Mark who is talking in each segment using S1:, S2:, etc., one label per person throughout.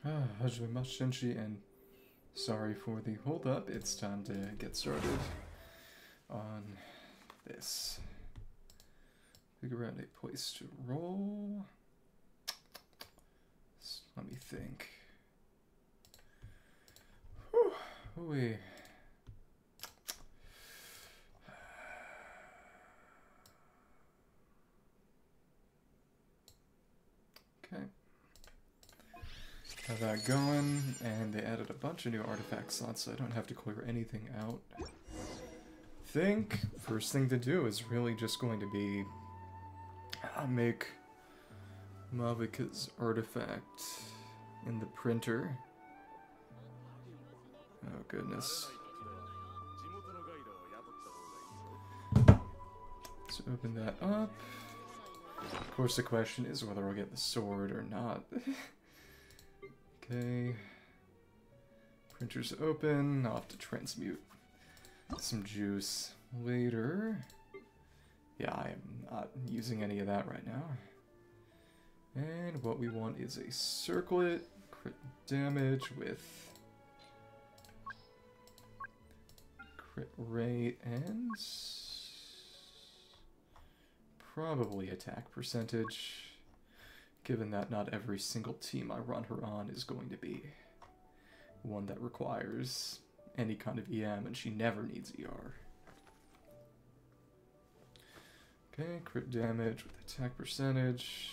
S1: Hajime Shinji, and sorry for the hold up. It's time to get started on this. Figure out a place to roll. Let me think. Whew. Okay. Have that going, and they added a bunch of new artifact slots, so I don't have to clear anything out. Think first thing to do is really just going to be make Mavuika's artifact in the printer. Oh goodness. Let's open that up. Of course the question is whether I'll get the sword or not. Okay. Printer's open. I'll have to transmute some juice later. Yeah, I am not using any of that right now. And what we want is a circlet, crit damage with crit rate and probably attack percentage, given that not every single team I run her on is going to be one that requires any kind of EM, and she never needs ER. Okay, crit damage with attack percentage.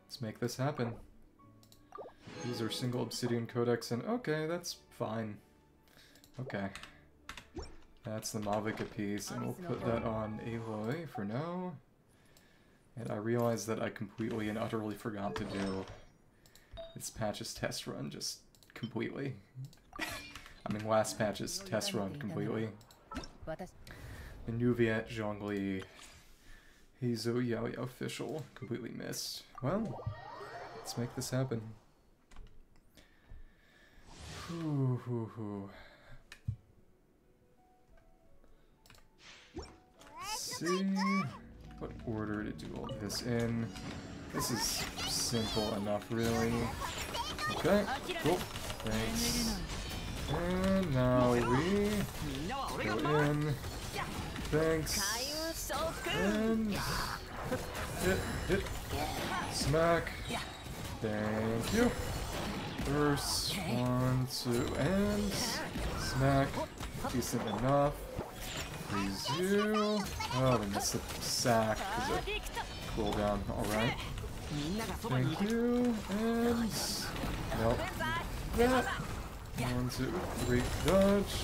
S1: Let's make this happen. These are single obsidian codex, and okay, that's fine. Okay. That's the Mavuika piece, and we'll put that on Aloy for now. And I realized that I completely and utterly forgot to do this patch's test run, just completely. I mean, last patch's test run completely. Inuviet Zhongli Hizo Yaoya official, completely missed. Well, let's make this happen. See what order to do all this in. This is simple enough, really. Okay, cool. Thanks. And now we go in. Thanks. And hit. Smack. Thank you. First, 1, 2, and smack. Decent enough. Freeze you. Oh, we missed the sack because of cooldown. Alright. Thank you. And nope. That. 1, 2, 3. Dodge.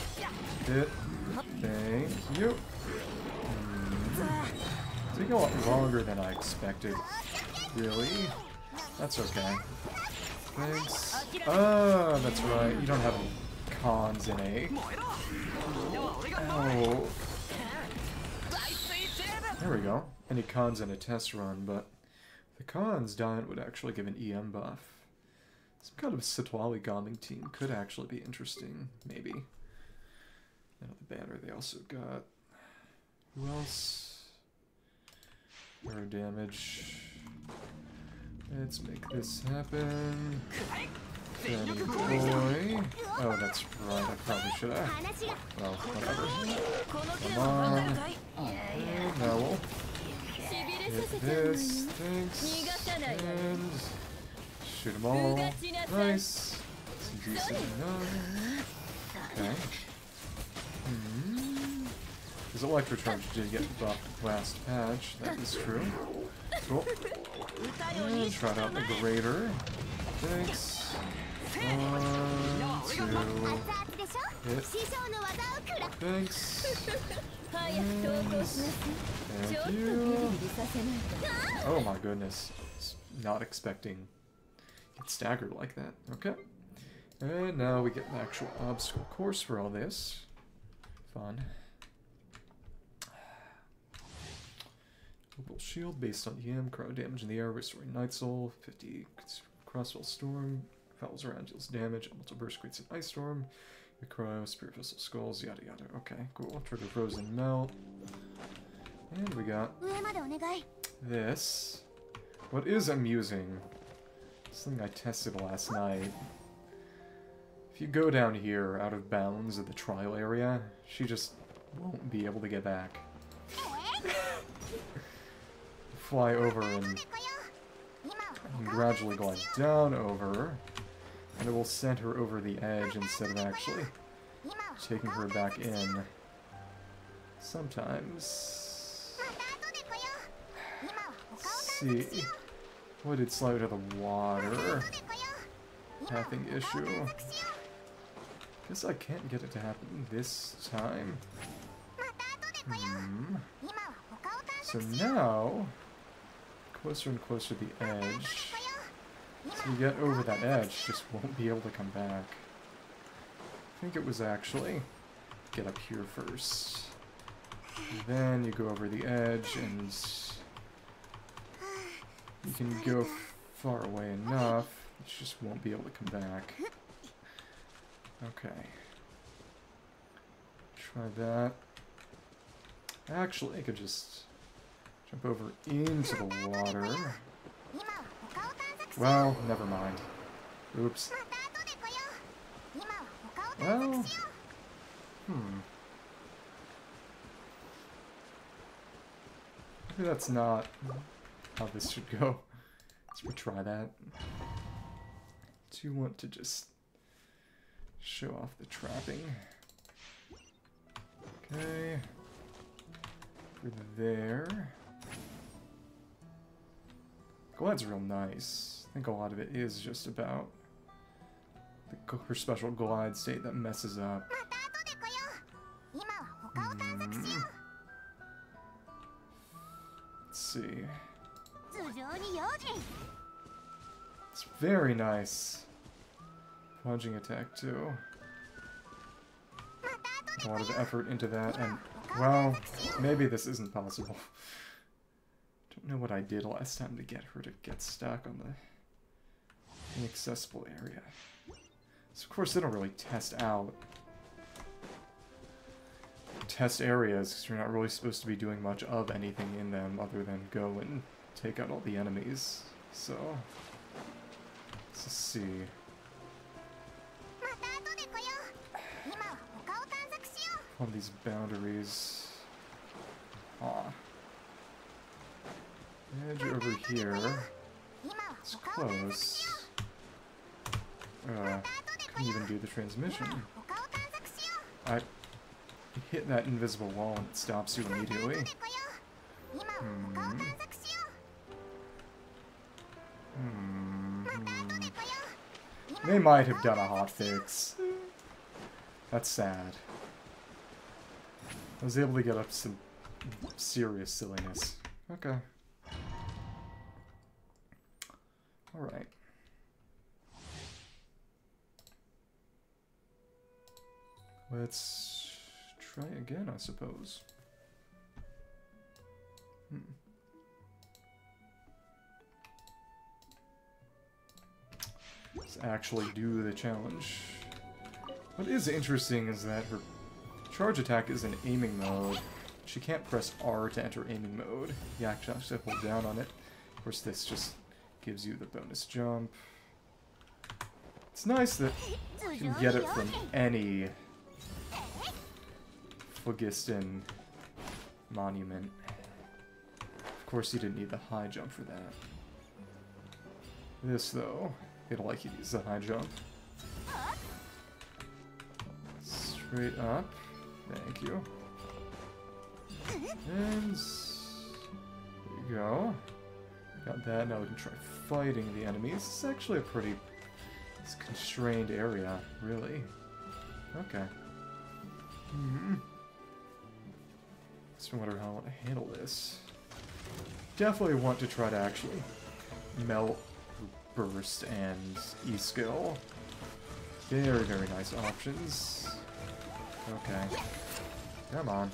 S1: Hit. Thank you. Taking a lot longer than I expected. Really? That's okay. Thanks. Ah, that's right. You don't have any cons in A. Oh. There we go. Any cons in a test run, but the cons diet would actually give an EM buff. Some kind of Citlali Gomming team could actually be interesting, maybe. Now the banner they also got. Who else? Air damage. Let's make this happen. Fanny boy. Oh, that's right. I probably should have. Well, whatever. Come on. And now we'll hit this. Thanks. And shoot them all. Nice. Some decent enough. Okay. His Electrocharge did get buffed last patch. That is true. Cool. And try out the Greater. Thanks. 1, 2. Hit. Thanks. And thank you. Oh my goodness. I was not expecting get staggered like that. Okay. And now we get an actual obstacle course for all this. Fun. Opal Shield based on EM, cryo damage in the air, restoring Night Soul, 50 Crossfell Storm, fouls around deals damage, Elemental Burst creates an Ice Storm, the cryo, Spirit Vessel Skulls, yada yada. Okay, cool. Trigger Frozen Melt. And we got this. What is amusing Something I tested last night. If you go down here out of bounds of the trial area, she just won't be able to get back. Fly over and gradually glide down over, and it will send her over the edge instead of actually taking her back in. Sometimes. Let's see. What did slide to the water? Pathing issue. Guess I can't get it to happen this time. So now, closer and closer to the edge. So you get over that edge, just won't be able to come back. I think it was actually get up here first. Then you go over the edge and you can go far away enough, you just won't be able to come back. Okay. Try that. Actually, I could just jump over into the water. Well, never mind. Oops. Well, maybe that's not how this should go. Let's retry that. Do you want to just show off the trapping? Okay. For there. Glide's real nice. I think a lot of it is just about her special glide state that messes up. Let's see. It's very nice. Plunging attack too. A lot of effort into that, and well, maybe this isn't possible. Don't know what I did last time to get her to get stuck on the inaccessible area. So of course they don't really test areas, because you're not really supposed to be doing much of anything in them other than go and take out all the enemies. So let's see. On these boundaries. Edge over here. It's close. Couldn't even do the transmission. I hit that invisible wall and it stops you immediately. They might have done a hotfix. That's sad. I was able to get up some serious silliness. Okay. Alright. Let's try again, I suppose. Let's actually do the challenge. What is interesting is that her charge attack is in aiming mode. She can't press R to enter aiming mode. You actually have to hold down on it. Of course, this just gives you the bonus jump. It's nice that you can get it from any phlogiston monument. Of course, you didn't need the high jump for that. This, though, it'll like you to use the high jump. Straight up. Thank you. And there you go. Got that. Now we can try fighting the enemies. It's actually a pretty constrained area, really. Okay. Just wonder how I want to handle this. Definitely want to try to actually melt, burst, and E-skill. Very, very nice options. Okay. Come on.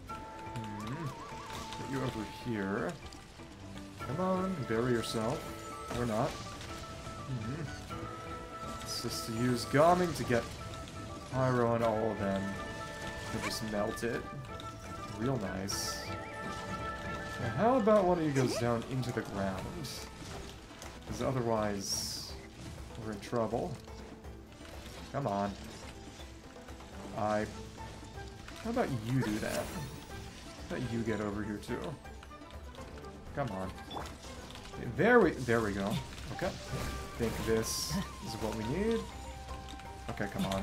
S1: Get you over here. Come on, bury yourself. Or not. It's just to use Gomming to get Pyro on all of them. And just melt it. Real nice. Now how about one of you goes down into the ground? Because otherwise, we're in trouble. Come on. How about you do that? How about you get over here too? Come on. Okay, there we go. Okay. I think this is what we need. Okay, come on.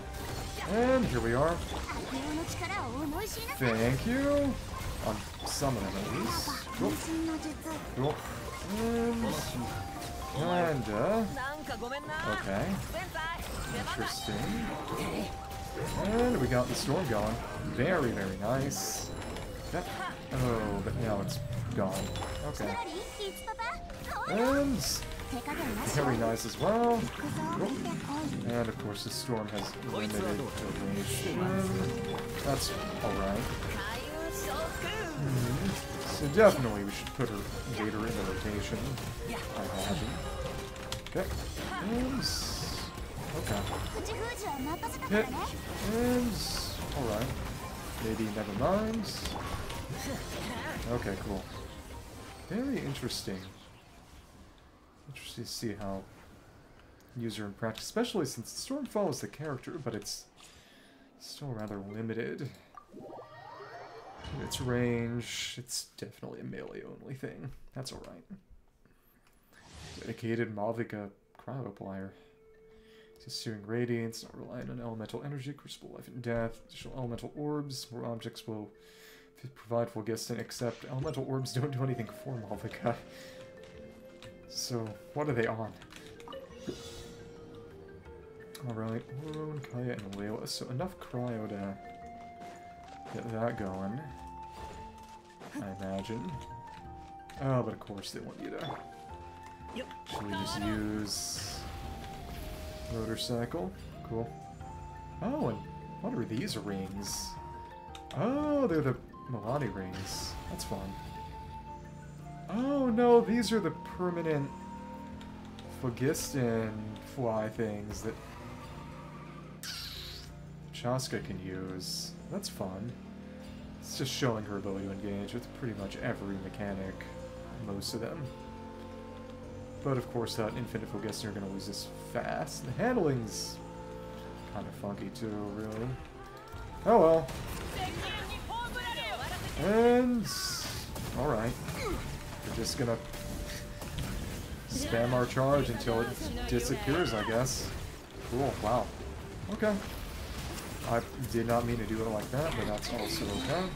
S1: And here we are. Thank you. On some of them at least. Cool. Cool. And, okay. Interesting. And we got the storm going. Very, very nice. Yep. Oh, but now it's gone. Okay. And very nice as well. Cool. And of course the storm has limited duration. That's alright. So definitely we should put her later in the rotation, I imagine. Okay. And okay. Hit. And alright. Maybe never mind. Okay, cool. Very interesting. Interesting to see how user in practice, especially since Storm follows the character, but it's still rather limited. Its range, it's definitely a melee-only thing. That's alright. Dedicated Mavuika cryo applier. Pursuing radiance, not relying on elemental energy, crucible life and death. Additional elemental orbs. More objects will provide full guessing, except elemental orbs don't do anything for Mavuika. So, what are they on? Alright, Oro, Kaya, and Layla. So enough cryo to get that going, I imagine. Oh, but of course they want you to actually just use motorcycle. Cool. Oh, and what are these rings? Oh, they're the Milani rings. That's fun. Oh no, these are the permanent phlogiston fly things that Chaska can use. That's fun. It's just showing her ability to engage with pretty much every mechanic, most of them. But of course that infinite phlogiston are going to lose this fast. The handling's kind of funky too, really. Oh well. And alright. We're just gonna spam our charge until it disappears, I guess. Cool, wow. Okay. I did not mean to do it like that, but that's also okay.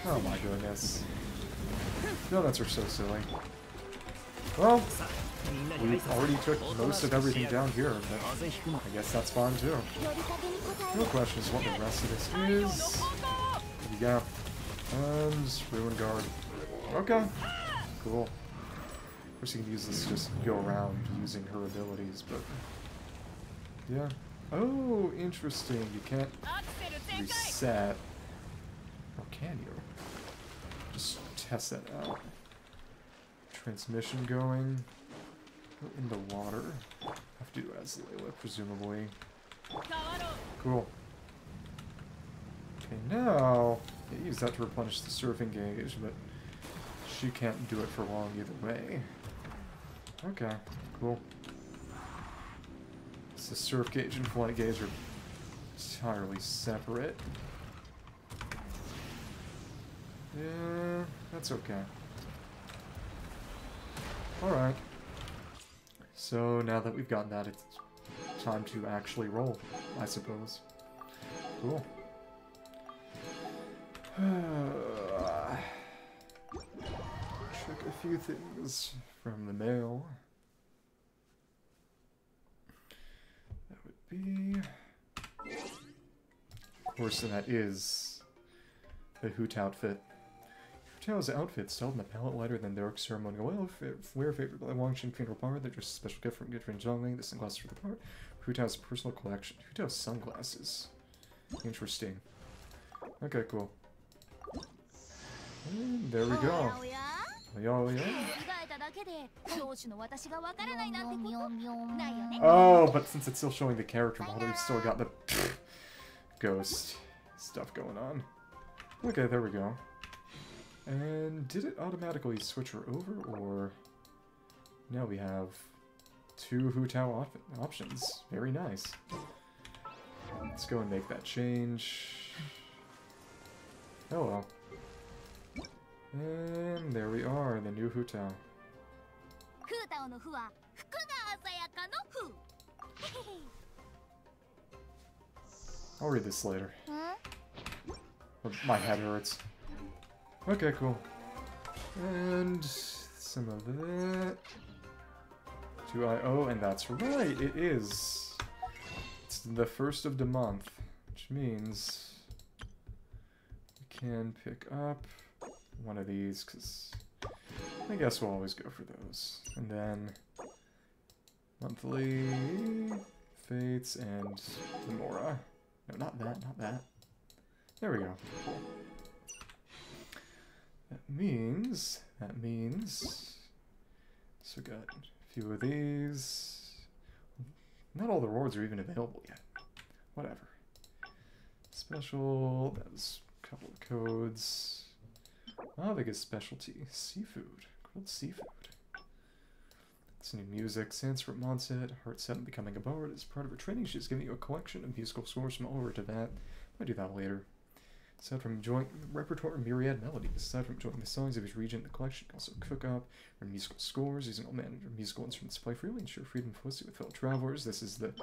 S1: Oh my goodness. Donuts are so silly. Well, we already took most of everything down here, but I guess that's fine too. No question is what the rest of this is. Yeah. And Ruin Guard. Okay. Cool. Of course you can use this to just go around using her abilities, but yeah. Oh, interesting. You can't reset. Or can you? Just test that out. Transmission going. In the water. Have to do it as Layla, presumably. Cool. Okay, now I use that to replenish the surfing gauge, but she can't do it for long either way. Okay, cool. So the surf gauge and flight gauge are entirely separate. Yeah, that's okay. Alright. So now that we've got that, it's time to actually roll, I suppose. Cool. Check a few things from the mail. That would be... Of course, and that is the Hu Tao outfit. Hu Tao's outfit, styled in a palette lighter than dark ceremonial oil, wear favorite by Wangshin funeral power, that just a special gift from good friend Zhongling, the sunglasses for the part. Hu Tao's personal collection. Hu Tao's sunglasses. Interesting. Okay, cool. And there we go. Oh, yeah. Oh, but since it's still showing the character model, we've still got the ghost stuff going on. Okay, there we go. And did it automatically switch her over, or... Now we have 2 Hu Tao options. Very nice. Let's go and make that change. Oh well. And there we are, the new Hu Tao. I'll read this later. My head hurts. Okay, cool. And some of that. 2IO, and that's right, it is. It's the first of the month, which means we can pick up one of these, because I guess we'll always go for those. And then monthly fates and Mora. No, not that, not that. There we go. Cool. That means, so we got a few of these. Not all the rewards are even available yet. Whatever. Special, that was a couple of codes. Oh, they get specialty. Seafood. Grilled seafood. It's new music. Sanskrit Monset. Heart 7 becoming a bard. As part of her training, she's giving you a collection of musical scores from all over Tibet. I'll do that later. Aside from enjoying the repertoire of myriad melodies, aside from enjoying the songs of his region, the collection can also cook up or musical scores, using all manner of musical instruments to play freely and share freedom and felicity with fellow travelers. This is the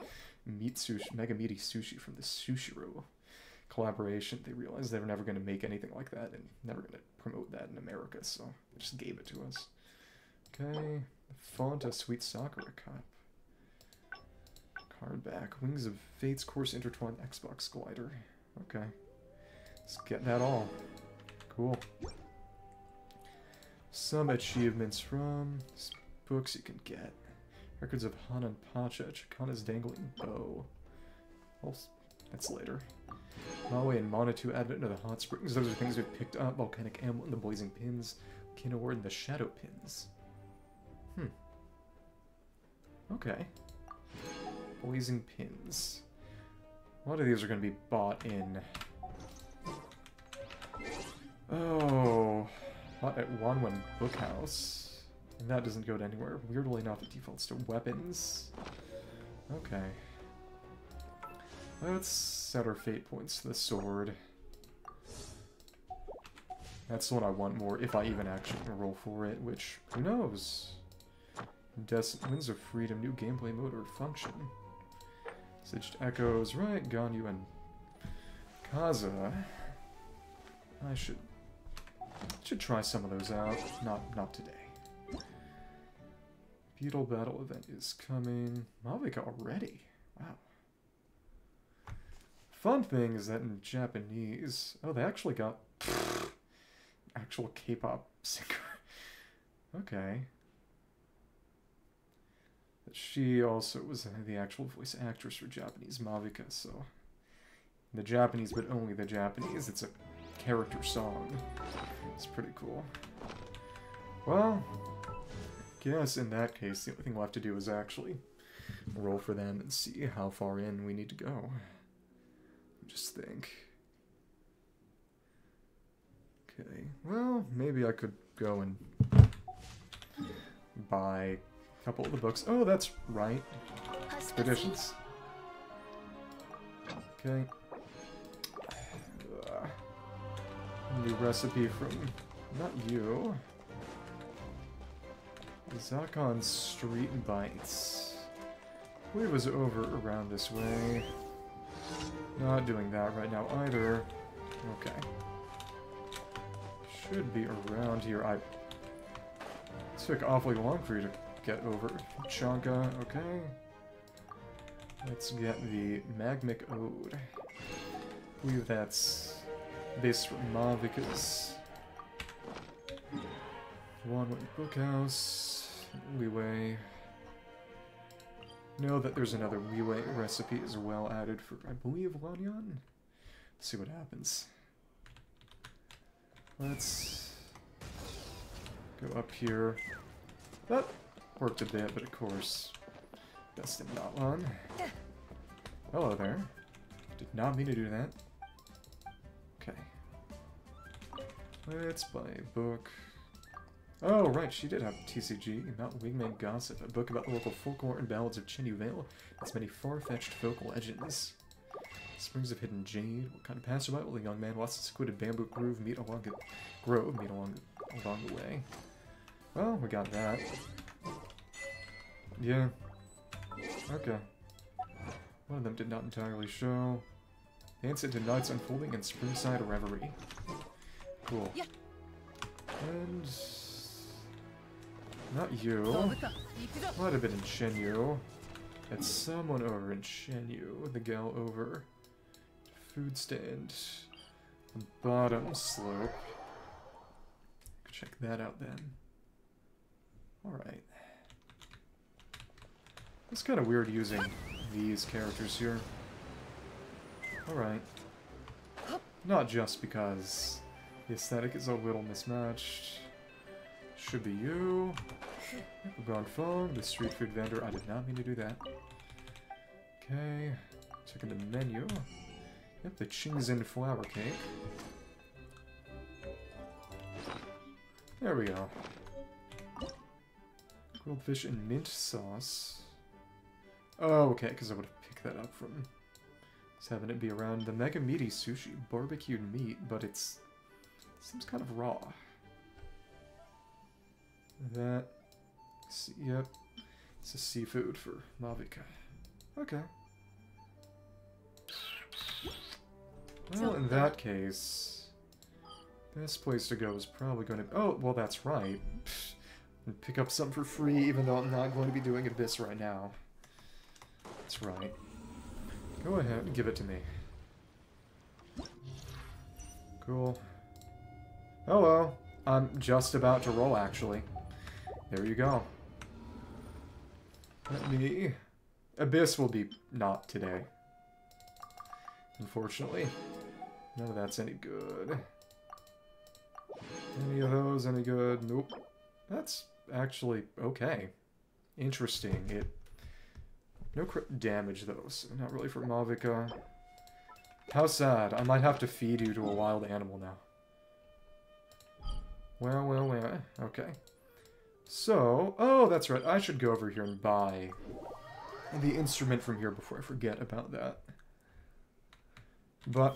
S1: meat sushi, mega meaty sushi from the Sushiro collaboration. They realized they were never going to make anything like that and never going to promote that in America, so they just gave it to us. Okay, Fonta Sweet Sakura Cup. Card back. Wings of Fate's Course Intertwined Xbox Glider. Okay. Let's get that all. Cool. Some achievements from books you can get. Records of Han and Pacha, Chikana's Dangling Bow. Well, that's later. Maui and Monatu, Advent of the Hot Springs. Those are things we picked up. Volcanic Amulet and the Blazing Pins. Kino Ward and the Shadow Pins. Okay. Blazing Pins. A lot of these are going to be bought in... Oh, bought at Wanwan Bookhouse. And that doesn't go to anywhere. Weirdly enough, it defaults to weapons. Okay. Let's set our fate points to the sword. That's the one I want more, if I even actually roll for it, which, who knows? Winds of Freedom, new gameplay mode or function. Saged Echoes, right, Ganyu and Kaza. I should try some of those out. Not today. Beetle Battle event is coming. Mavuika already. Wow. Fun thing is that in Japanese... Oh, they actually got... actual K-pop singer. Okay. But she also was the actual voice actress for Japanese Mavuika, so... The Japanese, but only the Japanese. It's a character song. It's pretty cool. Well, I guess in that case, the only thing left to do is actually roll for them and see how far in we need to go. Just think. Okay, well, maybe I could go and buy a couple of the books. Oh, that's right. Traditions. Okay. New recipe from, not you. Zakon's Street Bites. I believe it was over around this way. Not doing that right now either. Okay. Should be around here. It took awfully long for you to get over. Chanka, okay. Let's get the Magmic Ode. I believe that's this from Mavuika's Wanwan Bookhouse. Leeway. Know that there's another Leeway recipe as well added for, I believe, Lanyan. Let's see what happens. Let's go up here. That worked a bit, but of course, best in Natlan. Hello there. Did not mean to do that. Okay. Let's buy a book. Oh, right, she did have TCG, Mountain Wingman Gossip, a book about the local folklore and ballads of Qiqi Vale. It's many far-fetched folk legends. Springs of Hidden Jade. What kind of passerby will the young man watch the secluded bamboo grove meet along the way? Well, we got that. Yeah. Okay. One of them did not entirely show. The ancient nights unfolding in Springside Reverie. Cool. And... not you. Might have been in Shenyu. It's someone over in Shenyu. The gal over. Food stand. The bottom slope. Check that out then. Alright. It's kind of weird using these characters here. Alright. Not just because the aesthetic is a little mismatched. Should be you. Gonfong, the street food vendor. I did not mean to do that. Okay. Checking the menu. Yep, the Qingzhen flour cake. There we go. Grilled fish and mint sauce. Oh, okay, because I would have picked that up from just having it be around. The mega meaty sushi, barbecued meat, but it's seems kind of raw. That, yep, it's a seafood for Mavuika. Okay. Well, in that case, best place to go is probably going to... oh, well, that's right. Pick up something for free, even though I'm not going to be doing Abyss right now. That's right. Go ahead and give it to me. Cool. Hello. I'm just about to roll, actually. There you go. Let me... Abyss will be not today. Unfortunately. None of that's any good. Any of those any good? Nope. That's actually okay. Interesting. It... no crit damage, though, so not really for Mavuika. How sad. I might have to feed you to a wild animal now. Well, well, well. Okay. So... oh, that's right. I should go over here and buy the instrument from here before I forget about that. But...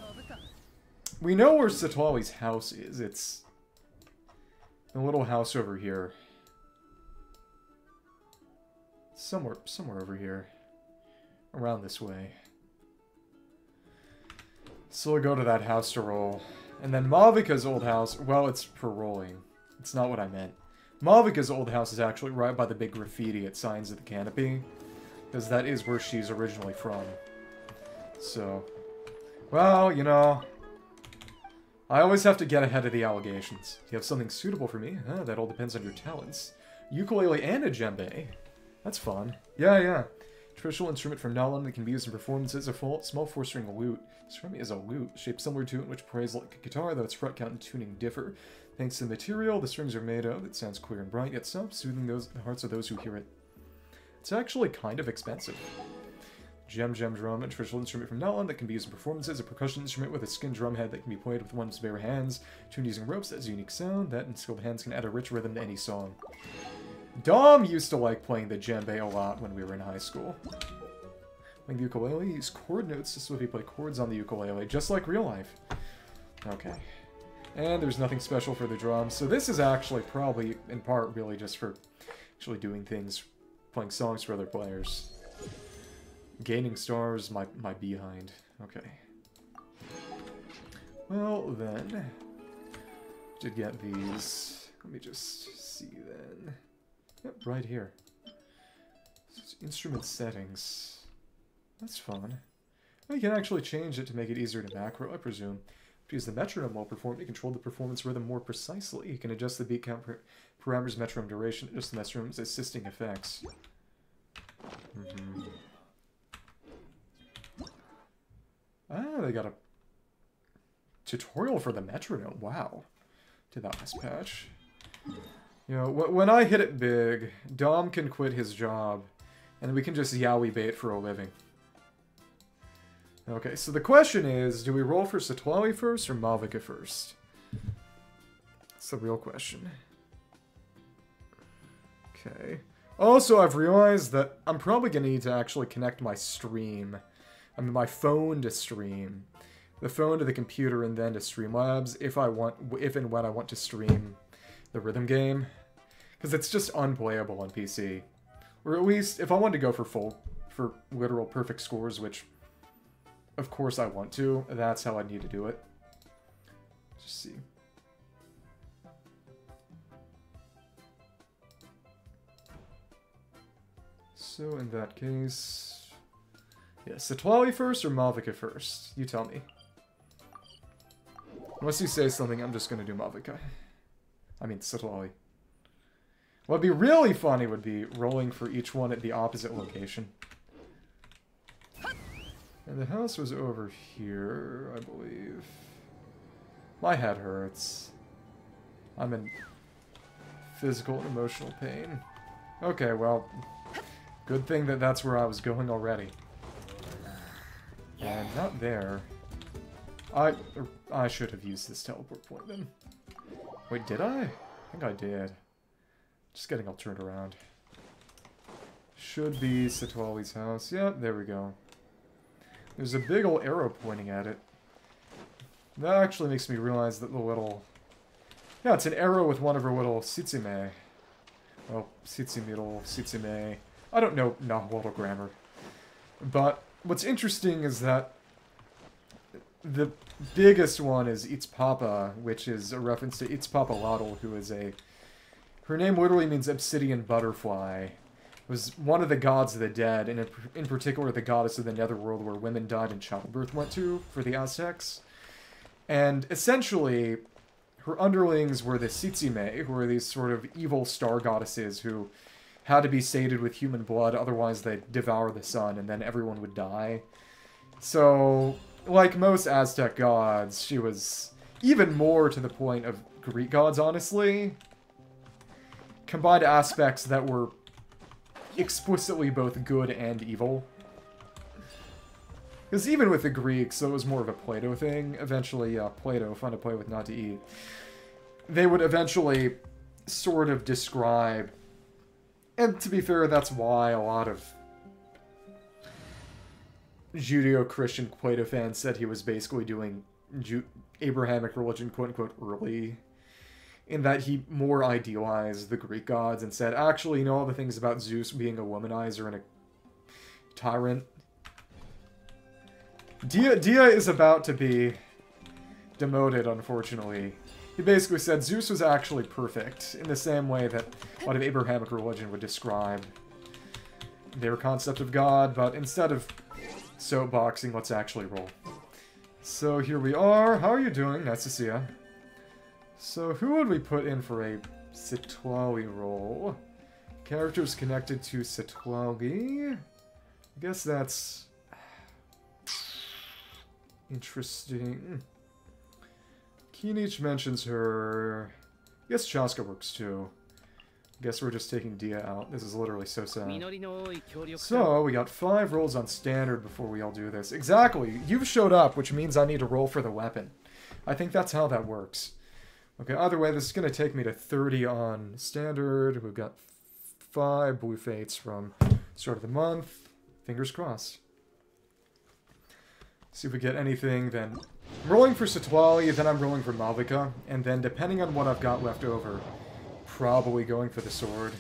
S1: we know where Citlali's house is. It's a little house over here. Somewhere over here. Around this way. So we'll go to that house to roll. And then Mavuika's old house, well, it's for rolling. It's not what I meant. Mavuika's old house is actually right by the big graffiti at Signs of the Canopy. Because that is where she's originally from. So, well, you know... I always have to get ahead of the allegations. Do you have something suitable for me? That all depends on your talents. Ukulele and a djembe. That's fun. Yeah, yeah. Traditional instrument from Natlan that can be used in performances. A small four-string lute. Struck me as a lute, shaped similar to it, which plays like a guitar, though its fret count and tuning differ. Thanks to the material the strings are made of, it sounds clear and bright, yet soft, soothing the hearts of those who hear it. It's actually kind of expensive. Gem drum, a traditional instrument from Natlan that can be used in performances, a percussion instrument with a skin drum head that can be played with one's bare hands, tuned using ropes that has a unique sound, that and skilled hands can add a rich rhythm to any song. Dom used to like playing the djembe a lot when we were in high school. Playing the ukulele, use chord notes to swiftly play chords on the ukulele, just like real life. Okay. And there's nothing special for the drums, so this is actually probably, in part, really just for actually doing things, playing songs for other players. Gaining stars, my behind. Okay. Well, then. To get these. Let me just see then. Yep, right here. Instrument settings. That's fun. Well, you can actually change it to make it easier to macro, I presume. If you use the metronome while performing, you control the performance rhythm more precisely. You can adjust the beat count parameters, metronome duration, adjust the metronome's assisting effects. Ah, they got a tutorial for the metronome. Wow. Did that last patch. You know, when I hit it big, Dom can quit his job, and we can just yaoi bait for a living. Okay, so the question is, do we roll for Citlali first or Mavuika first? That's the real question. Okay. Also, I've realized that I'm probably going to need to actually connect my stream. I mean, my phone to stream. The phone to the computer and then to Streamlabs if and when I want to stream the rhythm game. Because it's just unplayable on PC. Or at least, if I want to go for literal perfect scores, which, of course I want to, that's how I need to do it. Let's just see. So in that case... Yeah, Citlali first or Mavuika first? You tell me. Unless you say something, I'm just going to do Mavuika. I mean, Citlali. What would be really funny would be rolling for each one at the opposite location. And the house was over here, I believe. My head hurts. I'm in physical and emotional pain. Okay, well, good thing that that's where I was going already. And not there. I should have used this teleport point then. Wait, did I? I think I did. Just getting all turned around. Should be Citlali's house. Yep, there we go. There's a big old arrow pointing at it. That actually makes me realize that the little... Yeah, it's an arrow with one of her little Tsutsume. Well, Tsutsume. I don't know Nahuatl grammar. But what's interesting is that the biggest one is Itzpapa, which is a reference to Itzpapalotl, who is a... Her name literally means obsidian butterfly. Was one of the gods of the dead, and in particular the goddess of the netherworld where women died in childbirth went to for the Aztecs. And essentially, her underlings were the Tsutsume, who were these sort of evil star goddesses who had to be sated with human blood, otherwise they'd devour the sun, and then everyone would die. So, like most Aztec gods, she was even more to the point of Greek gods, honestly. Combined aspects that were explicitly both good and evil. Because even with the Greeks, it was more of a Plato thing. Eventually, Plato, fun to play with, not to eat. They would eventually sort of describe... And to be fair, that's why a lot of Judeo-Christian Plato fans said he was basically doing Abrahamic religion, quote-unquote, early. In that he more idealized the Greek gods and said, actually, you know all the things about Zeus being a womanizer and a tyrant? Dia is about to be demoted, unfortunately. He basically said Zeus was actually perfect, in the same way that a lot of Abrahamic religion would describe their concept of God, but instead of soapboxing, let's actually roll. So here we are. How are you doing? Nice to see ya. So who would we put in for a Citlali role? Characters connected to Citlali. I guess that's interesting. Kinich mentions her. I guess Chaska works too. I guess we're just taking Dia out. This is literally so sad. So, we got 5 rolls on standard before we all do this. Exactly! You've showed up, which means I need to roll for the weapon. I think that's how that works. Okay, either way, this is going to take me to 30 on standard. We've got 5 blue fates from start of the month. Fingers crossed. See if we get anything, then... I'm rolling for Citlali, then I'm rolling for Mavuika, and then depending on what I've got left over, probably going for the sword.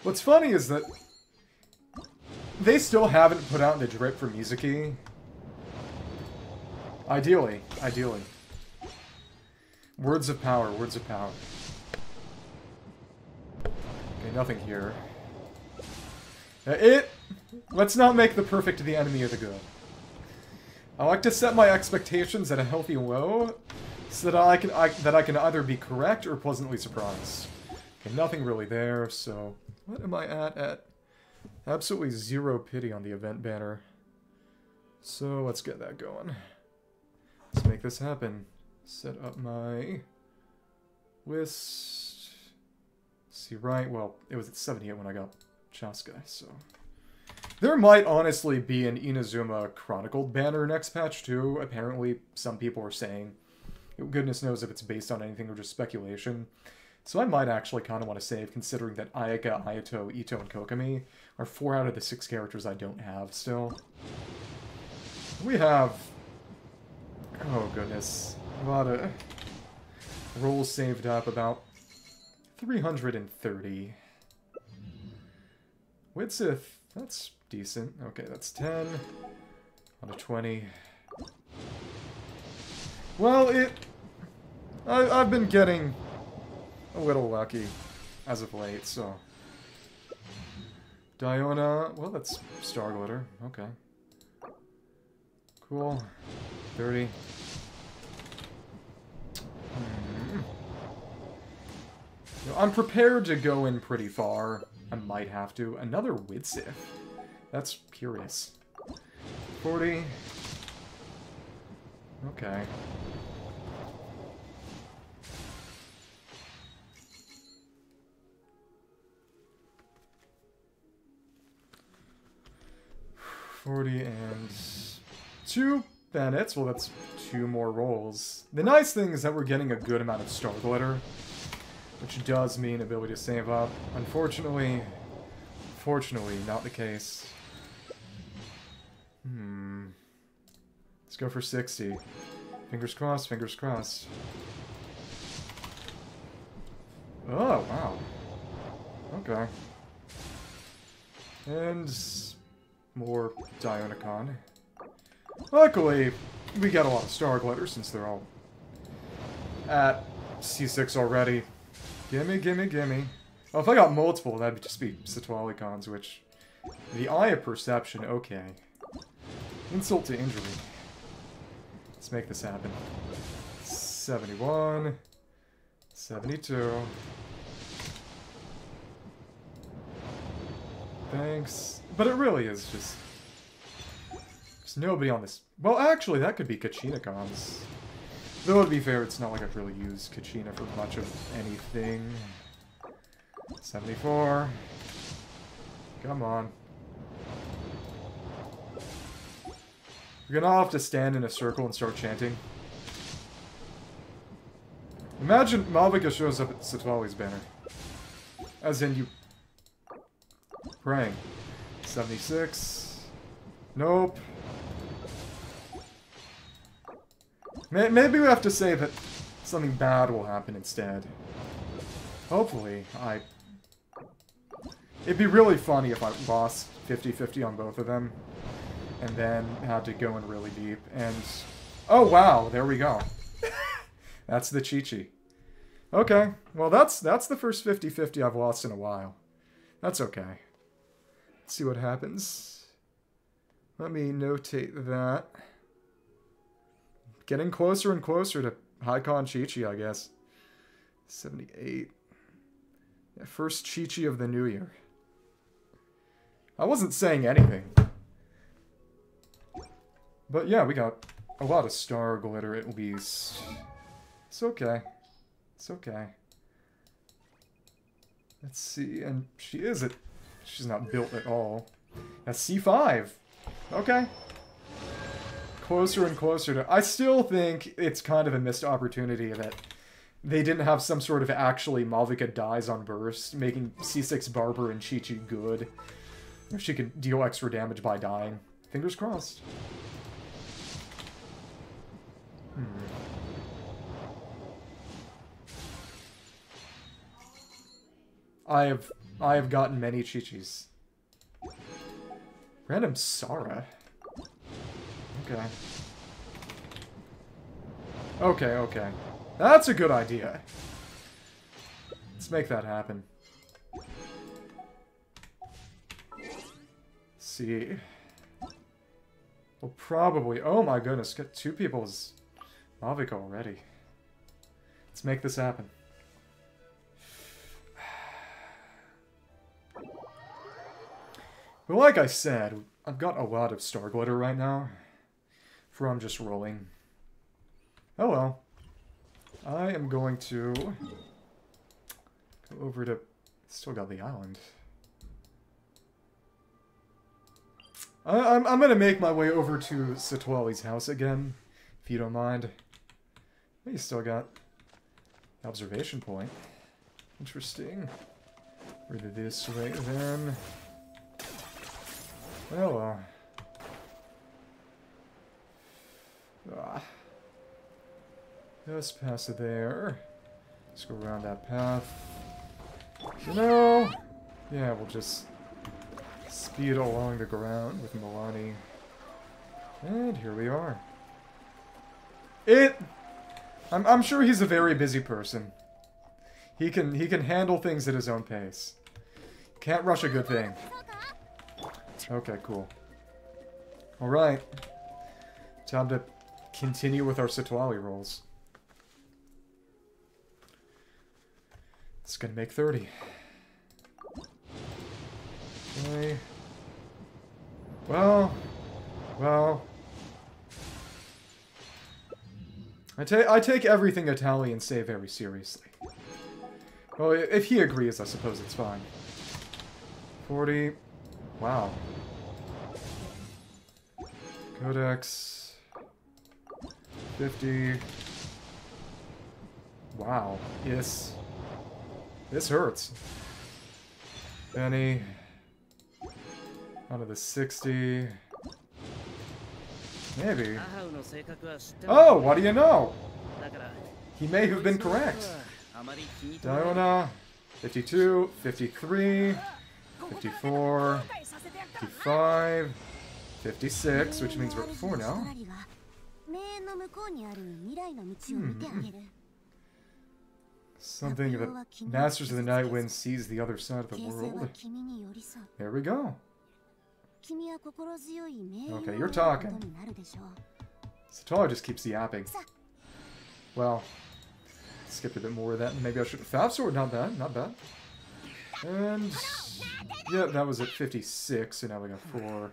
S1: What's funny is that they still haven't put out the drip for Mizuki. Ideally. Words of power, words of power. Okay, nothing here. Let's not make the perfect the enemy of the good. I like to set my expectations at a healthy low, so that I can either be correct or pleasantly surprised. Okay, nothing really there, so... What am I at? Absolutely 0 pity on the event banner. So, let's get that going. Let's make this happen. Set up my list. See, right? Well, it was at 78 when I got Chaska, so... There might honestly be an Inazuma Chronicled banner next patch, too. Apparently, some people are saying. Goodness knows if it's based on anything or just speculation. So I might actually kind of want to save, considering that Ayaka, Ayato, Ito, and Kokomi are 4 out of the 6 characters I don't have still. We have... oh goodness. A lot of rolls saved up, about 330. Widsith, that's decent. Okay, that's 10 out of 20. Well, I've been getting a little lucky as of late, so... Diona, well, that's Star Glitter. Okay. Cool. 30. I'm prepared to go in pretty far. I might have to. Another Widsith. That's curious. 40. Okay. And 2 Bennett's. Well, that's 2 more rolls. The nice thing is that we're getting a good amount of Star Glitter, which does mean ability to save up. Unfortunately, not the case. Let's go for 60. Fingers crossed, fingers crossed. Oh, wow. Okay. And more Dionicon. Luckily, we get a lot of Star Glitter since they're all at C6 already. Gimme, gimme, gimme. Oh, if I got multiple, that'd just be Citlali cons, which... the Eye of Perception, okay. Insult to injury. Let's make this happen. 71. 72. Thanks. But it really is just... there's nobody on this... well, actually, that could be Kachina cons. Though, to be fair, it's not like I've really used Kachina for much of anything. 74. Come on. You're gonna have to stand in a circle and start chanting. Imagine Mavuika shows up at Citlali's banner. As in, you... praying. 76. Nope. Maybe we have to say that something bad will happen instead. Hopefully, it'd be really funny if I lost 50-50 on both of them, and then had to go in really deep, and... oh, wow, there we go. That's the Qiqi. Okay, well, that's the first 50-50 I've lost in a while. That's okay. Let's see what happens. Let me notate that. Getting closer and closer to High-Con Qiqi, I guess. 78. Yeah, first Qiqi of the new year. I wasn't saying anything. But yeah, we got a lot of Star Glitter at least. It's okay. It's okay. Let's see, and she's not built at all. That's C5. Okay. Closer and closer to... I still think it's kind of a missed opportunity that they didn't have some sort of actually Mavuika dies on burst, making C6 Barber and Qiqi good. If she could deal extra damage by dying. Fingers crossed. I have gotten many Qiqis. Random Sara. Okay. Okay. That's a good idea. Let's make that happen. See. We'll probably... oh my goodness, get 2 people's Mavuika already. Let's make this happen. But like I said, I've got a lot of Star Glitter right now. From just rolling. Oh well. I am going to go over to... still got the island. I'm going to make my way over to Citlali's house again, if you don't mind. You still got observation point. Interesting. Rid of this right then. Well, just pass it there. Let's go around that path. You know, yeah, we'll just speed along the ground with Milani. And here we are. I'm sure he's a very busy person. He can handle things at his own pace. Can't rush a good thing. Okay, cool. Alright. Time to continue with our Citlali rolls. It's gonna make 30. Okay. Well. I take everything Italian say very seriously. Well, if he agrees, I suppose it's fine. 40. Wow. Codex. 50. Wow. Yes. This hurts. Benny. Out of the 60. Maybe. Oh, what do you know? He may have been correct. Diona. 52. 53. 54. 55. 56, which means we're at 4 now. Something that Masters of the Night Wind sees the other side of the world. There we go. Okay, you're talking. Citlali just keeps yapping. Well, skipped a bit more of that. Maybe I should... Fab Sword, not bad, not bad. And... yeah, that was at 56, so now we got 4. Well,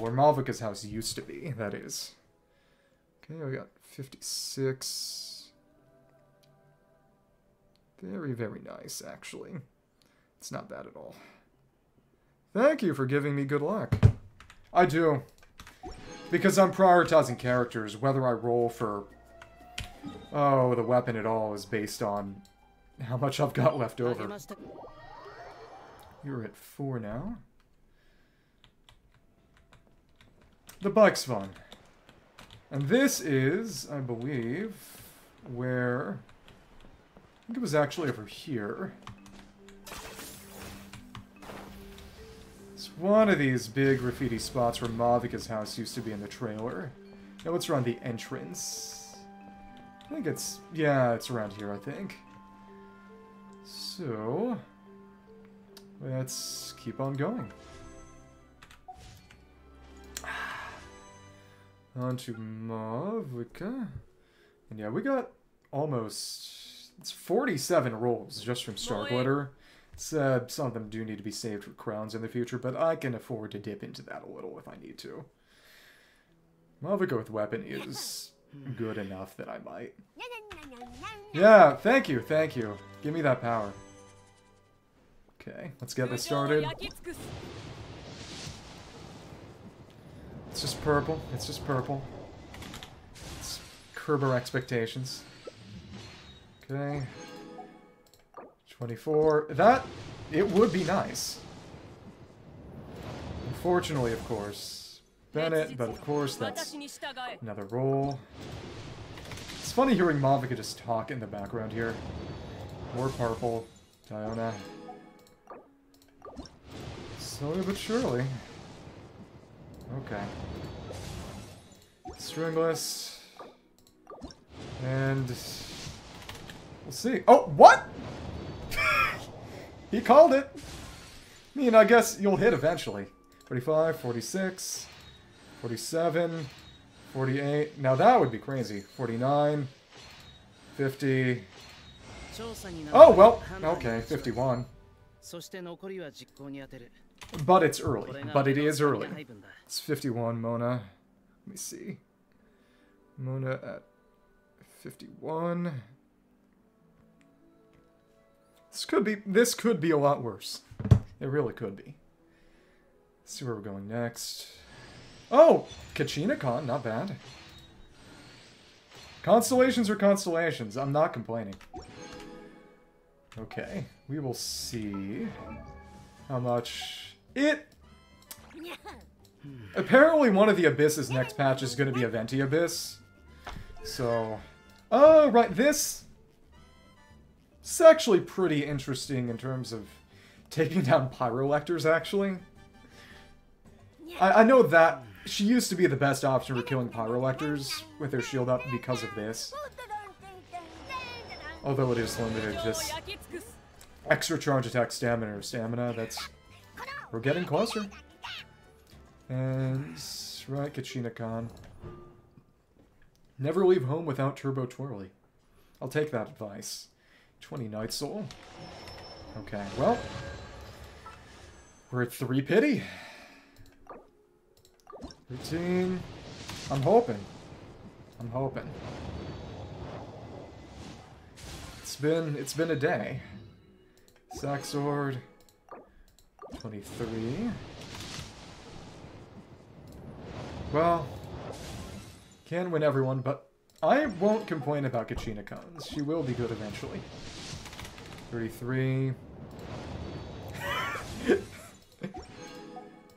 S1: where Mavuika's house used to be, that is. Okay, we got 56. Very, very nice, actually. It's not bad at all. Thank you for giving me good luck. I do. Because I'm prioritizing characters, whether I roll for... oh, the weapon at all is based on how much I've got left over. You're at 4 now. The bike's fun. And this is, I believe, where... I think it was actually over here. It's one of these big graffiti spots where Mavuika's house used to be in the trailer. Now it's around the entrance. I think it's... yeah, it's around here, I think. So... let's keep on going. On to Mavuika. And yeah, we got almost... it's 47 rolls just from Star Glitter. Some of them do need to be saved for crowns in the future, but I can afford to dip into that a little if I need to. Mavuika with weapon is good enough that I might. Yeah, thank you, thank you. Give me that power. Okay, let's get this started. It's just purple. It's just purple. Let's curb our expectations. Okay. 24. That, it would be nice. Unfortunately, of course. Bennett, but of course, that's another roll. It's funny hearing Mavuika just talk in the background here. More purple. Diona. Slowly but surely. Okay. Stringless. And... we'll see. Oh, what?! He called it! I mean, I guess you'll hit eventually. 45, 46, 47, 48. Now that would be crazy. 49, 50. Oh, well, okay, 51. But it's early. But it is early. It's 51, Mona. Let me see. Mona at 51. This could be a lot worse. It really could be. Let's see where we're going next. Oh! Kachina Con, not bad. Constellations are constellations. I'm not complaining. Okay, we will see how much it... Apparently one of the Abyss's next patch is going to be a Venti Abyss. So... Oh, right, this... It's actually pretty interesting in terms of taking down Pyrolectors, actually. I know that she used to be the best option for killing Pyrolectors with their shield up because of this. Although it is limited, just extra charge attack stamina or stamina, that's... We're getting closer. And... Right, Kachina-kan. Never leave home without Turbo Twirly. I'll take that advice. 20 Night Soul. Okay, well... We're at 3 pity. 13. I'm hoping. It's been a day. Sack Sword. 23. Well, can win everyone, but I won't complain about Kachina-kan's. She will be good eventually. 33.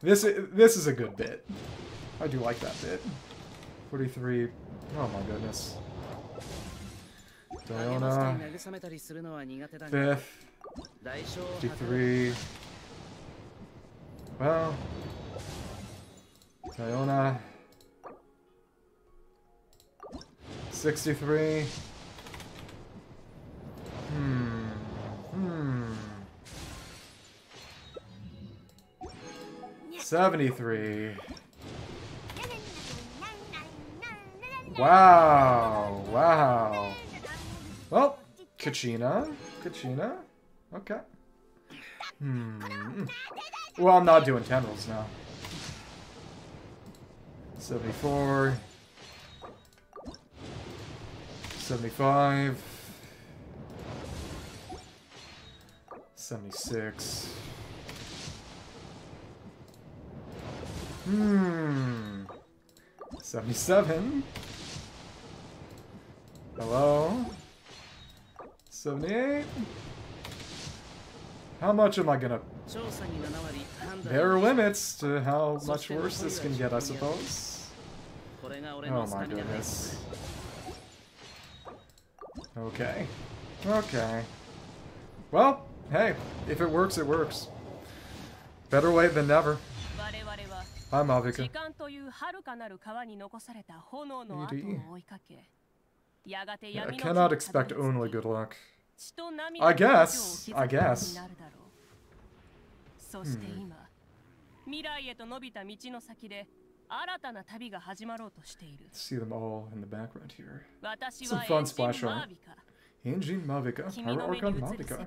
S1: This is a good bit. I do like that bit. 43. Oh my goodness. Diona. 5th. 53. Well. Diona. 63. 73. Wow. Wow. Well, Kachina. Okay. Well, I'm not doing 10 rolls now. 74. 75. 76. 77. Hello? 78. How much am I gonna... There are limits to how much worse this can get, I suppose. Oh my goodness. Okay. Okay. Well, hey, if it works, it works. Better late than never. Hi, Mavuika. Yeah, I cannot expect only good luck. I guess. See them all in the background here. Some fun splash art. Engine Mavuika, Pyro Archon Mavuika.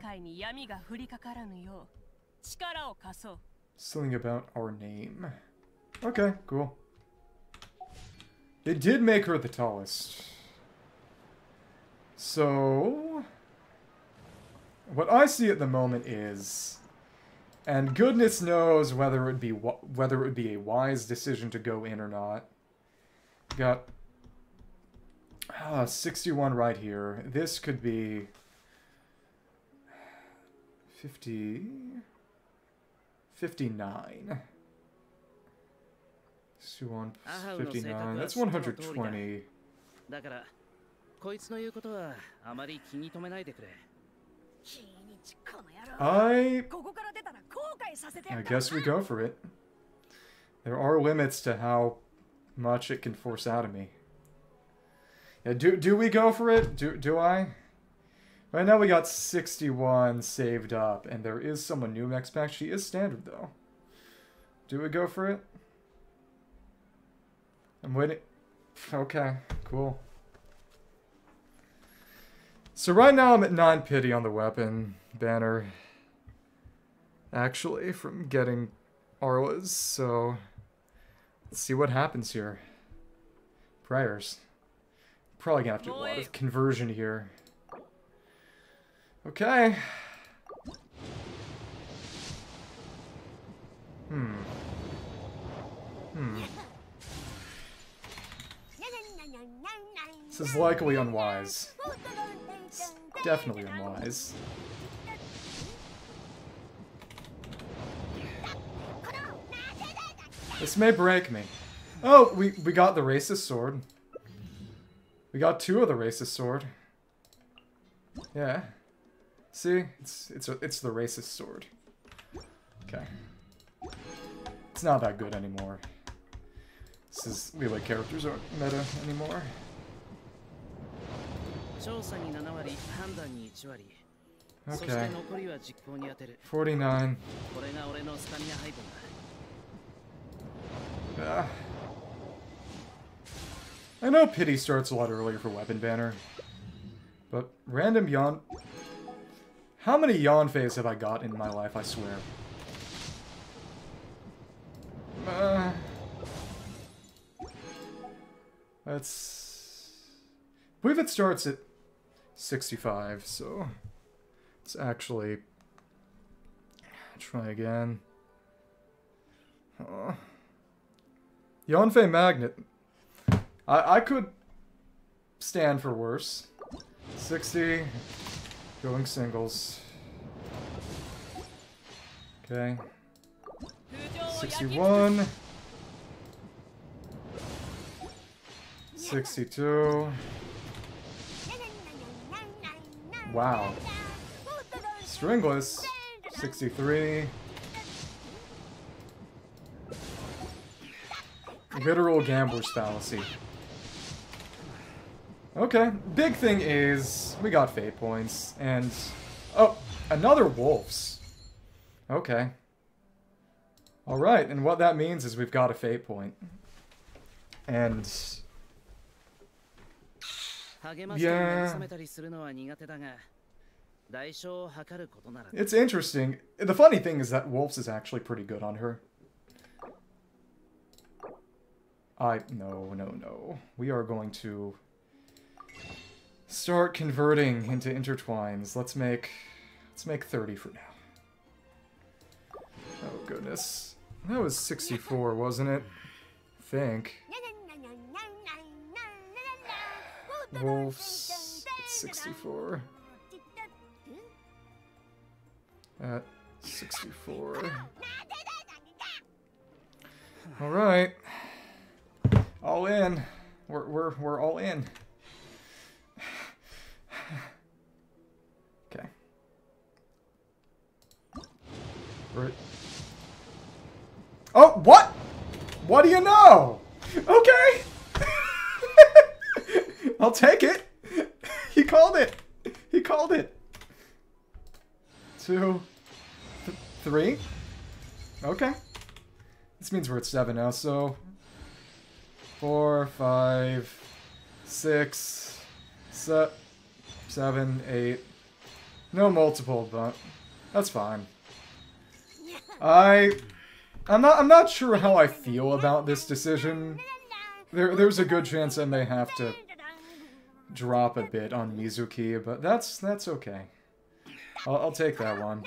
S1: Something about our name. Okay, cool. They did make her the tallest. So... What I see at the moment is... And goodness knows whether it would be a wise decision to go in or not. Got 61 right here. This could be 59. 61, 59. That's 120. I guess we go for it. There are limits to how much it can force out of me. Yeah, do we go for it? Do I? Right now we got 61 saved up, and there is someone new next pack. She is standard though. Do we go for it? I'm waiting. Okay, cool. So right now I'm at 9 pity on the weapon banner. Actually, from getting Arla's, so let's see what happens here. Prayers. Probably gonna have to do a lot of conversion here. Okay. This is likely unwise. It's definitely unwise. This may break me. Oh, we got the racist sword. We got 2 of the racist sword. Yeah. See? It's the racist sword. Okay. It's not that good anymore. This is Lele characters aren't meta anymore. Okay. 49. I know pity starts a lot earlier for weapon banner, but random yawn. How many yawn phase have I got in my life? I swear. That's. I believe it starts at 65, so let's actually try again. Yonfei Magnet. I could stand for worse. 60. Going singles. Okay. 61. 62. Wow. Stringless. 63. Literal gambler's fallacy. Okay, big thing is we got fate points, and oh, another wolves. Okay. Alright, and what that means is we've got a fate point. And yeah, it's interesting. The funny thing is that wolves is actually pretty good on her. No. We are going to start converting into intertwines. Let's make 30 for now. Oh goodness. That was 64, wasn't it? I think. Wolves 64. At 64. Alright. All in. We're all in. Okay. Oh, what? What do you know? Okay. I'll take it. He called it. He called it. 2, 3. Okay. This means we're at 7 now, so 4, 5, 6, 7, 8. No multiple, but that's fine. I'm not sure how I feel about this decision. There's a good chance I may have to drop a bit on Mizuki, but that's okay. I'll take that one.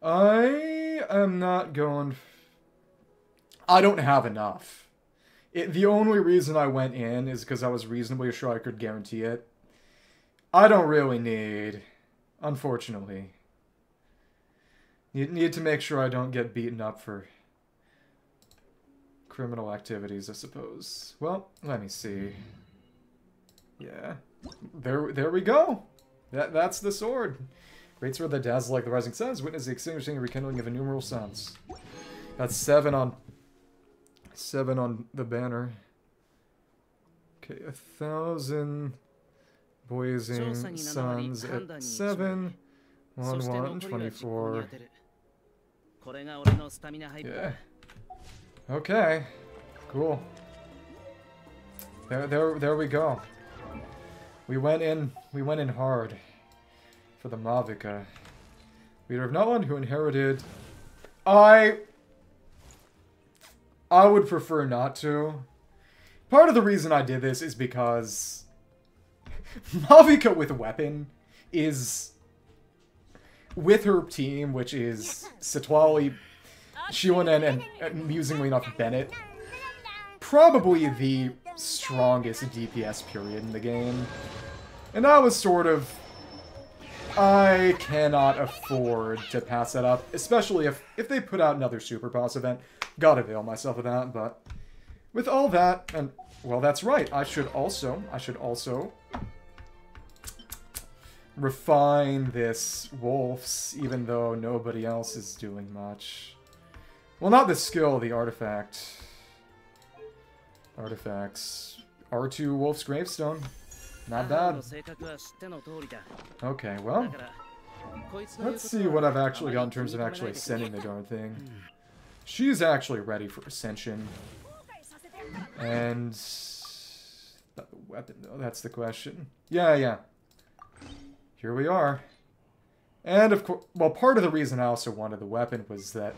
S1: I am not going... I don't have enough. The only reason I went in is because I was reasonably sure I could guarantee it. I don't really need, unfortunately. Need to make sure I don't get beaten up for criminal activities, I suppose. Well, let me see. Yeah. There we go. That's the sword. Great sword that dazzles like the rising suns. Witness the extinguishing and rekindling of innumerable suns. That's 7 on the banner. Okay, 1,000 blazing suns at 7. 1, 24. Yeah. Okay. Cool. There we go. We went in hard for the Mavuika. Leader of Natlan, who inherited... I would prefer not to. Part of the reason I did this is because Mavuika with weapon is, with her team, which is Citlali, Xiuhcoatl, and amusingly enough Bennett, probably the strongest DPS period in the game. And that was sort of I cannot afford to pass that up, especially if they put out another Super Boss event. Gotta avail myself of that, but with all that, and, well, that's right, I should also refine this Wolf's, even though nobody else is doing much. Well, not the skill, the artifact. Artifacts. R2 Wolf's Gravestone. Not bad. Okay, well, let's see what I've actually got in terms of actually ascending the darn thing. She's actually ready for ascension. And... the weapon, though, that's the question. Yeah. Here we are. And, of course, well, part of the reason I also wanted the weapon was that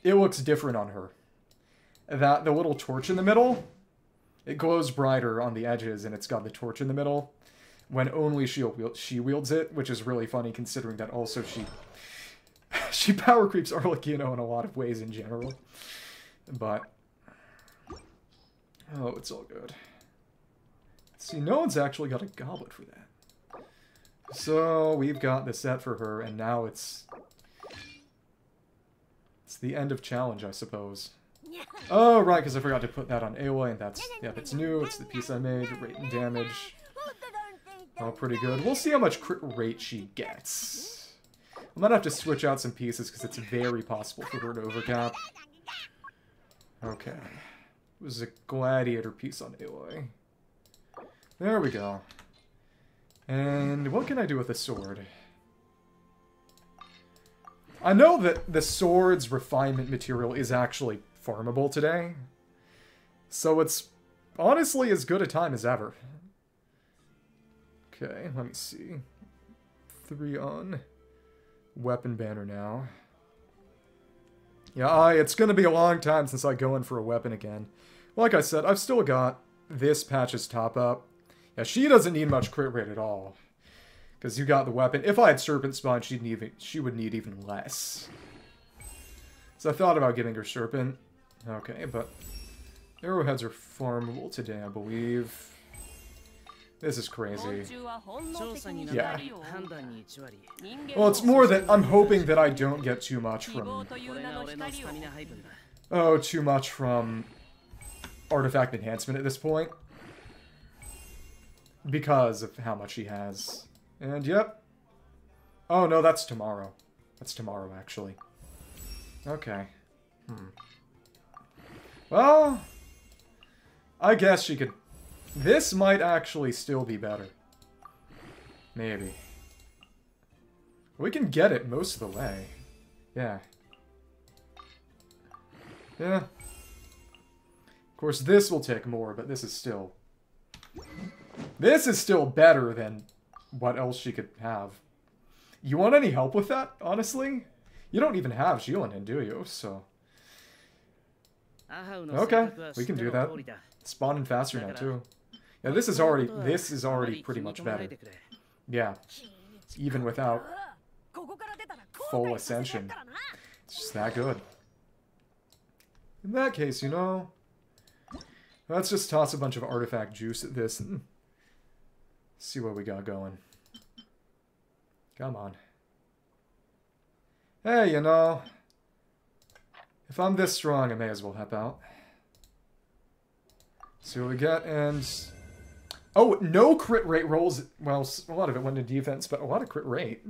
S1: it looks different on her. That, the little torch in the middle, it glows brighter on the edges, and it's got the torch in the middle when only she wields it, which is really funny considering that also she power creeps Arlecchino in a lot of ways in general. But, oh, it's all good. See, no one's actually got a goblet for that. So, we've got the set for her, and now it's the end of challenge, I suppose. Oh, right, because I forgot to put that on Aloy, and that's new. It's the piece I made, rate and damage. Oh, pretty good. We'll see how much crit rate she gets. I might have to switch out some pieces, because it's very possible for her to overcap. Okay. It was a gladiator piece on Aloy. There we go. And what can I do with a sword? I know that the sword's refinement material is actually farmable today. So it's honestly as good a time as ever. Okay, let me see. 3 on. Weapon banner now. Yeah, it's gonna be a long time since I go in for a weapon again. Like I said, I've still got this patch's top up. Yeah, she doesn't need much crit rate at all. Because you got the weapon. If I had Serpent Spawn, she would need even less. So I thought about giving her Serpent. Okay, but arrowheads are farmable today, I believe. This is crazy. Yeah. Well, it's more that I'm hoping that I don't get too much from... Oh, too much from artifact enhancement at this point. Because of how much he has. And, yep. Oh, no, that's tomorrow. That's tomorrow, actually. Okay. Well, I guess she could... This might actually still be better. Maybe. We can get it most of the way. Yeah. Yeah. Of course, this will take more, but this is still... This is still better than what else she could have. You want any help with that, honestly? You don't even have Xiuhcoatl, do you? So... Okay, we can do that. It's spawning faster now, too. Yeah, this is already pretty much better. Yeah. Even without full ascension. It's just that good. In that case, you know... Let's just toss a bunch of artifact juice at this and see what we got going. Come on. Hey, you know... If I'm this strong, I may as well help out. See what we get, and... Oh, no crit rate rolls. Well, a lot of it went to defense, but a lot of crit rate.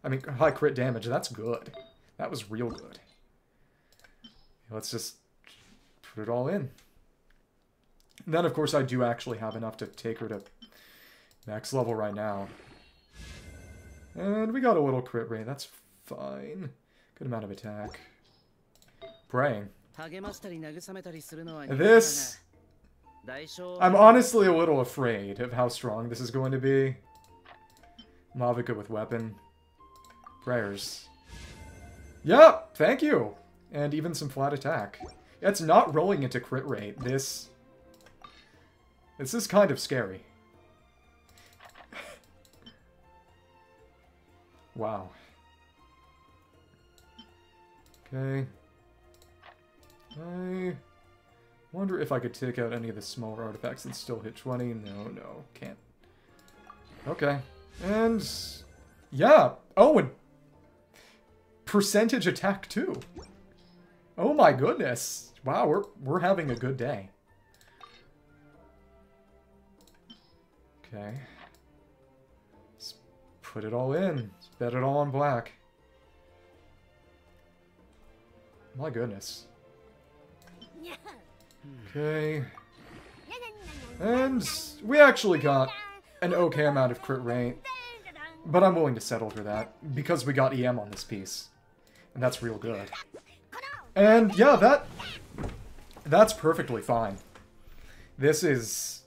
S1: I mean, high crit damage. That's good. That was real good. Let's just put it all in. And then, of course, I do actually have enough to take her to max level right now. And we got a little crit rate. That's fine. Good amount of attack. Praying. This... I'm honestly a little afraid of how strong this is going to be. Mavuika with weapon. Prayers. Yep, thank you! And even some flat attack. It's not rolling into crit rate. This is kind of scary. Wow. Okay. I wonder if I could take out any of the smaller artifacts and still hit 20. No, can't. Okay. And yeah. Oh, and percentage attack too. Oh my goodness. Wow, we're having a good day. Okay. Let's put it all in. Let's bet it all on black. My goodness. Okay. And we actually got an okay amount of crit rate. But I'm willing to settle for that, because we got EM on this piece. And that's real good. And yeah, that's perfectly fine. This is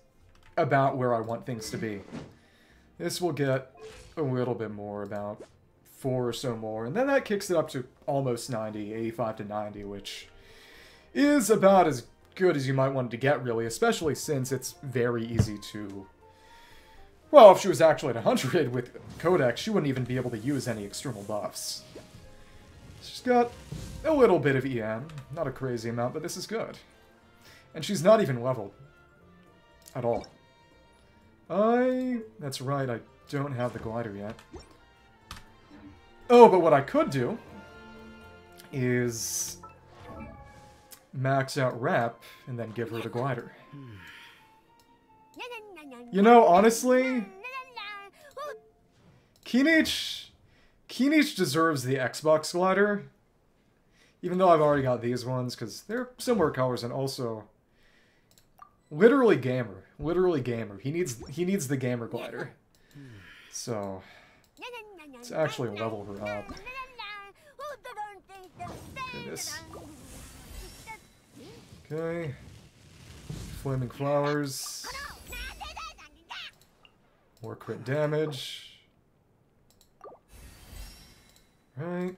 S1: about where I want things to be. This will get a little bit more, about 4 or so more, and then that kicks it up to almost 90, 85 to 90, which is about as good as you might want it to get, really, especially since it's very easy to... Well, if she was actually at 100 with Codex, she wouldn't even be able to use any external buffs. She's got a little bit of EM, not a crazy amount, but this is good. And she's not even leveled. At all. That's right, I don't have the glider yet. Oh, but what I could do is max out Rep and then give her the glider. You know, honestly, Kinich deserves the Xbox glider, even though I've already got these ones, because they're similar colors, and also literally gamer. He needs the gamer glider. So let's actually level her up. Goodness. Okay. Flaming flowers. More crit damage. Right.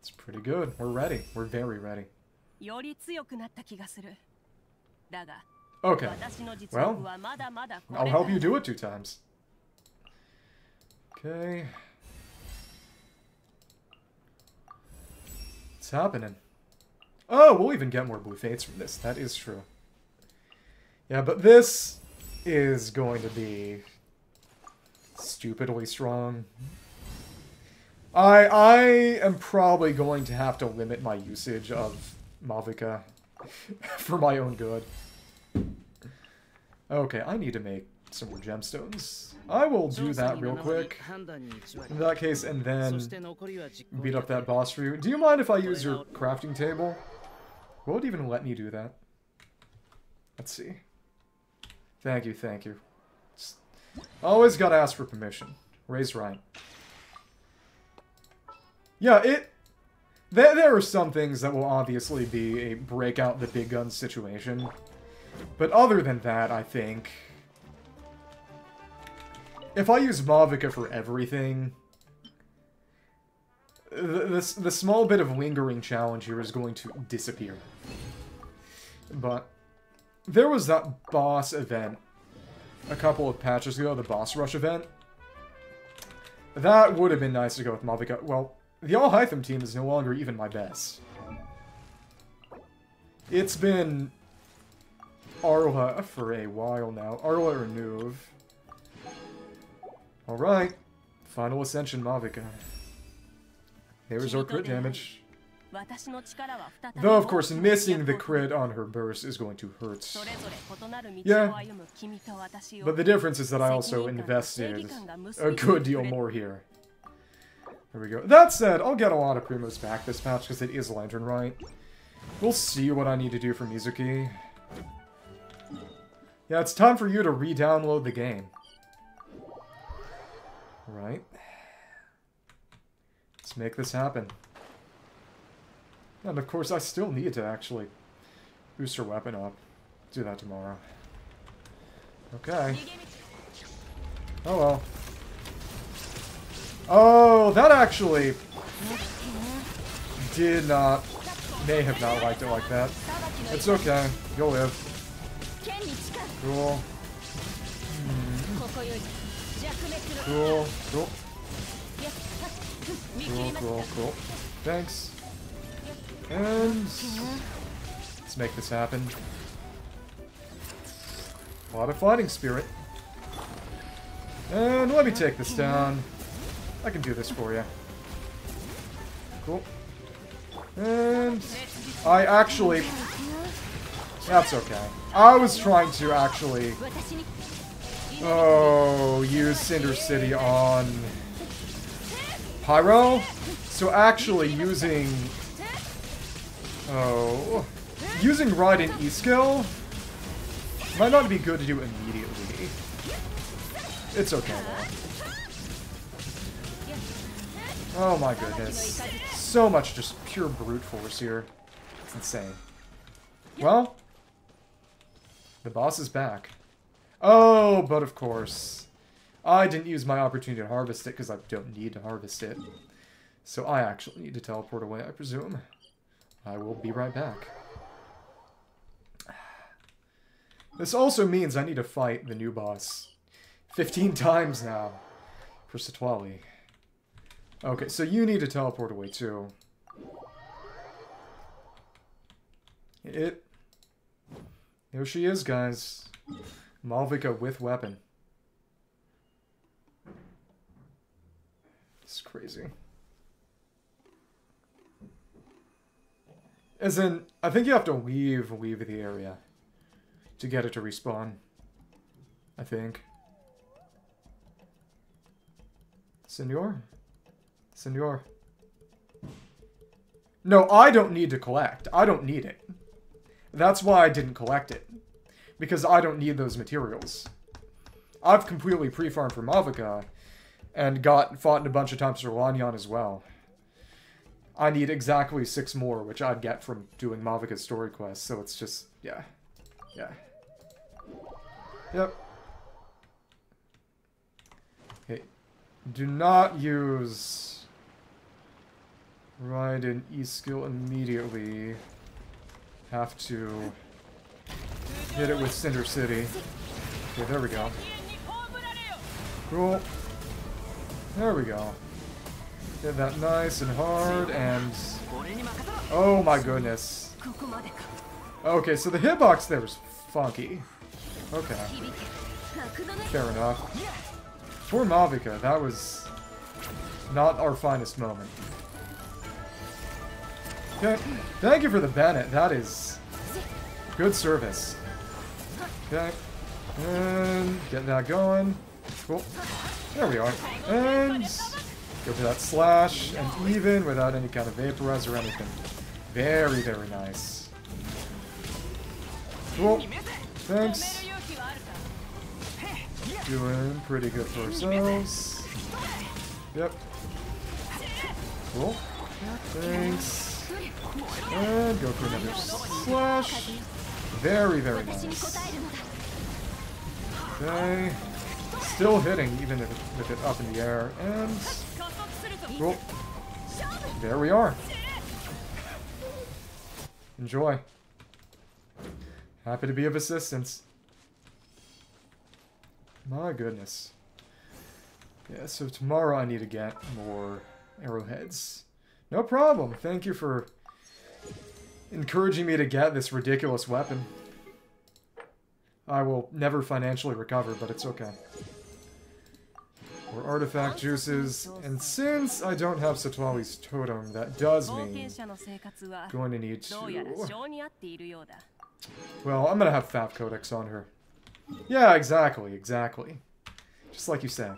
S1: It's pretty good. We're ready. We're very ready. Okay. Well, I'll help you do it 2 times. Okay. What's happening? Oh, we'll even get more blue fates from this. That is true. Yeah, but this is going to be stupidly strong. I am probably going to have to limit my usage of Mavuika for my own good. Okay, I need to make some more gemstones. I will do that real quick, in that case, and then beat up that boss for you. Do you mind if I use your crafting table? Will it even let me do that? Let's see. Thank you, thank you. Always gotta ask for permission. Ray's right. Yeah, there are some things that will obviously be a break out the big guns situation. But other than that, I think... if I use Mavuika for everything... the small bit of lingering challenge here is going to disappear. But... there was that boss event a couple of patches ago, the boss rush event. That would have been nice to go with Mavuika. Well, the All-Hytham team is no longer even my best. It's been Arla for a while now. Arla or Nuve. Alright. Final Ascension Mavuika. There's our crit damage. Though, of course, missing the crit on her burst is going to hurt. Yeah, but the difference is that I also invested a good deal more here. There we go. That said, I'll get a lot of Primos back this patch because it is Lantern Rite. We'll see what I need to do for Mizuki. Yeah, it's time for you to re-download the game. Right. Let's make this happen. And of course, I still need to actually boost her weapon up. Do that tomorrow. Okay. Oh well. Oh, that actually may have not liked it like that. It's okay. You'll live. Cool. Cool. Cool. Cool. Thanks. And let's make this happen. A lot of fighting spirit. And let me take this down. I can do this for you. Cool. And I actually... That's okay. I was trying to actually... Oh, use Cinder City on Pyro. So actually using... Oh... Using Ride and E-Skill might not be good to do immediately. It's okay though. Oh my goodness. So much just pure brute force here. It's insane. Well, the boss is back. Oh, but of course. I didn't use my opportunity to harvest it because I don't need to harvest it. So I actually need to teleport away, I presume. I will be right back. This also means I need to fight the new boss 15 times now for Citlali. Okay, so you need to teleport away too. There she is, guys. Mavuika with weapon. It's crazy. As in, I think you have to leave the area to get it to respawn. I think. Senor? Senor. No, I don't need to collect. I don't need it. That's why I didn't collect it. Because I don't need those materials. I've completely pre-farmed for Mavuika and fought in a bunch of times for Lanyan as well. I need exactly 6 more, which I'd get from doing Mavuika's story quest, so it's just, yeah. Yeah. Yep. Okay. Do not use Ride and E-Skill immediately. Have to hit it with Cinder City. Okay, there we go. Cool. There we go. Hit that nice and hard, and... Oh my goodness. Okay, so the hitbox there was funky. Okay. Fair enough. For Mavuika, that was not our finest moment. Okay, thank you for the Bennett. That is good service. Okay, and get that going. Cool. There we are. And go for that slash, and even without any kind of vaporize or anything. Very, very nice. Cool. Thanks. Doing pretty good for ourselves. Yep. Cool. Thanks. And go for another slash. Very, very nice. Okay. Still hitting, even with it up in the air. And... Cool. There we are. Enjoy. Happy to be of assistance. My goodness. Yeah, so tomorrow I need to get more arrowheads. No problem. Thank you for encouraging me to get this ridiculous weapon. I will never financially recover, but it's okay. More artifact juices, and since I don't have Citlali's totem, that does mean I'm going to need to... Well, I'm going to have Fab Codex on her. Yeah, exactly, exactly. Just like you said.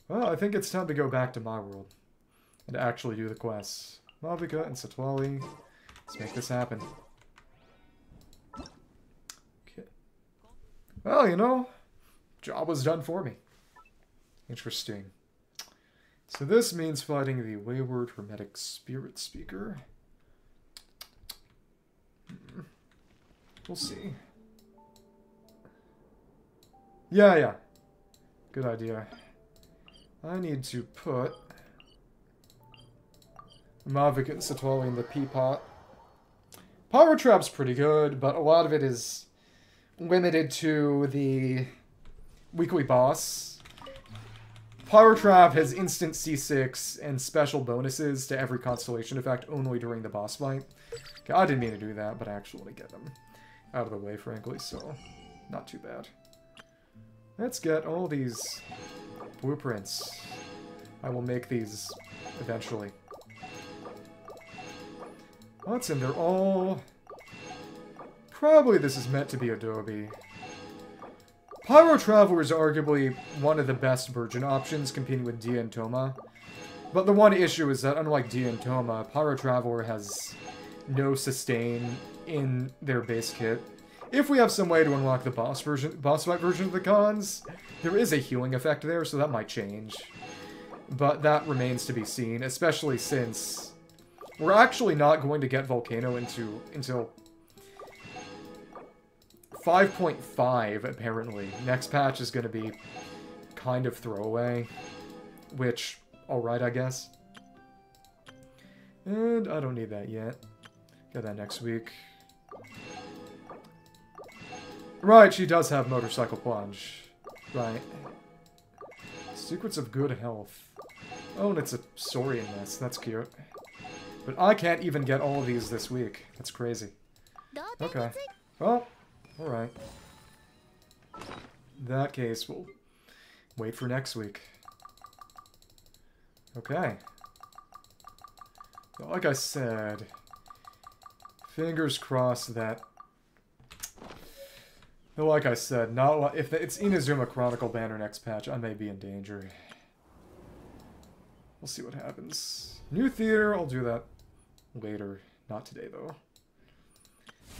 S1: Well, I think it's time to go back to my world and actually do the quests. Mavuika and Citlali. Let's make this happen. Okay. Well, you know, job was done for me. Interesting. So this means fighting the Wayward Hermetic Spiritspeaker. We'll see. Yeah. Good idea. I need to put Mavuika and Citlali in the Peapot. Pyro Trap's pretty good, but a lot of it is limited to the weekly boss. Pyro Trap has instant C6 and special bonuses to every constellation effect only during the boss fight. Okay, I didn't mean to do that, but I actually want to get them out of the way, frankly, so not too bad. Let's get all these blueprints. I will make these eventually. What's in there? All... Probably this is meant to be Adobe. Pyro Traveler is arguably one of the best virgin options, competing with Dia and Toma. But the one issue is that, unlike Dia and Toma, Pyro Traveler has no sustain in their base kit. If we have some way to unlock the boss fight version of the cons, there is a healing effect there, so that might change. But that remains to be seen, especially since we're actually not going to get Volcano until 5.5, apparently. Next patch is going to be kind of throwaway, which, alright, I guess. And I don't need that yet. Get that next week. Right, she does have Motorcycle Plunge. Right. Secrets of Good Health. Oh, and it's a Saurian nest. That's cute. But I can't even get all of these this week. That's crazy. Okay. Well, alright. In that case, we'll wait for next week. Okay. Well, like I said, fingers crossed that... Well, like I said, if it's Inazuma Chronicle banner next patch, I may be in danger. We'll see what happens. New theater, I'll do that later. Not today, though.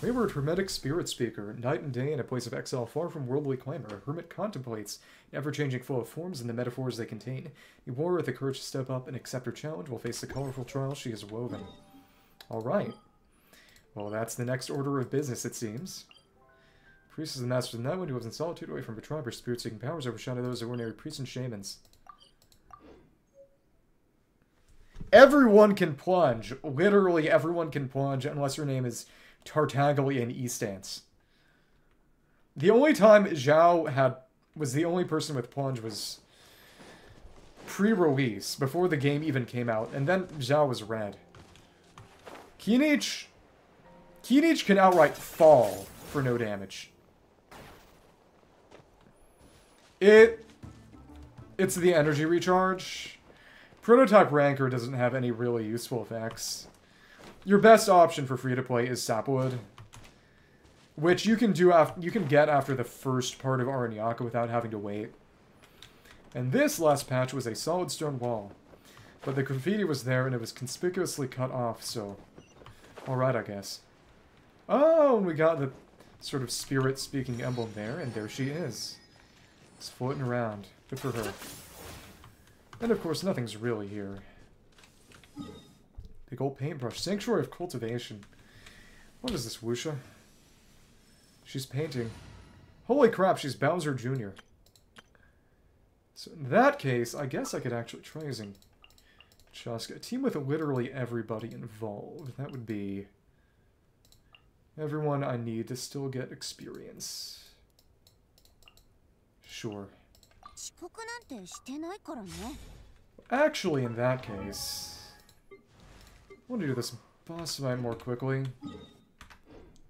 S1: Wayward Hermetic Spiritspeaker. Night and day in a place of exile far from worldly clamor, a hermit contemplates the ever-changing flow of forms and the metaphors they contain. A warrior with the courage to step up and accept her challenge will face the colorful trials she has woven. Alright. Well, that's the next order of business, it seems. Priest is the master of Natlan who lives in solitude away from a tribe. Her spirit-seeking powers overshadow those of ordinary priests and shamans. Everyone can plunge. Literally everyone can plunge unless your name is Tartaglia in E-Stance. The only time Xiao was the only person with plunge was pre-release, before the game even came out, and then Xiao was red. Kinich can outright fall for no damage. It's the energy recharge. Prototype Rancor doesn't have any really useful effects. Your best option for free-to-play is Sapwood, which you can get after the first part of Aranyaka without having to wait. And this last patch was a solid stone wall, but the graffiti was there and it was conspicuously cut off, so alright, I guess. Oh, and we got the sort of spirit-speaking emblem there, and there she is. It's floating around. Good for her. And of course, nothing's really here. Big old paintbrush. Sanctuary of Cultivation. What is this, Wuxia? She's painting. Holy crap, she's Bowser Jr. So in that case, I guess I could actually try using Chaska. A team with literally everybody involved. That would be everyone I need to still get experience. Sure. Actually, in that case, I want to do this boss fight more quickly.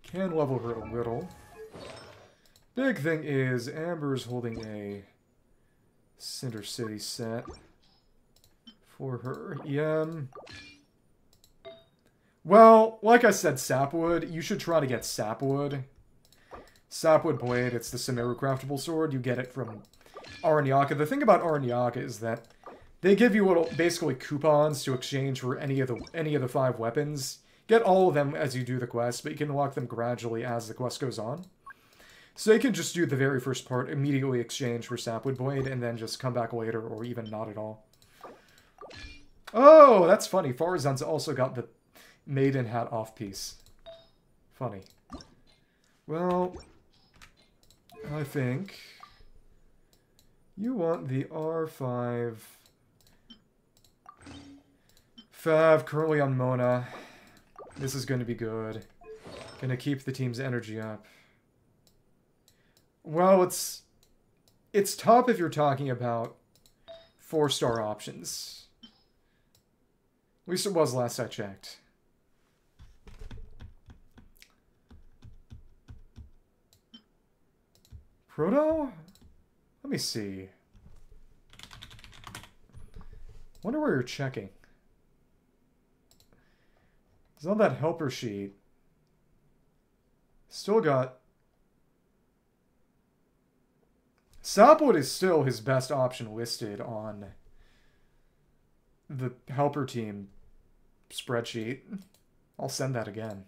S1: Can level her a little. Big thing is, Amber's holding a Cinder City set for her. Well, like I said, Sapwood. You should try to get Sapwood. Sapwood Blade, it's the Sumeru craftable sword. You get it from Aranyaka. The thing about Aranyaka is that they give you little, basically coupons to exchange for any of the 5 weapons. Get all of them as you do the quest, but you can unlock them gradually as the quest goes on. So you can just do the very first part, immediately exchange for Sapwood Blade, and then just come back later, or even not at all. Oh, that's funny. Farazan's also got the Maiden Hat off-piece. Funny. Well, I think you want the R5. Fav, currently on Mona. This is going to be good. Gonna keep the team's energy up. Well, it's tough if you're talking about 4-star options. At least it was last I checked. Proto? Let me see. Wonder where you're checking. It's on that helper sheet. Still got... Sapwood is still his best option listed on the helper team spreadsheet. I'll send that again.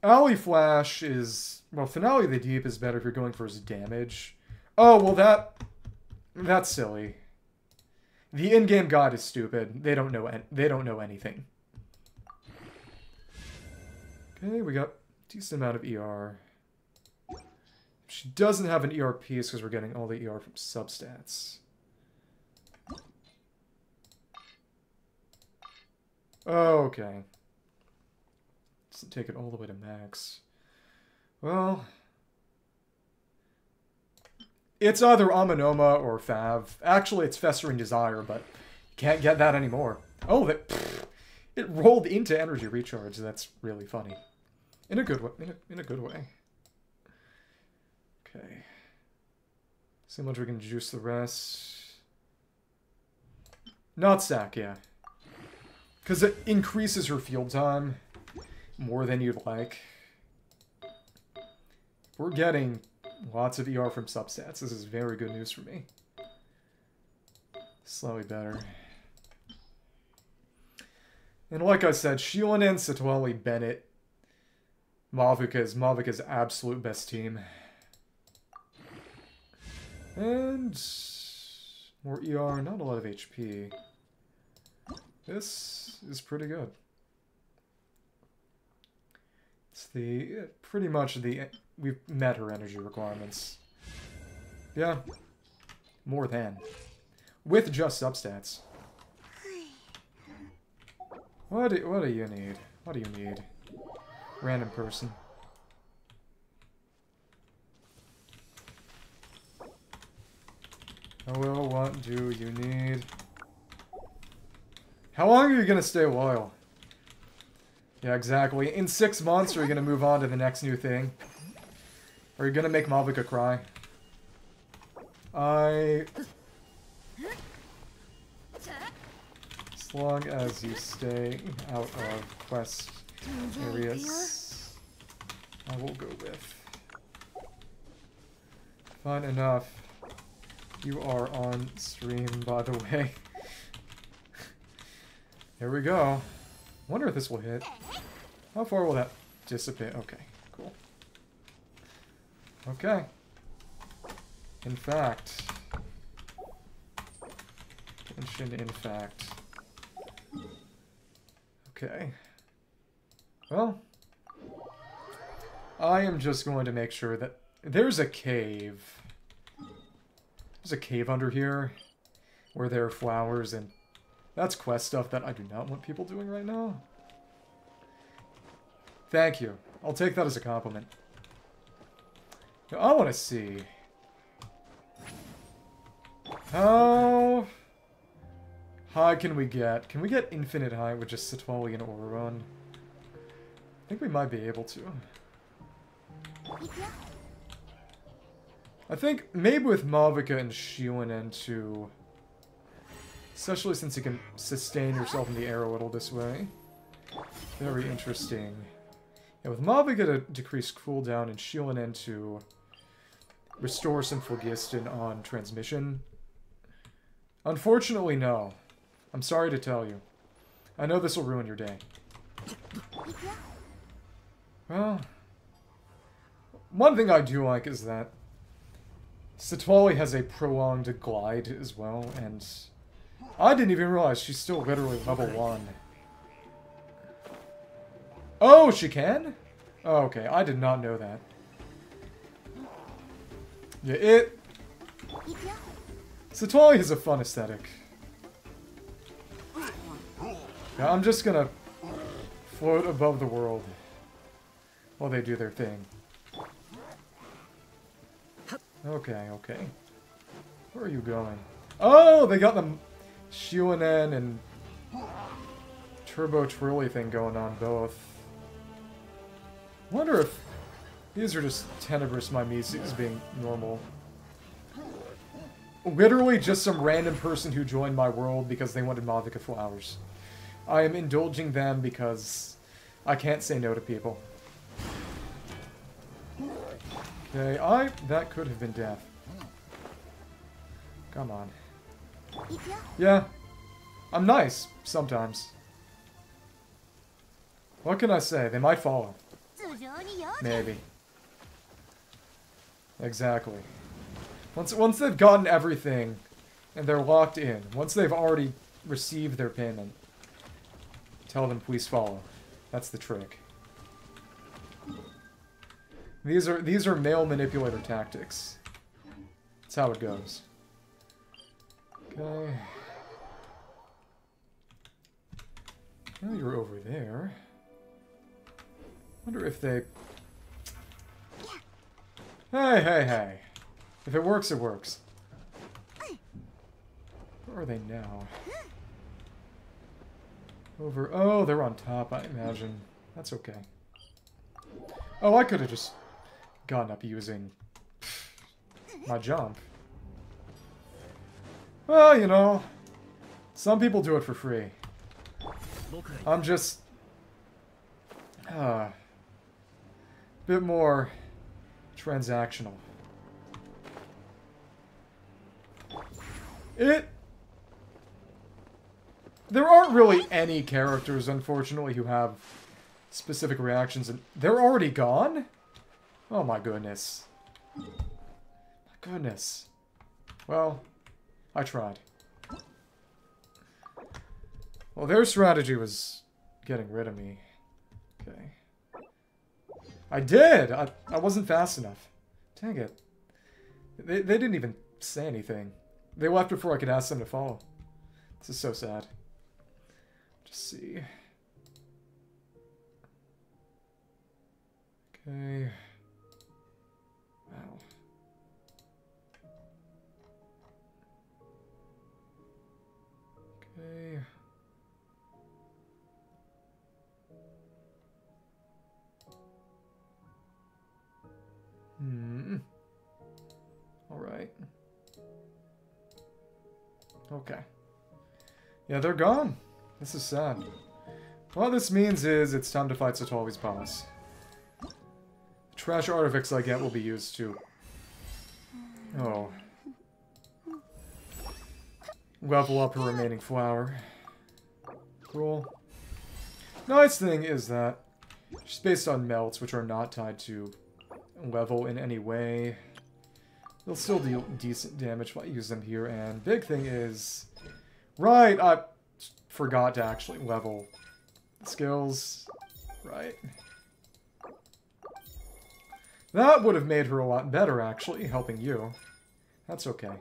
S1: Alley Flash is... Well, Finale of the Deep is better if you're going for his damage. Oh, well that's silly. The in-game god is stupid. They don't know anything. Okay, we got a decent amount of ER. She doesn't have an ER piece because we're getting all the ER from substats. Okay. Doesn't take it all the way to max. Well... It's either Amanoma or Fav. Actually, it's Festering Desire, but you can't get that anymore. Oh, it rolled into energy recharge. That's really funny. In a good way. In a good way. Okay. See how much we can juice the rest. Not stack, yeah. Because it increases her field time more than you'd like. We're getting lots of ER from substats. This is very good news for me. Slightly better. And like I said, Xiuhcoatl, Citlali, Bennett, Mavuika is Mavuika's absolute best team. And more ER, not a lot of HP. This is pretty good. It's pretty much we've met her energy requirements. Yeah, more than. With just substats. What do you need? What do you need? Random person. Hello, what do you need? How long are you gonna stay loyal? Yeah, exactly. In 6 months, are you gonna move on to the next new thing? Are you gonna make Mavuika cry? As long as you stay out of quest areas, I will go with. Fun enough. You are on stream, by the way. Here we go. Wonder if this will hit. How far will that dissipate? Okay, cool. Okay. In fact. Genshin, in fact. Okay. Well. I am just going to make sure that there's a cave. There's a cave under here where there are flowers, and that's quest stuff that I do not want people doing right now. Thank you. I'll take that as a compliment. Now, I want to see how high can we get? Can we get infinite high with just Citlali and Oreron? I think we might be able to. I think maybe with Mavuika and Xiuhcoatl too. Especially since you can sustain yourself in the air a little this way. Very interesting. Yeah, with Mavuika to decrease cooldown and Xiuhcoatl to restore some phlogiston on transmission. Unfortunately, no. I'm sorry to tell you. I know this will ruin your day. Well, one thing I do like is that Citlali has a prolonged glide as well, and I didn't even realize she's still literally level 1. Oh, she can? Oh, okay, I did not know that. Yeah, Citlali has a fun aesthetic. Yeah, I'm just gonna float above the world while they do their thing. Okay, okay. Where are you going? Oh, they got the Xiuhcoatl and Turbo Twirly thing going on both. Wonder if These are just tenebrous Mimesis being normal. Literally just some random person who joined my world because they wanted Mavuika flowers. I am indulging them because I can't say no to people. Okay, that could have been death. Come on. Yeah. I'm nice, sometimes. What can I say? They might follow. Maybe. Exactly. Once they've gotten everything, and they're locked in, once they've already received their payment, tell them please follow. That's the trick. These are male manipulator tactics. That's how it goes. Okay. Well, you're over there. Wonder if they... Hey! If it works, it works. Where are they now? Over... Oh, they're on top, I imagine. That's okay. Oh, I could have just gotten up using my jump. Well, you know, some people do it for free. I'm just... bit more transactional. There aren't really any characters, unfortunately, who have specific reactions, and they're already gone? Oh my goodness. My goodness. Well, I tried. Well, their strategy was getting rid of me. Okay. I did! I wasn't fast enough. Dang it. They didn't even say anything. They left before I could ask them to follow. This is so sad. Just see. Okay. Wow. Okay. Alright. Okay. Yeah, they're gone. This is sad. What this means is it's time to fight Citlali's boss. The trash artifacts I get will be used to... Oh. Level up her remaining flower. Cool. Nice thing is that just based on melts, which are not tied to level in any way, they'll still deal decent damage if I use them here. And big thing is... Right, I forgot to actually level skills. Right. That would have made her a lot better, actually, helping you. That's okay.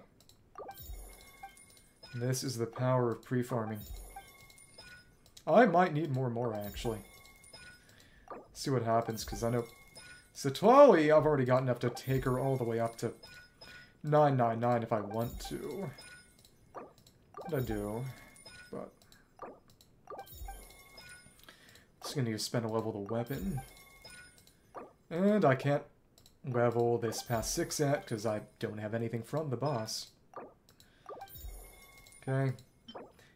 S1: This is the power of pre-farming. I might need more Mora, actually. See what happens, because I know... Citlali, I've already got enough to take her all the way up to 999 if I want to. I do, but... Just gonna spend a level the weapon. And I can't level this past 6 yet, because I don't have anything from the boss. Okay.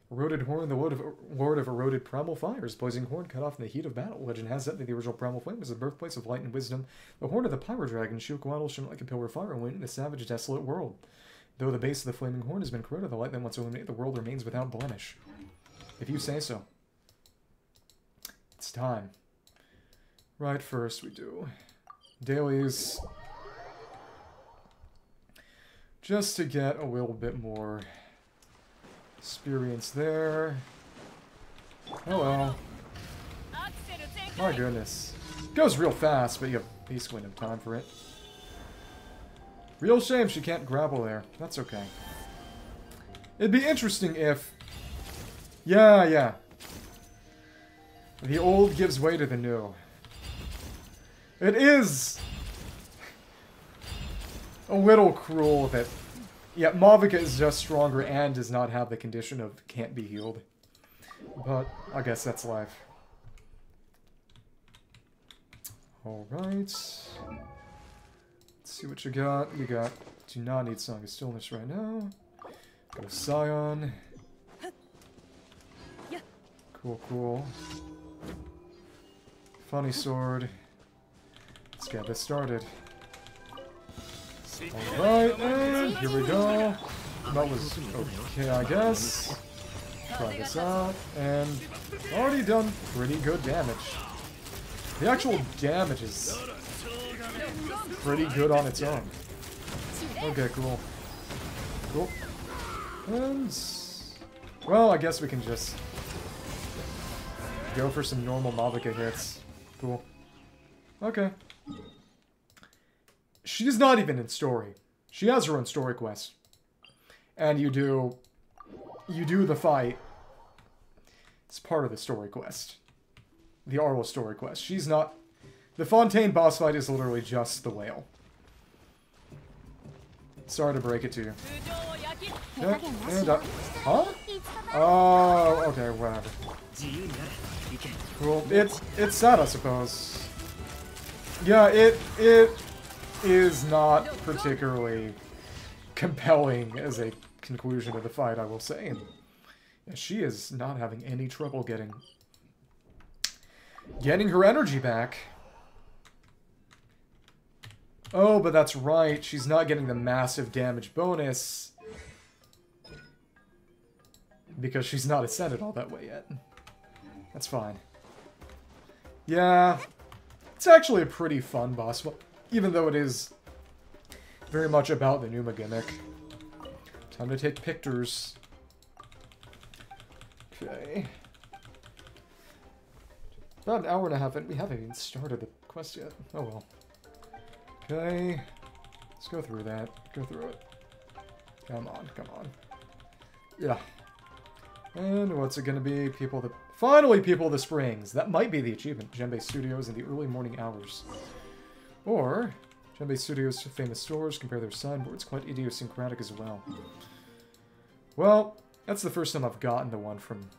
S1: Eroded Horn, the Lord of Eroded Primal Fires. Blazing Horn cut off in the heat of battle. Legend has it that the original Primal Flame was the birthplace of light and wisdom. The horn of the Pyro Dragon, Qiuhcoatl, shone like a pillar of fire and went in the savage, desolate world. Though the base of the flaming horn has been corroded, the light that wants to illuminate the world remains without blemish. If you say so. It's time. Right, first we do dailies. Just to get a little bit more experience there. Hello. My goodness. Goes real fast, but you have basically no time for it. Real shame she can't grapple there. That's okay. It'd be interesting if... Yeah. The old gives way to the new. It is a little cruel that... Yeah, Mavuika is just stronger and does not have the condition of can't be healed. But I guess that's life. Alright. Let's see what you got. You got... Do not need Song of Stillness right now. Got a Scion. Cool, cool. Funny sword. Let's get this started. Alright, and here we go. That was okay, I guess. Try this out, and already done pretty good damage. The actual damage is pretty good on its own. Okay, cool. Cool. And... well, I guess we can just go for some normal Mavuika hits. Cool. Okay. She's not even in story. She has her own story quest. And you do the fight. It's part of the story quest. The Arlo story quest. She's not... The Fontaine boss fight is literally just the whale. Sorry to break it to you. Yeah, and huh? Oh, okay, whatever. Cool. It's sad, I suppose. Yeah, it is not particularly compelling as a conclusion of the fight, I will say. And yeah, she is not having any trouble getting her energy back. Oh, but that's right. She's not getting the massive damage bonus because she's not ascended all that way yet. That's fine. Yeah, it's actually a pretty fun boss, even though it is very much about the Numa gimmick. Time to take pictures. Okay. About an hour and a half, and we haven't even started the quest yet. Oh well. Okay. Let's go through that. Go through it. Come on, come on. Yeah. And what's it gonna be? People that... Finally, People of the Springs! That might be the achievement. Djembe Studios in the early morning hours. Or... Djembe Studios' famous stores, compare their signboards. Quite idiosyncratic as well. Well, that's the first time I've gotten the one from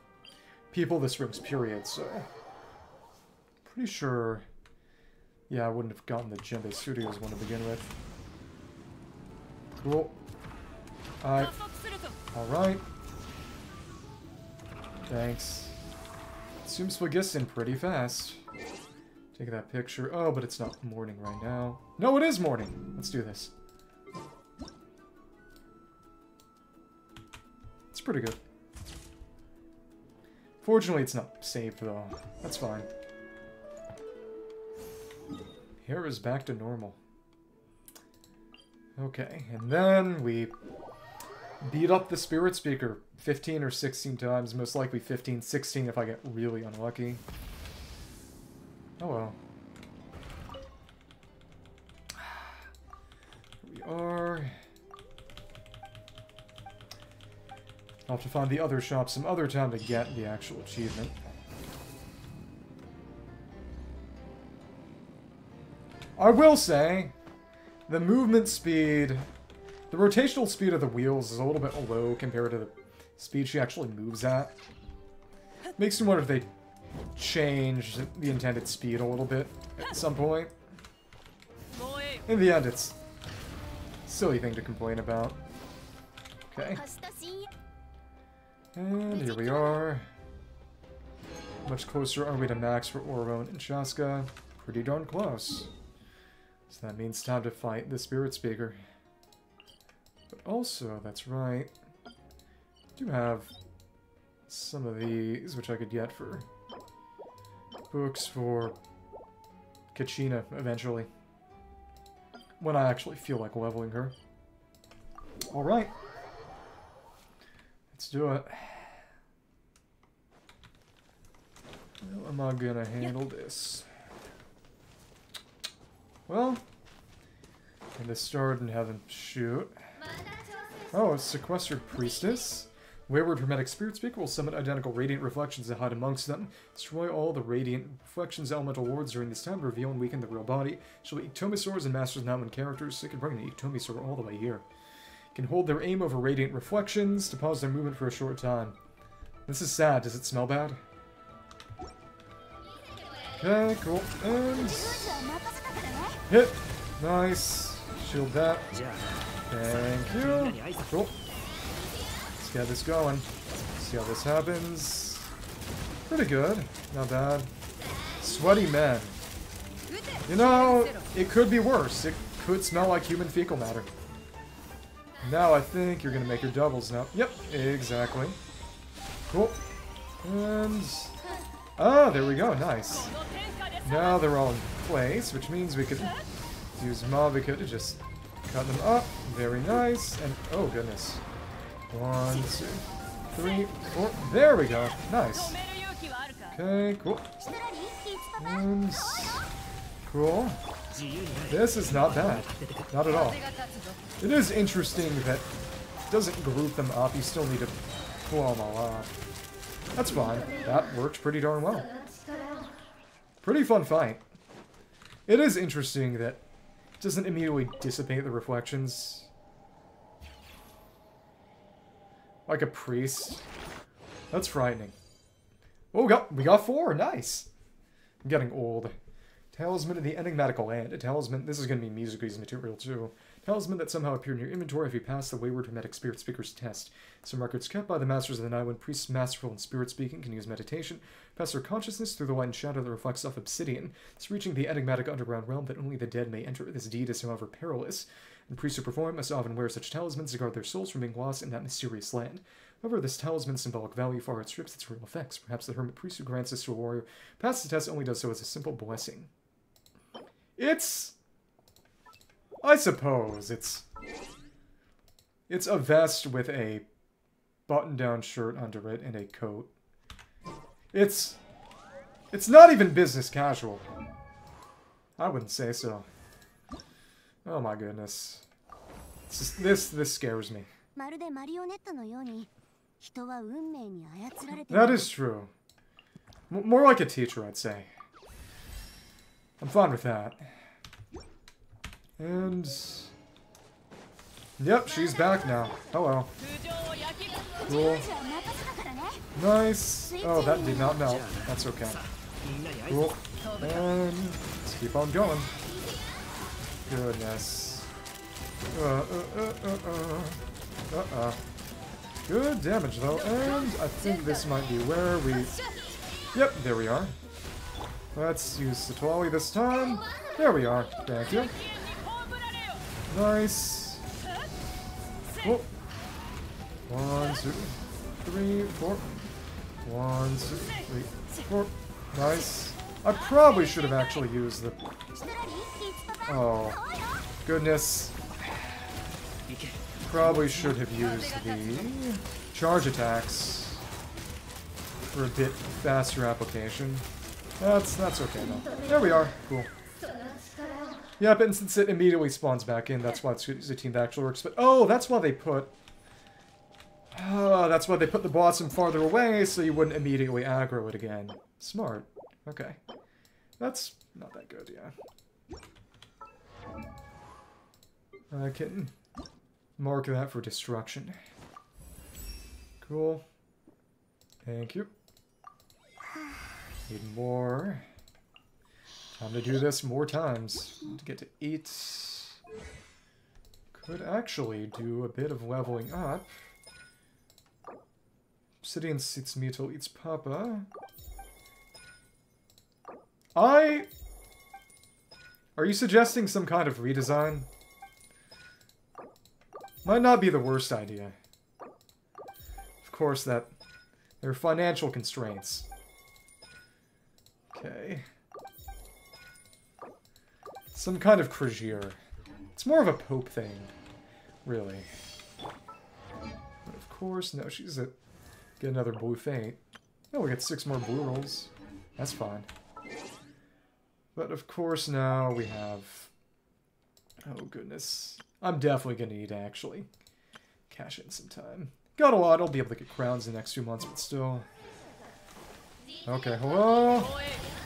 S1: People of the Springs, period, so... Pretty sure... Yeah, I wouldn't have gotten the Djembe Studios one to begin with. Cool. Alright. Thanks. Seems Phlogiston pretty fast. Take that picture. Oh, but it's not morning right now. No, it is morning! Let's do this. It's pretty good. Fortunately, it's not saved, though. That's fine. Hair is back to normal. Okay, and then we beat up the Spiritspeaker 15 or 16 times. Most likely 15, 16 if I get really unlucky. Oh well. Here we are. I'll have to find the other shop some other time to get the actual achievement. I will say, the movement speed, the rotational speed of the wheels is a little bit low compared to the speed she actually moves at. Makes me wonder if they changed the intended speed a little bit at some point. In the end, it's a silly thing to complain about. Okay. And here we are. Much closer are we to max for Orone and Shaska. Pretty darn close. So that means time to fight the Spiritspeaker. But also, that's right, I do have some of these, which I could get for books for Kachina, eventually. When I actually feel like leveling her. Alright. Let's do it. How am I gonna handle this? Well, and this starred in heaven. Shoot. Oh, a sequestered priestess. Wayward Hermetic Spiritspeaker will summon identical radiant reflections that hide amongst them. Destroy all the radiant reflections elemental wards during this time to reveal and weaken the real body. She'll eat Tomisaurs and Masters Natlan characters, so you can bring the Tomisaur all the way here. Can hold their aim over radiant reflections to pause their movement for a short time. This is sad. Does it smell bad? Okay, cool. And hit. Nice. Shield that. Thank you. Cool. Let's get this going. See how this happens. Pretty good. Not bad. Sweaty men. You know, it could be worse. It could smell like human fecal matter. Now I think you're going to make your doubles now. Yep, exactly. Cool. And... ah, there we go. Nice. Now they're all in place, which means we could use Mavuika to just cut them up. Very nice. And, oh goodness. 1, 2, 3, 4. There we go. Nice. Okay, cool. And... cool. This is not bad. Not at all. It is interesting that it doesn't group them up. You still need to pull them all off. That's fine. That worked pretty darn well. Pretty fun fight. It is interesting that it doesn't immediately dissipate the reflections. Like a priest. That's frightening. Oh, we got 4. Nice. I'm getting old. Talisman of the Enigmatical Land. A talisman. This is going to be Mizuki's material too. Talisman that somehow appeared in your inventory if you pass the Wayward Hermetic Spiritspeaker's test. Some records kept by the Masters of the Night when priests masterful in spirit speaking can use meditation, pass their consciousness through the light and shadow that reflects off obsidian. It's reaching the enigmatic underground realm that only the dead may enter. This deed is, however, perilous, and priests who perform must often wear such talismans to guard their souls from being lost in that mysterious land. However, this talisman's symbolic value far outstrips its real effects. Perhaps the hermit priest who grants this to a warrior passes the test only does so as a simple blessing. It's... I suppose it's a vest with a button-down shirt under it and a coat. It's not even business casual. I wouldn't say so. Oh my goodness. This scares me. That is true. More like a teacher, I'd say. I'm fine with that. And... yep, she's back now. Hello. Cool. Nice. Oh, that did not melt. That's okay. Cool. And... let's keep on going. Goodness. Good damage, though. And I think this might be where we... yep, there we are. Let's use Citlali this time. There we are. Thank you. Nice. Cool. 1, 2, 3, 4. 1, 2, 3, 4. Nice. I probably should have actually used the... oh. Goodness. Probably should have used the charge attacks for a bit faster application. That's okay though. There we are. Cool. Yep, and since it immediately spawns back in, that's why it's a team that actually works. But oh, that's why they put the blossom farther away, so you wouldn't immediately aggro it again. Smart. Okay. That's not that good, yeah. I can mark that for destruction. Cool. Thank you. Need more. Time to do this more times. To get to 8. Could actually do a bit of leveling up. Obsidian Seats Mutal eats Papa. Are you suggesting some kind of redesign? Might not be the worst idea. Of course, there are financial constraints. Okay. Some kind of Krajier. It's more of a Pope thing, really. But of course, no, she's a... get another blue feint. Oh, we get 6 more blue rolls. That's fine. But of course, now we have... oh, goodness. I'm definitely going to need to actually cash in some time. Got a lot. I'll be able to get crowns in the next few months, but still... okay, hello?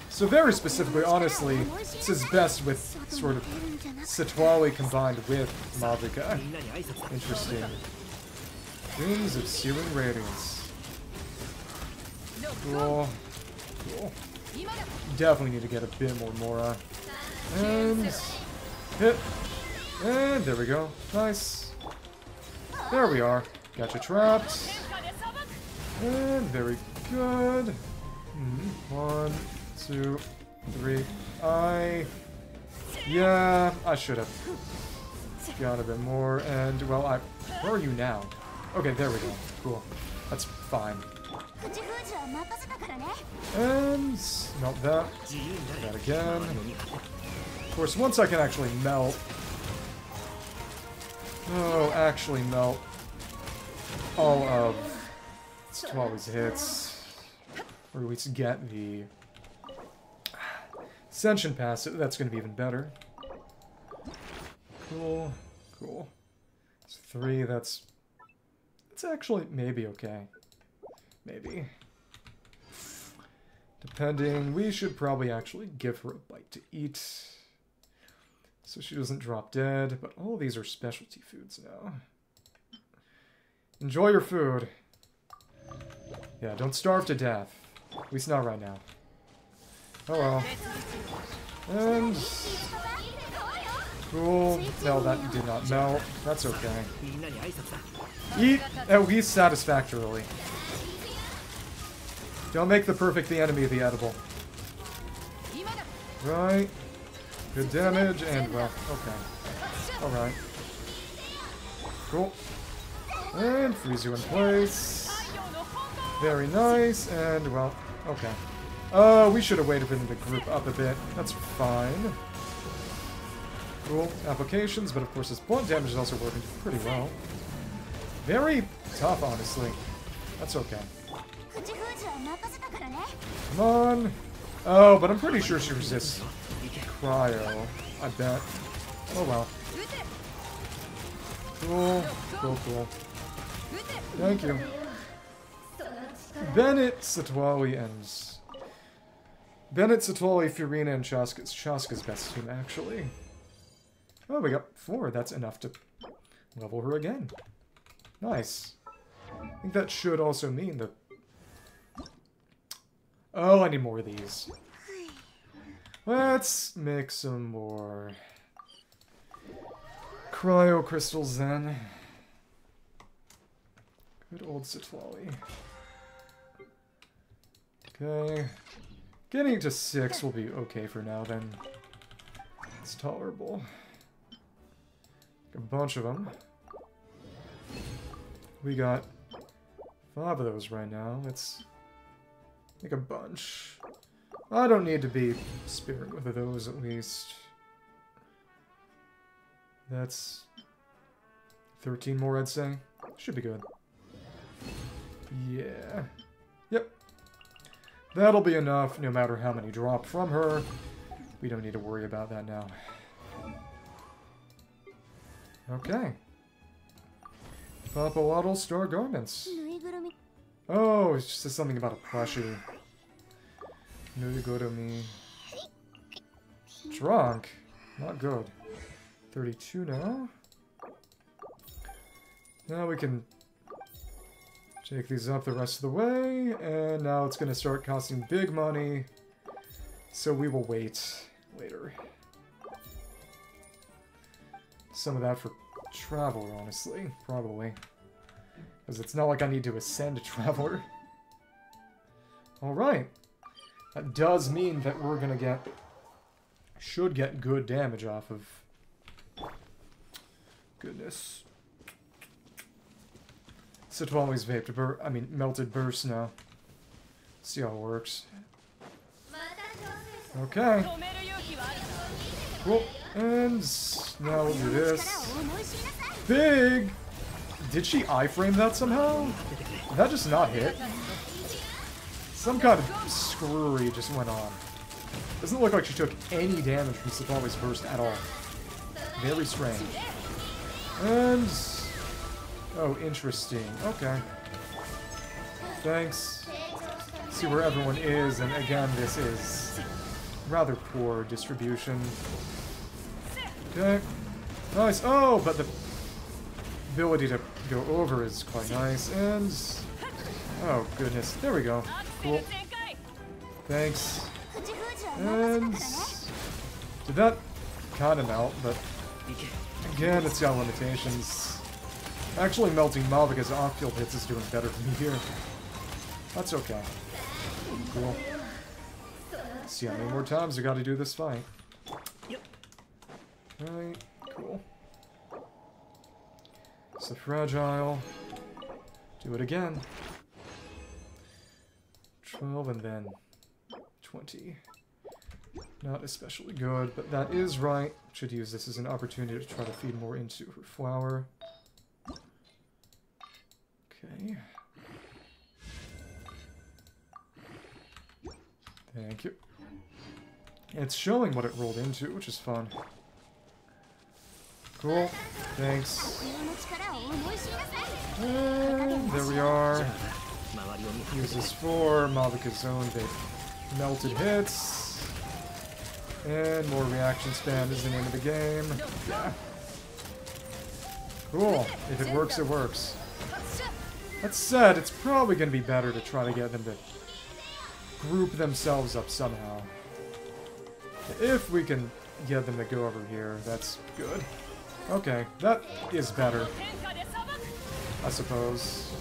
S1: So very specifically, honestly, this is best with sort of Citlali combined with Mavuika. Interesting. Rings of Searing Radiance. Cool. Cool. Definitely need to get a bit more Mora. And hit. And there we go. Nice. There we are. Gotcha trapped. And very good. 1, 2, 3. Yeah, I should have got a bit more. And, well, where are you now? Okay, there we go. Cool. That's fine. And melt that. That again. Of course, once I can actually melt. Oh, actually melt all of Citlali's hits. Or at least get the Ascension Pass. That's going to be even better. Cool. Cool. It's 3, that's actually maybe okay. Maybe. Depending, we should probably actually give her a bite to eat. So she doesn't drop dead, but all of these are specialty foods now. Enjoy your food. Yeah, don't starve to death. At least not right now. Oh well. And... cool. No, that did not melt. That's okay. Eat at least satisfactorily. Don't make the perfect the enemy of the edible. Right. Good damage, and well, okay. Alright. Cool. And freeze you in place. Very nice, and well, okay. We should have waited for them to group up a bit. That's fine. Cool. Applications, but of course his blunt damage is also working pretty well. Very tough, honestly. That's okay. Come on. Oh, but I'm pretty sure she resists cryo. I bet. Oh well. Cool. Cool, cool. Thank you. Bennett, Citlali, and... Bennett, Citlali, Furina, and Shaska's best team, actually. Oh, we got 4. That's enough to level her again. Nice. I think that should also mean that... Oh, I need more of these. Let's make some more cryo crystals then. Good old Citlali. Okay. Getting to 6 will be okay for now then. It's tolerable. A bunch of them. We got 5 of those right now. Let's make a bunch. I don't need to be spared with those at least. That's 13 more, I'd say. Should be good. Yeah. Yep. That'll be enough, no matter how many drop from her. We don't need to worry about that now. Okay. Populace Star Garments. Oh, it just says something about a plushie. Nurigoromi. Drunk? Not good. 32 now? Now we can take these up the rest of the way, and now it's going to start costing big money, so we will wait later. Some of that for Traveler, honestly, probably. Because it's not like I need to ascend a Traveler. Alright. That does mean that we're going to should get good damage off of... Goodness. Citlali's melted burst now. See how it works. Okay. Cool. And now we'll do this. Big! Did she iframe that somehow? Did that just not hit? Some kind of screwery just went on. Doesn't look like she took any damage from Citlali's burst at all. Very strange. And... oh, interesting. Okay. Thanks. See where everyone is, and again, this is rather poor distribution. Okay. Nice. Oh, but the ability to go over is quite nice, and... oh, goodness. There we go. Cool. Thanks. And did that kind of melt, but again, it's got limitations. Actually, melting Mavuika's off-field hits is doing better for me here. That's okay. Cool. See how many more times we got to do this fight. Alright, cool. So fragile. Do it again. 12 and then 20. Not especially good, but that is right. Should use this as an opportunity to try to feed more into her flower. Okay. Thank you. It's showing what it rolled into, which is fun. Cool. Thanks. And there we are. Use this for Mavuika's own big melted hits. And more reaction spam is the name of the game. Yeah. Cool. If it works, it works. That said, it's probably going to be better to try to get them to group themselves up somehow. If we can get them to go over here, that's good. Okay, that is better, I suppose.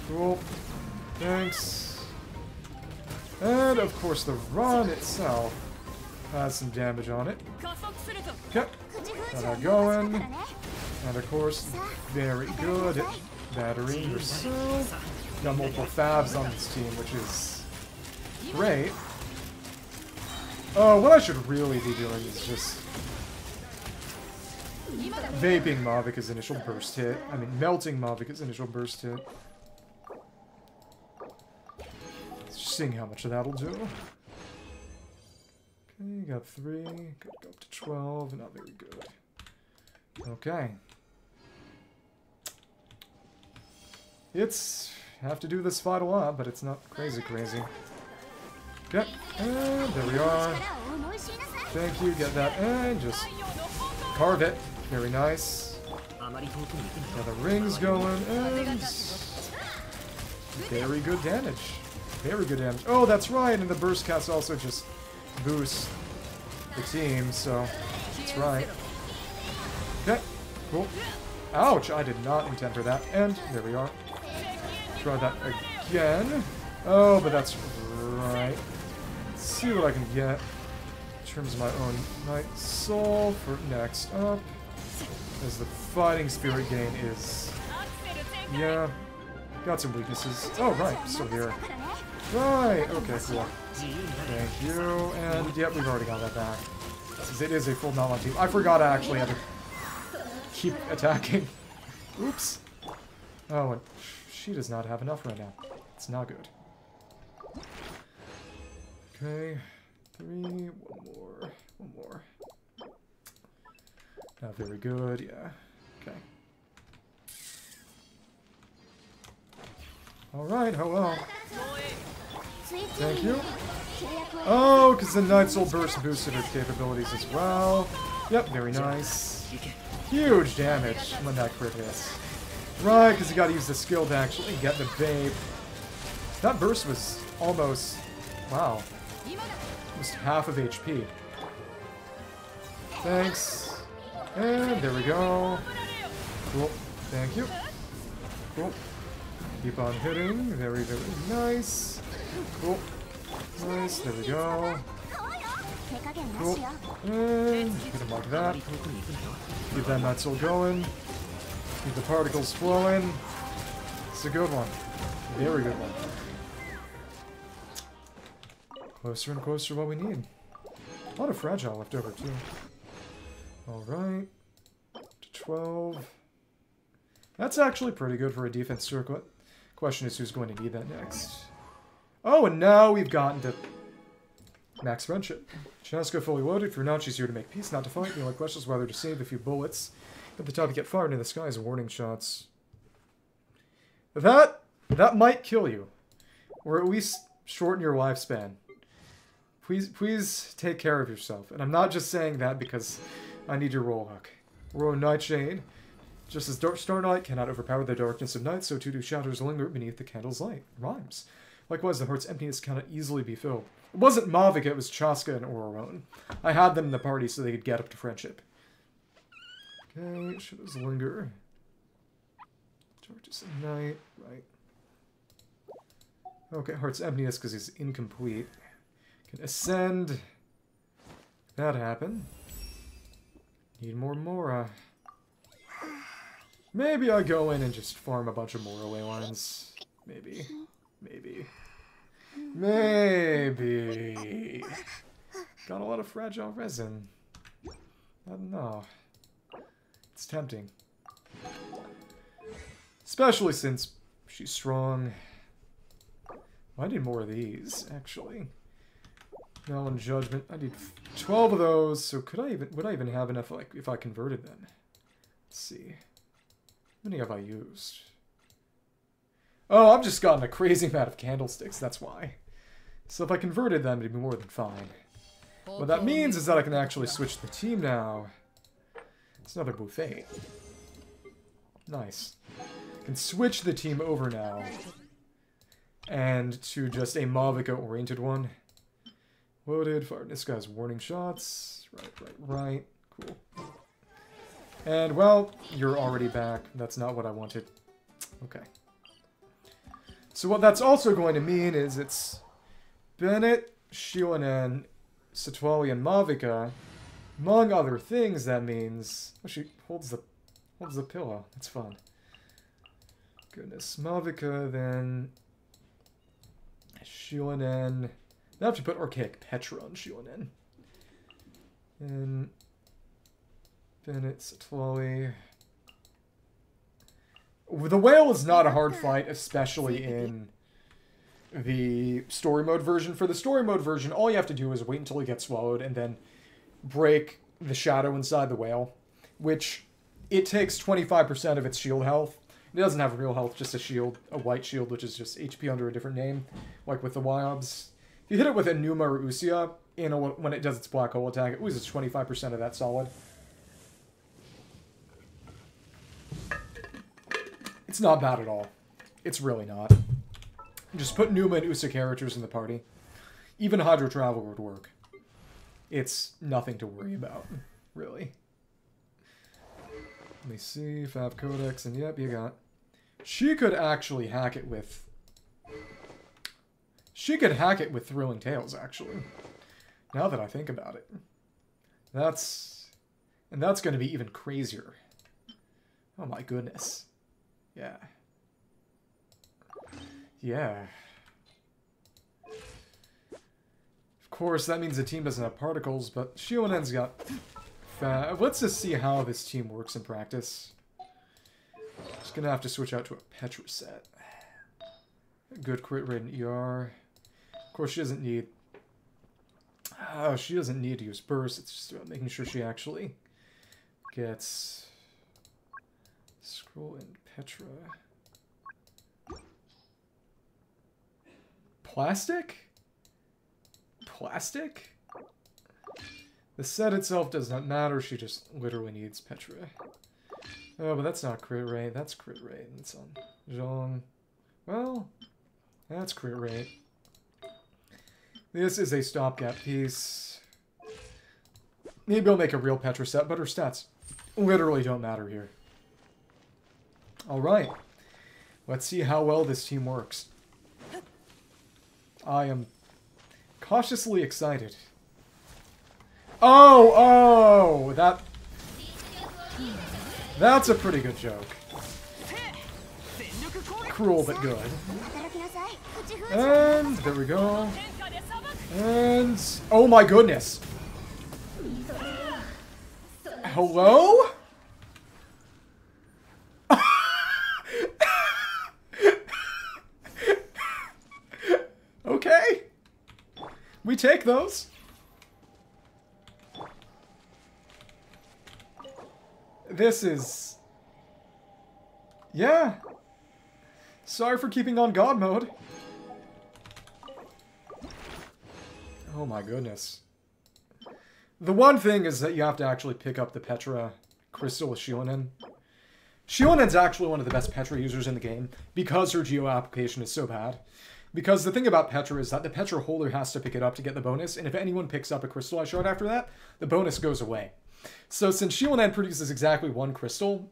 S1: Cool. Thanks. And, of course, the run itself has some damage on it. Okay. Got that going. And, of course, very good at battering yourself. Got multiple fabs on this team, which is great. Oh, what I should really be doing is just vaping Mavuika's initial burst hit. I mean, melting Mavuika's initial burst hit. Just seeing how much of that'll do. Okay, got 3. Gotta go up to 12. Not very good. Okay. Have to do this fight a lot, but it's not crazy. Okay, and there we are. Thank you, get that, and just carve it. Very nice. Got the rings going, and very good damage. Very good damage. Oh, that's right, and the burst cast also just boosts the team, so that's right. Okay, cool. Ouch, I did not intend for that, and there we are. Try that again. Oh, but that's right. Let's see what I can get in terms of my own Night Soul for next up. As the fighting spirit gain is... yeah, got some weaknesses. Oh, right, still here. Right, okay, cool. Thank you, and yep, we've already got that back. Since it is a full Natlan team. I forgot I actually had to keep attacking. Oops. Oh, and she does not have enough right now. It's not good. Okay, 3, one more. Not very good, yeah. Okay. Alright, oh well. Thank you. Oh, because the Night Soul Burst boosted her capabilities as well. Yep, very nice. Huge damage when that crit hits. Right, because you gotta use the skill to actually get the vape. That burst was almost... wow. Almost half of HP. Thanks. And there we go. Cool. Thank you. Cool. Keep on hitting. Very, very nice. Cool. Nice. There we go. Cool. And hit him like that. Keep that Night Soul going. Keep the particles flowing. It's a good one. Very good one. Closer and closer to what we need. A lot of fragile left over, too. Alright. To 12. That's actually pretty good for a defense circlet. Question is who's going to need that next. Oh, and now we've gotten to max friendship. Qiqi fully loaded. If you're not, she's here to make peace, not to fight. The only question is whether to save a few bullets. At the top, you get fired in the sky as warning shots. That might kill you. Or at least shorten your lifespan. Please take care of yourself. And I'm not just saying that because I need your roll hook. Roll Nightshade. Just as starlight cannot overpower the darkness of night, so too do shadows linger beneath the candle's light. Rhymes. Likewise, the heart's emptiness cannot easily be filled. It wasn't Mavuika, it was Chaska and Ororone. I had them in the party so they could get up to friendship. Okay, shadows linger. Darkness at night, right. Okay, heart's emptiness because he's incomplete. Can ascend. That happened. Need more Mora. Maybe I go in and just farm a bunch of Mora Ley Lines. Maybe. Maybe. Maybe. Got a lot of fragile resin. I don't know. It's tempting. Especially since she's strong. I need more of these, actually. Now in Judgment, I need 12 of those, so would I even have enough, like, if I converted them? Let's see. How many have I used? Oh, I've just gotten a crazy amount of candlesticks, that's why. So if I converted them, it'd be more than fine. What that means is that I can actually switch the team now. It's another buffet. Nice. I can switch the team over now. And to just a Mavuika-oriented one. Loaded, fired this guy's warning shots. Right. Cool. And, well, you're already back. That's not what I wanted. Okay. So what that's also going to mean is it's Bennett, Xiuhcoatl, Citlali, and Mavuika. Among other things, that means... Oh, she holds the pillow. That's fun. Goodness. Mavuika, then... Xiuhcoatl. I have to put Archaic Petra on Xiuhcoatl. And... Bennett, Citlali... The whale is not a hard fight, especially in the story mode version. For the story mode version, all you have to do is wait until he gets swallowed and then break the shadow inside the whale, which it takes 25% of its shield health. It doesn't have real health, just a shield, a white shield, which is just HP under a different name, like with the Wyobs. If you hit it with a Numa or Usia, when it does its black hole attack, it loses 25% of that solid. It's not bad at all. It's really not. Just put Numa and Usa characters in the party. Even Hydro Traveler would work. It's nothing to worry about, really. Let me see, Fab Codex, and yep, you got... She could actually hack it with... She could hack it with Thrilling Tales, actually. Now that I think about it. And that's going to be even crazier. Oh my goodness. Yeah. Yeah. Of course, that means the team doesn't have particles, but Xiuhcoatl's got... Let's just see how this team works in practice. Just gonna have to switch out to a Petra set. Good crit rate in ER. Of course, she doesn't need... Oh, she doesn't need to use burst. It's just about making sure she actually gets... Scroll in Petra. Plastic? Plastic? The set itself does not matter, she just literally needs Petra. Oh, but that's not crit rate, that's crit rate. It's on Zhong. Well, that's crit rate. This is a stopgap piece. Maybe I'll make a real Petra set, but her stats literally don't matter here. Alright. Let's see how well this team works. I am cautiously excited. Oh, that's a pretty good joke. Cruel but good. And there we go. And oh my goodness. Hello? Okay. We take those. This is... Yeah. Sorry for keeping on God mode. Oh my goodness. The one thing is that you have to actually pick up the Petra crystal with Xiuhcoatl. Xiuhcoatl's actually one of the best Petra users in the game because her geo application is so bad. Because the thing about Petra is that the Petra holder has to pick it up to get the bonus, and if anyone picks up a crystallized shard after that, the bonus goes away. So since Xiuhcoatl produces exactly one crystal,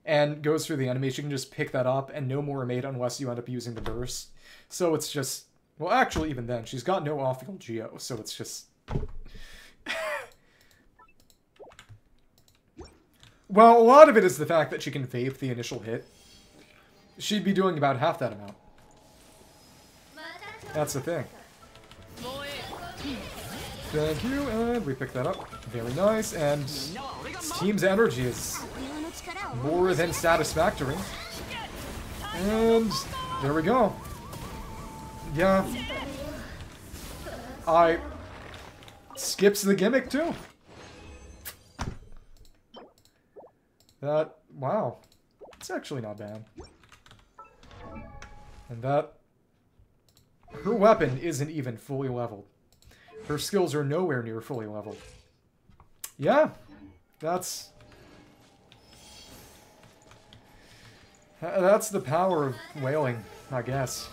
S1: and goes through the enemy, she can just pick that up, and no more are made unless you end up using the burst. So it's just... Well, actually, even then, she's got no off-field geo, so it's just... Well, a lot of it is the fact that she can vape the initial hit. She'd be doing about half that amount. That's the thing. Thank you, and we pick that up. Very nice, and this team's energy is more than satisfactory. And there we go. Yeah. I skips the gimmick too. That, wow. It's actually not bad. And that, her weapon isn't even fully leveled. Her skills are nowhere near fully leveled. Yeah, that's the power of whaling, I guess.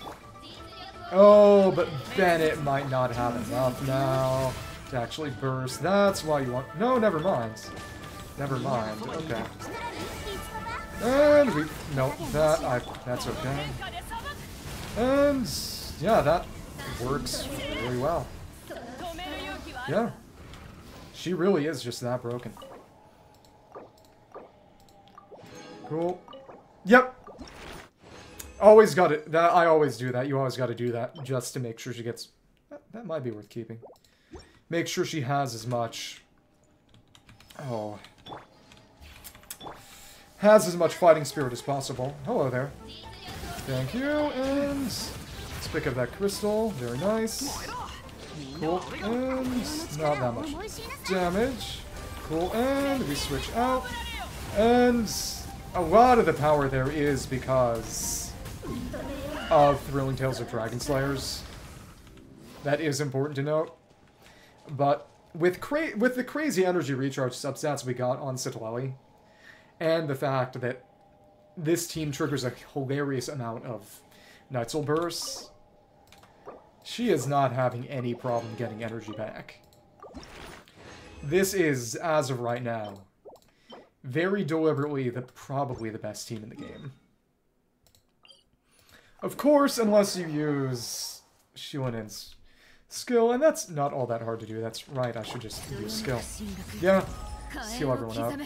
S1: Oh, but Bennett might not have enough now to actually burst. That's why you want... No, never mind. Never mind. Okay. And we... No, that's okay. And... yeah, that works really well. Yeah. She really is just that broken. Cool. Yep. Always got it. That I always do that. You always got to do that just to make sure she gets... That might be worth keeping. Make sure she has as much... Oh. Has as much fighting spirit as possible. Hello there. Thank you, and... let's pick up that crystal. Very nice. Cool, and... not that much damage. Cool, and we switch out. And... a lot of the power there is because of Thrilling Tales of Dragon Slayers. That is important to note. But with the crazy energy recharge substats we got on Citlali, and the fact that this team triggers a hilarious amount of Night Soul bursts, she is not having any problem getting energy back. This is, as of right now, very deliberately probably the best team in the game. Of course, unless you use Xiuhcoatl's skill, and that's not all that hard to do. That's right, I should just use skill. Yeah, heal everyone up.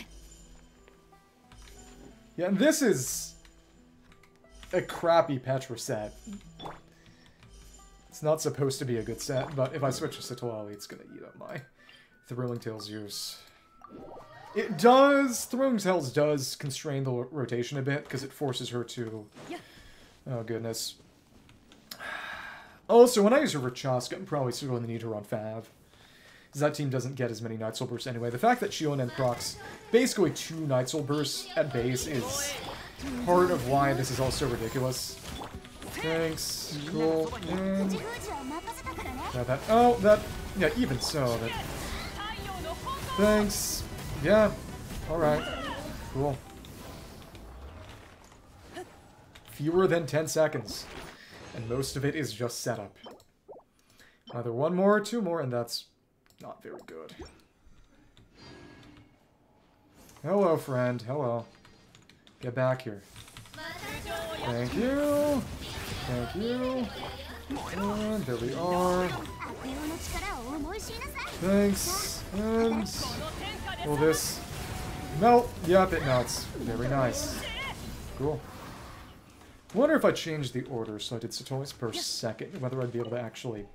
S1: Yeah, and this is a crappy Petra set. It's not supposed to be a good set, but if I switch to Citlali, it's going to eat up my Thrilling Tales use. It does... Thrilling Tales does constrain the rotation a bit, because it forces her to... Oh, goodness. Also, when I use her for Chaska, I'm probably still going to need her on Fav. Because that team doesn't get as many Night Soul bursts anyway. The fact that Xiuhcoatl procs basically 2 Night Soul bursts at base is part of why this is all so ridiculous. Thanks. Cool. And... yeah, even so, that... Thanks. Yeah. Alright. Cool. Fewer than 10 seconds. And most of it is just setup. Either 1 more or 2 more, and that's not very good. Hello, friend. Hello. Get back here. Thank you. Thank you. And there we are. Thanks. And... will this melt? Yep, it melts. Very nice. Cool. I wonder if I changed the order so I did Citlali's per second, whether I'd be able to actually...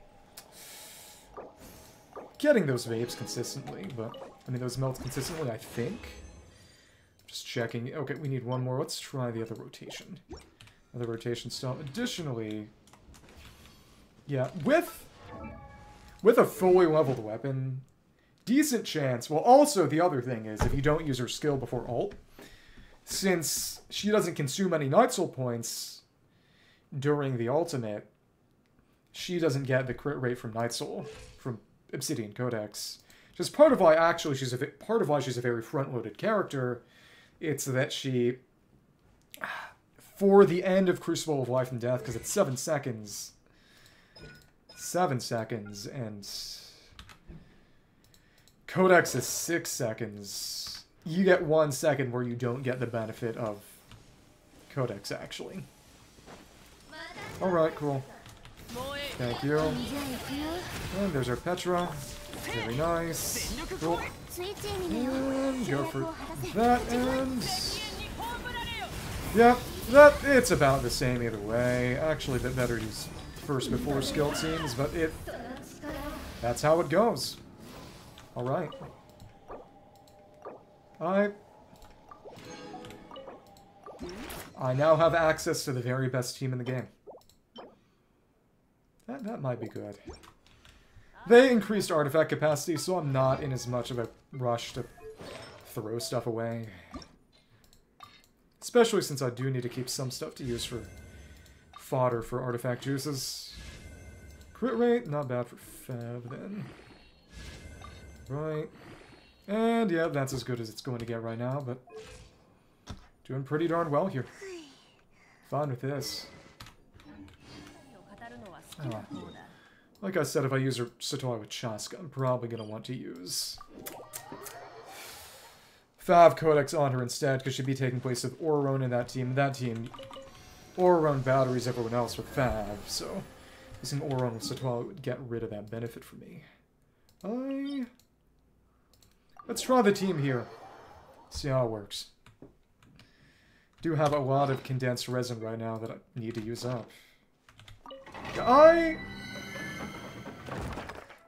S1: getting those vapes consistently, but... I mean, those melts consistently, I think. Just checking. Okay, we need 1 more. Let's try the other rotation. Other rotation style. Additionally... yeah, with a fully leveled weapon, decent chance... well, also, the other thing is, if you don't use her skill before ult, since she doesn't consume any Night Soul points during the ultimate, she doesn't get the crit rate from Night Soul, from Obsidian Codex. Which is part of why, actually, she's a very front-loaded character. It's that she, for the end of Crucible of Life and Death, because it's 7 seconds, 7 seconds, and Codex is 6 seconds. You get 1 second where you don't get the benefit of Codex, actually. Alright, cool. Thank you. And there's our Petra. Very nice. Cool. And go for that, and... yeah, it's about the same either way. Actually, a bit better to use first before skill, it seems, but that's how it goes. Alright. I now have access to the very best team in the game. That might be good. They increased artifact capacity, so I'm not in as much of a rush to throw stuff away. Especially since I do need to keep some stuff to use for fodder for artifact juices. Crit rate, not bad for Fav then. Right. And yeah, that's as good as it's going to get right now, but doing pretty darn well here. Fine with this. Like I said, if I use her Citlali with Chaska, I'm probably going to want to use Fav Codex on her instead, because she'd be taking place of Auron in that team. That team, Auron batteries everyone else with Fav, so using Auron with Citlali would get rid of that benefit for me. Let's try the team here. See how it works. Do have a lot of condensed resin right now that I need to use up.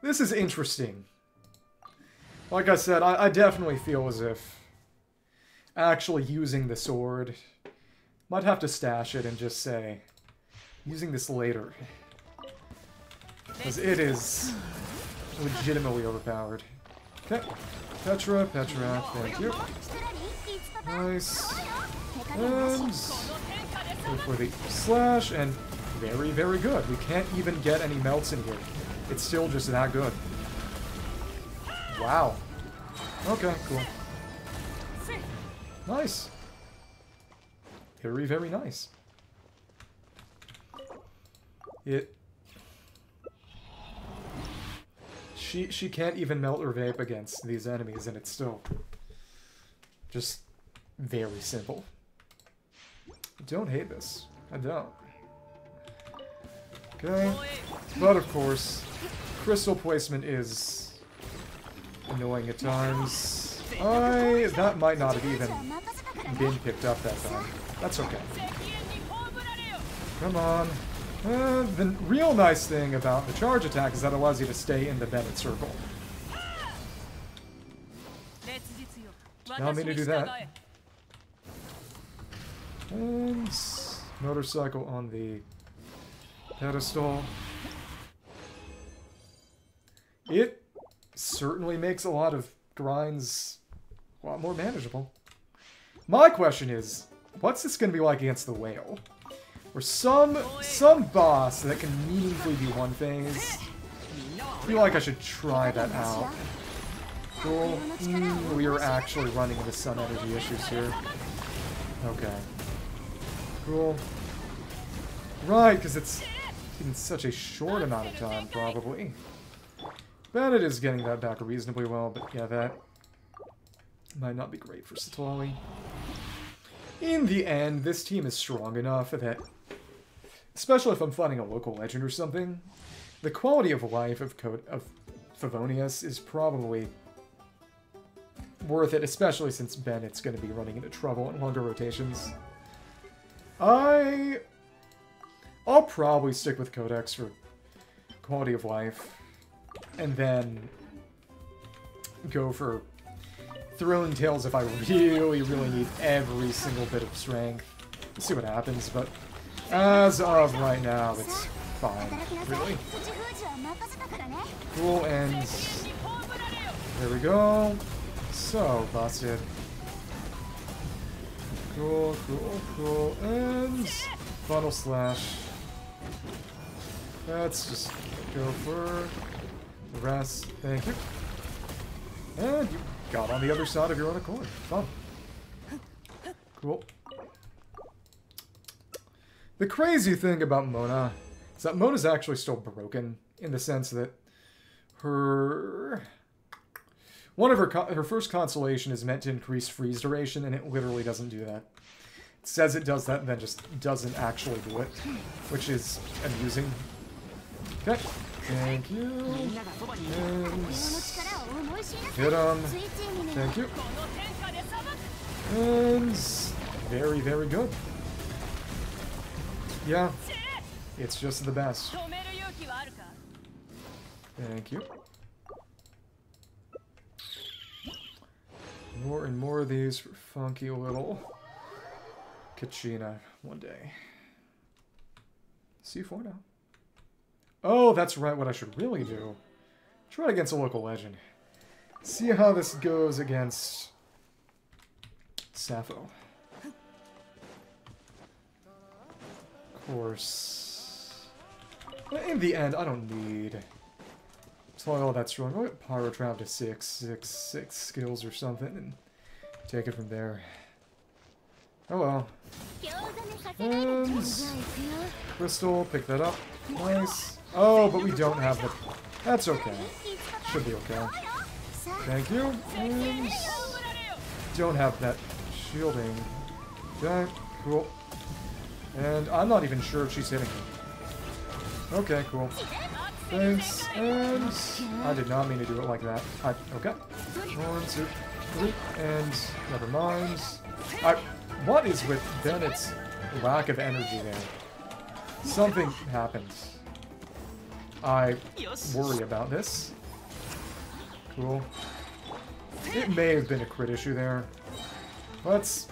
S1: This is interesting. Like I said, I definitely feel as if actually using the sword, might have to stash it and just say, using this later. Because it is legitimately overpowered. Okay. Petra, thank you. Nice. And go for the slash, and very, very good. We can't even get any melts in here. It's still just that good. Wow. Okay, cool. Nice. Very, very nice. She can't even melt or vape against these enemies, and it's still just very simple. I don't hate this. I don't. Okay. But of course, crystal placement is annoying at times. That might not have even been picked up that time. That's okay. Come on. The real nice thing about the charge attack is that it allows you to stay in the Bennett circle. Allow me to do that. And motorcycle on the pedestal. It certainly makes a lot of grinds a lot more manageable. My question is, what's this going to be like against the whale? Or some boss that can meaningfully be one phase. I feel like I should try that out. Cool. We are actually running into some energy issues here. Okay. Cool. Right, because it's in such a short amount of time, probably. Bennett is getting that back reasonably well, but yeah, that might not be great for Citlali. In the end, this team is strong enough that, especially if I'm fighting a local legend or something, the quality of life of Favonius is probably worth it, especially since Bennett's going to be running into trouble in longer rotations. I'll probably stick with Codex for quality of life, and then go for Thrilling Tales if I really, really need every single bit of strength. Let's see what happens, but as of right now, it's fine, really. Cool, and there we go. So, busted. Cool, cool, cool, and funnel slash. Let's just go for the rest. Thank you. And you got on the other side of your own accord. Fun. Cool. The crazy thing about Mona is that Mona's actually still broken in the sense that her her first constellation is meant to increase freeze duration, and it literally doesn't do that. It says it does that, and then just doesn't actually do it, which is amusing. Okay, thank you. And hit him. Thank you. And very, very good. Yeah, it's just the best. Thank you. More and more of these for funky little Kachina one day. C4 now. Oh, that's right, what I should really do. Try it against a local legend. See how this goes against Sappho. Of course. In the end, I don't need all that strong. I'll get Pyro Traveler to 6 skills or something and take it from there. Oh well. And crystal, pick that up. Nice. Oh, but we don't have the... That's okay. Should be okay. Thank you. And don't have that shielding. Okay, cool. And I'm not even sure if she's hitting me. Okay, cool. Thanks, and I did not mean to do it like that. Okay. 1, 2, 3, and never mind. What is with Bennett's lack of energy there? Something happens. I worry about this. Cool. It may have been a crit issue there. Let's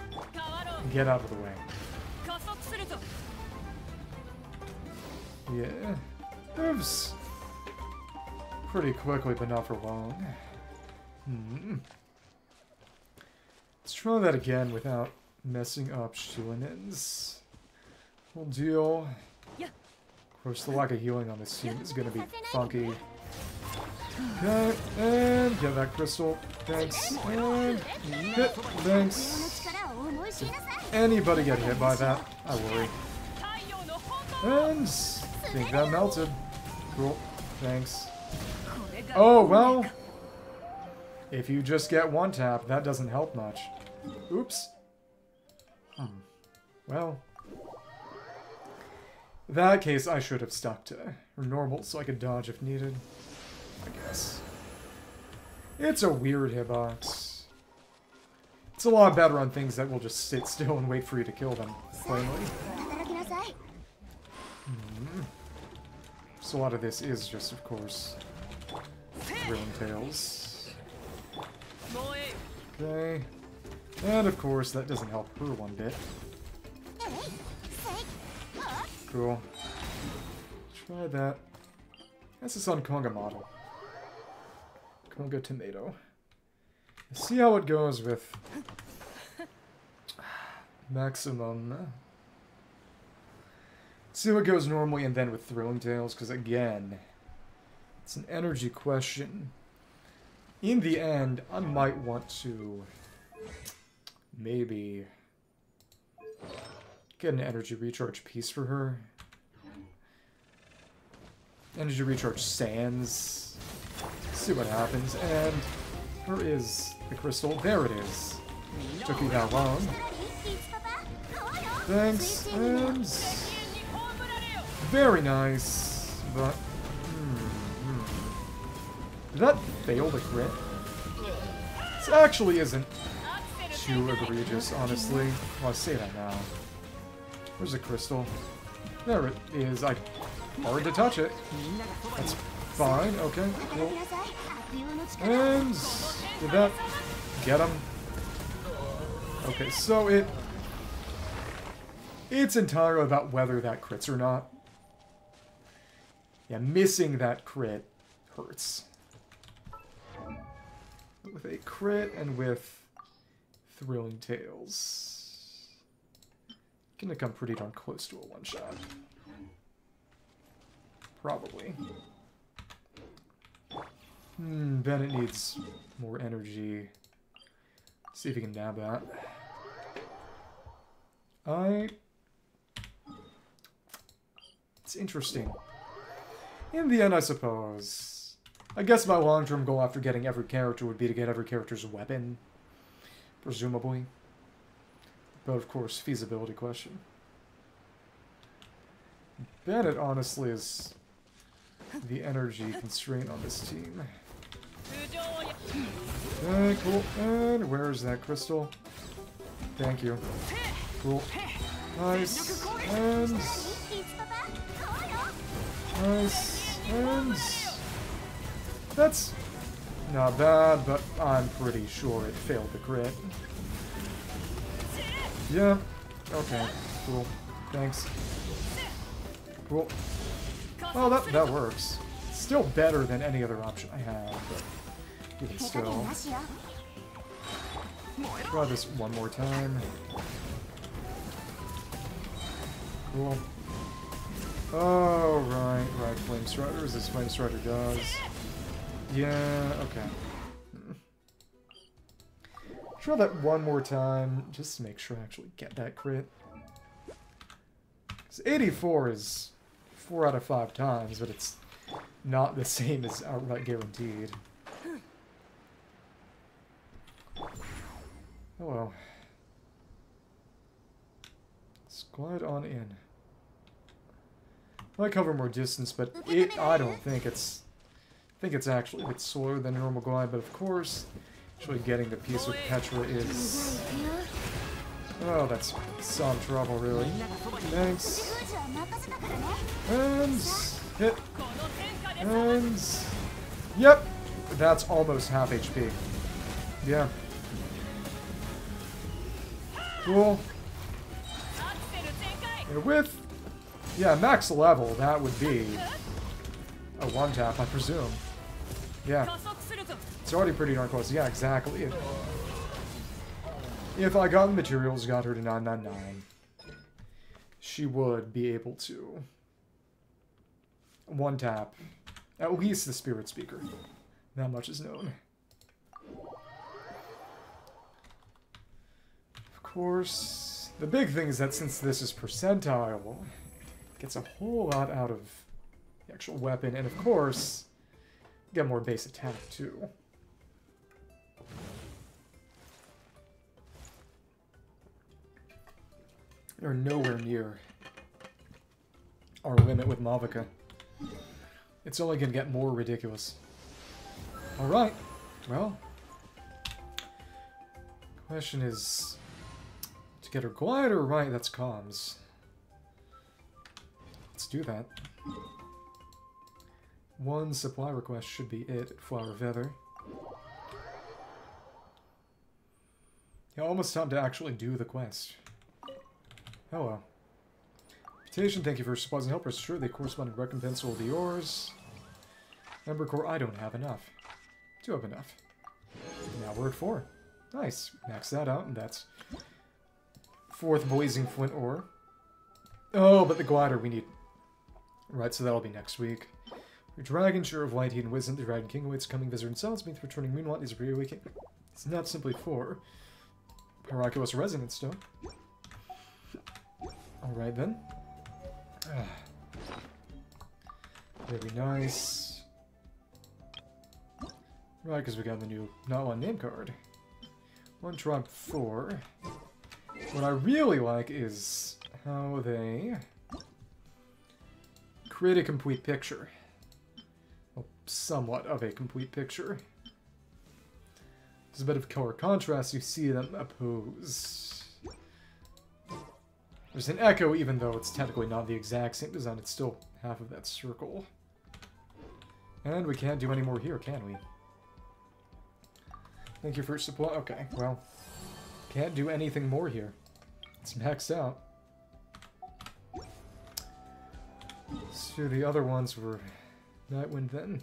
S1: get out of the way. Yeah. Moves pretty quickly, but not for long. Let's try that again without messing up Xiuhcoatl. We'll deal. Of course, the lack of healing on this team is going to be funky. Okay, and get that crystal. Thanks. And hit. Thanks. Did anybody get hit by that? I worry. And I think that melted. Cool. Thanks. Oh, well. If you just get one tap, that doesn't help much. Oops. Well. In that case, I should have stuck to normal so I could dodge if needed. I guess. It's a weird hitbox. It's a lot better on things that will just sit still and wait for you to kill them, plainly. So a lot of this is just, of course, thrilling tales. Okay. And of course, that doesn't help her one bit. Cool. Try that. That's this on Konga model. Konga tomato. Let's see how it goes with maximum. See what goes normally and then with Thrilling Tales, because again, it's an energy question. In the end, I might want to maybe get an energy recharge piece for her. Energy recharge sands. See what happens. And where is the crystal? There it is. Took you that long. Thanks. And very nice, but did that fail to crit? This actually isn't too egregious, honestly. Well, I say that now. Where's the crystal? There it is. Hard to touch it. That's fine. Okay, cool. And did that get him? Okay, so it's entirely about whether that crits or not. Yeah, missing that crit hurts. With a crit and with Thrilling Tales, gonna come pretty darn close to a one-shot. Probably. Bennett needs more energy. See if he can nab that. It's interesting. In the end, I suppose. I guess my long-term goal after getting every character would be to get every character's weapon. Presumably. But of course, feasibility question. Bennett, honestly, is the energy constraint on this team. Okay, cool. And where is that crystal? Thank you. Cool. Nice. And... nice. And... that's not bad, but I'm pretty sure it failed the crit. Yeah. Okay. Cool. Thanks. Cool. Well, that works. Still better than any other option I have, but even still. Try this one more time. Cool. Oh, right, Flame Strider, as this Flame Strider does. Yeah, okay. Try that one more time, just to make sure I actually get that crit. 84 is 4 out of 5 times, but it's not the same as outright guaranteed. Hello. Let's glide on in. Might cover more distance, but I don't think it's... I think it's actually a bit slower than normal glide, but of course, actually getting the piece with Petra is... oh, that's some trouble, really. Thanks. And... hit. And... yep! That's almost half HP. Yeah. Cool. And with... yeah, max level, that would be a one-tap, I presume. Yeah. It's already pretty darn close. Yeah, exactly. If I got the materials, got her to 999, she would be able to one-tap at least the Spiritspeaker. That much is known. Of course, the big thing is that since this is percentile, it gets a whole lot out of the actual weapon, and of course, get more base attack too. We're nowhere near our limit with Mavuika. It's only going to get more ridiculous. Alright, well, question is, to get her glider right, that's comms. Let's do that. One supply request should be it, Flower Feather. Yeah, almost time to actually do the quest. Hello. Reputation, thank you for supplies and help. Rest assured the corresponding recompense will be yours. Ember Core, I don't have enough. Do have enough. Now we're at 4. Nice. Max that out, and that's 4th Blazing Flint Ore. Oh, but the glider we need. Right, so that'll be next week. Your Dragon, Sure of Light, Hidden Wisdom, the Dragon King awaits coming visitor and silence means returning Moonlight is reawakening. It's not simply for Pyroculus Resonance Stone. Alright then. Very nice. Right, because we got the new Natlan name card. 1 Tribe 4. What I really like is how they create a complete picture. Well, somewhat of a complete picture. There's a bit of color contrast, you see them opposed. There's an echo, even though it's technically not the exact same design, it's still half of that circle. And we can't do any more here, can we? Thank you for your supply. Okay, well, can't do anything more here. It's maxed out. So the other ones were Nightwind then.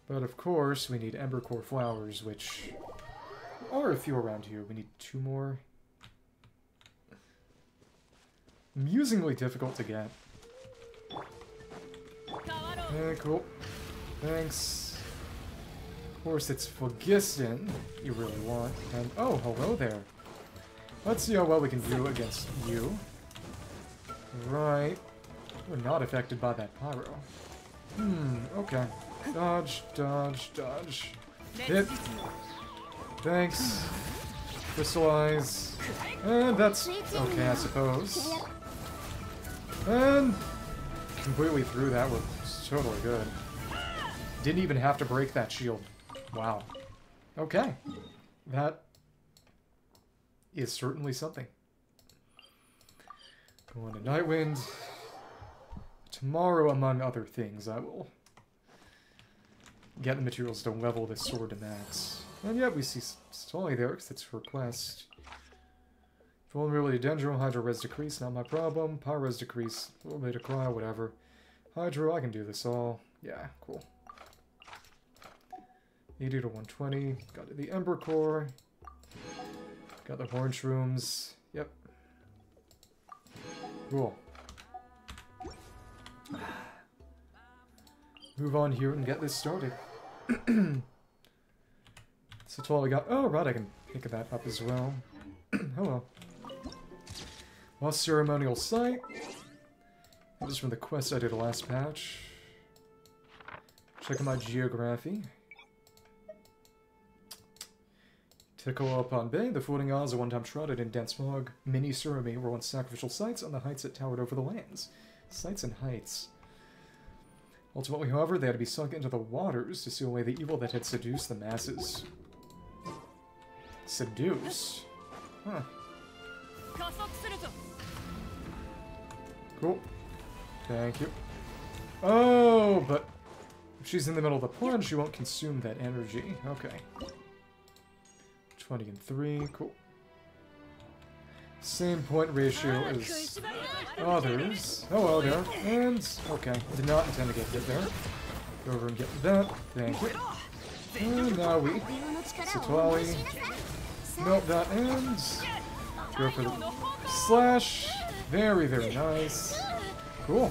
S1: But of course, we need Ember Core Flowers, which are a few around here. We need 2 more. Amusingly difficult to get. Yeah, cool. Thanks. Of course, it's Phlogiston you really want. And oh, hello there. Let's see how well we can do against you. Right. We're not affected by that Pyro. Okay. Dodge, dodge, dodge. Hit. Thanks. Crystallize. And that's okay, I suppose. And completely through that. We're totally good. Didn't even have to break that shield. Wow. Okay. That is certainly something. Going to Nightwind. Tomorrow, among other things, I will get the materials to level this sword to max. And yeah, we see Citlali there, because it's her quest. Vulnerability Dendro, Hydro Res decrease, not my problem. Pyro Res decrease, a little bit of Cry, whatever. Hydro, I can do this all. Yeah, cool. 80 to 120. Got the Ember Core. Got the Horn Shrooms. Yep. Cool. Move on here and get this started. So we got. Oh, right, I can pick that up as well. Hello. Lost Ceremonial Site. That was from the quest I did last patch. Checking my geography. Tickle upon Bay, the floating isles are one-time shrouded in dense fog. Many Surami were once sacrificial sites on the heights that towered over the lands. Sites and heights. Ultimately, however, they had to be sunk into the waters to seal away the evil that had seduced the masses. Seduce? Huh. Cool. Thank you. Oh, but if she's in the middle of the plunge, she won't consume that energy. Okay. 20 and 3. Cool. Same point ratio as others. Hello there. And, okay. Did not intend to get hit there. Go over and get that. Thank you. And now we, Citlali, melt that and go for the slash. Very, very nice. Cool.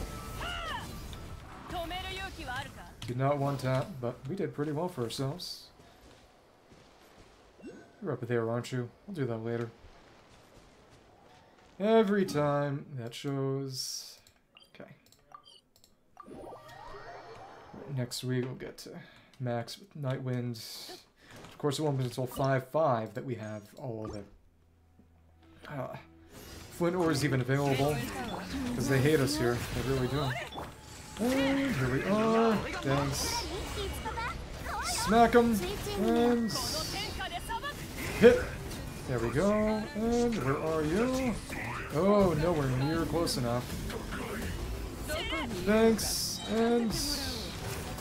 S1: Did not want that, but we did pretty well for ourselves. You're up there, aren't you? We'll do that later. Every time that shows. Okay. Next week we'll get to max with Nightwind. Of course, it won't be until 5.5 that we have all of the Flint ores even available. Because they hate us here. They really do. And here we are. Thanks. Smack them. And hit. There we go. And where are you? Oh, nowhere near close enough. Thanks. And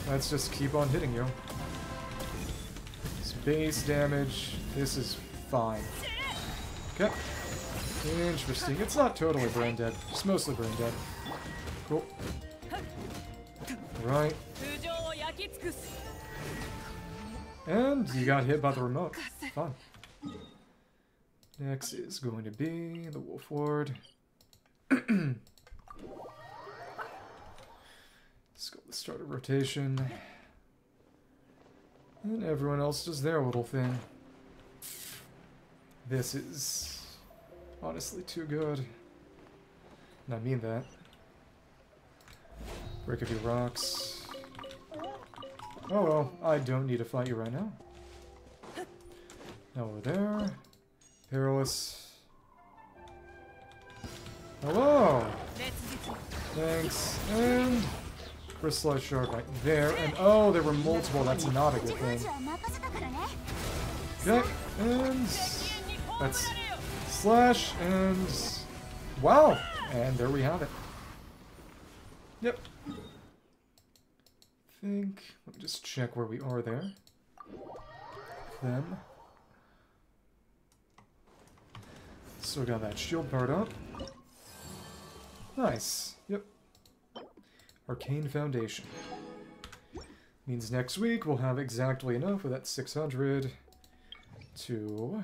S1: let's just keep on hitting you. It's base damage. This is fine. Okay. Interesting. It's not totally brain dead. It's mostly brain dead. Cool. Right. And you got hit by the remote. Fun. Next is going to be the Wolf Lord. Let's go the start of rotation. And everyone else does their little thing. This is honestly too good. And I mean that. Break a few rocks. Oh well, I don't need to fight you right now. Now over there. Perilous. Hello! Thanks. And crystallized shard right there. And oh, there were multiple. That's not a good thing. Okay. And that's slash and wow! And there we have it. Yep. Let me just check where we are there. Them. Still got that shield part up. Nice. Yep. Arcane Foundation. Means next week we'll have exactly enough of that 600 to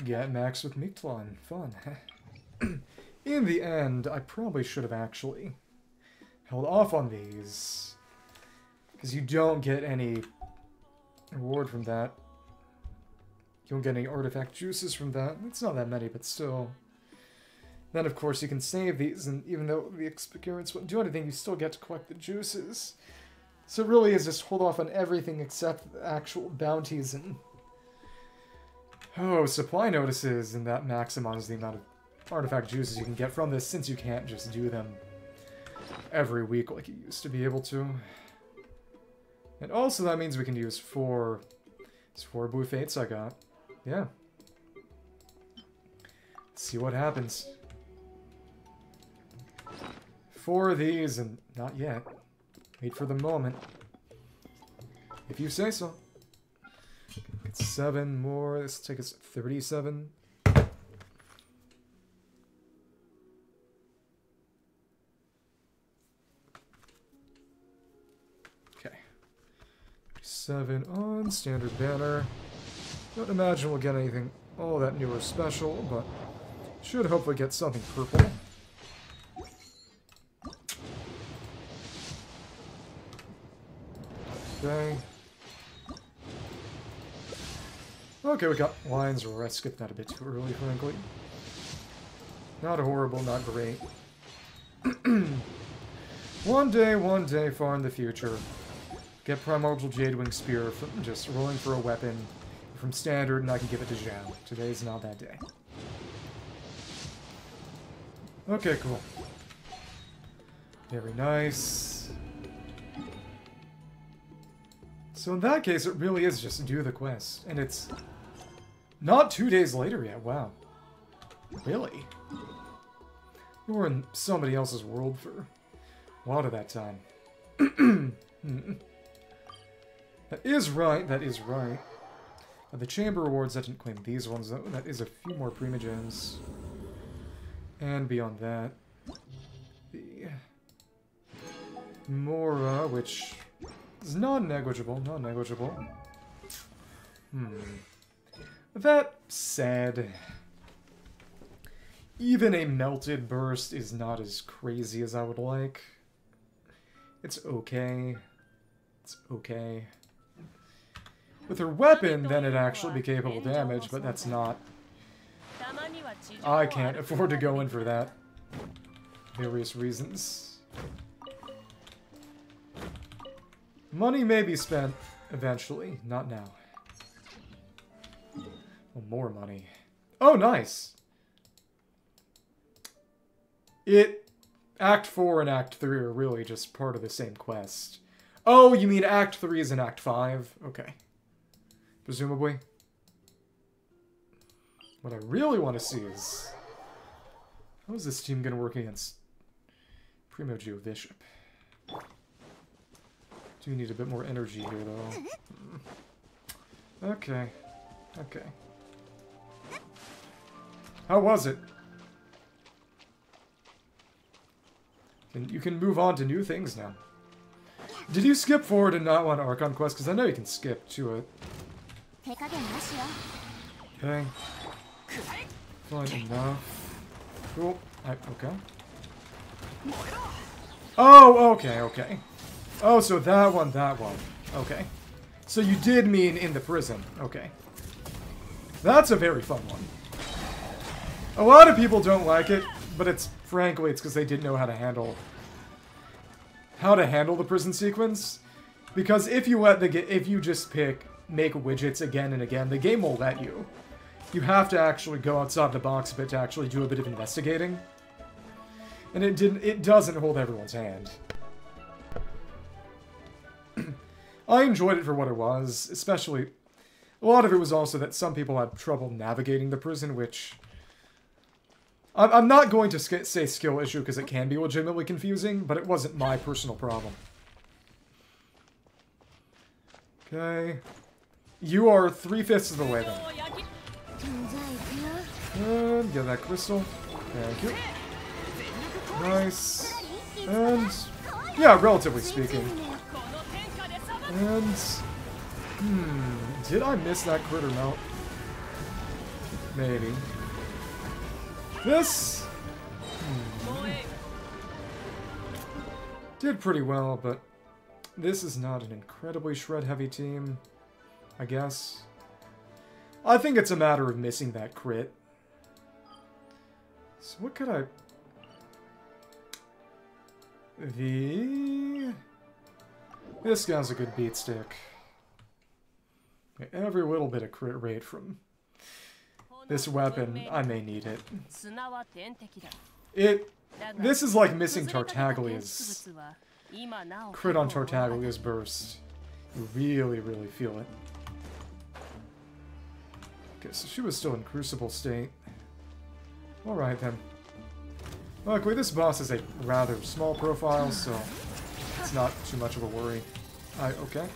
S1: get max with Natlan. Fun. In the end, I probably should have actually held off on these, because you don't get any reward from that. You don't get any artifact juices from that. It's not that many, but still. Then, of course, you can save these, and even though the experience wouldn't do anything, you still get to collect the juices. So it really is just hold off on everything except the actual bounties and... Oh, supply notices, and that maximizes the amount of artifact juices you can get from this, since you can't just do them every week like you used to be able to. And also that means we can use 4 blue fates I got. Yeah. Let's see what happens. 4 of these, and not yet. Wait for the moment. If you say so. Get 7 more. This will take us 37. Okay. 7 on standard banner. Don't imagine we'll get anything all that new or special, but should hopefully get something purple. Okay. Okay, we got lines, or I skipped that a bit too early, frankly. Not horrible, not great. One day, far in the future, get Primordial Jadewing Spear from just rolling for a weapon from standard, and I can give it to Zhao. Today's not that day. Okay, cool. Very nice. So in that case, it really is just do the quest. And it's not 2 days later yet. Wow. Really? We were in somebody else's world for a lot of that time. That is right, that is right. The Chamber Rewards, that didn't claim these ones, though. That is a few more Primogens. And beyond that, the Mora, which is non-negligible, non-negligible. That said, even a melted burst is not as crazy as I would like. It's okay. It's okay. With her weapon, then it'd actually be capable of damage, but that's not... I can't afford to go in for that. Various reasons. Money may be spent eventually, not now. Well, more money. Oh, nice! Act 4 and Act 3 are really just part of the same quest. Oh, you mean Act 3 is in Act 5? Okay. Presumably. What I really want to see is... how is this team going to work against Primo Geo Bishop? Do need a bit more energy here, though. Okay. Okay. How was it? You can move on to new things now. Did you skip forward and not want Archon Quest? Because I know you can skip to it. Okay. Fine enough. Cool. Okay. Oh, okay, okay. Oh, so that one. Okay. So you did mean in the prison. Okay. That's a very fun one. A lot of people don't like it, but frankly, it's because they didn't know how to handle the prison sequence. Because if you just make widgets again and again, the game will let you. You have to actually go outside the box a bit to actually do a bit of investigating. And it doesn't hold everyone's hand. I enjoyed it for what it was, especially... a lot of it was also that some people had trouble navigating the prison, which... I'm not going to say skill issue because it can be legitimately confusing, but it wasn't my personal problem. Okay. You are 3/5 of the way then. And get that crystal. Thank you. Nice. And... yeah, relatively speaking. And... did I miss that crit or no? Maybe. This... did pretty well, but... this is not an incredibly shred-heavy team, I guess. I think it's a matter of missing that crit. So what could I... This guy's a good beat stick. Every little bit of crit rate from this weapon, I may need it. This is like missing Tartaglia's crit on Tartaglia's burst. You really, really feel it. Okay, so she was still in Crucible state. Alright then. Luckily, this boss is a rather small profile, so it's not too much of a worry. Okay.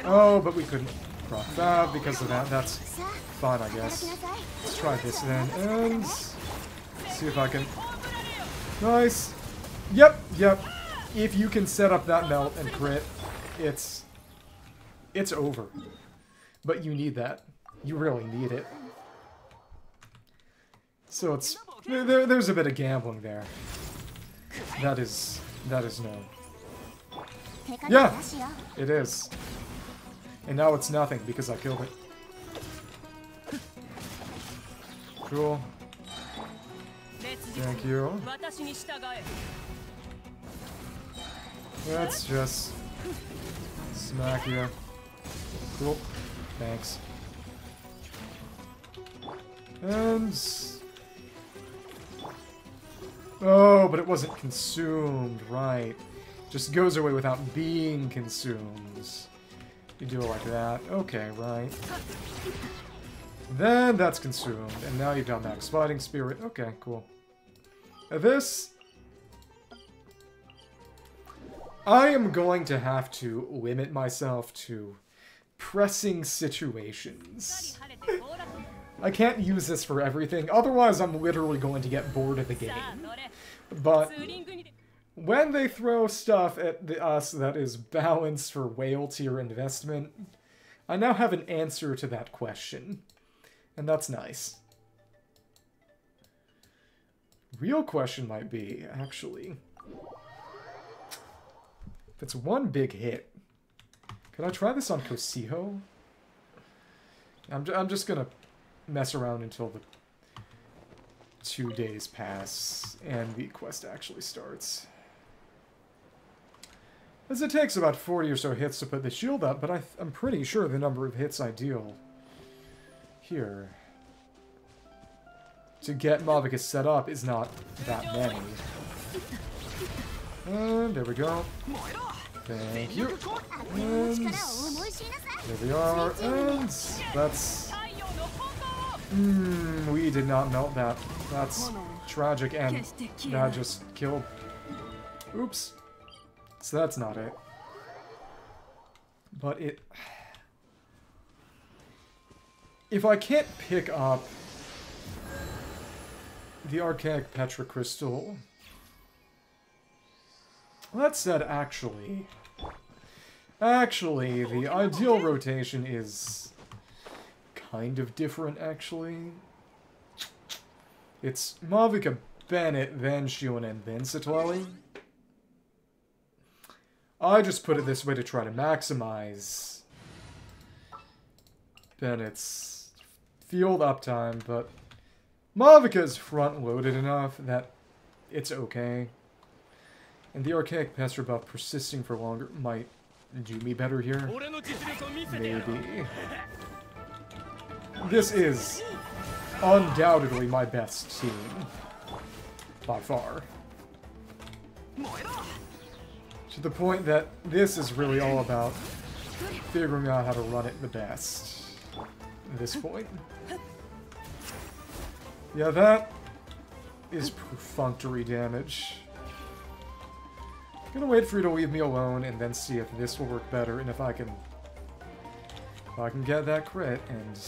S1: Oh, but we couldn't proc that because of that. That's fine, I guess. Let's try this then, and see if I can... Nice! Yep, yep. If you can set up that melt and crit, it's over. But you need that. You really need it. So it's... There's a bit of gambling there. That is known. Yeah, it is. And now it's nothing because I killed it. Cool. Thank you. Let's just smack you. Cool. Thanks. And... Oh, but it wasn't consumed, right. Just goes away without being consumed. You do it like that. Okay, right. Then that's consumed, and now you've got Max Fighting Spirit. Okay, cool. This... I am going to have to limit myself to pressing situations. I can't use this for everything, otherwise I'm literally going to get bored of the game. But when they throw stuff at us that is balanced for whale tier investment, I now have an answer to that question. And that's nice. Real question might be, actually, if it's one big hit, can I try this on Kosiho? I'm just gonna mess around until the 2 days pass and the quest actually starts. As it takes about 40 or so hits to put the shield up, but I'm pretty sure the number of hits I deal here to get Mavuika set up is not that many. And there we go. Thank you. And there we are. And that's... we did not melt that. That's tragic, and that just killed. Oops. So that's not it. But it... If I can't pick up the Archaic Petra Crystal... That said, actually, the ideal rotation is kind of different, actually. It's Mavuika Bennett, then Xiuhcoatl, and then Citlali. I just put it this way to try to maximize Bennett's field uptime, but Mavuika's front-loaded enough that it's okay. And the Archaic Petra buff persisting for longer might do me better here. Maybe. This is undoubtedly my best team. By far. To the point that this is really all about figuring out how to run it the best. At this point. Yeah, that is perfunctory damage. I'm gonna wait for you to leave me alone and then see if this will work better and if I can get that crit and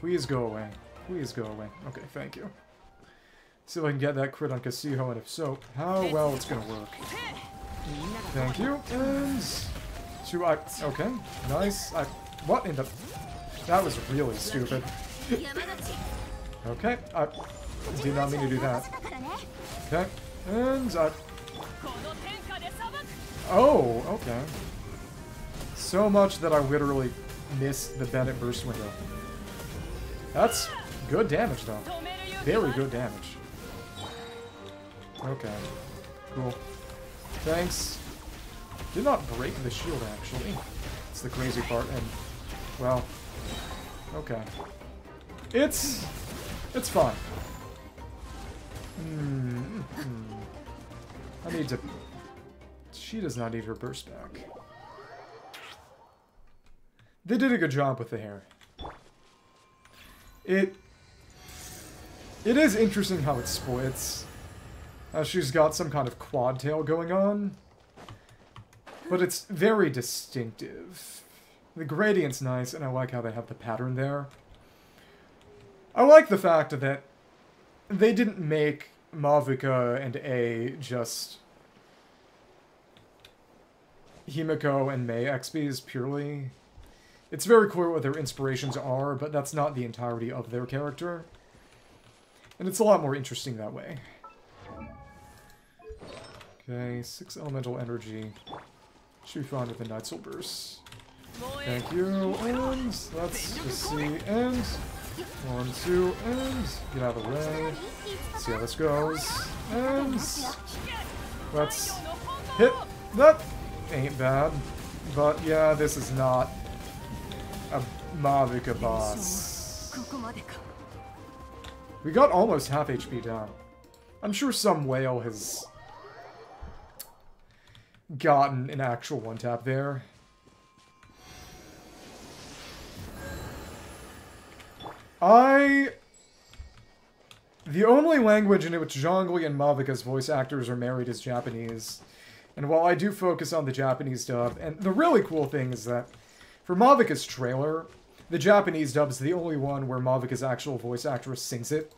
S1: please go away. Please go away. Okay, thank you. See if I can get that crit on Kosiho, and if so, how well it's gonna work. Thank you. And okay, nice. What in the... That was really stupid. Okay, I did not mean to do that. Okay. And oh, okay. So much that I literally missed the Bennett burst window. That's good damage, though. very good damage. Okay. Cool. Thanks. Did not break the shield, actually. It's the crazy part, and... well... okay. It's fine. I need to... she does not need her burst back. They did a good job with the hair. It is interesting how it splits. She's got some kind of quad tail going on. But it's very distinctive. The gradient's nice, and I like how they have the pattern there. I like the fact that they didn't make Mavuika and A just Himiko and Mei XPs purely. It's very clear what their inspirations are, but that's not the entirety of their character. And it's a lot more interesting that way. Okay, 6 elemental energy. Should be fine with the Night Soul Burst. Thank you, and let's just see, and 1, 2, and get out of the way. See how this goes, and let's hit. That ain't bad, but yeah, this is not a Mavuika boss. We got almost half HP down. I'm sure some whale has gotten an actual one-tap there. The only language in which Zhongli and Mavuika's voice actors are married is Japanese. And while I do focus on the Japanese dub, and the really cool thing is that for Mavuika's trailer, the Japanese dub is the only one where Mavuika's actual voice actress sings it.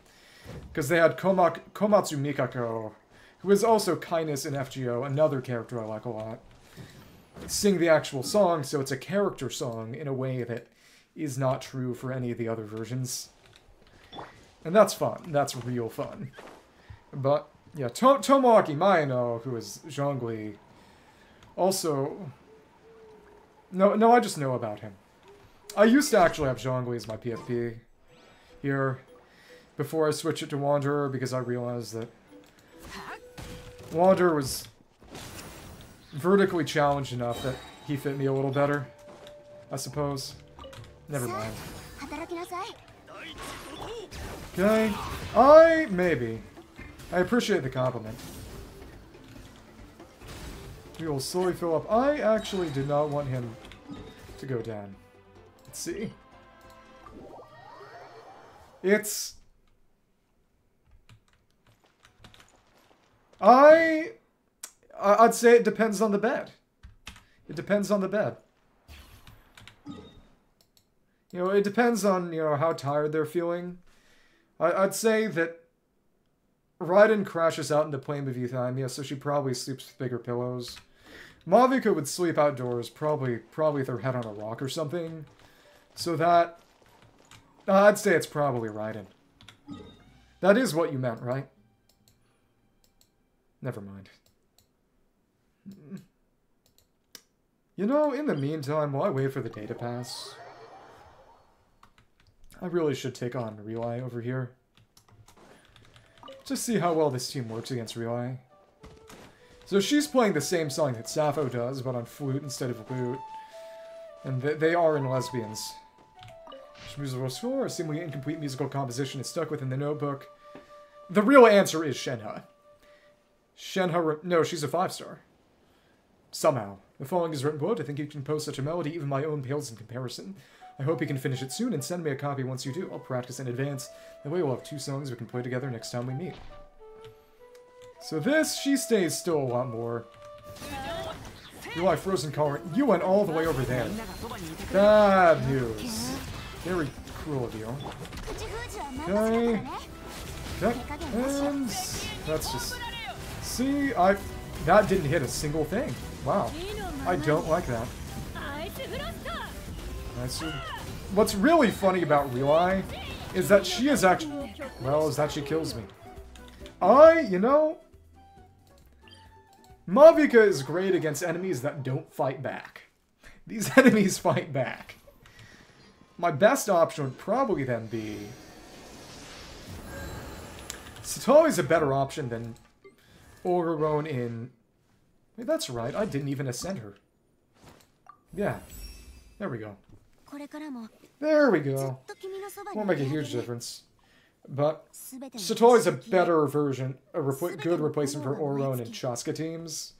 S1: Because they had Komatsu Mikako, who is also Kindness in FGO, another character I like a lot, sing the actual song, so it's a character song in a way that is not true for any of the other versions. And that's fun. That's real fun. But, yeah, Tomoaki Maeno, who is Zhongli, also... No, I just know about him. I used to actually have Zhongli as my PFP here before I switched it to Wanderer, because I realized that Wanderer was vertically challenged enough that he fit me a little better, I suppose. Never mind. Okay. Maybe. I appreciate the compliment. We will slowly fill up. I actually did not want him to go down. Let's see. I'd say it depends on the bed. It depends on the bed. You know, it depends on, you know, how tired they're feeling. I'd say that Raiden crashes out into Plain of Euthymia, so she probably sleeps with bigger pillows. Mavuika would sleep outdoors, probably with her head on a rock or something. So that... I'd say it's probably Raiden. That is what you meant, right? Never mind. You know, in the meantime, while I wait for the data pass, I really should take on Relay over here. Just see how well this team works against Relay. So she's playing the same song that Sappho does, but on flute instead of lute. And they are in lesbians. Musical score, a seemingly incomplete musical composition is stuck within the notebook. The real answer is Shenhe. No, she's a 5-star. Somehow. The following is written below. To think you can post such a melody, even my own pales in comparison. I hope you can finish it soon and send me a copy once you do. I'll practice in advance. That way we'll have 2 songs we can play together next time we meet. So this, she stays still a lot more. You like Frozen Color. You went all the way over there. Bad news. Very cruel of you. Okay. And that's just... See, that didn't hit a single thing. Wow. I don't like that. What's really funny about Relay is that she is actually... Well, is that she kills me. You know... Mavuika is great against enemies that don't fight back. These enemies fight back. My best option would probably then be... Citlali's a better option than Orgarone in... Wait, that's right. I didn't even ascend her. Yeah. There we go. There we go. Won't make a huge difference. But Citlali's a better version, good replacement for Orgarone and Chaska teams.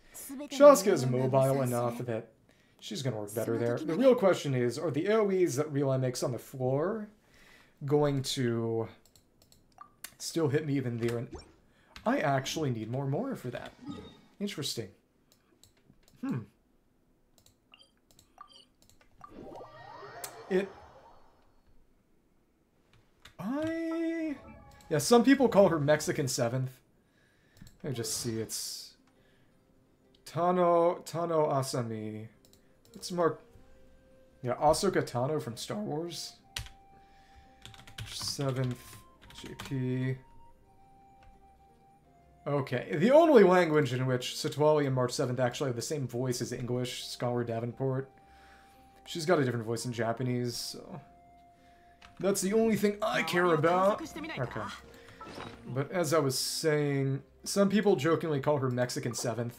S1: Chaska is mobile enough that she's going to work better there. The real question is, are the AoEs that Relay makes on the floor going to still hit me even there? And I actually need more Mora for that. Interesting. Yeah, some people call her Mexican 7th. Let me just see, it's... Tano Asami. Let's mark... Yeah, Ahsoka Tano from Star Wars. 7th, JP. Okay, the only language in which Citlali and March 7th actually have the same voice as English, Scholar Davenport. She's got a different voice in Japanese, so... That's the only thing I care about. Okay. But as I was saying, some people jokingly call her Mexican 7th.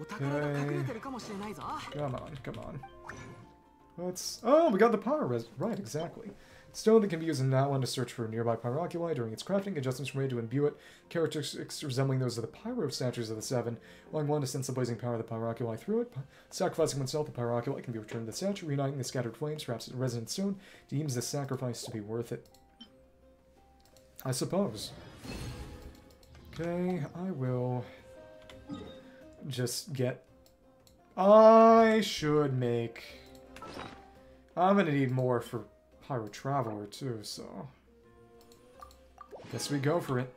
S1: Okay. Come on, come on. Let's... Oh, we got the Pyro Right, exactly. Stone that can be used in Natlan to search for nearby pyroculi during its crafting. Adjustments were made to imbue it. Characteristics resembling those of the Pyro statues of the 7. Allowing one to sense the blazing power of the pyroculi through it. Sacrificing oneself, the pyroculi can be returned to the statue. Reuniting the scattered flames, perhaps a resonant stone, deems the sacrifice to be worth it. I suppose. Okay, I will just get... I should make... I'm gonna need more for Pyro Traveler too, so... Guess we go for it.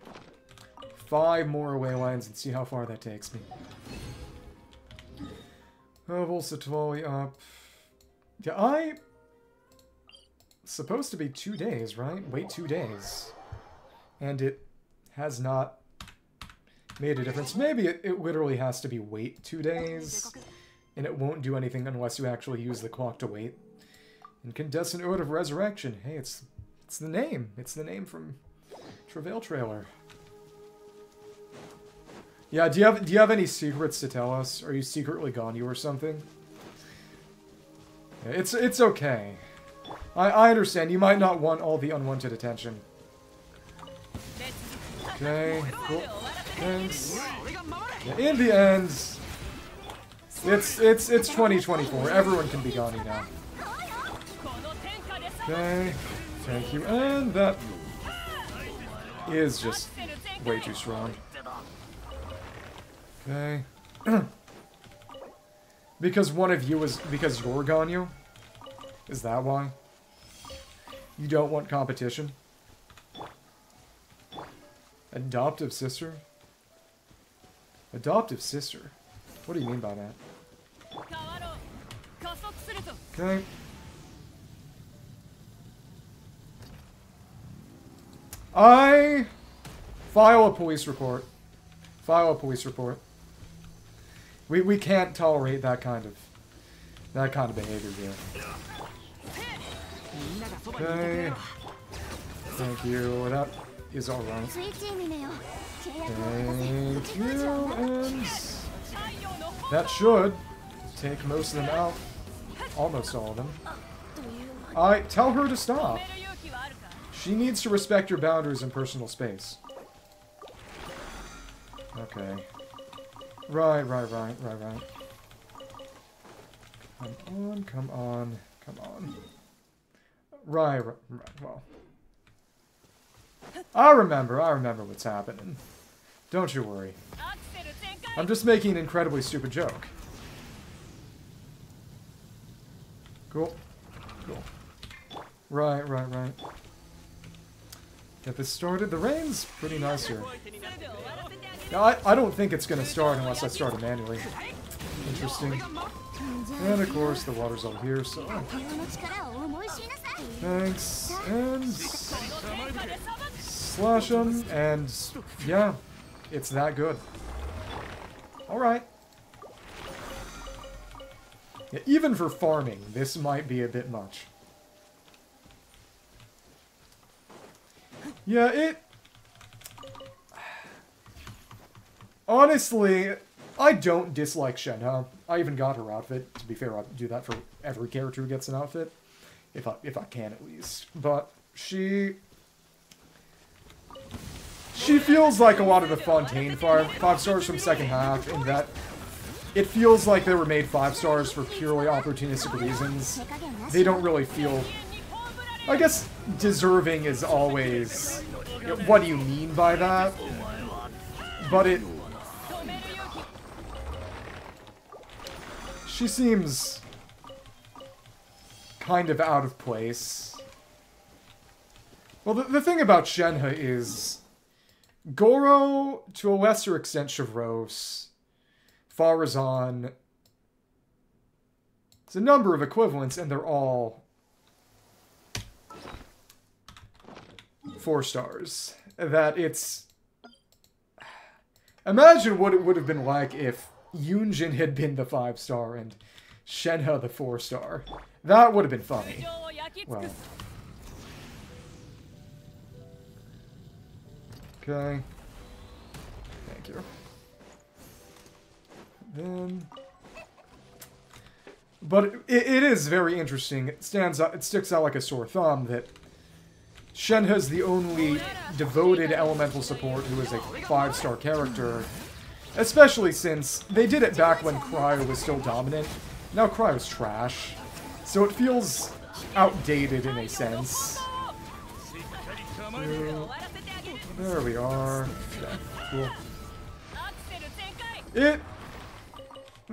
S1: 5 more away lines and see how far that takes me. Level Citlali up. Yeah, supposed to be 2 days, right? Wait 2 days. And it has not made a difference. Maybe it literally has to be wait 2 days. And it won't do anything unless you actually use the clock to wait. Incandescent Ode of Resurrection. Hey, it's the name. It's the name from Travail Trailer. Yeah, do you have any secrets to tell us? Are you secretly Ganyu or something? Yeah, it's okay. I understand. You might not want all the unwanted attention. Okay, cool. Thanks. Yeah, in the end, it's 2024. Everyone can be Ganyu now. Okay, thank you. And that is just way too strong. Okay. Because one of you is... Because you're Ganyu? Is that why? You don't want competition? Adoptive sister? Adoptive sister? What do you mean by that? Okay. I file a police report. File a police report. We can't tolerate that kind of behavior here. Okay. Thank you. That is alright. Thank you. And that should take most of them out. Almost all of them. I tell her to stop. She needs to respect your boundaries and personal space. Okay. Right. Come on. Right, well. I remember what's happening. Don't you worry. I'm just making an incredibly stupid joke. Cool. Right. Get this started. The rain's pretty nice here. I don't think it's going to start unless I start it manually. Interesting. And of course, the water's all here, so... Thanks. And... Slash them, and... Yeah, it's that good. Alright. Yeah, even for farming, this might be a bit much. Yeah, it... Honestly, I don't dislike Shenhe. I even got her outfit. To be fair, I do that for every character who gets an outfit. If I can, at least. But she feels like a lot of the Fontaine 5 stars from second half, in that it feels like they were made 5 stars for purely opportunistic reasons. They don't really feel... I guess deserving is always... what do you mean by that? But it... She seems kind of out of place. Well, the thing about Shenhe is Goro, to a lesser extent Chevros, Farazan, it's a number of equivalents, and they're all 4 stars. That it's... Imagine what it would have been like if Yunjin had been the 5 star and Shenhe the 4 star. That would have been funny. Well. Okay. Thank you. Then... But it is very interesting. It stands out, it sticks out like a sore thumb that Shenhe is the only devoted elemental support who is a 5 star character. Especially since they did it back when Cryo was still dominant. Now Cryo's trash. So it feels outdated in a sense. There we are. Okay, cool.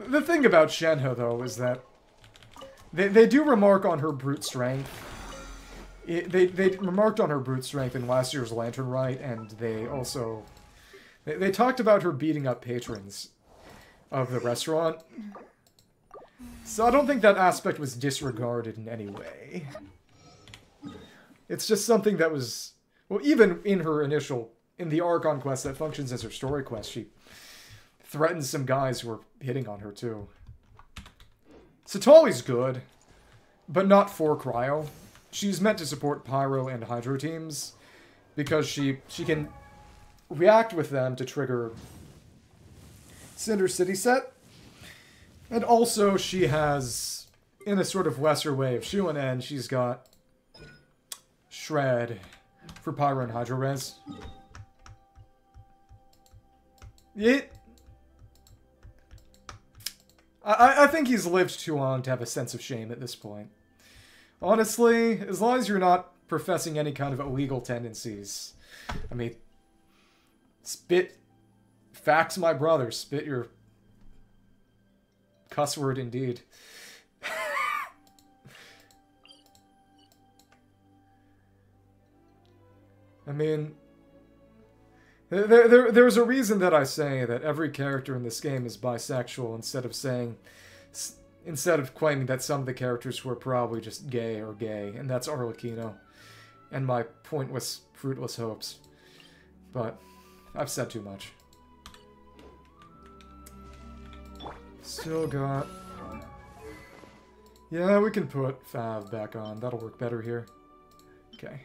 S1: The thing about Shenhe, though, is that they do remark on her brute strength. They remarked on her brute strength in last year's Lantern Rite, and they also... They talked about her beating up patrons of the restaurant. So I don't think that aspect was disregarded in any way. It's just something that was... Well, even in her initial... In the Archon Quest that functions as her story quest, she threatens some guys who are hitting on her, too. Citlali's good, but not for Cryo. She's meant to support Pyro and Hydro teams, because she can react with them to trigger Cinder City set. And also she has, in a sort of lesser way of Xiuhcoatl, she's got Shred for Pyro and Hydro res. I think he's lived too long to have a sense of shame at this point. Honestly, as long as you're not professing any kind of illegal tendencies. I mean, spit facts, my brother. Spit your cuss word indeed. I mean, there's a reason that I say that every character in this game is bisexual instead of claiming that some of the characters were probably just gay are gay, and that's Arlecchino. And my pointless, fruitless hopes. But I've said too much. Still got... Yeah, we can put Fav back on. That'll work better here. Okay.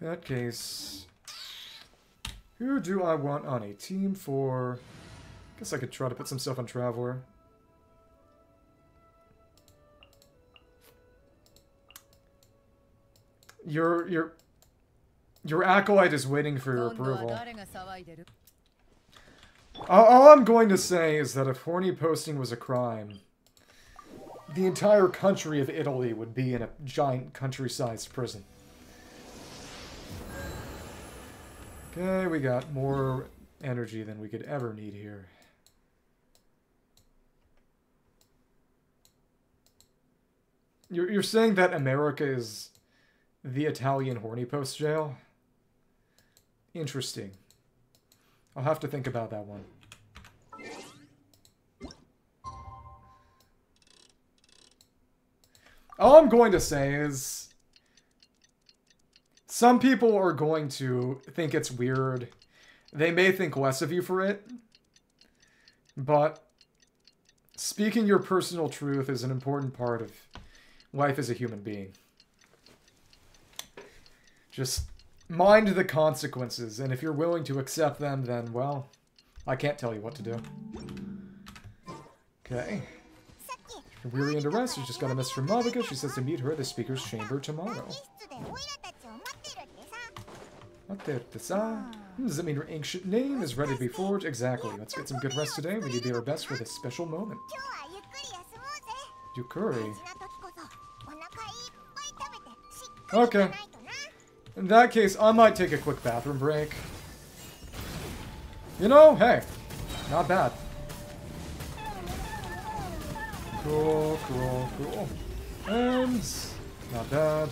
S1: In that case... Who do I want on a team for... Guess I could try to put some stuff on Traveler. Your acolyte is waiting for your approval. All I'm going to say is that if horny posting was a crime, the entire country of Italy would be in a giant country-sized prison. Okay, we got more energy than we could ever need here. You're saying that America is the Italian horny post jail? Interesting. I'll have to think about that one. All I'm going to say is... Some people are going to think it's weird. They may think less of you for it. But speaking your personal truth is an important part of life as a human being. Just mind the consequences, and if you're willing to accept them, then, well, I can't tell you what to do. Okay. If you're weary and to rest, you just got a message from Mavuika. She says to meet her at the speaker's chamber tomorrow. Does that mean her ancient name is ready to be forged? Exactly. Let's get some good rest today. We need to do our best for this special moment. Yukuri. Okay. In that case, I might take a quick bathroom break. You know, hey, not bad. Cool, cool, cool. And not bad.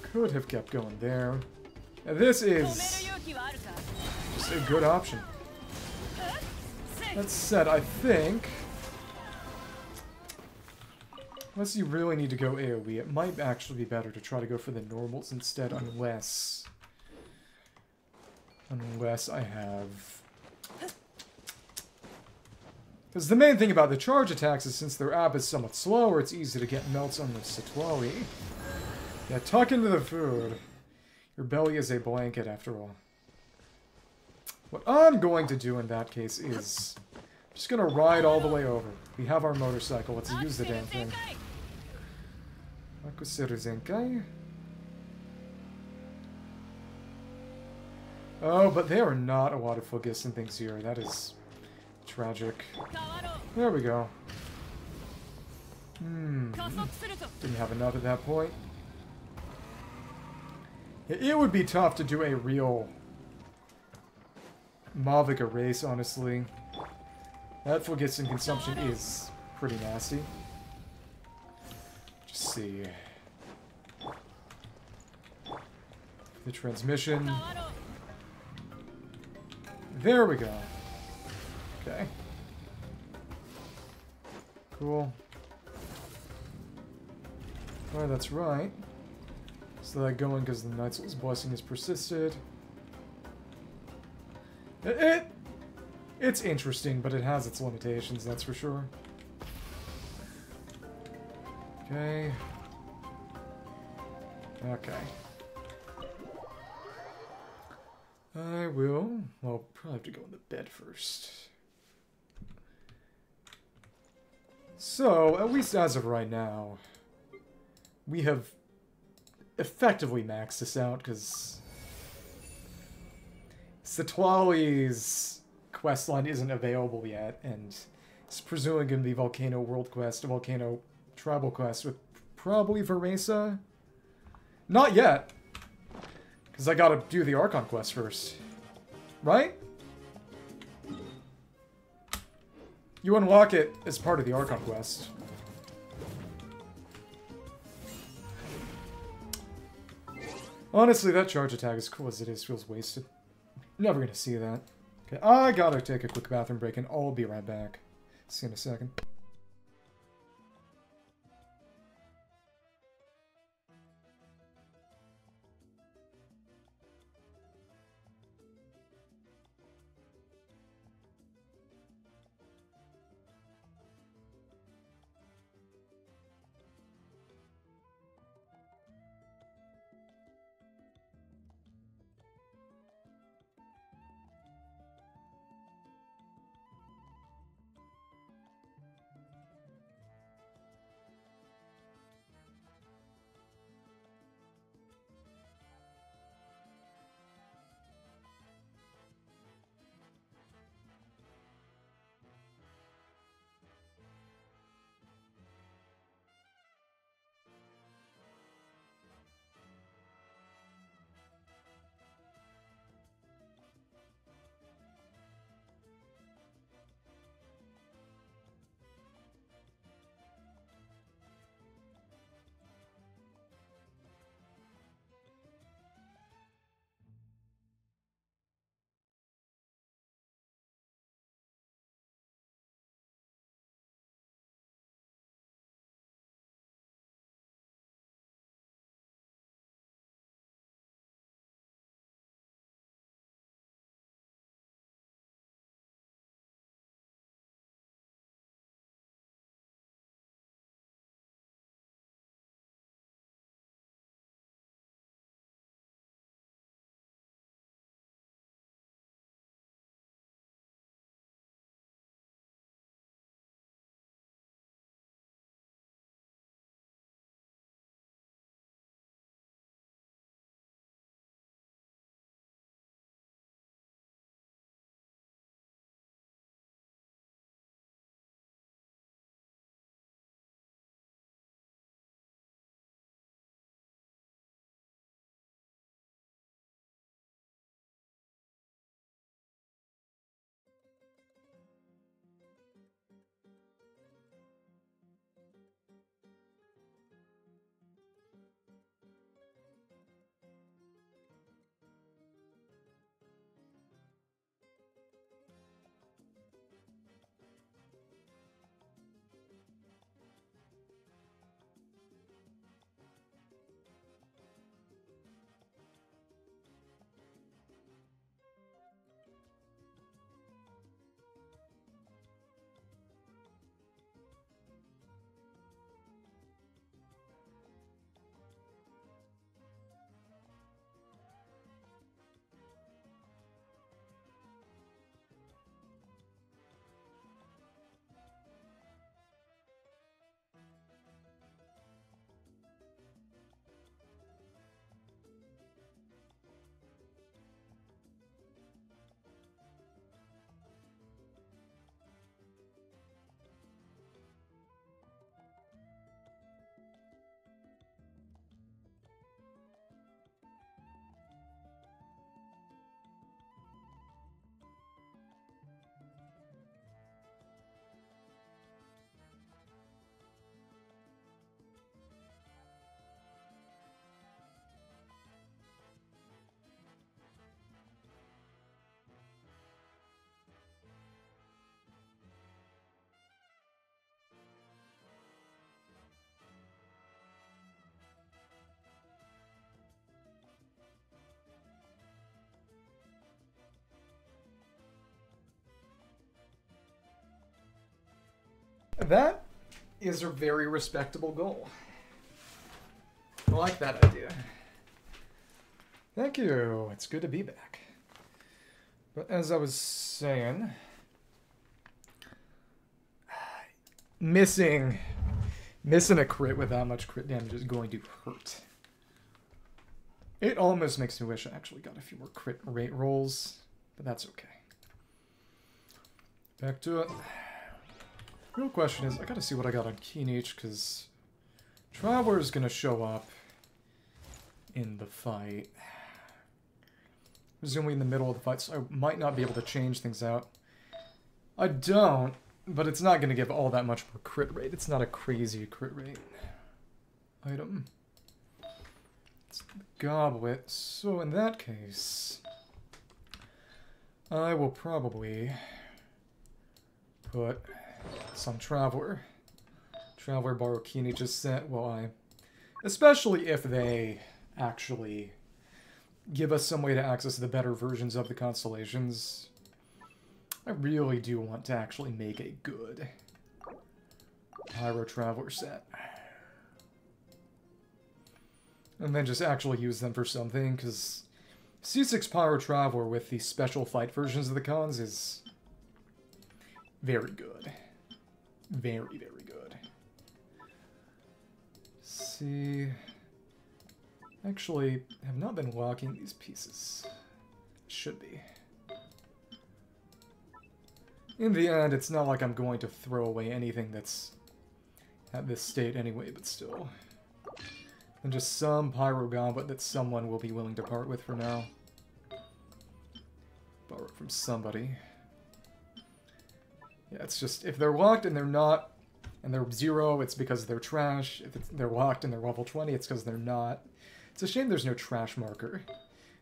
S1: Could have kept going there. This is just a good option. That said, I think, unless you really need to go AoE, it might actually be better to try to go for the normals instead, unless I have... Because the main thing about the charge attacks is since their app is somewhat slower, it's easy to get melts on the Citlali. Yeah, tuck into the food. Your belly is a blanket, after all. What I'm going to do in that case is... just gonna ride all the way over. We have our motorcycle. Let's use the damn thing. Oh, but there are not a lot of focus and things here. That is tragic. There we go. Didn't have enough at that point. It would be tough to do a real Mavuika race, honestly. That focus and consumption is pretty nasty. Just see. The transmission. There we go. Okay. Cool. Alright, that's right. So that going because the Night Soul's blessing has persisted. It's interesting, but it has its limitations, that's for sure. Okay. Okay. I will... well, probably have to go in the bed first. So, at least as of right now, we have effectively maxed this out, because Citlali's questline isn't available yet, and it's presumably going to be Volcano World Quest, a Volcano Tribal Quest with probably Veresa. Not yet, because I gotta do the Archon Quest first. Right? You unlock it as part of the Archon Quest. Honestly, that charge attack, as cool as it is, feels wasted. Never gonna see that. Okay, I gotta take a quick bathroom break, and I'll be right back. See you in a second. That is a very respectable goal. I like that idea. Thank you. It's good to be back. But as I was saying, missing a crit with that much crit damage is going to hurt. It almost makes me wish I actually got a few more crit rate rolls, but that's okay. Back to it. Real question is, I gotta see what I got on Keenich, because Traveler is gonna show up in the fight. Presumably in the middle of the fight, so I might not be able to change things out. I don't, but it's not gonna give all that much more crit rate. It's not a crazy crit rate item. It's the goblet, so in that case, I will probably put some Traveler. Traveler borrow Keenich's set. Well, especially if they actually give us some way to access the better versions of the constellations. I really do want to actually make a good Pyro Traveler set. And then just actually use them for something, because C6 Pyro Traveler with the special fight versions of the cons is very good. Very, very good. Let's see. Actually, I have not been locking these pieces. Should be. In the end, it's not like I'm going to throw away anything that's at this state anyway, but still. And just some Pyro Goblet that someone will be willing to part with for now. Borrow it from somebody. Yeah, it's just, if they're locked and they're not, and they're 0, it's because they're trash. If they're locked and they're level 20, it's because they're not. It's a shame there's no trash marker.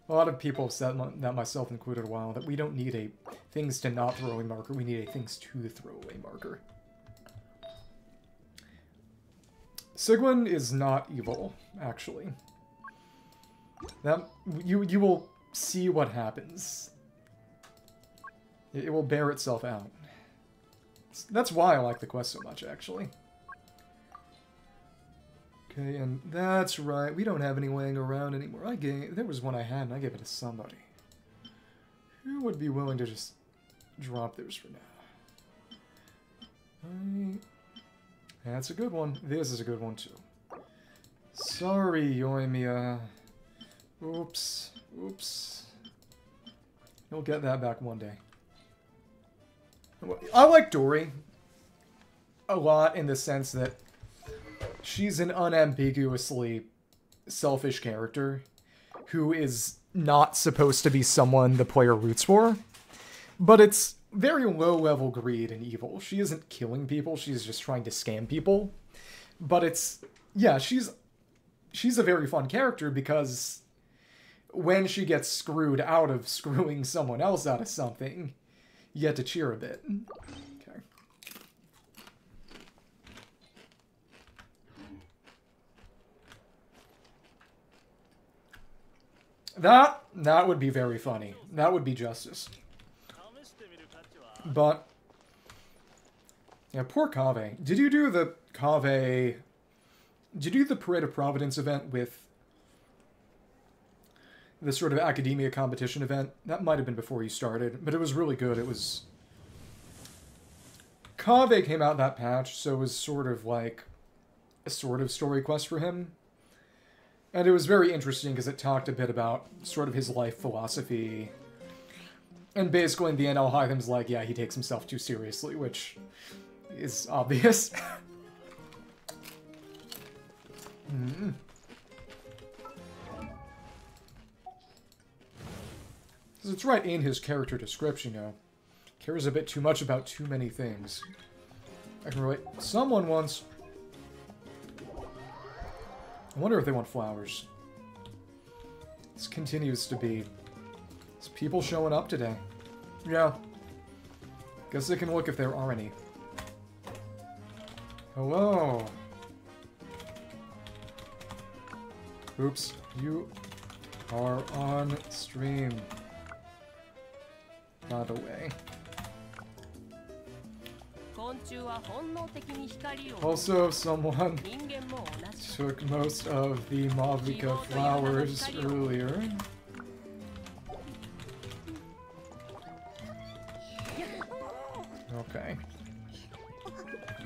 S1: A lot of people have said that, myself included, a while, that we don't need a things to not throw away marker, we need a things to throw away marker. Sigwin is not evil, actually. That you will see what happens. It will bear itself out. That's why I like the quest so much, actually. Okay, and that's right. We don't have any laying around anymore. There was one I had, and I gave it to somebody. Who would be willing to just drop theirs for now? That's a good one. This is a good one, too. Sorry, Yoimiya. Oops. Oops. You'll get that back one day. I like Dory a lot in the sense that she's an unambiguously selfish character who is not supposed to be someone the player roots for, but it's very low-level greed and evil. She isn't killing people, she's just trying to scam people. But it's... yeah, she's a very fun character because when she gets screwed out of screwing someone else out of something, you get to cheer a bit. Okay. That would be very funny. That would be justice. But yeah, poor Kaveh. Did you do the Kaveh? Did you do the Parade of Providence event with the sort of academia competition event? That might have been before you started, but it was really good. It was... Kaveh came out that patch, so it was sort of like a sort of story quest for him. And it was very interesting because it talked a bit about sort of his life philosophy. And basically in the end, Alhaitham's like, yeah, he takes himself too seriously, which is obvious. Because it's right in his character description, you know. Cares a bit too much about too many things. I can relate. Someone once... I wonder if they want flowers. This continues to be... There's people showing up today. Yeah. Guess they can look if there are any. Hello. Oops. You are on stream. By the way. Also, someone took most of the Mavuika flowers earlier. Okay.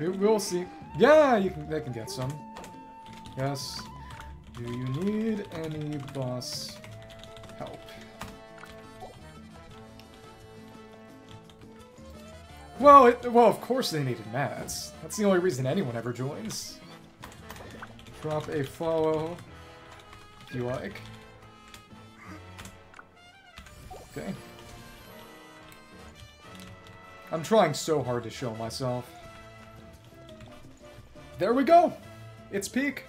S1: We'll see. Yeah, they can get some. Yes. Do you need any boss help? Well, of course they needed mats. That's the only reason anyone ever joins. Drop a follow if you like. Okay. I'm trying so hard to show myself. There we go! It's peak.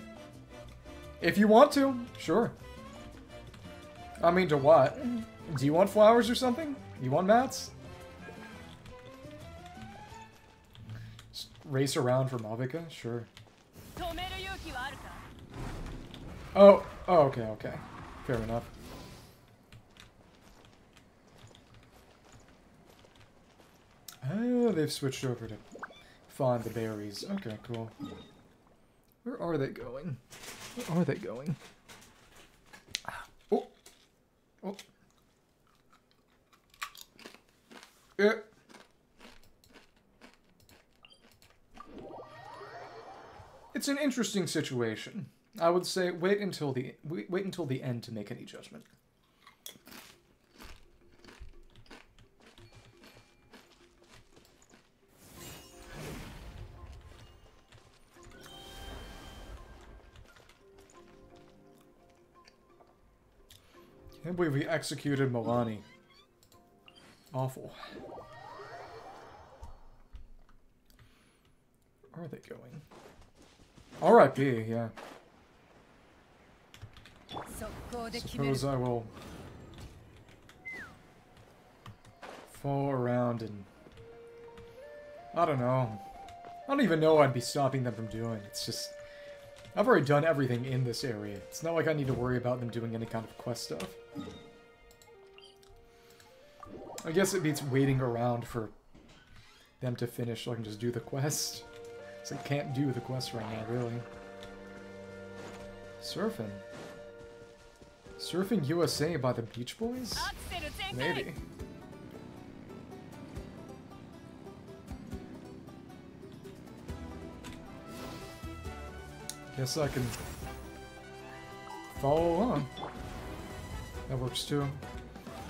S1: If you want to, sure. I mean, to what? Do you want flowers or something? You want mats? Just race around for Mavuika? Sure. Oh, okay. Fair enough. Oh, they've switched over to find the berries. Okay, cool. Where are they going? Where are they going? Oh! Oh! Yeah. It's an interesting situation. I would say wait until the end to make any judgment. I can't believe we executed Milani. Awful. Where are they going? R.I.P., yeah. Suppose I will fall around and... I don't know. I don't even know what I'd be stopping them from doing. It's just... I've already done everything in this area. It's not like I need to worry about them doing any kind of quest stuff. I guess it beats waiting around for them to finish so I can just do the quest. So I can't do the quest right now, really. Surfing. Surfing USA by the Beach Boys? Maybe. Guess I can follow along. That works too.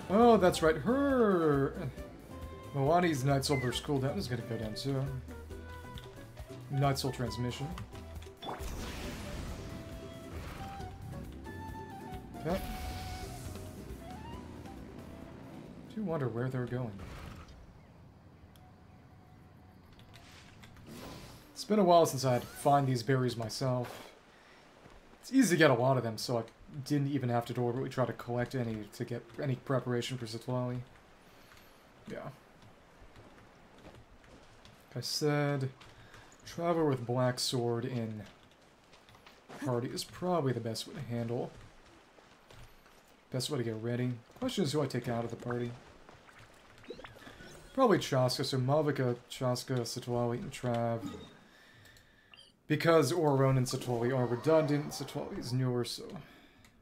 S1: Oh, that's right. Her Milani's Night Soul Burst cooldown is gonna go down too. Night Soul Transmission. Okay. I do wonder where they're going. It's been a while since I had to find these berries myself. It's easy to get a lot of them, so I didn't even have to deliberately try to collect any to get any preparation for Citlali. Yeah. Like I said, Traveler with Black Sword in party is probably the best way to handle. Best way to get ready. Question is who I take out of the party. Probably Chaska, so Mavuika, Chaska, Citlali, and Trav. Because Auron and Citlali are redundant, Citlali is newer, so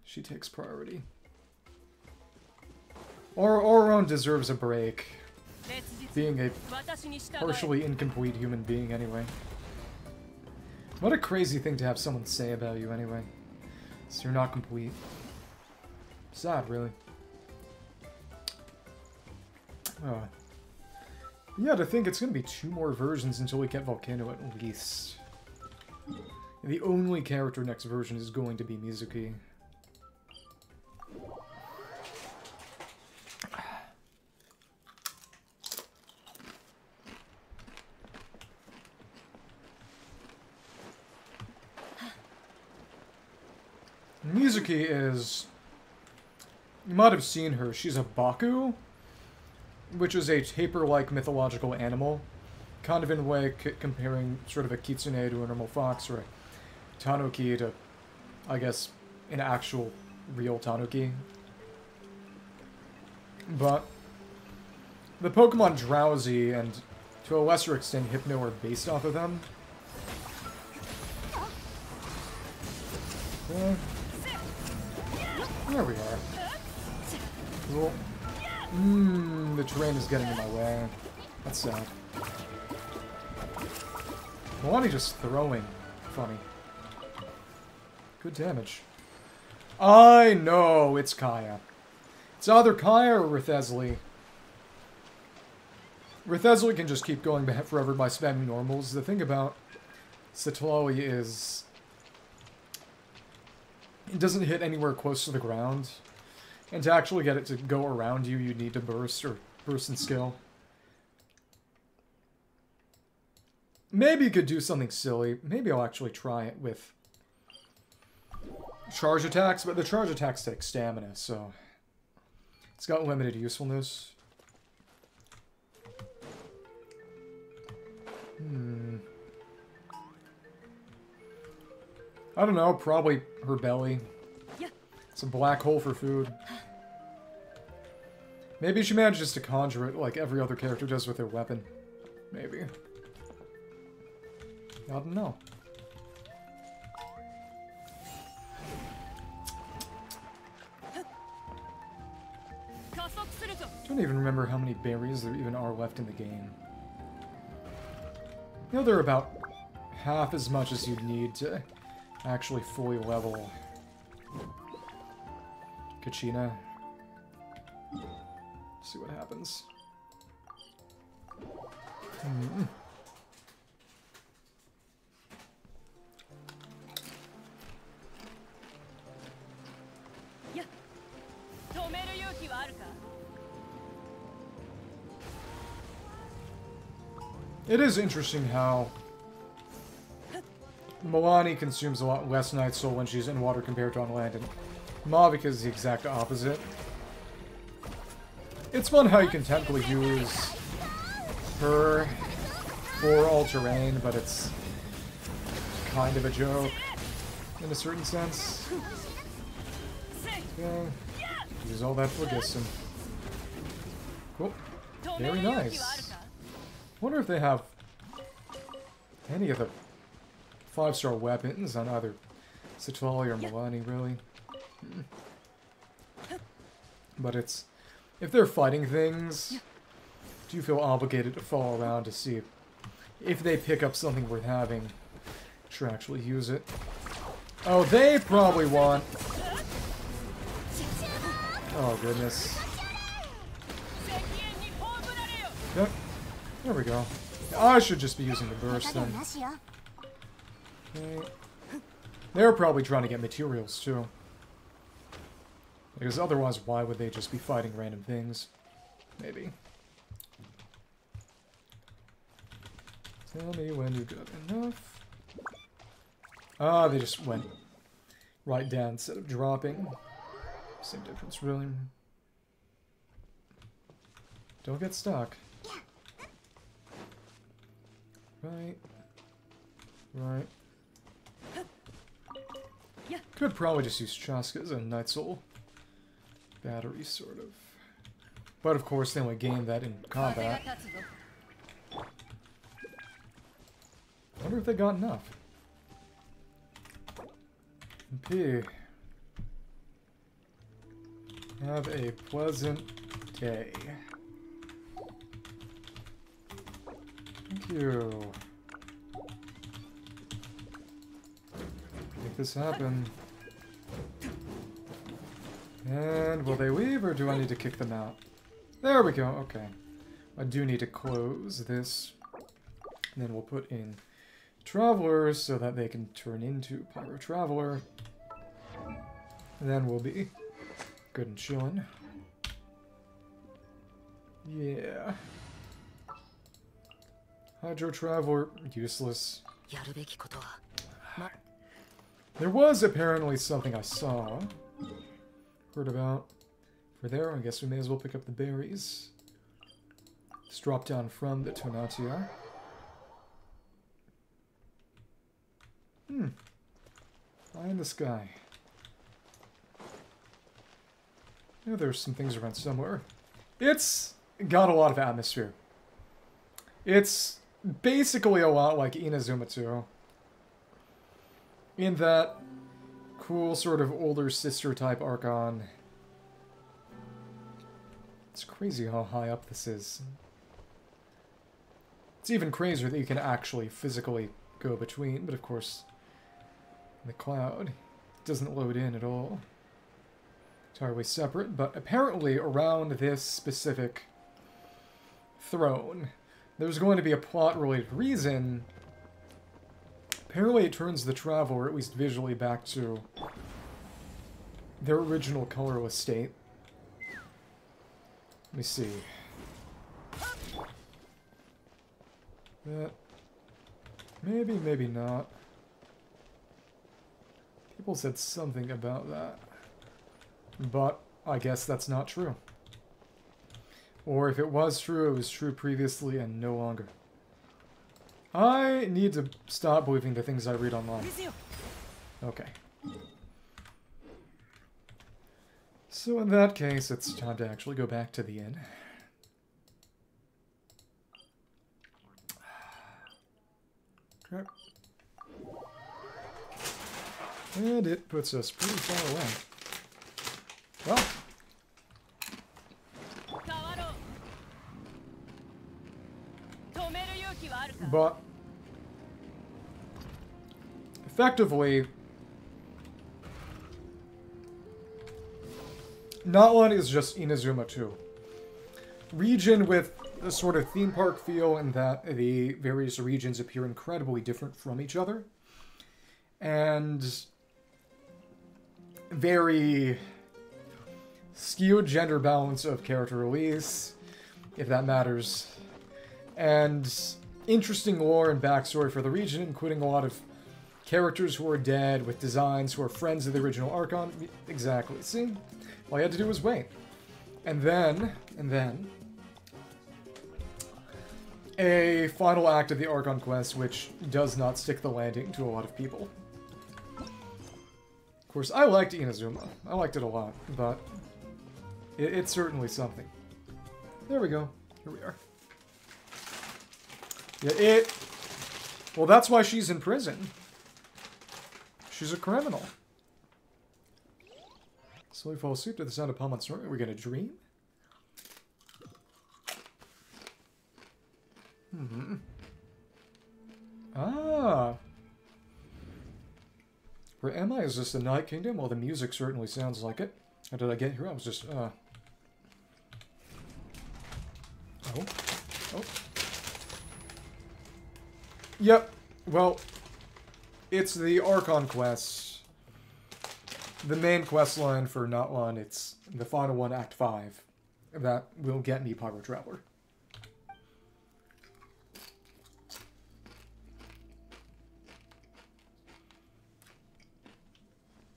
S1: she takes priority. Auron deserves a break. Being a partially incomplete human being, anyway. What a crazy thing to have someone say about you, anyway. So you're not complete. Sad, really. Yeah, to think it's going to be 2 more versions until we get Volcano at least. The only character next version is going to be Mizuki. Mizuki is... You might have seen her. She's a Baku, which is a tapir-like mythological animal. Kind of in a way comparing sort of a kitsune to a normal fox, or a tanuki to, I guess, an actual real tanuki. But the Pokemon Drowsy and to a lesser extent, Hypno are based off of them. Okay. There we are. Cool. The terrain is getting in my way. That's sad. Milani just throwing. Funny. Good damage. I know it's Kaya. It's either Kaya or Rithezli. Rithezli can just keep going back forever by spamming normals. The thing about Citlali is it doesn't hit anywhere close to the ground. And to actually get it to go around you, you need to burst or burst in skill. Maybe you could do something silly. Maybe I'll actually try it with charge attacks, but the charge attacks take stamina, so it's got limited usefulness. I don't know, probably her belly. It's a black hole for food. Maybe she manages to conjure it like every other character does with their weapon. Maybe. I don't know. I don't even remember how many berries there even are left in the game. You know, they're about half as much as you'd need to actually fully level Kachina. See what happens. It is interesting how Milani consumes a lot less Night Soul when she's in water compared to on land, and Mavuika is the exact opposite. It's fun how you can technically use her for all-terrain, but it's kind of a joke in a certain sense. Okay. Use all that for Genshin. Cool. Very nice. Wonder if they have any of the 5-star weapons on either Citlali or Milani, really. But it's... if they're fighting things, do you feel obligated to follow around to see if they pick up something worth having to actually use it? Oh, they probably want... oh, goodness. Yep. There we go. I should just be using the burst then. Okay. They're probably trying to get materials too. Because otherwise, why would they just be fighting random things? Maybe. Tell me when you got enough. Ah, they just went right down instead of dropping. Same difference, really. Don't get stuck. Right. Right. Could probably just use Chaska as a Night Soul battery, sort of. But of course, they only gain that in combat. Wonder if they got enough. P. Have a pleasant day. Thank you. Make this happen. And will they leave, or do I need to kick them out? There we go, okay. I do need to close this. And then we'll put in Travelers so that they can turn into Pyro Traveler. And then we'll be good and chillin'. Yeah. Hydro Traveler, useless. There was apparently something I saw. Heard about. For there, I guess we may as well pick up the berries. Just drop down from the Tonatia. Eye in the sky. Yeah, there's some things around somewhere. It's got a lot of atmosphere. It's basically a lot like Inazuma 2. In that cool sort of older sister type Archon. It's crazy how high up this is. It's even crazier that you can actually physically go between, but of course, in the cloud, it doesn't load in at all. Entirely separate, but apparently around this specific throne, there's going to be a plot-related reason. Apparently it turns the Traveler, at least visually, back to their original colorless state. Let me see. That... Maybe, maybe not. People said something about that. But I guess that's not true. Or if it was true, it was true previously and no longer. I need to stop believing the things I read online. Okay. So in that case, it's time to actually go back to the inn. Okay. And it puts us pretty far away. Well. But effectively, Natlan is just Inazuma 2. Region with a sort of theme park feel in that the various regions appear incredibly different from each other. And very skewed gender balance of character release, if that matters. And interesting lore and backstory for the region, including a lot of characters who are dead, with designs who are friends of the original Archon. Exactly. See? All you had to do was wait. And then, a final act of the Archon Quest, which does not stick the landing to a lot of people. Of course, I liked Inazuma. I liked it a lot, but it's certainly something. There we go. Here we are. Yeah, well, that's why she's in prison. She's a criminal. Slowly fall asleep to the sound of palm on snoring. Are we gonna dream? Hmm. Ah. Where am I? Is this the Night Kingdom? Well, the music certainly sounds like it. How did I get here? I was just, Oh. Oh. Yep. Well, it's the Archon Quest. The main quest line for Natlan. It's the final one, Act 5. That will get me Pyro Traveler.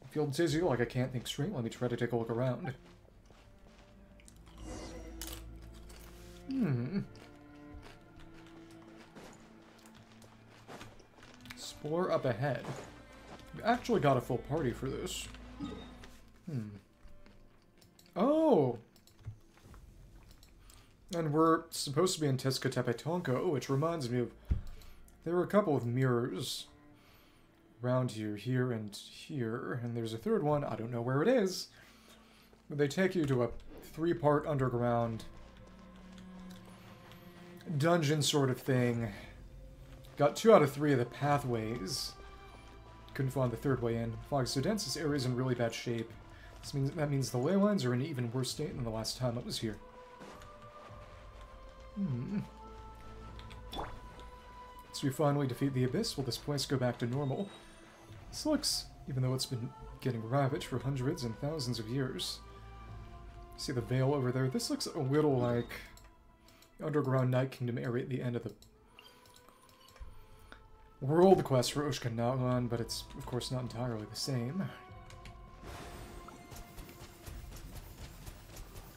S1: I feel dizzy, like I can't think straight. Let me try to take a look around. Explore up ahead. We actually got a full party for this. Oh! And we're supposed to be in Tezcatlipoca, which reminds me of... There were a couple of mirrors around here, and here. And there's a third one, I don't know where it is. But they take you to a 3-part underground dungeon sort of thing. Got 2 out of 3 of the pathways. Couldn't find the third way in. Fog so dense, this area is in really bad shape. That means the ley lines are in an even worse state than the last time I was here. So we finally defeat the Abyss. Will this place go back to normal? This looks, even though it's been getting ravaged for hundreds and thousands of years. See the veil over there? This looks a little like the underground Night Kingdom area at the end of the world quest for Natlan, but it's, of course, not entirely the same.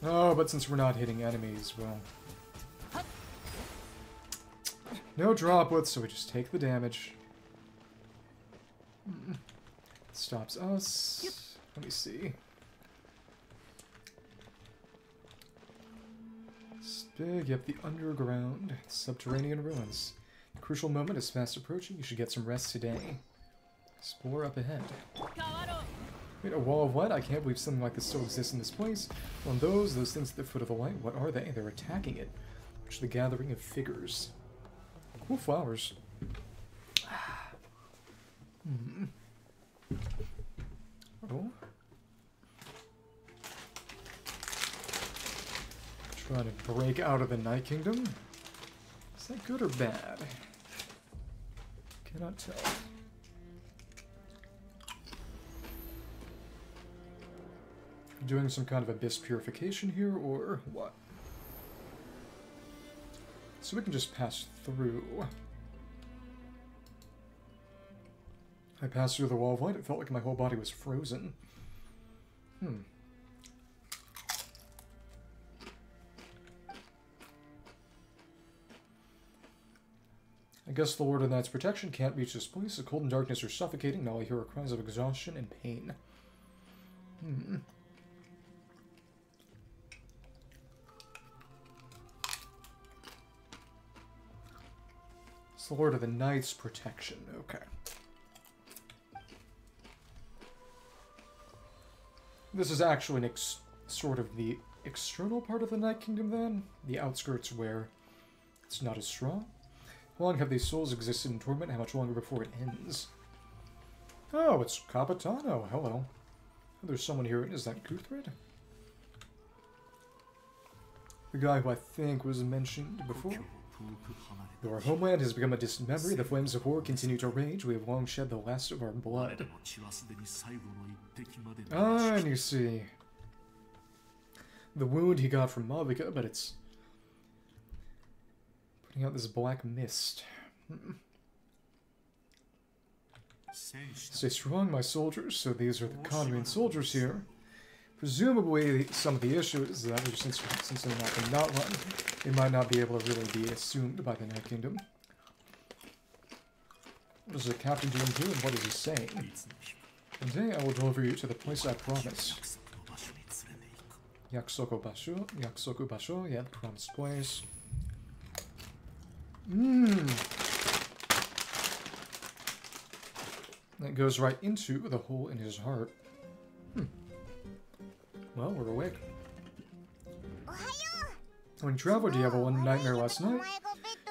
S1: Oh, but since we're not hitting enemies, well... No droplets, so we just take the damage. Stops us. Let me see. Yep, the underground, subterranean ruins. The crucial moment is fast approaching. You should get some rest today. Explore up ahead. Wait, a wall of what? I can't believe something like this still exists in this place. Well, those things at the foot of the light, what are they? They're attacking it. Which is the gathering of figures. Cool flowers. Oh. Trying to break out of the Night Kingdom? Is that good or bad? Cannot tell. Doing some kind of abyss purification here, or what? So we can just pass through. I passed through the wall of light. It felt like my whole body was frozen. I guess the Lord of Night's protection can't reach this place. The cold and darkness are suffocating. Now I hear cries of exhaustion and pain. It's the Lord of the Night's protection. Okay. This is actually an sort of the external part of the Night Kingdom, then? The outskirts where it's not as strong? How long have these souls existed in torment? How much longer before it ends? Oh, it's Capitano. Hello. Oh, there's someone here. Is that Guthred? The guy who I think was mentioned before? Though our homeland has become a distant memory, the flames of war continue to rage. We have long shed the last of our blood. Ah, and you see. The wound he got from Mavuika, but it's putting out this black mist. Stay strong, my soldiers. So these are the Conrine soldiers here. Presumably, some of the issue is that since they're not from Natlan, they might not be able to really be assumed by the Night Kingdom. What is the captain doing here, and what is he saying? Today I will deliver you to the place I promised. Yakusoku Basho, yeah, the promised place. That goes right into the hole in his heart. Well, we're awake. When Traveler, do you have a one nightmare last night?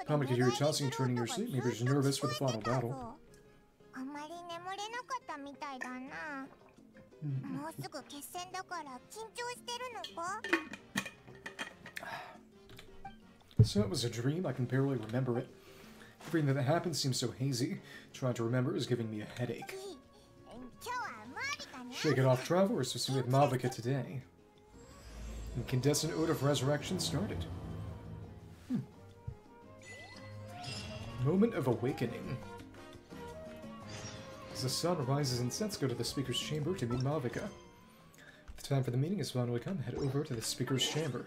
S1: Probably could hear you tossing and turning in your sleep. Maybe you're just nervous for the final battle. So it was a dream. I can barely remember it. Everything that happened seems so hazy. Trying to remember is giving me a headache. Shake it off, Traveler. We're supposed to be with Mavuika today. Incandescent Ode of Resurrection started. Moment of awakening. As the sun rises and sets, go to the speaker's chamber to meet Mavuika. The time for the meeting is finally come. Head over to the speaker's chamber.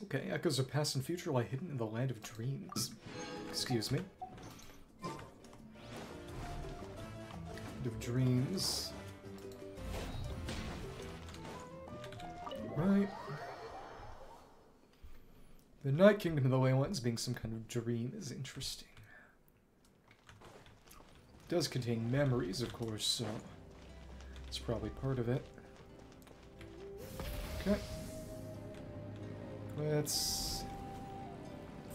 S1: Okay, echoes of past and future lie hidden in the land of dreams. Excuse me. Of dreams. Right. The Night Kingdom of the Ley Lines being some kind of dream is interesting. It does contain memories, of course, so it's probably part of it. Okay. Let's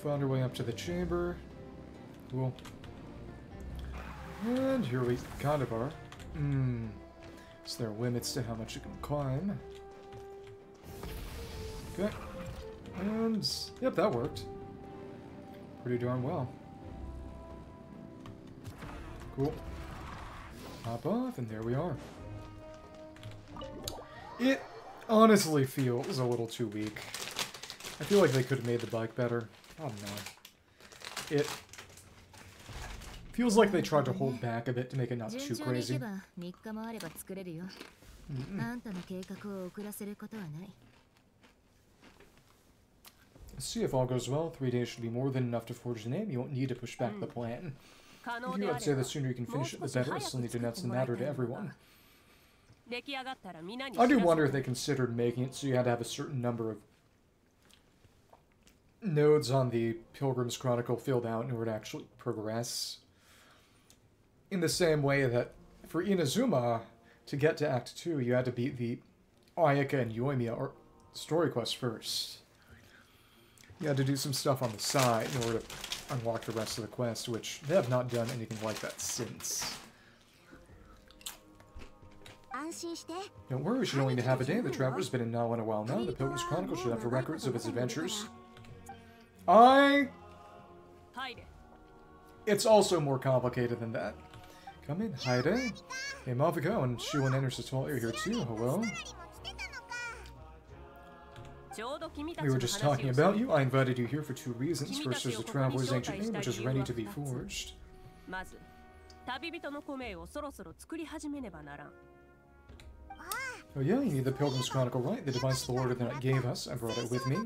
S1: find our way up to the chamber. Cool. And here we kind of are. So there are limits to how much you can climb. Okay. And, yep, that worked. Pretty darn well. Cool. Hop off, and there we are. It honestly feels a little too weak. I feel like they could have made the bike better. I don't know. It feels like they tried to hold back a bit to make it not too crazy. See if all goes well. 3 days should be more than enough to forge the name. You won't need to push back the plan. If you would say the sooner you can finish it, the better. I still need to announce the matter to everyone. I do wonder if they considered making it so you had to have a certain number of nodes on the Pilgrim's Chronicle filled out in order to actually progress. In the same way that for Inazuma, to get to Act 2, you had to beat the Ayaka and Yoimiya or story quest first. You had to do some stuff on the side in order to unlock the rest of the quest, which they have not done anything like that since. Don't worry, we should only have a day. The Traveler's been in Natlan a while now. The Pilgrim's Chronicle should have the records of its adventures. It's also more complicated than that. Come in, Haide. Hey, Mavuika and Xiuhcoatl and Citlali are here too. Hello. We were just talking about you. I invited you here for two reasons. First, there's the Traveler's ancient name, which is ready to be forged. Oh yeah, you need the Pilgrim's Chronicle, right? The device the Lord of the Night gave us. I brought it with me.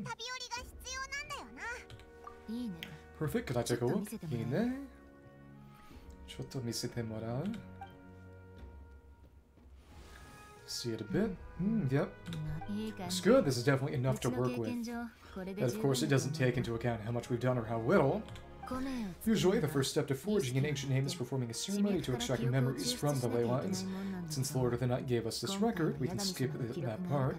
S1: Perfect. Could I take a look? Ine. Chotto misete moral. See it a bit. Yep. It's good. This is definitely enough to work with. That, of course, it doesn't take into account how much we've done or how little. Usually, the first step to forging an ancient name is performing a ceremony to extract memories from the ley lines. Since the Lord of the Night gave us this record, we can skip that part.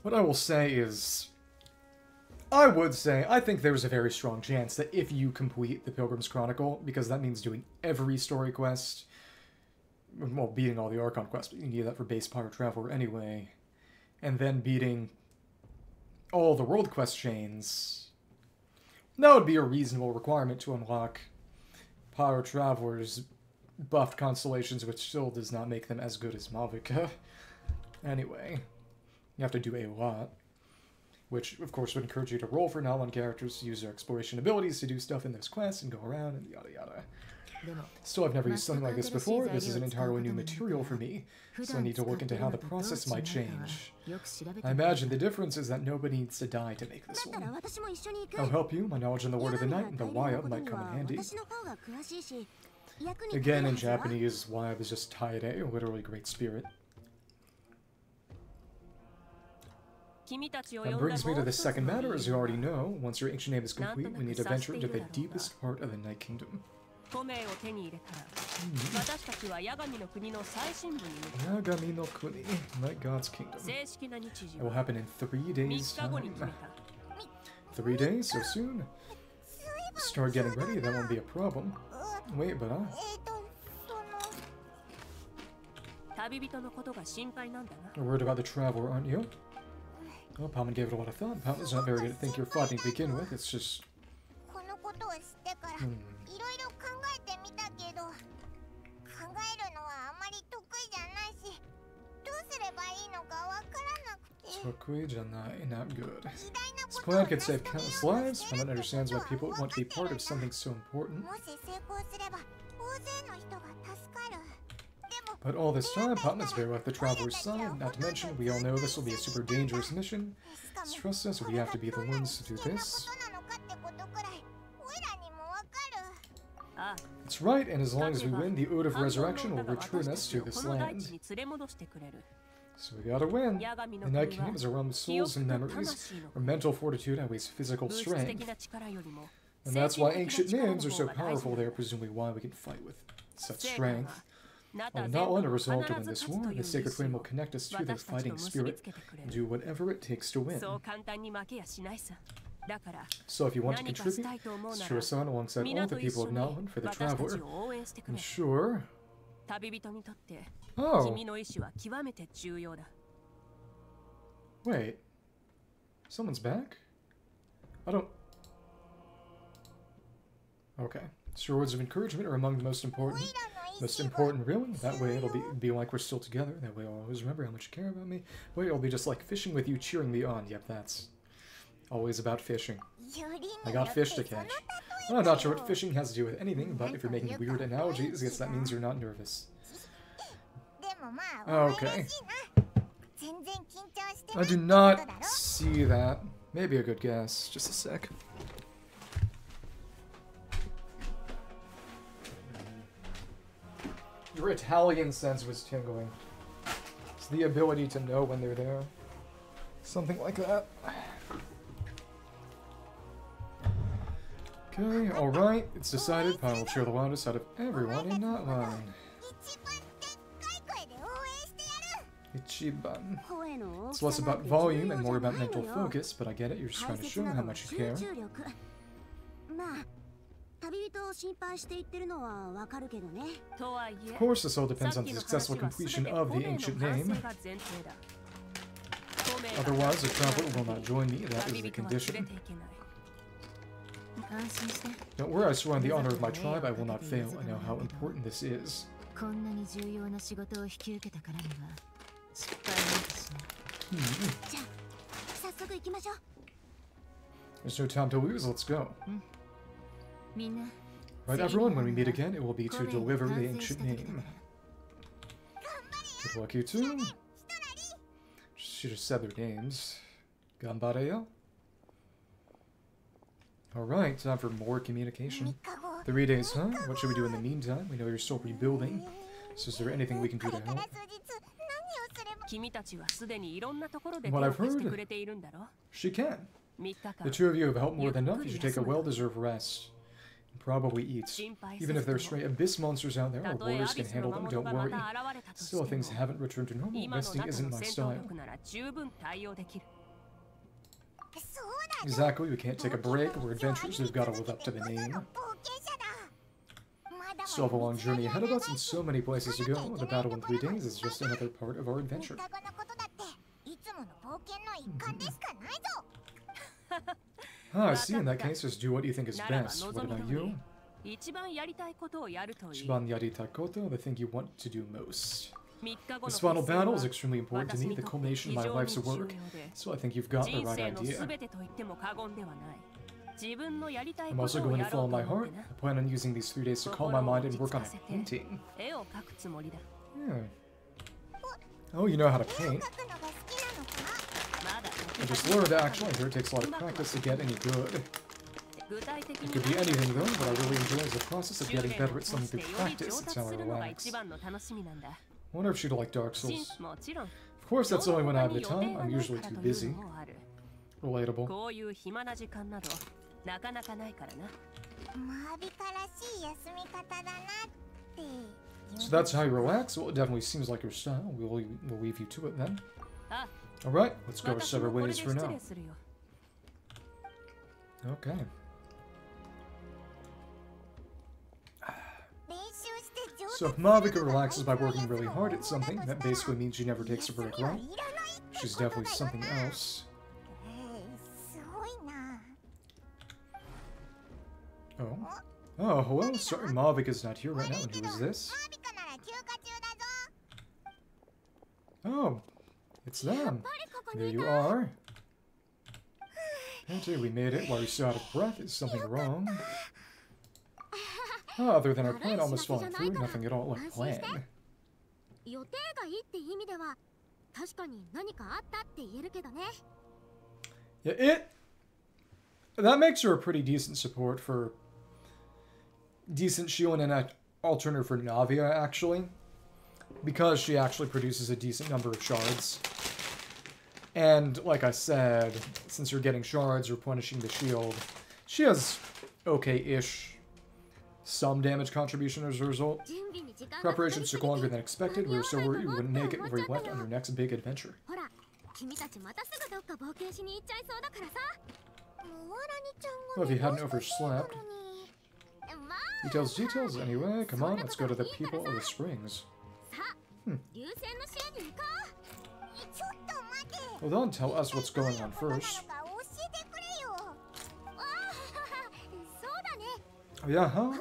S1: What I will say is, I think there's a very strong chance that if you complete the Pilgrim's Chronicle, because that means doing every story quest, well, beating all the Archon Quest, but you need that for base Pyro Traveler anyway, and then beating all the world quest chains, that would be a reasonable requirement to unlock Pyro Traveler's buffed constellations, which still does not make them as good as Mavuika. Anyway, you have to do a lot, which of course would encourage you to roll for Natlan characters to use their exploration abilities to do stuff in those quests and go around and yada yada. Still, I've never used something like this before. This is an entirely new material for me, so I need to look into how the process might change. I imagine the difference is that nobody needs to die to make this one. I'll help you. My knowledge in the Word of the Night and the Wayab might come in handy. Again, in Japanese, Wayab is just Taire, literally Great Spirit. That brings me to the second matter. As you already know, once your ancient name is complete, we need to venture into the deepest part of the Night Kingdom. Yagami no Kuni, Night God's Kingdom. It will happen in 3 days' time. 3 days? So soon? Start getting ready, that won't be a problem. Wait, but You're worried about the Traveler, aren't you? Well, Palman gave it a lot of thought. Palman's not very good at thinking you're fighting to begin with, it's just... Not good. This plan could save countless lives. Palman understands why people would want to be part of something so important. But all this time, Palman's very much the Traveler's side. Not to mention, we all know this will be a super dangerous mission. Trust us, we have to be the ones to do this. That's right, and as long as we win, the Ode of Resurrection will return us to this land. So we gotta win. The Night Kingdom is a realm of souls and memories, where mental fortitude outweighs physical strength. And that's why ancient names are so powerful. They are presumably why we can fight with such strength. While not want a resolve to win this war, the Sacred Flame will connect us to their fighting spirit and do whatever it takes to win. So if you want to contribute, Shiro-san alongside all the people of Natlan for the Traveler. And sure... Oh! Wait. Someone's back? I don't... Okay. Sure, words of encouragement are among the most important. Most important, really? That way it'll be like we're still together. That way I'll always remember how much you care about me. Wait, it'll be just like fishing with you, cheering me on. Yep, that's always about fishing. I got fish to catch. Well, I'm not sure what fishing has to do with anything, but if you're making weird analogies, I guess that means you're not nervous. Okay. I do not see that. Maybe a good guess. Just a sec. Your Italian sense was tingling. It's the ability to know when they're there. Something like that. Okay, alright, it's decided. Pyro will cheer the loudest out of everyone in Natlan. Ichiban. It's less about volume and more about mental focus, but I get it, you're just trying to show how much you care. Of course, this all depends on the successful completion of the ancient name. Otherwise, the traveler will not join me, that is the condition. Don't worry, I swear on the honor of my tribe, I will not fail. I know how important this is. There's no time to lose, let's go. Right, everyone, when we meet again, it will be to deliver the ancient name. Good luck, you two. She just said their names. Ganbareyo? Alright, time for more communication. 3 days, huh? What should we do in the meantime? We know you're still rebuilding. So is there anything we can do to help? What I've heard, she can. The two of you have helped more than enough. You should take a well-deserved rest. And probably eat. Even if there are stray abyss monsters out there, our warriors can handle them, don't worry. Still, things haven't returned to normal. Resting isn't my style. Exactly, we can't take a break. We're adventurers, we've got to live up to the name. Still have a long journey ahead of us and so many places to go. The battle in 3 days is just another part of our adventure. I see. In that case, just do what you think is best. What about you? Ichiban yaritai koto, the thing you want to do most. This final battle is extremely important to me, the culmination of my life's work, so I think you've got the right idea. I'm also going to follow my heart. I plan on using these 3 days to calm my mind and work on a painting. Yeah. Oh, you know how to paint. I just learned, actually. I hear it takes a lot of practice to get any good. It could be anything, though, but I really enjoy the process of getting better at something through practice. It's how I relax. I wonder if she'd like Dark Souls. Of course, that's only when I have the time. I'm usually too busy. Relatable. So that's how you relax? Well, it definitely seems like your style. We'll leave you to it then. Alright, let's go our separate ways for now. Okay. So if Mavuika relaxes by working really hard at something, that basically means she never takes a break, right? She's definitely something else. Oh. Oh, hello? Sorry, Mavuika's not here right now. And who is this? Oh, it's them. There you are. Okay, we made it. While you're still out of breath, is something wrong? Oh, other than our plan almost falling through, nothing at all like plan. Yeah, that makes her a pretty decent support for decent Xion and an alternative for Navia, actually. Because she actually produces a decent number of shards. And, like I said, since you're getting shards, replenishing the shield, she has okay-ish some damage contribution as a result. Preparations took longer than expected. We were so worried you wouldn't make it before you left on your next big adventure. Well, if you hadn't overslept. Details anyway. Come on, let's go to the people of the springs. Well, don't tell us what's going on first. Oh yeah, huh?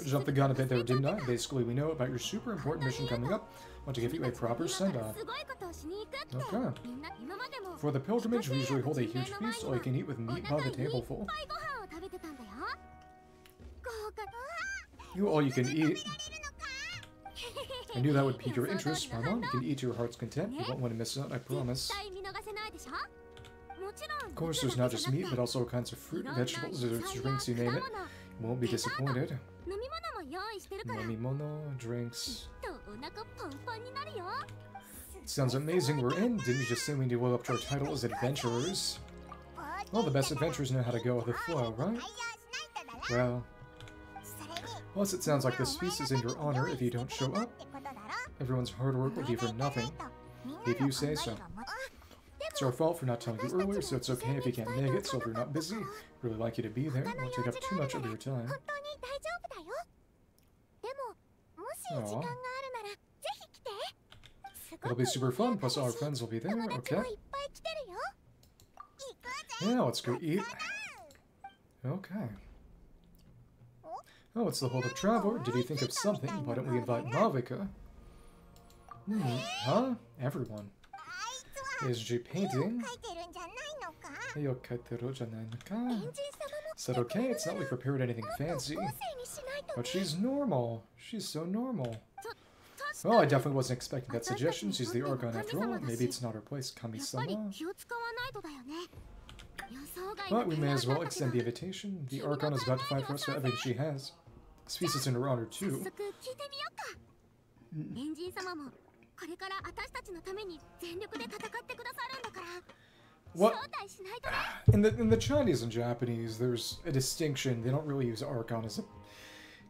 S1: Jumped the gun a bit there, didn't I? Basically, we know about your super important mission coming up. Want to give you a proper send-off. Okay. For the pilgrimage, we usually hold a huge feast, all you can eat with meat by the tableful. You all you can eat. I knew that would pique your interest. My mom, you can eat to your heart's content. You won't want to miss out, I promise. Of course, there's not just meat, but also all kinds of fruit, vegetables, desserts, drinks, you name it. You won't be disappointed. Nomimono, drinks. Sounds amazing, we're in. Didn't you just say we need to live up to our title as adventurers? Well, the best adventurers know how to go with the flow, right? Well, plus it sounds like this feast is in your honor if you don't show up. Everyone's hard work will be for nothing, if you say so. It's our fault for not telling you earlier, so it's okay if you can't make it, so if you're not busy, really like you to be there, it won't take up too much of your time. Aww. It'll be super fun, plus all our friends will be there, okay? Yeah, let's go eat. Okay. Oh, it's the hold-up Traveler. Did you think of something? Why don't we invite Mavuika? Huh? Everyone. Is she painting? Is that okay? It's not like we prepared anything fancy. But she's normal. She's so normal. Well, I definitely wasn't expecting that suggestion. She's the Archon after all. Maybe it's not her place, Kami-sama. But we may as well extend the invitation. The Archon is about to fight for us for everything she has. This feast is in her honor, too. What? In the Chinese and Japanese, there's a distinction. They don't really use Archon as a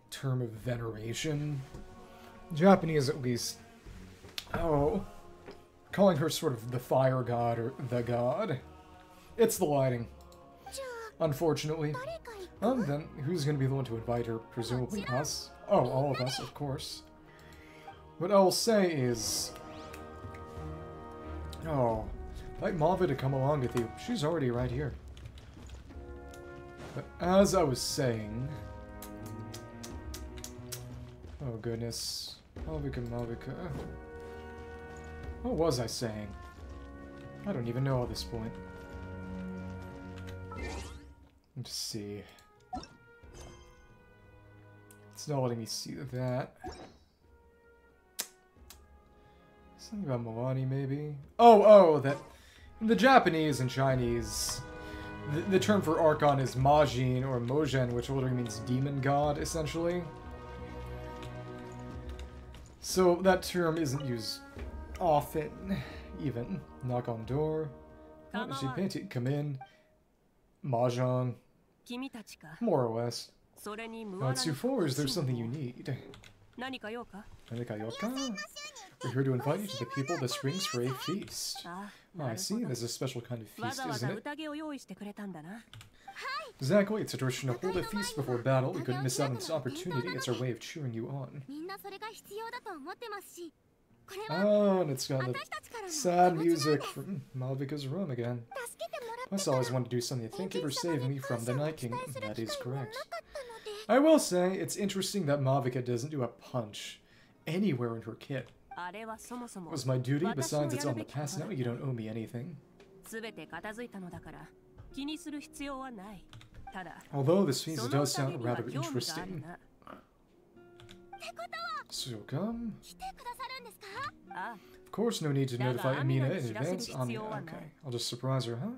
S1: term of veneration. Japanese, at least. Oh. Calling her sort of the fire god or the god. It's the lighting. Unfortunately. Then, who's going to be the one to invite her? Presumably us. Oh, all of us, of course. What I'll say is... Oh. Invite Mavuika to come along with you. She's already right here. But as I was saying... Oh goodness. Mavuika. What was I saying? I don't even know at this point. Let's see. It's not letting me see that. Something about Milani, maybe? Oh, that... In the Japanese and Chinese, the term for Archon is Majin or Mojen, which literally means demon god, essentially. So that term isn't used often, even. Knock on door. What is she painting? Come in. Mahjong. More or less. Natsu4, is there something you need? Nanikayoka? We're here to invite you to the people of the springs for a feast. Oh, I see. There's a special kind of feast, isn't it? Exactly. It's a tradition to hold a feast before battle. We couldn't miss out on this opportunity. It's our way of cheering you on. Oh, and it's got the sad music from Mavuika's room again. I always wanted to do something to thank you for saving me from the Night King. That is correct. I will say, it's interesting that Mavuika doesn't do a punch anywhere in her kit. It was my duty, besides it's on the pass now, you don't owe me anything. Although this feast does sound rather interesting. So come. Of course, no need to notify Amina in advance. Amina, okay. I'll just surprise her, huh?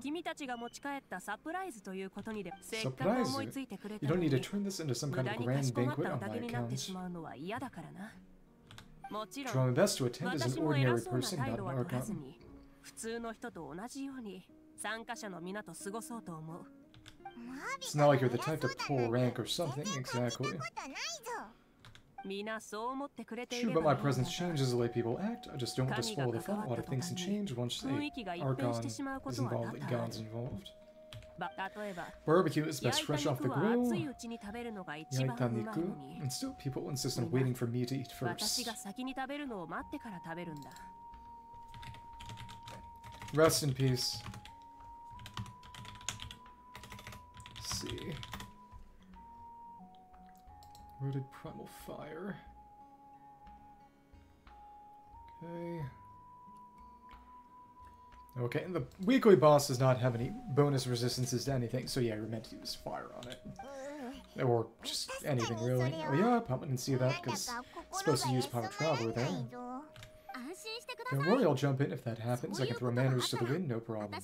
S1: Surprise you? You don't need to turn this into some kind of grand banquet on my account. Try my best to attend as an ordinary person, not an Archon. It's not like you're the type to pull rank or something, exactly. True, but my presence changes the way people act. I just don't want to spoil the fun. A lot of things can change once the Archon is involved, the God's involved. Barbecue is best fresh off the grill. Yaitaniku. And still, people insist on waiting for me to eat first. Rest in peace. Let's see. Rooted Primal Fire. Okay. Okay, and the weekly boss does not have any bonus resistances to anything, so yeah, you're meant to use fire on it. Or just anything, really. Oh yeah, Pumpkin can see that, because it's supposed to use Pyro Traveler there. Don't worry, I'll jump in if that happens. I can throw manners to the wind, no problem.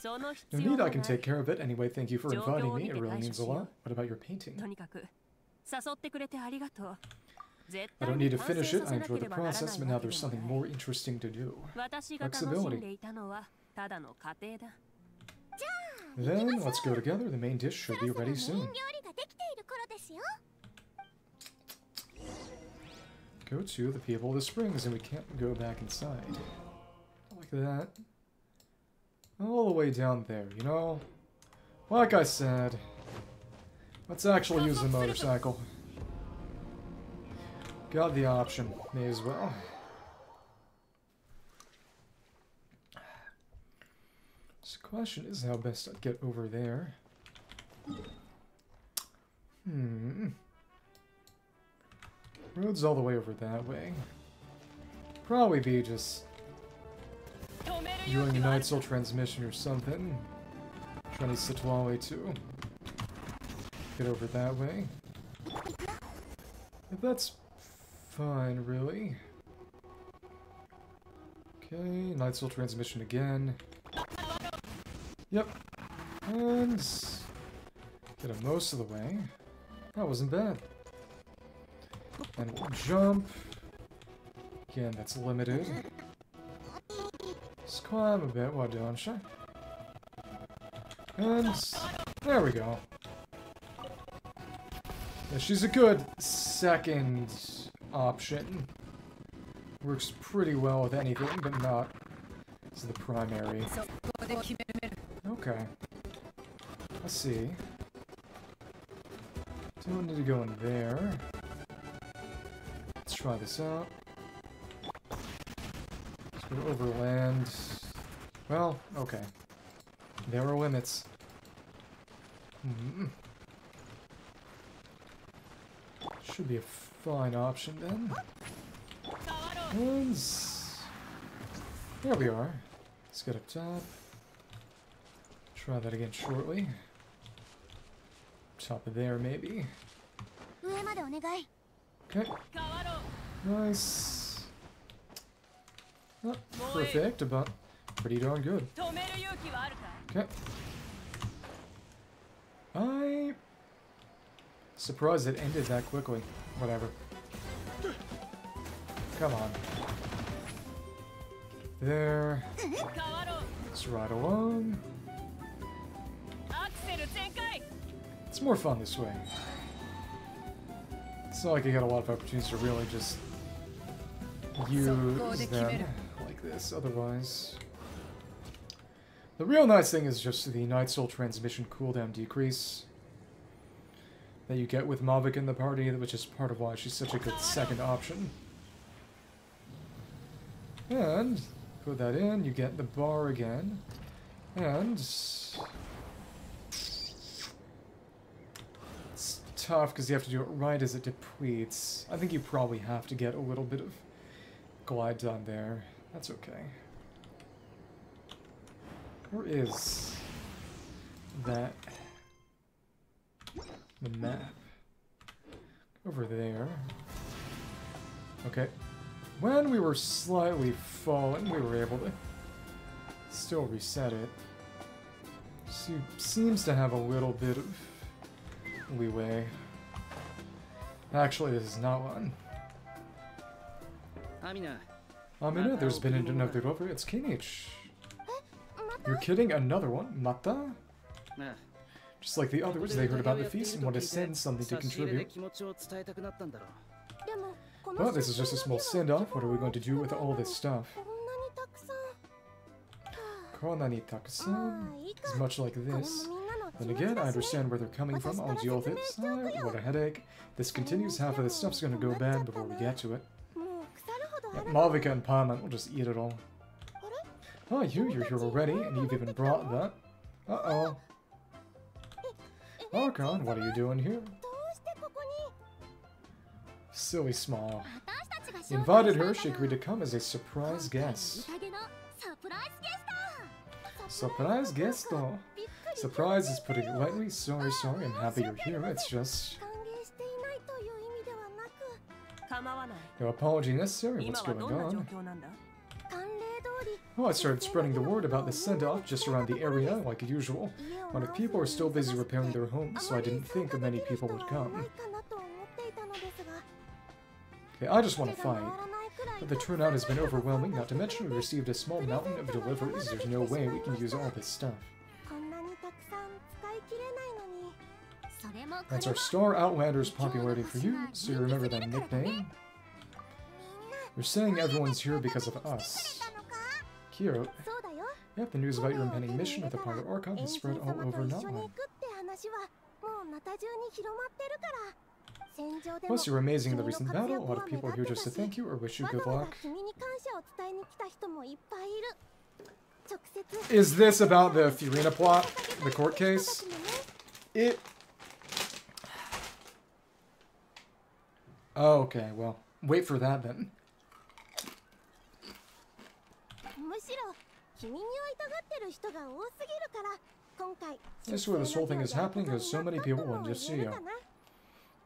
S1: No need, I can take care of it. Anyway, thank you for inviting me. It really means a lot. What about your painting? I don't need to finish it. I enjoy the process, but now there's something more interesting to do. Flexibility. Then, let's go together. The main dish should be ready soon. Go to the People of the Springs, and we can't go back inside. Like that. All the way down there, you know? Like I said, let's actually use the motorcycle. Got the option. May as well. So the question is how best I get over there. Road's all the way over that way. Probably be just doing a Night Soul transmission or something. Trying to Citlali to get over that way. If that's fine, really. Okay, Night Soul transmission again. Yep. And get him most of the way. That wasn't bad. And we'll jump. Again, that's limited. Just climb a bit, why don't you? And there we go. Yeah, she's a good second option. Works pretty well with anything, but not as the primary. Okay. Let's see. Don't need to go in there. Let's try this out. Let's go overland. Well, okay. There are limits. Should be a fine option then. And there we are. Let's get up top. Try that again shortly. Top of there, maybe. Okay. Nice. Not perfect, but pretty darn good. Okay. I'm surprised it ended that quickly. Whatever. Come on. There. Let's ride along. It's more fun this way. It's not like you got a lot of opportunities to really just use them like this, otherwise. The real nice thing is just the Night Soul transmission cooldown decrease that you get with Mavuika in the party, which is part of why she's such a good second option. And put that in, you get the bar again, and it's tough because you have to do it right as it depletes. I think you probably have to get a little bit of glide done there. That's okay. Where is that? The map. Over there. Okay. When we were slightly falling, we were able to still reset it. Seems to have a little bit of leeway. Actually, this is not one. Amina, there's been another over. It's Kinich. You're kidding? Another one? Mata? Just like the others, they heard about the feast and want to send something to contribute. Well, this is just a small send-off. What are we going to do with all this stuff? Konani takusan is much like this. Then again, I understand where they're coming from. I'll deal with it. What a headache. This continues. Half of this stuff's gonna go bad before we get to it. Yeah, Mavuika and Paimon will just eat it all. Oh, you're here already, and you've even brought that. Uh-oh. Archon, what are you doing here? Silly smile. You invited her, she agreed to come as a surprise guest. Surprise guest, though. Surprise is putting it lightly. Sorry, I'm happy you're here. It's just... No apology necessary. What's going on? Oh, I started spreading the word about the send-off just around the area, like usual. A lot of people are still busy repairing their homes, so I didn't think many people would come. Okay, I just want to fight. But the turnout has been overwhelming, not to mention we received a small mountain of deliveries. There's no way we can use all this stuff. That's our Star Outlander's popularity for you, so you remember that nickname? You're saying everyone's here because of us. Cute. Yep, the news about your impending mission with the Pyro Archon has spread all over Natlan. Plus, you were amazing in the recent battle. A lot of people are here just to thank you or wish you good luck. Is this about the Furina plot? The court case? Oh, okay, well, wait for that then. This is where this whole thing is happening because so many people want to see you.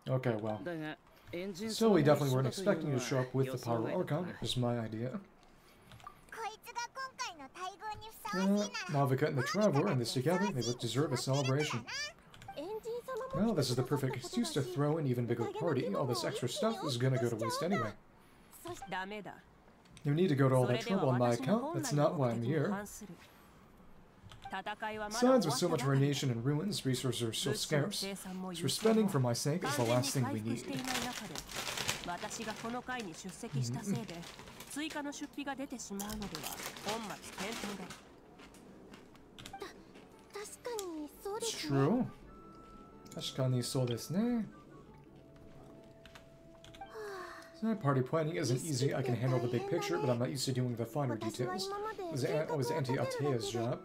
S1: Okay, well. So we definitely weren't expecting you to show up with the Pyro Archon. It was my idea. Mavuika and the Traveler and this together, they both deserve a celebration. Well, this is the perfect excuse to throw an even bigger party. All this extra stuff is gonna go to waste anyway. You need to go to all that trouble on my account. That's not why I'm here. Besides, with so much of our nation in ruins, resources are so scarce. So spending for my sake is the last thing we need. It's true. 確かにそうですね. So party planning isn't easy. I can handle the big picture, but I'm not used to doing the finer details. It was Auntie Atea's job.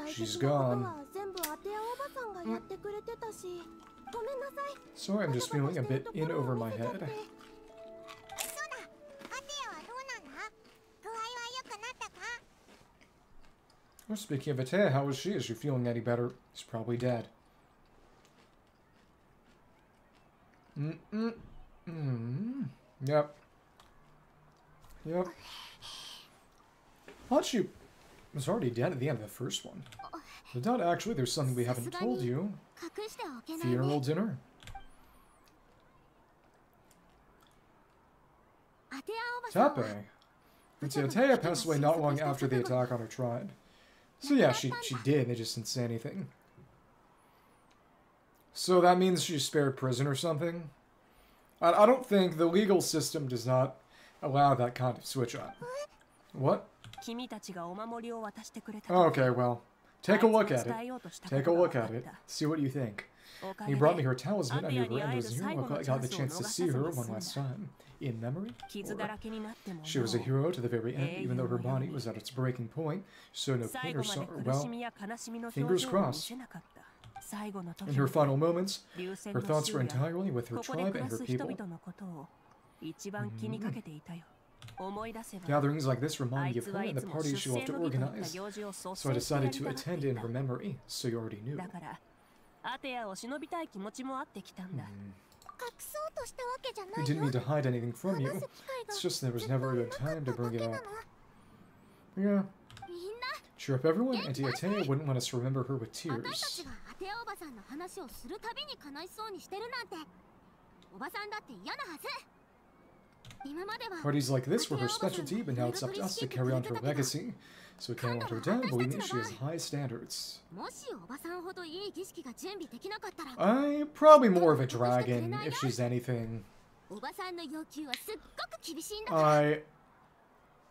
S1: She's gone. Sorry, I'm just feeling a bit in over my head. Well, speaking of Atea, how is she? Is she feeling any better? She's probably dead. Yep. Yep. I thought she was already dead at the end of the first one. I doubt actually there's something we haven't told you. Funeral dinner. Tape. Atea passed away not long after the attack on her tribe. So yeah, she did, they just didn't say anything. So that means she's spared prison or something? I don't think the legal system does not allow that kind of switch up. What? Okay, well, take a look at it. Take a look at it. See what you think. You brought me her talisman. I knew her and was here. I got the chance to see her one last time. In memory? Or she was a hero to the very end, even though her body was at its breaking point. So no pain or sorrow. Well, fingers crossed. In her final moments, her thoughts were entirely with her tribe and her people. Gatherings like this remind me of her and the parties she'll have to organize, so I decided to attend in her memory, so you already knew. I didn't mean to hide anything from you, it's just there was never a good time to bring it up. Yeah. Cheer up everyone, Auntie Atea wouldn't want us to remember her with tears. Parties like this were her specialty, but now it's up to us to carry on her legacy. So we can't let her down, believe me, she has high standards. I'm probably more of a dragon, if she's anything.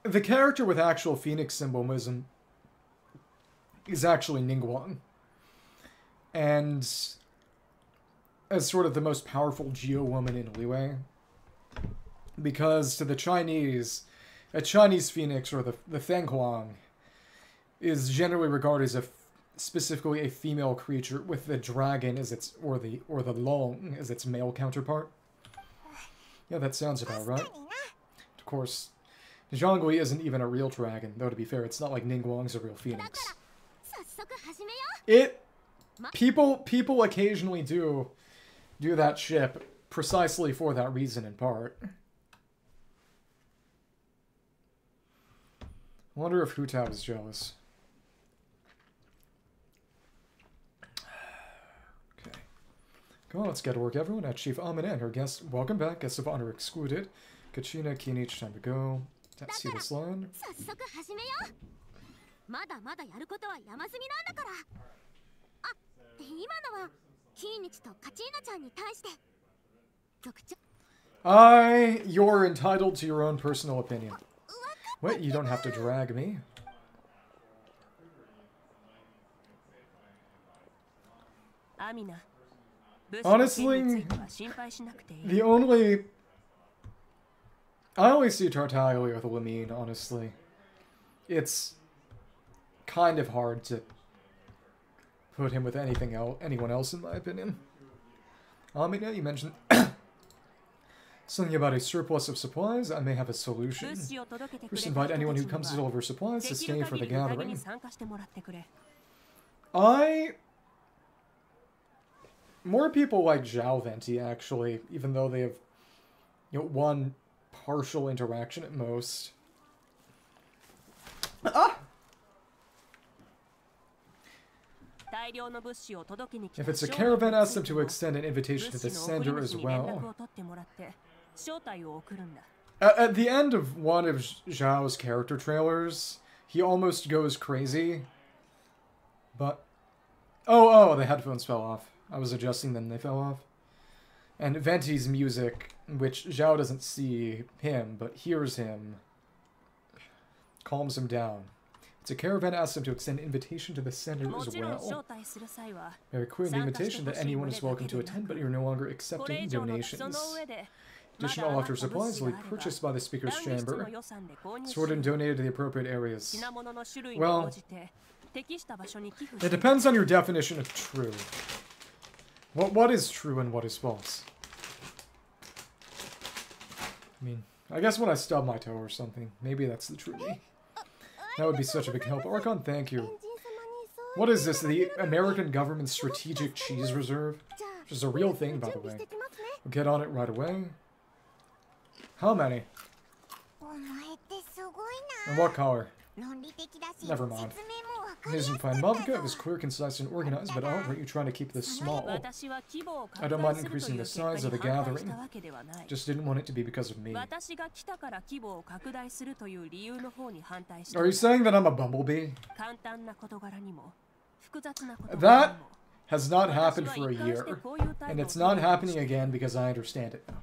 S1: The character with actual phoenix symbolism is actually Ningguang. And as sort of the most powerful geo-woman in Liyue. Because to the Chinese, a Chinese phoenix, or the Fenghuang, is generally regarded as specifically a female creature, with the dragon as its, or the long as its male counterpart. Yeah, that sounds about right. Of course, Zhongli isn't even a real dragon, though to be fair, it's not like Ningguang's a real phoenix. People occasionally do that ship precisely for that reason in part. I wonder if Hu Tao is jealous. Okay. Come on, let's get to work, everyone. At Chief Amina and her guests, welcome back. Guests of honor excluded. Kachina, Kinich, time to go. Let's see this line. You're entitled to your own personal opinion. Wait, you don't have to drag me. Honestly, I only see Tartaglia with Lamine, honestly. It's kind of hard to put him with anyone else, in my opinion. Amina, you mentioned something about a surplus of supplies. I may have a solution. First, invite anyone who comes to deliver supplies to stay for the gathering. More people like Zhao Venti, actually, even though they have, one partial interaction at most. If it's a caravan, ask them to extend an invitation to the sender as well. At the end of one of Zhao's character trailers, he almost goes crazy. But... Oh, the headphones fell off. I was adjusting them, they fell off. And Venti's music, which Zhao doesn't see him, but hears him, calms him down. It's a caravan, asks him to extend an invitation to the sender as well. Very clear in the invitation that anyone is welcome to attend, but you're no longer accepting donations. Additional offer supplies will be purchased by the speaker's chamber, sorted and donated to the appropriate areas. Well, it depends on your definition of true. What is true and what is false? I mean, I guess when I stub my toe or something, maybe that's the true me. That would be such a big help. Archon, thank you. What is this? The American government's strategic cheese reserve? Which is a real thing, by the way. We'll get on it right away. How many? And what color? Never mind. Amazing fine Mavuika. It was clear, concise, and organized, but aren't you trying to keep this small? I don't mind increasing the size of the gathering. Just didn't want it to be because of me. Are you saying that I'm a bumblebee? That has not happened for a year, and it's not happening again because I understand it now.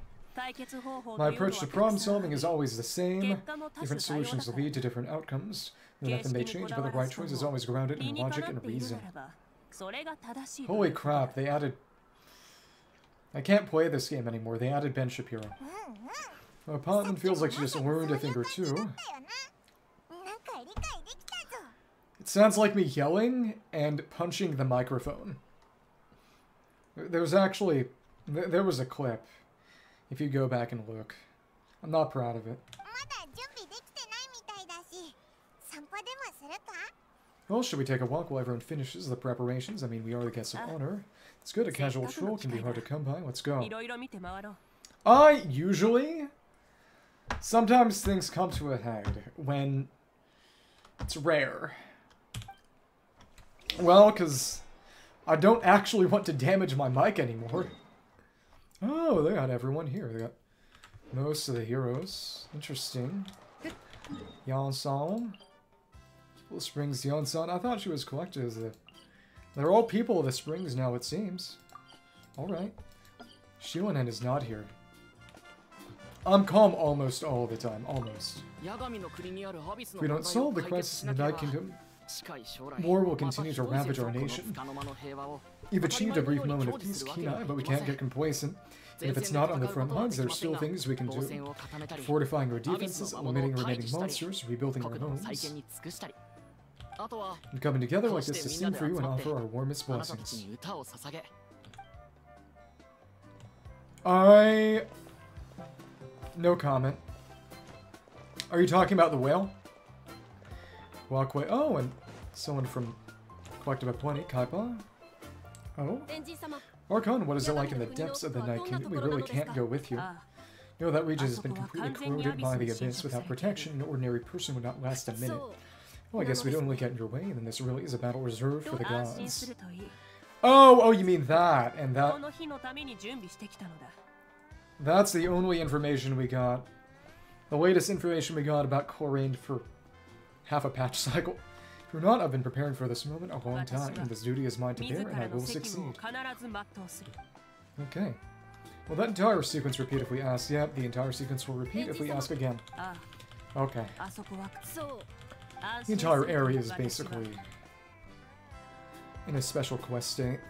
S1: My approach to problem solving is always the same. Different solutions lead to different outcomes. The method may change, but the right choice is always grounded in logic and reason. Holy crap, they added... I can't play this game anymore. They added Ben Shapiro. My opponent feels like she just learned a thing or two. It sounds like me yelling and punching the microphone. There's actually... There was a clip. If you go back and look. I'm not proud of it. Well, should we take a walk while everyone finishes the preparations? I mean, we are the guests of honor. It's good, a casual troll can be hard to come by. Let's go. Usually... Sometimes things come to a head when it's rare. Well, because I don't actually want to damage my mic anymore. Oh, they got everyone here. They got most of the heroes. Interesting. Yansan. The Springs Yansan. I thought she was collected as a... They're all people of the Springs now, it seems. Alright. Xiuhcoatl is not here. I'm calm almost all the time. Almost. If we don't solve the crisis in the Night Kingdom, war will continue to ravage our nation. You've achieved a brief moment of peace, Qiqi, but we can't get complacent. And if it's not on the front lines, there's still things we can do. Fortifying our defenses, eliminating remaining monsters, rebuilding our homes. And coming together like this to sing for you and offer our warmest blessings. No comment. Are you talking about the whale? Walkway. Oh, and someone from Collective of Plenty, Kaipa. Oh? Archon, what is it like in the depths of the Night Kingdom? We really can't go with you. You know, that region has been completely corroded by the Abyss. Without protection, an ordinary person would not last a minute. Well, I guess we don't only get in your way, and then this really is a battle reserved for the gods. Oh, you mean that, and that... That's the only information we got. The latest information we got about Chlorine for half a patch cycle. Fear not, I've been preparing for this moment a long time. This duty is mine to bear, and I will succeed. Okay. Will that entire sequence repeat if we ask? Yep, the entire sequence will repeat if we ask again. Okay. The entire area is basically in a special quest state.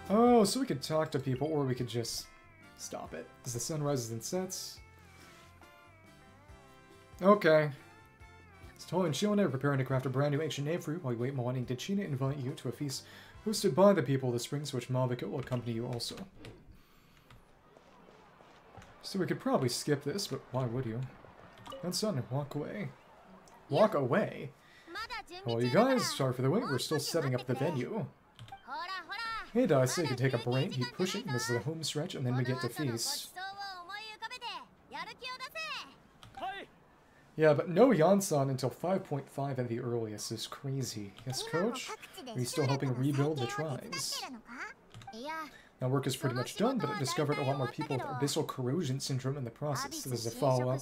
S1: Oh, so we could talk to people, or we could just stop it. As the sun rises and sets. Okay. Citlali and Qiqi are preparing to craft a brand new ancient name for you while you wait wanting Kachina invite you to a feast hosted by the people of the springs, which Mavuika will accompany you also. So we could probably skip this, but why would you? And son, walk away. Walk away? Well, you guys, sorry for the wait, we're still setting up the venue. Hey, I say you can take a break, keep pushing, this is the home stretch, and then we get to feast. Yeah, but no Yansan until 5.5 at the earliest is crazy. Yes, coach? Are you still helping rebuild the tribes? Now work is pretty much done, but I discovered a lot more people with Abyssal corrosion syndrome in the process. So this is a follow-up.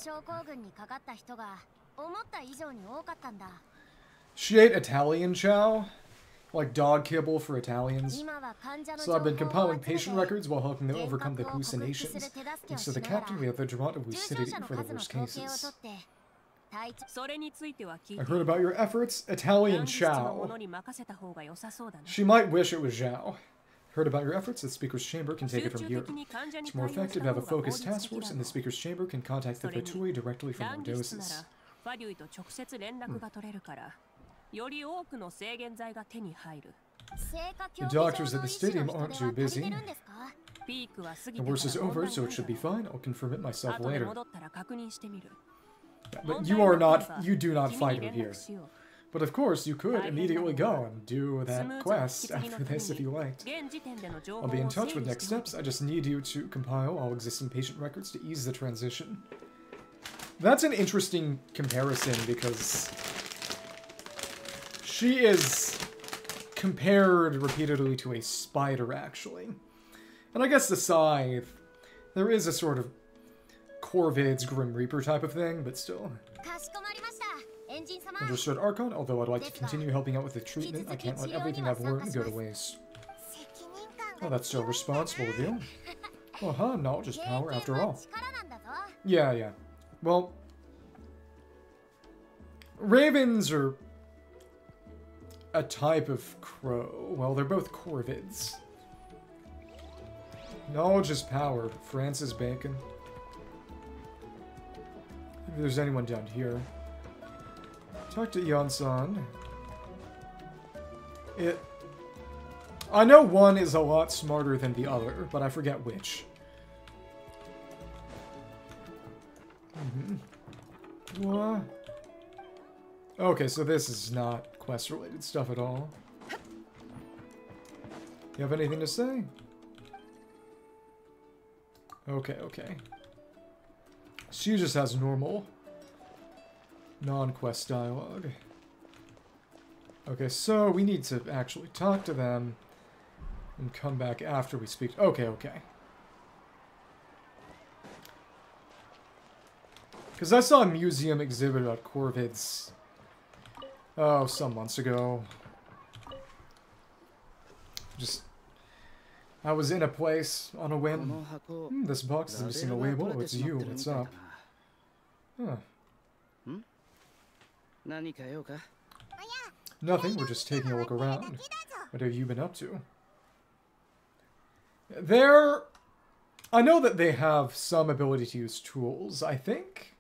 S1: She ate Italian chow? Like dog kibble for Italians. So I've been compiling patient records while helping them overcome the hallucinations. Thanks to the captain, we have the Gerant of lucidity for the worst cases. I heard about your efforts. Italian chow. She might wish it was Zhao. Heard about your efforts. The Speaker's Chamber can take it from here. It's more effective to have a focused task force, and the Speaker's Chamber can contact the Fatui directly from more doses. The doctors at the stadium aren't too busy. The worst is over, so it should be fine. I'll confirm it myself later. But you do not fight her here. But of course, you could immediately go and do that quest after this if you liked. I'll be in touch with next steps. I just need you to compile all existing patient records to ease the transition. That's an interesting comparison because she is compared repeatedly to a spider, actually. And I guess the scythe, there is a sort of Corvid's Grim Reaper type of thing, but still. Understood, Archon. Although I'd like to continue helping out with the treatment, I can't let everything I've learned go to waste. Oh, that's so responsible of you. Well, huh, knowledge is power after all. Yeah. Well, ravens are a type of crow. Well, they're both corvids. Knowledge is power. Francis Bacon. If there's anyone down here. Talk to Yansan. I know one is a lot smarter than the other, but I forget which. What? Okay, so this is not quest-related stuff at all. You have anything to say? Okay. She just has normal non-quest dialogue. Okay, so we need to actually talk to them and come back after we speak. Okay. Because I saw a museum exhibit about corvids, some months ago. I was in a place on a whim. This box is missing a label. Oh, it's you. What's up? Huh. Nothing. We're just taking a look around. What have you been up to? I know that they have some ability to use tools, I think.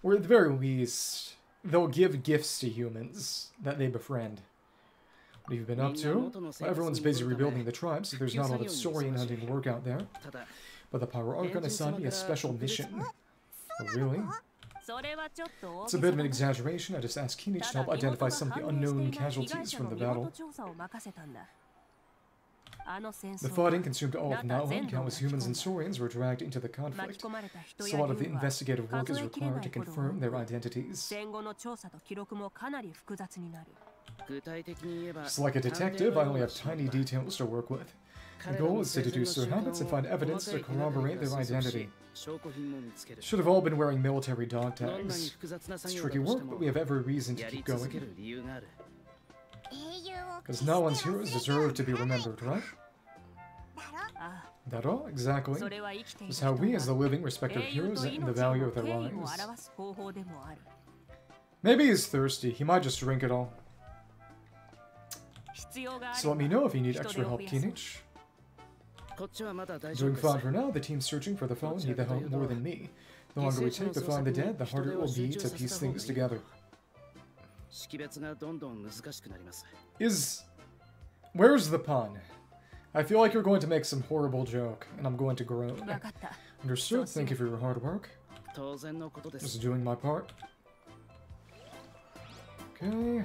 S1: Or at the very least, they'll give gifts to humans that they befriend. What have you been up to? Well, everyone's busy rebuilding the tribes, so there's not all that saurian hunting work out there. But the Pyro Archon assigned me a special mission. Oh, really? It's a bit of an exaggeration. I just asked Qiqi to help identify some of the unknown casualties from the battle. The fighting consumed all of Natlan. Countless humans and saurians were dragged into the conflict. So a lot of the investigative work is required to confirm their identities. Just like a detective, I only have tiny details to work with. The goal is to deduce their habits and find evidence to corroborate their identity. Should have all been wearing military dog tags. It's tricky work, but we have every reason to keep going. Because no one's heroes deserve to be remembered, right? That all? Exactly. It's how we as the living respect our heroes and the value of their lives. Maybe he's thirsty. He might just drink it all. So let me know if you need extra help, teenage. Doing fine for now. The team's searching for the fallen need the help more than me. The longer we take to find the dead, the harder it will be to piece things together. Where's the pun? I feel like you're going to make some horrible joke, and I'm going to groan. Understood. Thank you for your hard work. Just doing my part. Okay.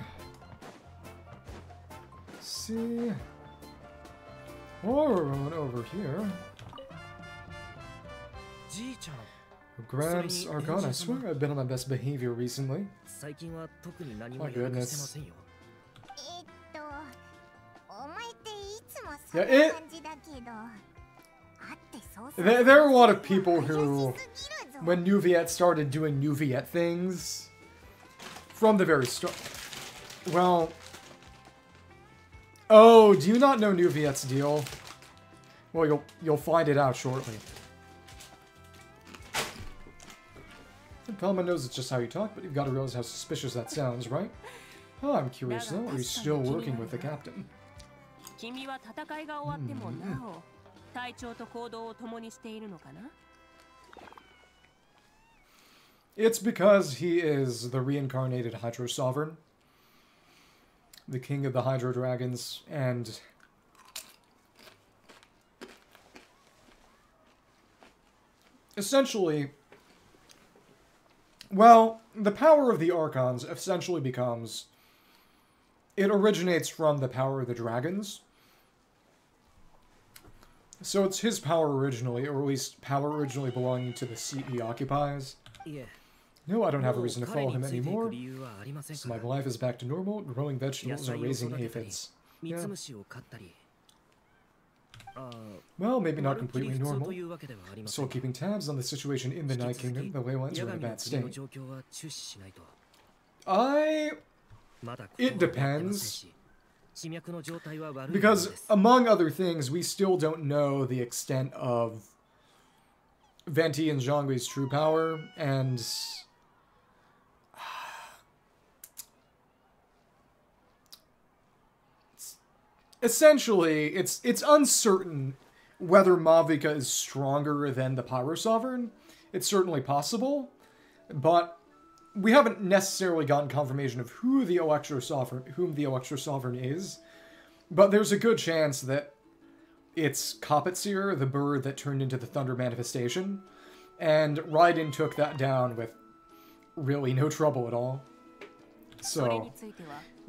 S1: Let's see. Or over here. Gramps Archon, I swear I've been on my best behavior recently. My goodness. Yeah, there are a lot of people who, when New Viet started doing New Viet things, from the very start. Well, oh, do you not know New Viet's deal? Well, you'll find it out shortly. Palma knows it's just how you talk, but you've got to realize how suspicious that sounds, right? Oh, I'm curious though. Are you still working with the captain? It's because he is the reincarnated Hydro Sovereign, the king of the Hydro Dragons, and essentially, well, the power of the Archons essentially becomes, it originates from the power of the dragons. So it's his power originally, or at least power originally belonging to the seat he occupies. No, I don't have a reason to follow him anymore. So my life is back to normal, growing vegetables and raising aphids. Yeah. Well, maybe not completely normal. Still keeping tabs on the situation in the Night Kingdom. The Ley Lines are in a bad state. It depends. Because, among other things, we still don't know the extent of Venti and Zhongli's true power, and essentially, it's uncertain whether Mavuika is stronger than the Pyro Sovereign. It's certainly possible, but we haven't necessarily gotten confirmation of whom the Electro Sovereign is. But there's a good chance that it's Kapitseer, the bird that turned into the Thunder Manifestation, and Raiden took that down with really no trouble at all. So,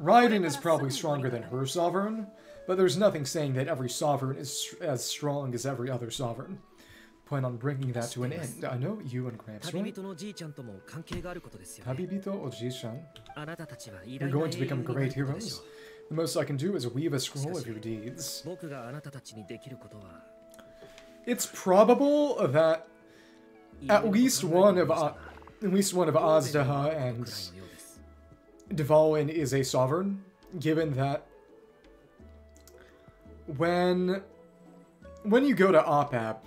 S1: Raiden is probably stronger than her Sovereign, but there's nothing saying that every Sovereign is as strong as every other Sovereign. Plan on bringing that to an end. I know you and Gramps, right? Tabibito Oji-chan. You're going to become great heroes. The most I can do is weave a scroll of your deeds. It's probable that at least one of Azdaha and Dvalin is a Sovereign, given that when you go to Opap,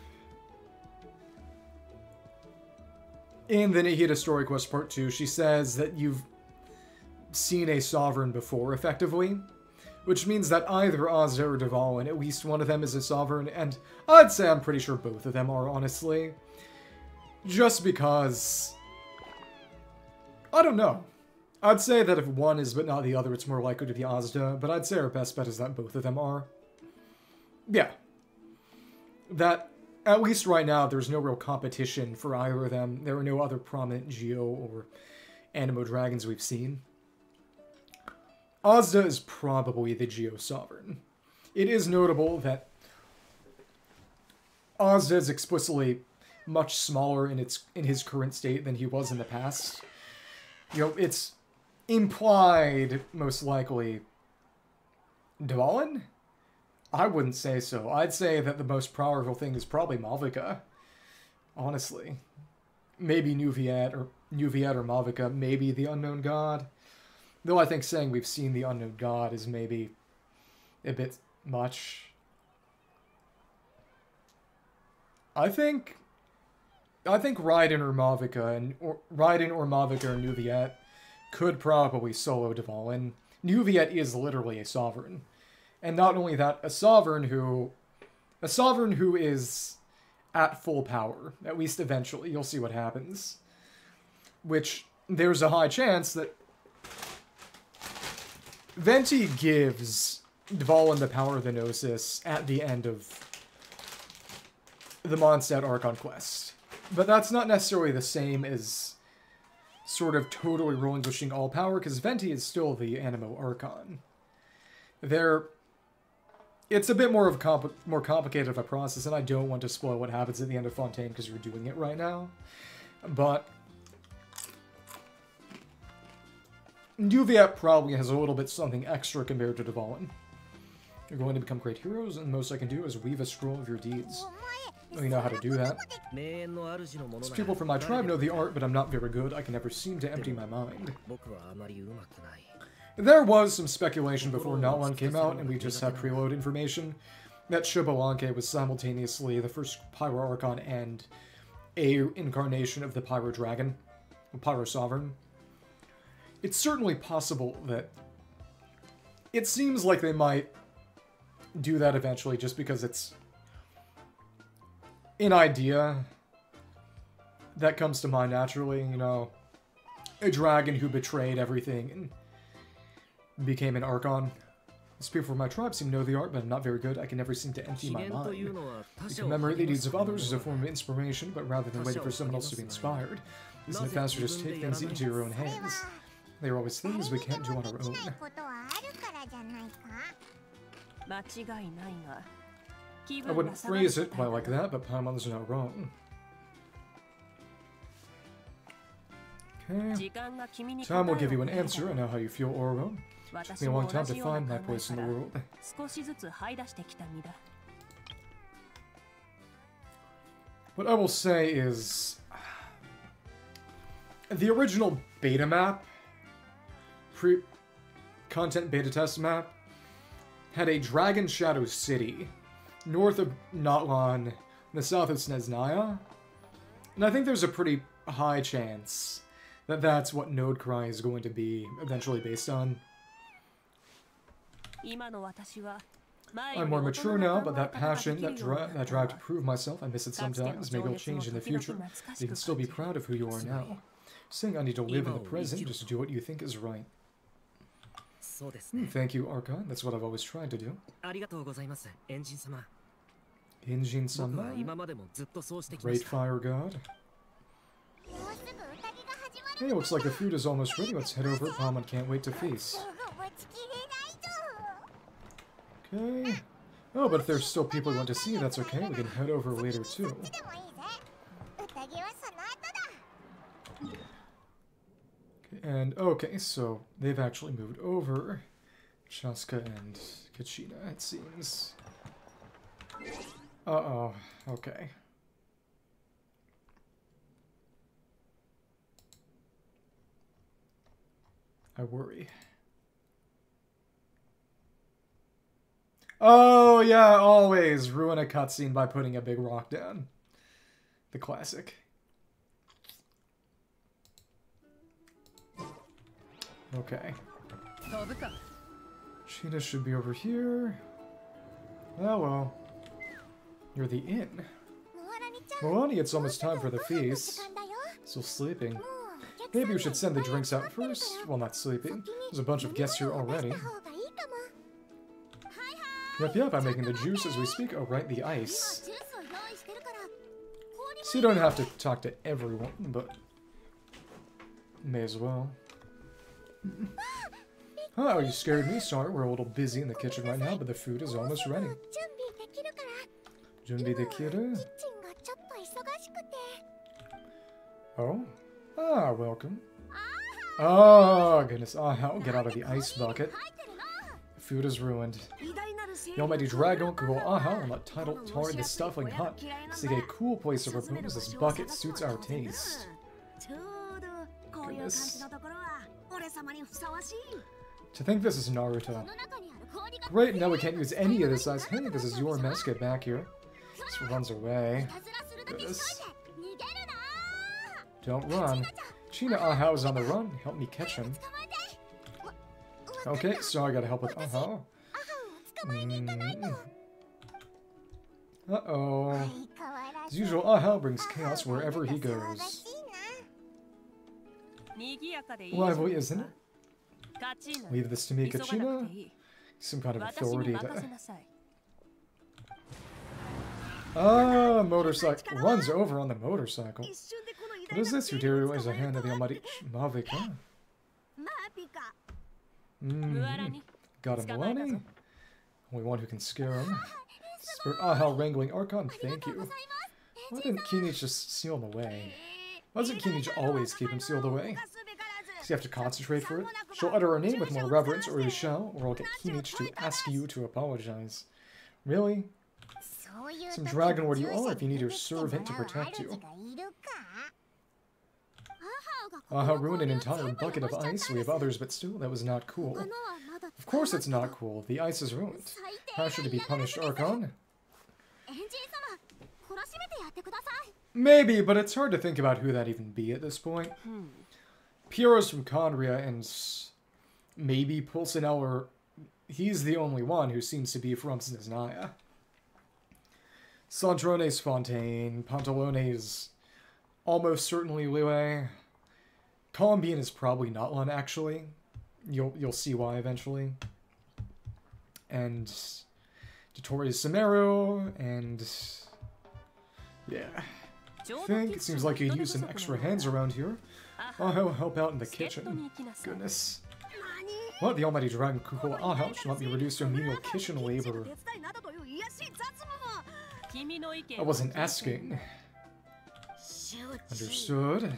S1: in the Nihida Story Quest Part 2, she says that you've seen a Sovereign before, effectively. Which means that either Azda or Dvalin, at least one of them is a Sovereign, and I'd say I'm pretty sure both of them are, honestly. Just because... I don't know. I'd say that if one is but not the other, it's more likely to be Azda, but I'd say our best bet is that both of them are. Yeah. That... At least right now, there's no real competition for either of them. There are no other prominent Geo or Anemo dragons we've seen. Azda is probably the Geo Sovereign. It is notable that Azda is explicitly much smaller in his current state than he was in the past. You know, it's implied, most likely, Dvalin? I wouldn't say so. I'd say that the most powerful thing is probably Mavuika. Honestly. Maybe Nuviet or Mavuika, maybe the Unknown God. Though I think saying we've seen the Unknown God is maybe a bit much. I think Raiden or Mavuika or Nuviet could probably solo Dvalin. Nuviet is literally a sovereign. And not only that, a sovereign who is at full power, at least eventually. You'll see what happens. Which, there's a high chance that Venti gives Dvalin the power of the Gnosis at the end of the Mondstadt Archon Quest. But that's not necessarily the same as sort of totally relinquishing all power, because Venti is still the Animo Archon. It's a bit more of more complicated of a process, and I don't want to spoil what happens at the end of Fontaine because you're doing it right now. But Nuviet probably has a little bit something extra compared to Dvalin. You're going to become great heroes, and the most I can do is weave a scroll of your deeds. Well, you know how to do that. Most people from my tribe know the art, but I'm not very good. I can never seem to empty my mind. There was some speculation before Natlan came out, and we just had preload information, that Xiobolanque was simultaneously the first Pyro Archon and a incarnation of the Pyro Dragon, Pyro Sovereign. It's certainly possible that it seems like they might do that eventually, just because it's an idea that comes to mind naturally, you know, a dragon who betrayed everything and became an Archon. These people from my tribe seem to know the art, but I'm not very good. I can never seem to empty my mind. You commemorate the deeds of others as a form of inspiration, but rather than waiting for someone else to be inspired, isn't it faster to just take things into your own hands? They are always things we can't do on our own. I wouldn't phrase it quite like that, but Paimon's not wrong. Okay. Time will give you an answer. I know how you feel, Oro. It took me a long time to find my place in the world. What I will say is, the original beta map, content beta test map, had a Dragon Shadow City north of Natlan, in the south of Snezhnaya, and I think there's a pretty high chance that that's what Nod-Krai is going to be eventually based on. I'm more mature now, but that passion, that drive to prove myself, I miss it sometimes. Maybe it'll change in the future, but you can still be proud of who you are now. Saying I need to live in the present, just do what you think is right. Thank you, Archon. That's what I've always tried to do. Enjin-sama? Great Fire God? Hey, looks like the food is almost ready. Let's head over. Paimon can't wait to feast. Okay. Oh, but if there's still people who want to see, that's okay. We can head over later, too. And, okay, so they've actually moved over. Chaska and Kachina, it seems. Uh-oh. Okay. I worry. Oh, yeah, always ruin a cutscene by putting a big rock down. The classic. Okay. Cheetah should be over here. Oh, well. You're the inn. Morani, it's almost time for the feast. Still sleeping. Maybe we should send the drinks out first? Well, not sleeping. There's a bunch of guests here already. Yep, I'm making the juice as we speak. Oh, right, the ice. So you don't have to talk to everyone, but may as well. Oh, you scared me. Sorry, we're a little busy in the kitchen right now, but the food is almost ready. Junbi dekiru? Oh? Ah, welcome. Oh, goodness. Ah, I'll get out of the ice bucket. Food is ruined. The almighty dragon could go aha on that title toward the stuffing hut. See a cool place to repose. This bucket suits our taste. Goodness. To think this is Naruto. Great, now we can't use any of this ice. Hey, this is your mess. Get back here. This runs away. Goodness. Don't run. China Aha is on the run. Help me catch him. Okay, so I gotta help with Aha. Uh-oh. As usual, Aha brings chaos wherever he goes. Lively, isn't it? Leave this to me, Kachina. Some kind of authority there. Ah, motorcycle. Runs over on the motorcycle. What is this? Hu Tao is a hand of the almighty Mavuika. Got him, Milani? Only one who can scare him. Spirit Aha wrangling Archon, thank you. Why didn't Kinich just seal him away? Why doesn't Kinich always keep him sealed away? Does he have to concentrate for it? She'll utter her name with more reverence, or you shall, or I'll get Kinich to ask you to apologize. Really? Some dragonlord you are if you need your servant to protect you. Aha ruined an entire bucket of ice. We have others, but still, that was not cool. Of course it's not cool. The ice is ruined. How should it be punished, Archon? Maybe, but it's hard to think about who that even be at this point. Pyro's from Conria, and maybe Pulsinel, or he's the only one who seems to be from Snezhnaya. Sandrone's Fontaine, Pantalone's almost certainly Lue. Columbian is probably Natlan, actually. You'll see why eventually. And Dotori's Sumeru, and yeah. I think it seems like you'd use some extra hands around here. I'll help out in the kitchen. Goodness. What? The almighty dragon Kuko Aha should not be reduced to menial kitchen labor. I wasn't asking. Understood.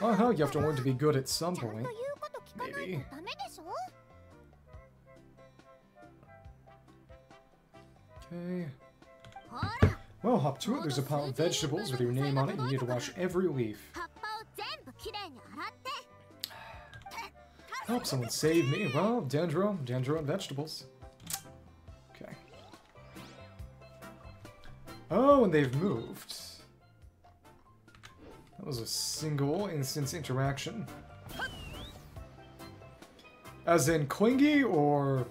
S1: Aha, you have to learn to be good at some point. Maybe. Okay. Well, hop to it. There's a pile of vegetables with your name on it. You need to wash every leaf. Help someone save me. Well, dendro and vegetables. Okay. Oh, and they've moved. That was a single instance interaction. As in clingy or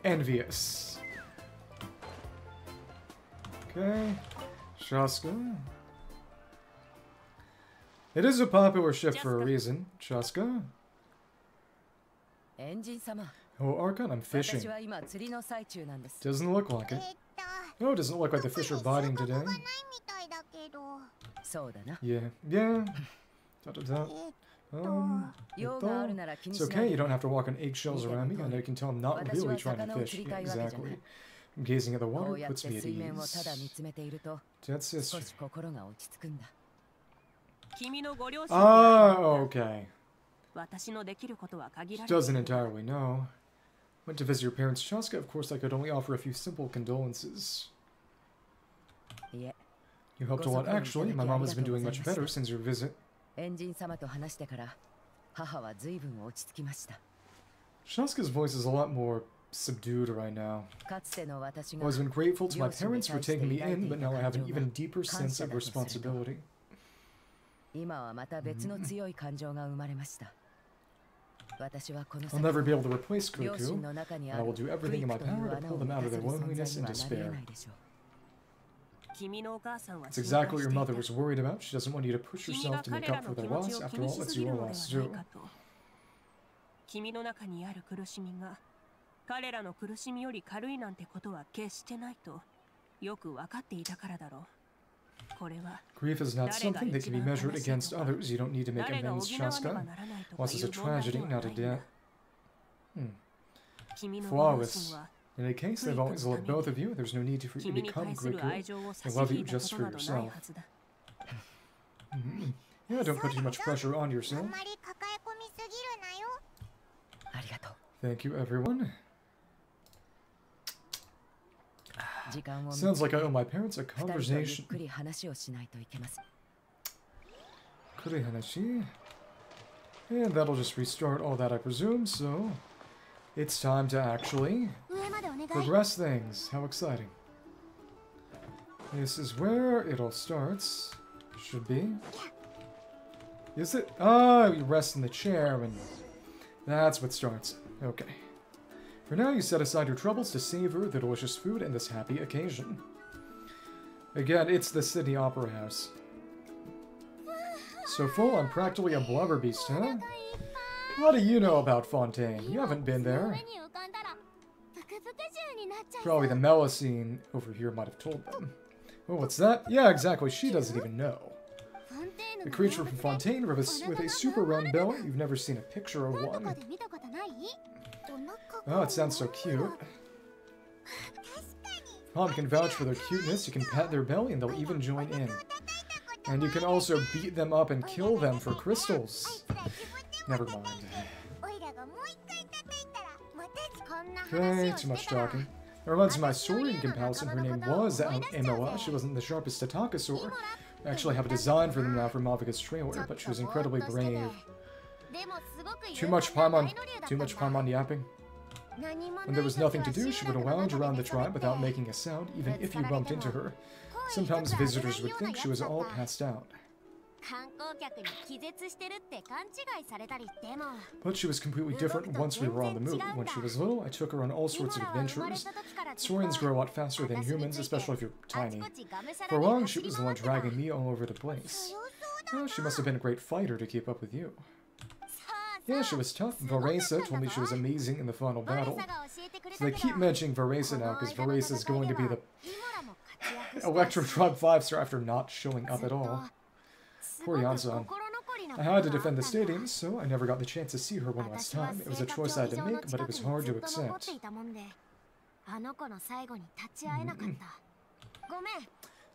S1: envious? Okay. Shaska. It is a popular ship for a reason. Shaska. Oh, Archon, I'm fishing. Doesn't look like it. Oh, it doesn't look like the fish are biting today. Yeah. It's okay, you don't have to walk on eggshells around me, and I can tell I'm not really trying to fish. Yeah, exactly. Gazing at the water puts me at ease. That's it. Ah, okay. She doesn't entirely know. Went to visit your parents, Chaska. Of course, I could only offer a few simple condolences. You helped a lot, actually. My mom has been doing much better since your visit. Shaska's voice is a lot more subdued right now. I've always been grateful to my parents for taking me in, but now I have an even deeper sense of responsibility. I'll never be able to replace Cuckoo, and I will do everything in my power to pull them out of their loneliness and despair. It's exactly what your mother was worried about. She doesn't want you to push yourself to make up for their loss. After all, it's your loss too. Grief is not something that can be measured against others. You don't need to make amends, Shaska. Loss is a tragedy, not a debt. Flawless. In any case, I've always loved both of you. There's no need for you to become Griku. I love you just for yourself. Yeah, don't put too much pressure on yourself. Thank you, everyone. Sounds like I owe my parents a conversation. Kurihanashi. And that'll just restart all that, I presume, so... It's time to actually progress things. How exciting. This is where it all starts. Should be. Is it? Oh, you rest in the chair and... That's what starts. Okay. For now, you set aside your troubles to savor the delicious food and this happy occasion. Again, it's the Sydney Opera House. So full, I'm practically a blubber beast, huh? What do you know about Fontaine? You haven't been there. Probably the Melusine over here might have told them. Oh, what's that? Yeah, exactly. She doesn't even know. A creature from Fontaine with a super round belly. You've never seen a picture of one. Oh, it sounds so cute. Mom can vouch for their cuteness. You can pat their belly and they'll even join in. And you can also beat them up and kill them for crystals. Never mind. Okay, too much talking. It reminds me of my Saurian comparison. Her name was Emoa. She wasn't the sharpest Tatakasaur. I actually have a design for them now for Mavuika's trailer, but she was incredibly brave. Too much Paimon yapping. When there was nothing to do, she would lounge around the tribe without making a sound, even if you bumped into her. Sometimes visitors would think she was all passed out. But she was completely different once we were on the move. When she was little, I took her on all sorts of adventures. Saurians grow a lot faster than humans, especially if you're tiny. For long, she was the one dragging me all over the place. Well, she must have been a great fighter to keep up with you. Yeah, she was tough. Varesa told me she was amazing in the final battle. So they keep mentioning Varesa now, because Varesa is going to be the Electro Tribe 5-star after not showing up at all. Poor Yansan. I had to defend the stadium, so I never got the chance to see her one last time. It was a choice I had to make, but it was hard to accept.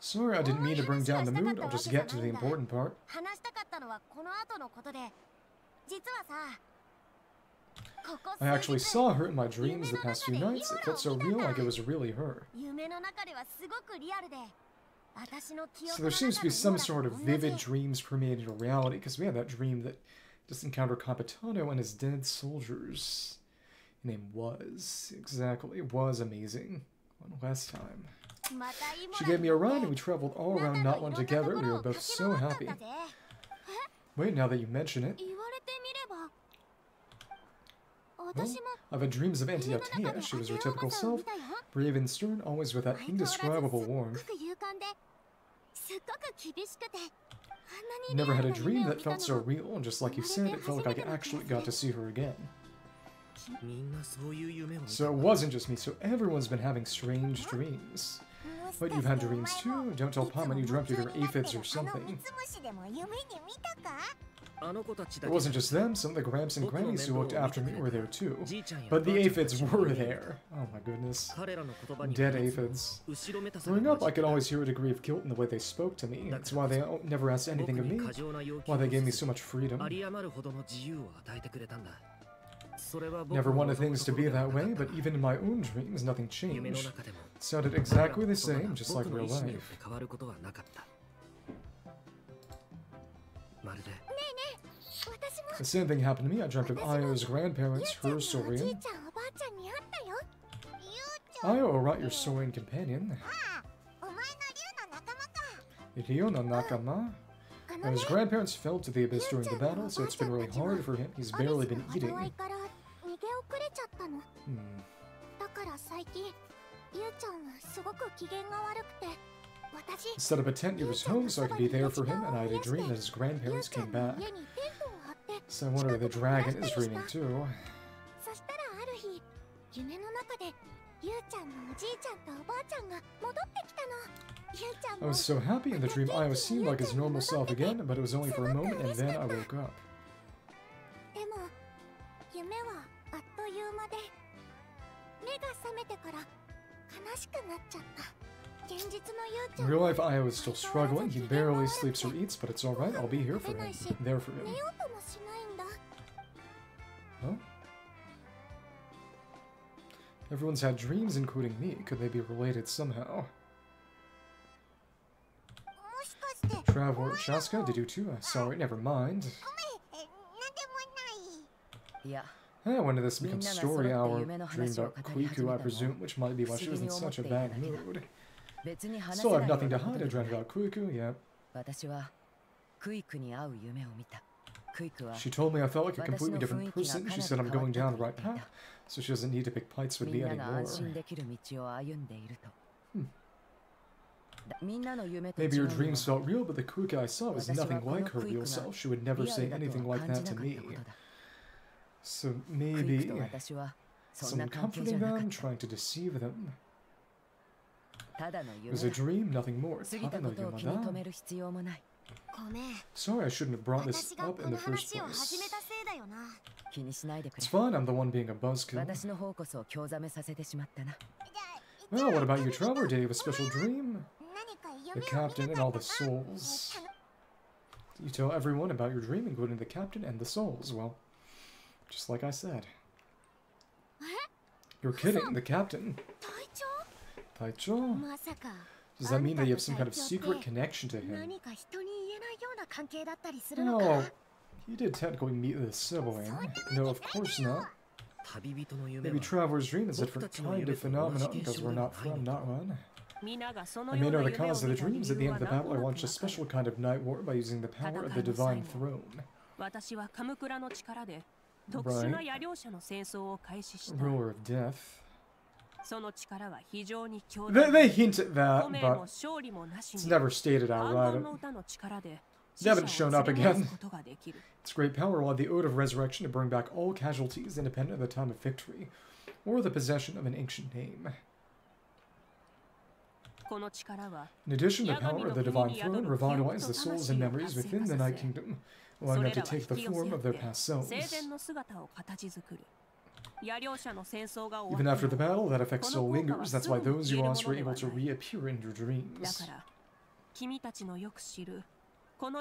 S1: Sorry, I didn't mean to bring down the mood. I'll just get to the important part. I actually saw her in my dreams the past few nights. It felt so real, like it was really her. So there seems to be some sort of vivid dreams permeating your reality, because we had that dream that just encountered Capitano and his dead soldiers. His name was. Exactly. It was amazing. One last time. She gave me a ride and we traveled all around Natlan together. We were both so happy. Wait, now that you mention it. Well, I've had dreams of Auntie Altea. She was her typical self, brave and stern, always with that indescribable warmth. Never had a dream that felt so real, and just like you said, it felt like I actually got to see her again. So it wasn't just me, so everyone's been having strange dreams. But you've had dreams too? Don't tell Paimon you dreamt of your aphids or something. It wasn't just them, some of the Gramps and Grannies who looked after me were there too. But the aphids were there. Oh my goodness. Dead aphids. Growing up, I could always hear a degree of guilt in the way they spoke to me. That's why they never asked anything of me. Why they gave me so much freedom. Never wanted things to be that way, but even in my own dreams, nothing changed. It sounded exactly the same, just like real life. The same thing happened to me. I dreamt of Io's grandparents, her Saurian. Io, right, your Saurian companion. Ryo no nakama. Now, his grandparents fell to the abyss during the battle, so it's been really hard for him. He's barely been eating. I set up a tent near his home so I could be there for him, and I had a dream that his grandparents came back. So I wonder if the dragon is dreaming too. I was so happy in the dream Io seemed like his normal self again, but it was only for a moment and then I woke up. In real life, Io is still struggling. He barely sleeps or eats, but it's alright. I'll be here for him. There for him. Huh? Everyone's had dreams, including me. Could they be related somehow? Traveler, Chaska, did you too? Sorry, never mind. When did this become story hour? Dreamed about Qiqi, I presume, which might be why she was in such a bad mood. Still have nothing to hide. I dreamt about Qiqi, yep. She told me I felt like a completely different person. She said I'm going down the right path, so she doesn't need to pick fights with me anymore. Maybe your dreams felt real, but the Qiqi I saw was nothing like her real self. She would never say anything like that to me. So maybe someone comforting them, trying to deceive them. It was a dream, nothing more. Sorry, I shouldn't have brought this up in the first place. It's fine, I'm the one being a buzzkill. Well, what about you, Traveler? Did you have a special dream? The captain and all the souls. You tell everyone about your dream, including the captain and the souls. Well, just like I said. You're kidding, the captain. Taicho? Does that mean that you have some kind of secret connection to him? Oh, he did technically meet the sibling. No, of course not. Maybe Traveler's dream is a different kind of phenomenon because we're not from Natlan. I may know the cause of the dreams. At the end of the battle, I launched a special kind of night war by using the power of the divine throne. Right. Ruler of death. They hint at that, but it's never stated outright. They haven't shown up again. Its great power will have the ode of resurrection to bring back all casualties independent of the time of victory, or the possession of an ancient name. In addition, the power of the divine throne revitalizes the souls and memories within the Night Kingdom, allowing them to take the form of their past selves. Even after the battle, that effect still lingers. That's why those you lost were able to reappear in your dreams. But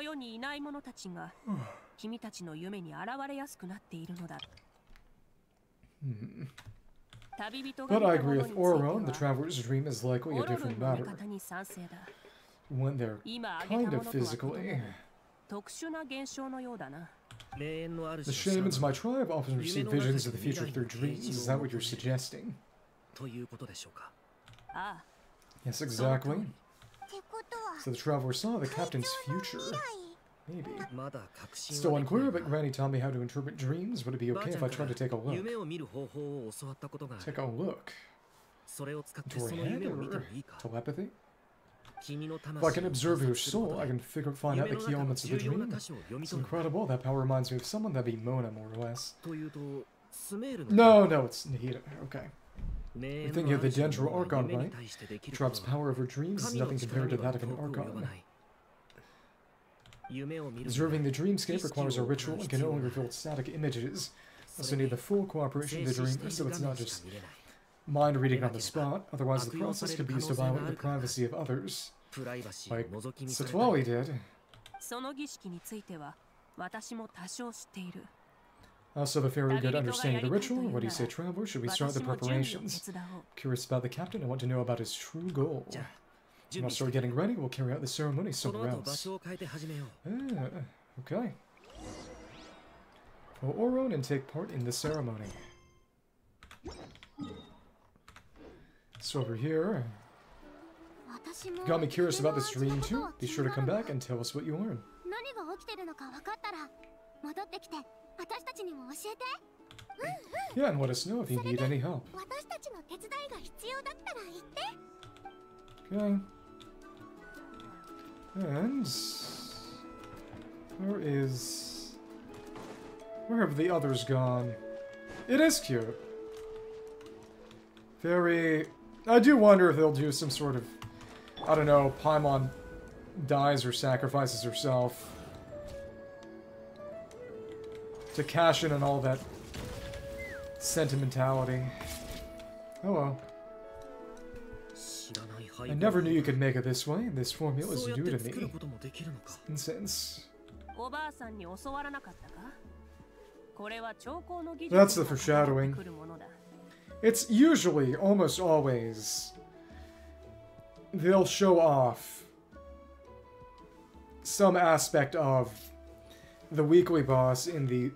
S1: I agree with Oron, the Traveler's dream is likely a different matter. When they're kind of physically. The shamans of my tribe often receive visions of the future through dreams. Is that what you're suggesting? Yes, exactly. So the Traveler saw the captain's future. Maybe. Still unclear, but Granny taught me how to interpret dreams. Would it be okay if I tried to take a look? Take a look? Into her head or telepathy? If I can observe your soul, I can find out the key elements of the dream. It's incredible. That power reminds me of someone. That'd be Mona, more or less. No, it's Nahida. Okay. You're thinking of the Dendro Archon, right? Drops power over dreams is nothing compared to that of an Archon. Observing the dreamscape requires a ritual and can only reveal static images. Also need the full cooperation of the dreamer, so it's not just mind reading on the spot. Otherwise, the process could be used to violate the privacy of others, like Citlali did. I also have a fairly good understanding of the ritual. What do you say, Traveler? Should we start the preparations? Curious about the captain and want to know about his true goal. When I'll start getting ready, we'll carry out the ceremony somewhere else. Okay. Follow Oron and take part in the ceremony. So over here... Got me curious about this dream too. Be sure to come back and tell us what you learn. Yeah, and let us know if you need any help. Okay. And... where have the others gone? It is cute. Very... I do wonder if they'll do some sort of... I don't know, Paimon dies or sacrifices herself to cash in on all that sentimentality. Oh well. I never knew you could make it this way. This formula is new to me. Nonsense. That's the foreshadowing. It's usually, almost always, they'll show off some aspect of the weekly boss in the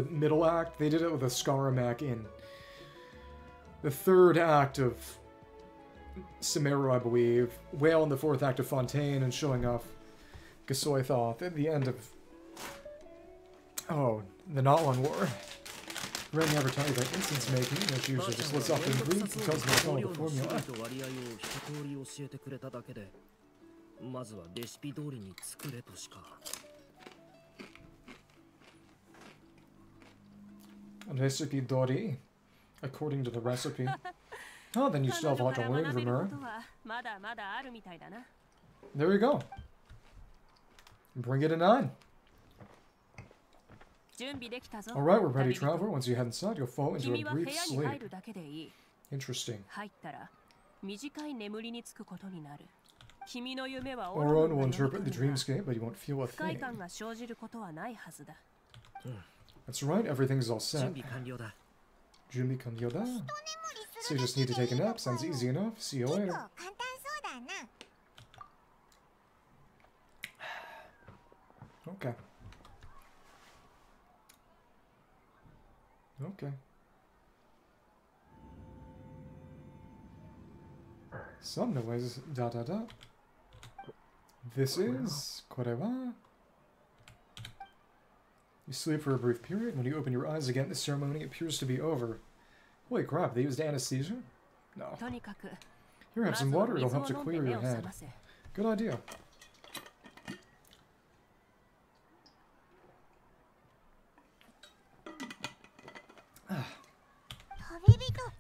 S1: middle act. They did it with a Skaramak in the third act of Sumeru, I believe. Whale in the fourth act of Fontaine, and showing off Qiqi at the end of the Natlan War. Ren never tells you about incense making, which usually just lists off the ingredients and tells me to follow the formula. Recipe dori, according to the recipe. Oh, then you still have a lot to learn from her. There you go. Bring it a 9. Alright, we're ready, Traveler. Once you head inside, you'll fall into a brief sleep. Interesting. Oron will interpret the dreamscape, but you won't feel a thing. That's right, everything's all set. Junbi kanryo. So you just need to take a nap. Sounds easy enough. See you later. Okay. Okay. Some noise. Da da da. This is Korewa. You sleep for a brief period. When you open your eyes again, the ceremony appears to be over. Holy crap, they used anesthesia? No. Here, have some water. It'll help to clear your head. Good idea.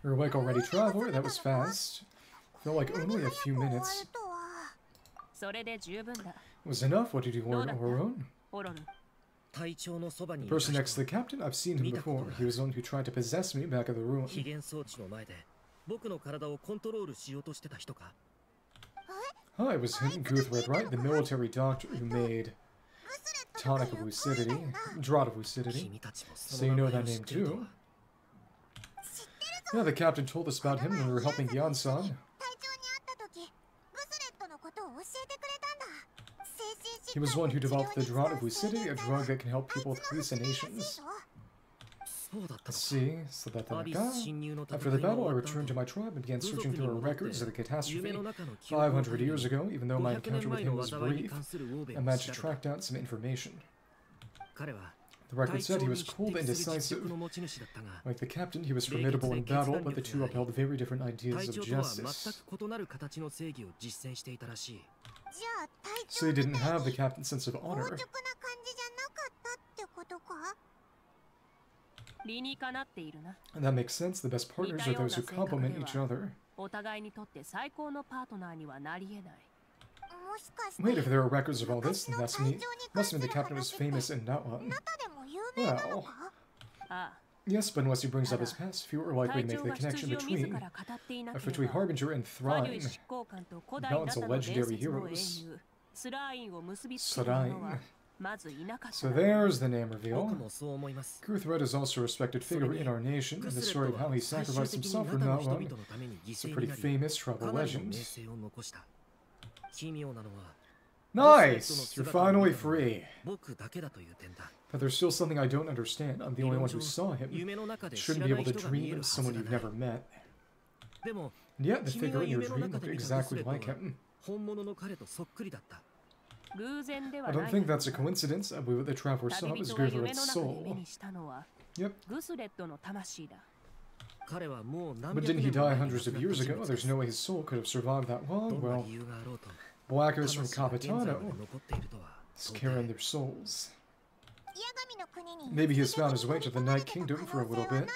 S1: You're awake already, Traveler. That was fast. Felt like only a few minutes. It was enough. What did you learn, Oron? The person next to the captain? I've seen him before. He was the one who tried to possess me back at the ruin. Oh, it was him, Guthred, right? The military doctor who made Tonic of Lucidity. Draught of Lucidity. So you know that name too? Yeah, the captain told us about him when we were helping Yansan. He was one who developed the Draught of Lucidity, a drug that can help people with hallucinations. Let's see, so that after the battle, I returned to my tribe and began searching through our records of the catastrophe 500 years ago. Even though my encounter with him was brief, I managed to track down some information. The record said he was cold and decisive. Like the captain, he was formidable in battle, but the two upheld very different ideas of justice. So he didn't have the captain's sense of honor. And that makes sense. The best partners are those who complement each other. Wait, if there are records of all this, then that must mean the captain was famous in Natlan. Well, yes, but unless he brings up his past, few are likely to make the connection between Harbinger and Thrine. Natlan's a legendary heroes. Serain. So there's the name reveal. Guthred is also a respected figure in our nation, and the story of how he sacrificed himself for Natlan is a pretty famous tribal legend. Nice! You're finally free. But there's still something I don't understand. I'm the only one who saw him. You shouldn't be able to dream of someone you've never met. And yet, the figure in your dream looked exactly like him. I don't think that's a coincidence. I believe what the Traveler saw was Guthred's soul. Yep. But didn't he die hundreds of years ago? There's no way his soul could have survived that long. Well, Blackers from Capitano is carrying their souls. Maybe he has found his way to the Night Kingdom for a little bit.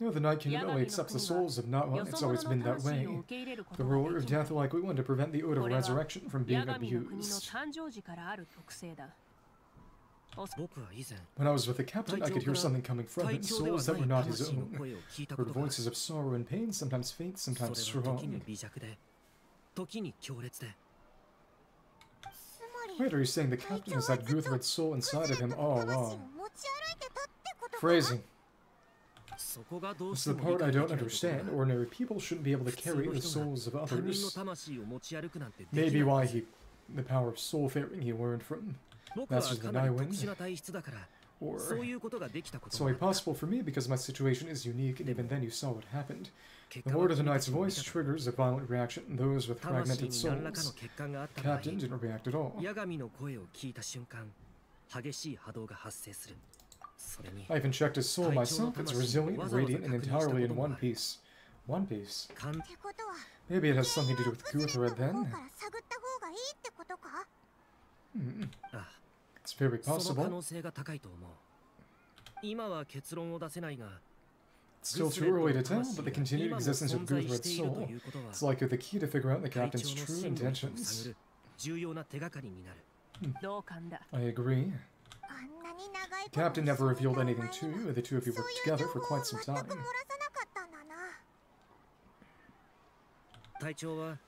S1: No, the Night Kingdom only accepts the souls of Natlan. It's always been that way. The ruler of death likely wanted to prevent the Ode of Resurrection from being abused. When I was with the captain, I could hear something coming from him, souls that were not his own. Heard voices of sorrow and pain, sometimes faint, sometimes strong. Wait, are you saying the captain has had Guthred's soul inside of him all along? Phrasing. This is the part I don't understand. Ordinary people shouldn't be able to carry the souls of others. Maybe why the power of soul-faring he learned from Masters of the Nightwind. Or it's only possible for me because my situation is unique, and even then you saw what happened. The Lord of the Night's voice triggers a violent reaction, and those with fragmented souls. Captain didn't react at all. I even checked his soul myself. It's resilient, radiant, and entirely in one piece. One piece. Maybe it has something to do with Guthred then? It's very possible. It's still too early to tell, but the continued existence of Guthred's soul is likely the key to figure out the captain's true intentions. I agree. The captain never revealed anything to you. The two of you worked together for quite some time.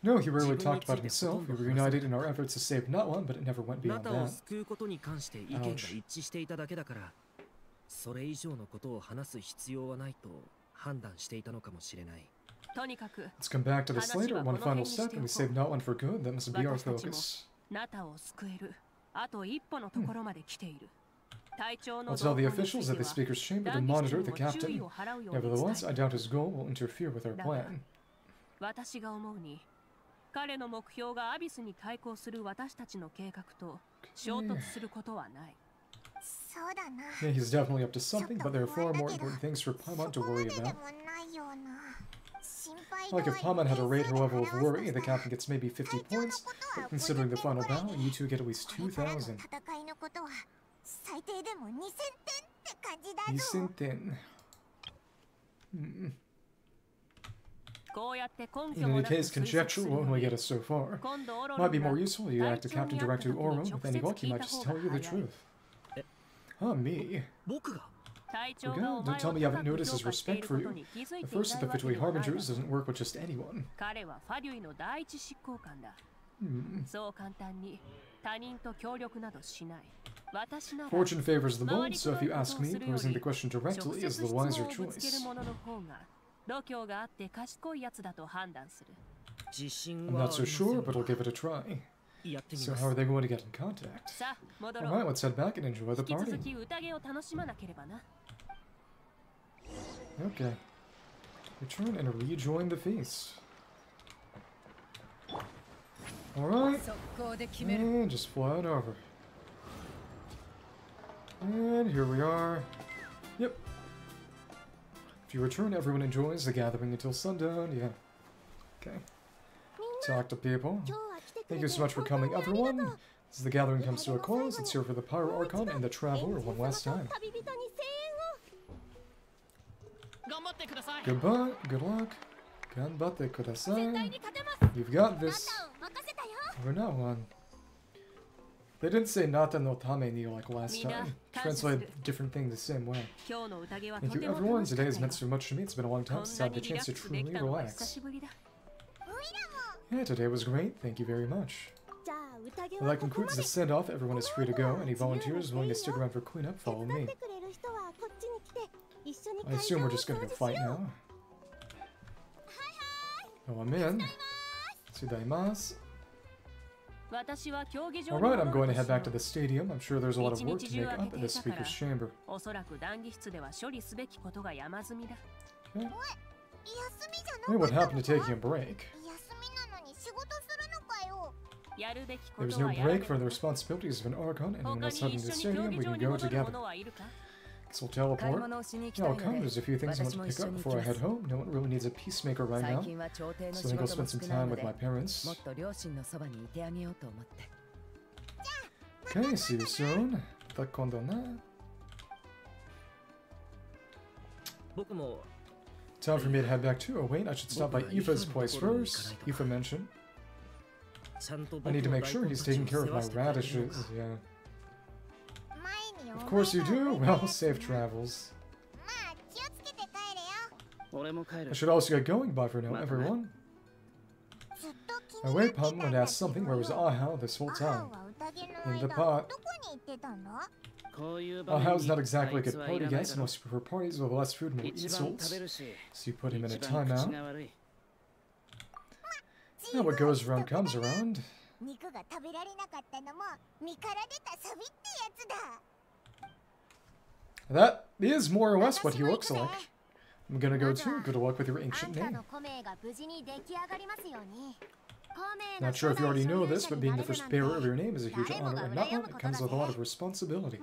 S1: No, he rarely talked about himself. We were united in our efforts to save Natlan, but it never went beyond that. Ouch. Let's come back to this later. One final step, and we save Natlan for good. That must be our focus. I'll tell the officials at the Speaker's Chamber to monitor the captain. Nevertheless, I doubt his goal will interfere with our plan. Yeah, he's definitely up to something, but there are far more important things for Paimon to worry about. Like if Paimon had to rate her level of worry, the captain gets maybe 50 points, but considering the final battle, you two get at least 2,000. 2000. In any case, conjecture will only get us so far. Might be more useful if you act to Captain Director Oro. With any luck, he might just tell you the truth. Ah, me. Miguel, don't tell me you haven't noticed his respect for you. The first of the Fitui Harbingers doesn't work with just anyone. Fortune favors the bold, so if you ask me, posing the question directly is the wiser choice. I'm not so sure, but I'll give it a try. So how are they going to get in contact? Alright, let's head back and enjoy the party. Okay. Return and rejoin the feast. Alright. And just fly on over. And here we are. Yep. If you return, everyone enjoys the gathering until sundown. Yeah. Okay. Talk to people. Thank you so much for coming, everyone. As the gathering comes to a close, let's hear for the Pyro Archon and the Traveler one last time. Goodbye, good luck. Ganbatte kudasai. You've got this. We're now on. They didn't say Nata no Tame ni like last time. Translate different thing the same way. Thank you everyone. Today has meant so much to me. It's been a long time since I had the chance to truly relax. Yeah, today was great. Thank you very much. Well, that concludes the send-off. Everyone is free to go. Any volunteers willing to stick around for cleanup, follow me. I assume we're just gonna go fight now. Oh, I'm in. Tsudaimasu. Alright, I'm going to head back to the stadium. I'm sure there's a lot of work to make up at the Speaker's Chamber. Okay. Hey, what happened to taking a break? There was no break for the responsibilities of an Archon. Anyone else heading to the stadium, we can go together. Guess we'll teleport. Yeah, I'll come. There's a few things I want to pick up before I head home. No one really needs a peacemaker right now, so I think I'll spend some time with my parents. Okay, see you soon. Time for me to head back too. Oh wait, I should stop by Aoife's place first. Aoife mentioned. I need to make sure he's taking care of my radishes, yeah. Of course you do! Well, safe travels. I should also get going, bye for now, everyone. Wait, Pum wanted to ask something. Where was Ahau this whole time? In the pot. How's not exactly a good party guest. Most prefer parties with less food and more insults. So you put him in a timeout. Now what goes around comes around. That is more or less what he looks like. I'm gonna go too. Good luck with your ancient name. Not sure if you already know this, but being the first bearer of your name is a huge honor, and Natlan, it comes with a lot of responsibility.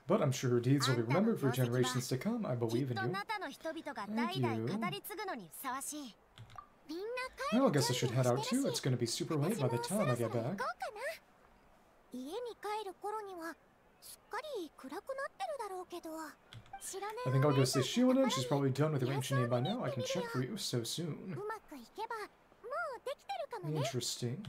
S1: But I'm sure your deeds will be remembered for generations to come. I believe in you. Thank you. Well, I guess I should head out too. It's gonna be super late by the time I get back. I think I'll go see Xiuhcoatl. She's probably done with her ancient name by now. I can check for you so soon. Interesting.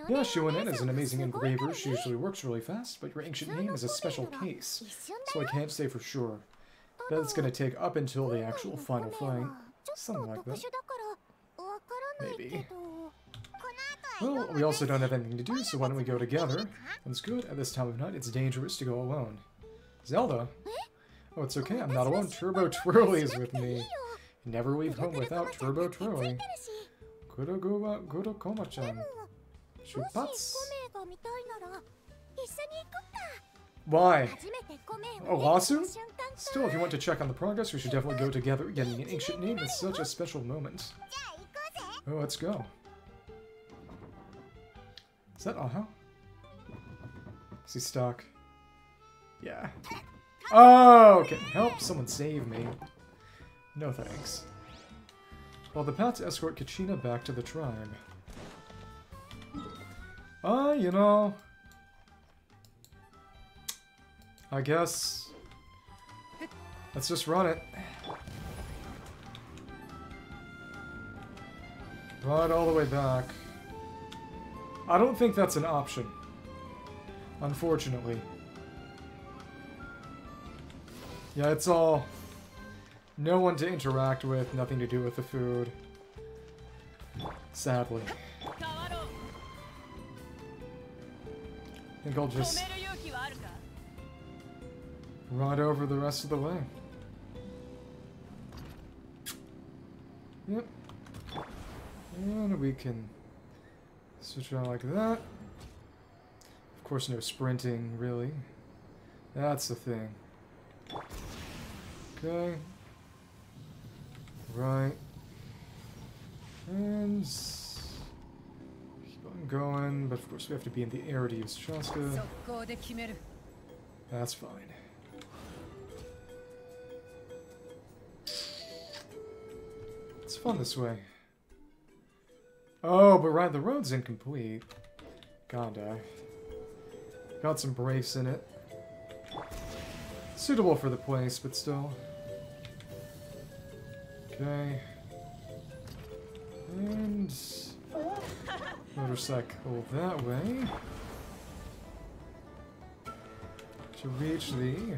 S1: Yeah, Xiuhcoatl is an amazing engraver. She usually works really fast, but your ancient name is a special case, so I can't say for sure. But it's going to take up until the actual final fight. Something like that. Maybe. Well, we also don't have anything to do, so why don't we go together? That's good. At this time of night, it's dangerous to go alone. Zelda? Oh, it's okay. I'm not alone. Turbo Twirly is with me. You never leave home without Turbo Twirly. Koma-chan. Shupats. Why? A lawsuit? Still, if you want to check on the progress, we should definitely go together. Getting an ancient name is such a special moment. Oh, let's go. Is that Aha? Is he stuck? Yeah. Oh, okay. Help! Someone save me. No thanks. Well, the path to escort Kachina back to the tribe. You know... I guess... Let's just run it. Run all the way back. I don't think that's an option. Unfortunately. Yeah, it's all... No one to interact with, nothing to do with the food. Sadly. I think I'll just... ride over the rest of the way. Yep. And we can switch around like that. Of course, no sprinting, really. That's the thing. Okay. Right. And... keep on going, but of course we have to be in the air to use Chaska. That's fine. It's fun this way. Oh, but right, the road's incomplete. Gotta. Got some brace in it. Suitable for the place, but still. Okay. And... motorcycle that way. To reach the...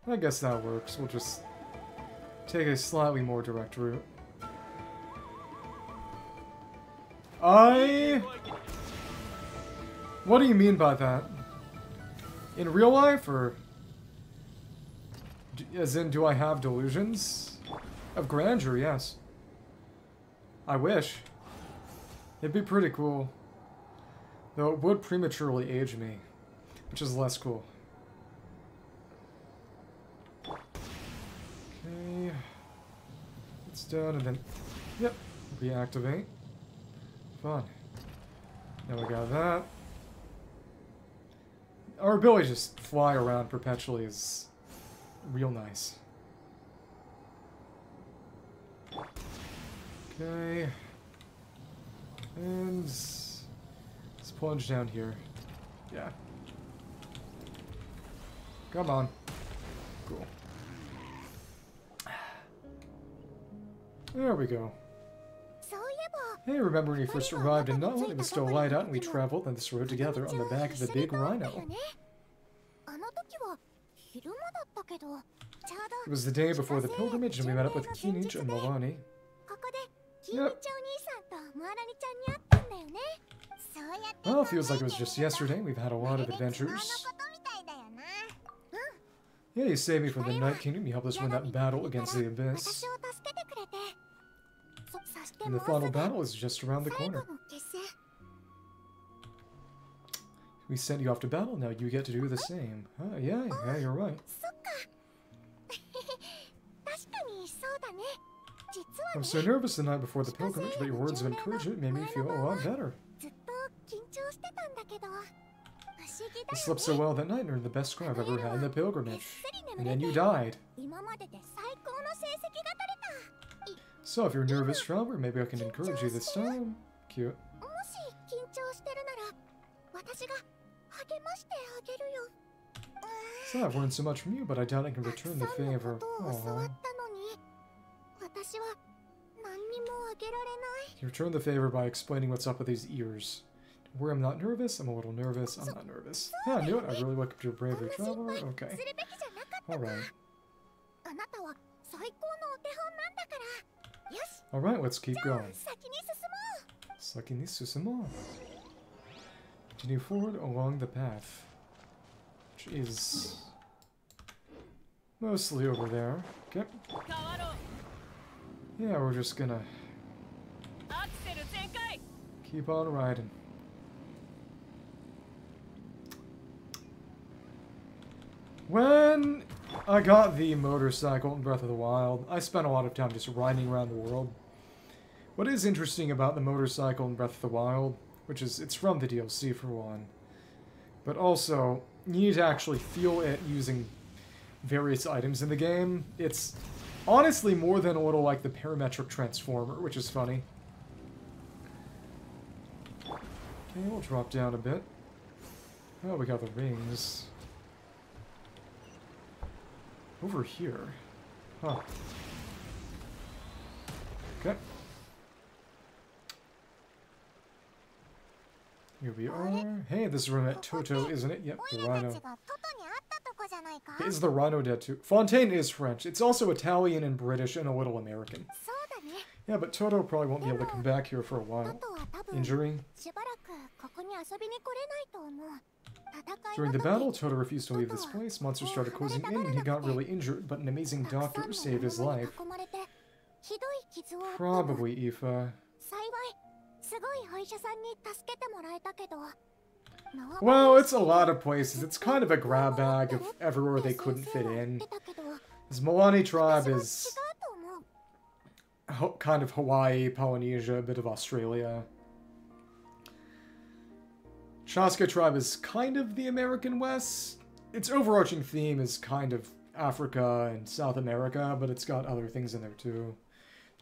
S1: I guess that works. We'll just take a slightly more direct route. What do you mean by that? In real life, or... as in, do I have delusions? Of grandeur, yes. I wish. It'd be pretty cool. Though it would prematurely age me. Which is less cool. Okay. It's done, and then... yep. Reactivate. Fun. Now we got that. Our ability to just fly around perpetually is real nice. Okay. And let's plunge down here. Yeah. Come on. Cool. There we go. Hey, remember when you first arrived in Natlan? It was still light out and we traveled on this road together on the back of the big rhino. It was the day before the pilgrimage and we met up with Qiqi and Mora Ley. Yep. Well, it feels like it was just yesterday. We've had a lot of adventures. Yeah, you saved me from the Night Kingdom. You helped us win that battle against the Abyss. And the final battle is just around the corner. We sent you off to battle, now you get to do the same. Yeah, you're right. I was so nervous the night before the pilgrimage, but your words of encouragement made me feel a lot better. I slept so well that night and earned the best score I've ever had in the pilgrimage. And then you died. So if you're nervous, Traveler, maybe I can encourage you this time. Cute. So I've learned so much from you, but I doubt I can return the favor. Aww. You return the favor by explaining what's up with these ears. Don't worry, I'm not nervous. I'm a little nervous. I'm not nervous. Yeah, I knew it. I really look up to your bravery, Traveler. Okay. Alright. Alright, let's keep going. Sakini susumo. Continue forward along the path. Which is mostly over there. Okay. Yeah, we're just gonna keep on riding. When I got the motorcycle in Breath of the Wild, I spent a lot of time just riding around the world. What is interesting about the motorcycle in Breath of the Wild, which is, it's from the DLC for one, but also, you need to actually feel it using various items in the game. It's honestly more than a little like the parametric transformer, which is funny. Okay, we'll drop down a bit. Oh, we got the rings. Over here. Huh. Okay. Here we are. Hey, this is room at Toto, isn't it? Yep, the Rhino. Is the Rhino dead too? Fontaine is French. It's also Italian and British and a little American. Yeah, but Toto probably won't be able to come back here for a while. Injury? During the battle, Toto refused to leave this place. Monsters started closing in and he got really injured, but an amazing doctor saved his life. Probably Aoife. Well, it's a lot of places. It's kind of a grab bag of everywhere they couldn't fit in. This Milani tribe is kind of Hawaii, Polynesia, a bit of Australia. Chaska tribe is kind of the American West. Its overarching theme is kind of Africa and South America, but it's got other things in there too.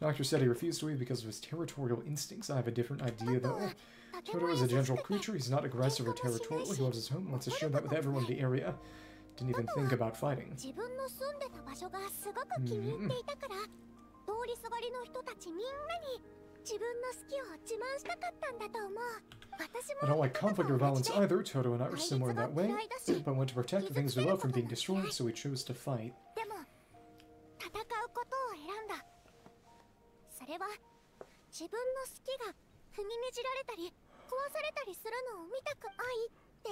S1: Doctor said he refused to leave because of his territorial instincts. I have a different idea, though. Toto is a gentle creature. He's not aggressive or territorial. He loves his home, wants to share that with everyone in the area. Didn't even think about fighting. I don't like conflict or violence either. Toto and I are similar in that way, but want to protect the things we love from being destroyed, so we chose to fight.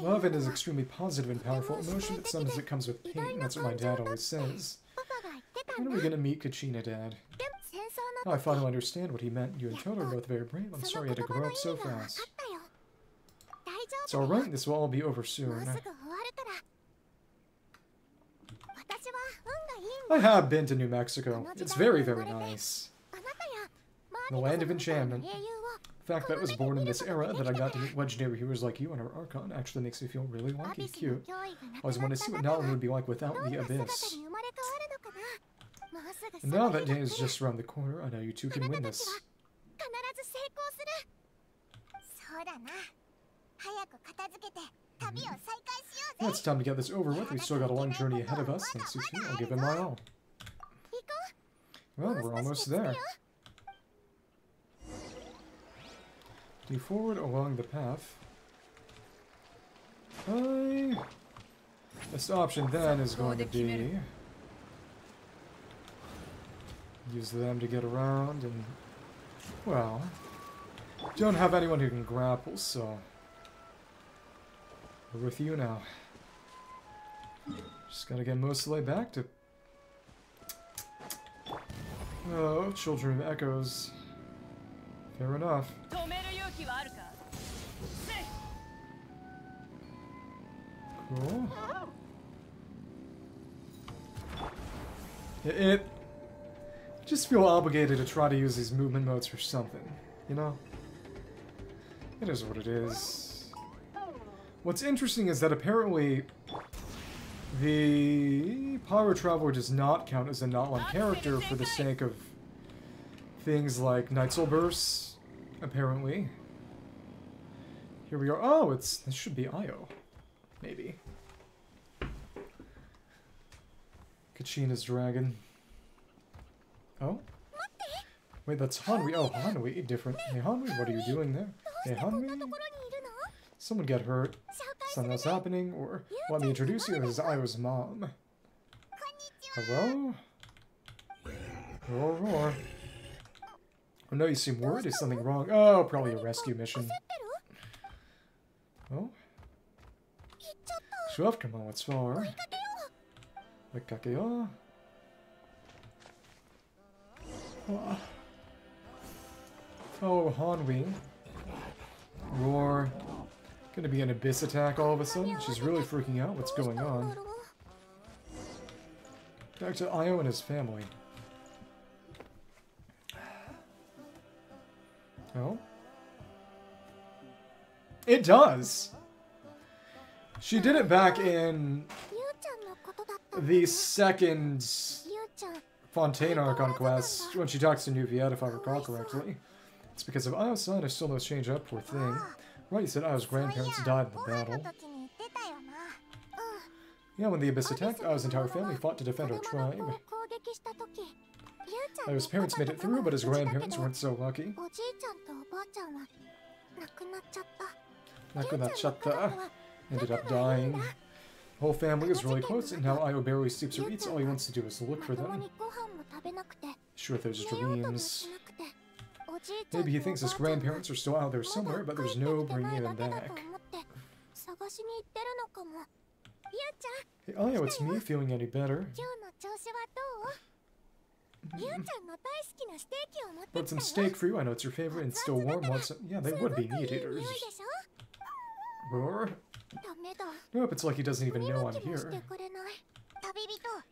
S1: Love is an extremely positive and powerful emotion, but sometimes it comes with pain. That's what my dad always says. When are we gonna meet Kachina, Dad? Oh, I finally understand what he meant. You and Toto are both very brave. I'm sorry you had to grow up so fast. It's alright, this will all be over soon. I have been to New Mexico. It's very, very nice. The land of enchantment. The fact that I was born in this era, that I got to meet legendary heroes like you and our Archon, actually makes me feel really lucky. Cute. I always wanted to see what Natlan would be like without the Abyss. And now that day is just around the corner, I know you two can win this. Yeah, it's time to get this over with. We've still got a long journey ahead of us. Thanks, Qiqi. I'll give it my all. Well, we're almost there. Continue forward along the path. This option then is going to be use them to get around and, well, Don't have anyone who can grapple, so we're with you now. Just gotta get Mora Ley back to... Oh, Children of Echoes. Fair enough. Cool. I just feel obligated to try to use these movement modes for something, you know? It is what it is. What's interesting is that apparently the Pyro Traveler does not count as a Natlan character for the sake of things like Night Soul Bursts, apparently. Here we are. Oh, this should be Io. Maybe. Kachina's dragon. Oh? Wait, that's Hanwi. Oh, Hanwi. Different. Hey, Hanwi, what are you doing there? Hey, Hanwi? Someone get hurt. Something else happening? Or let me introduce you. This is Io's mom. Hello? Roar, roar. Oh no, you seem worried. Is something wrong? Oh, probably a rescue mission. Oh? Sure, come on, what's for? Oikakeo. Oh, Hanwi. Roar. Gonna be an abyss attack all of a sudden? She's really freaking out. What's going on? Back to Io and his family. Oh? It does! She did it back in the second Fontaine Archon Quest, when she talks to Nuviet, if I recall correctly. It's because of Io's son, there's still no change up, poor thing. Right, you said Io's grandparents died in the battle. Yeah, when the Abyss attacked, Io's entire family fought to defend our tribe. Io's parents made it through, but his grandparents weren't so lucky. Nakunachatta ended up dying. The whole family is really close, and now Io barely sleeps or eats. All he wants to do is look for them. Sure, there's dreams. Maybe he thinks his grandparents are still out there somewhere, but there's no bringing them back. Hey, Io, it's me. Feeling any better? Brought some steak for you. I know it's your favorite and still warm. Want some? Yeah, they would be meat eaters. Roar? Nope, it's like he doesn't even know I'm here.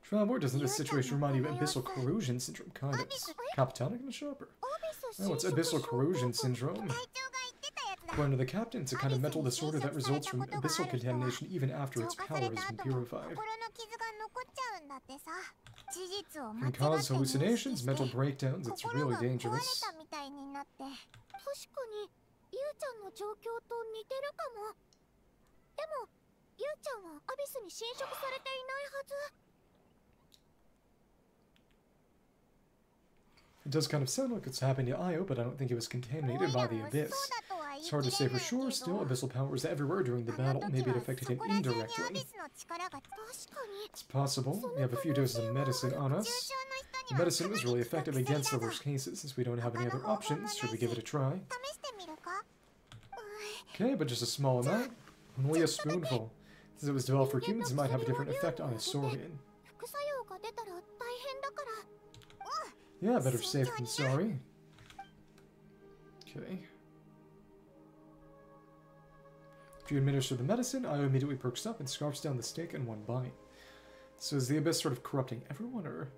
S1: Traveler, doesn't this situation remind you of Abyssal Corrosion Syndrome? Kind of. Capitanic and a shopper. Oh, it's Abyssal Corrosion Syndrome. According to the captain, it's a kind of mental disorder that results from abyssal contamination even after its power has been purified. It can cause hallucinations, mental breakdowns. It's really dangerous. It does kind of sound like it's happened to Io, but I don't think it was contaminated by the Abyss. It's hard to say for sure, still, abyssal power was everywhere during the battle. Maybe it affected him indirectly. It's possible. We have a few doses of medicine on us. The medicine was really effective against the worst cases, since we don't have any other options. Should we give it a try? Okay, but just a small amount. Only a spoonful. Since it was developed for humans, it might have a different effect on a Saurian. Yeah, better safe than sorry. Okay. If you administer the medicine, Io immediately perks up and scarfs down the steak in one bite. So is the Abyss sort of corrupting everyone, or...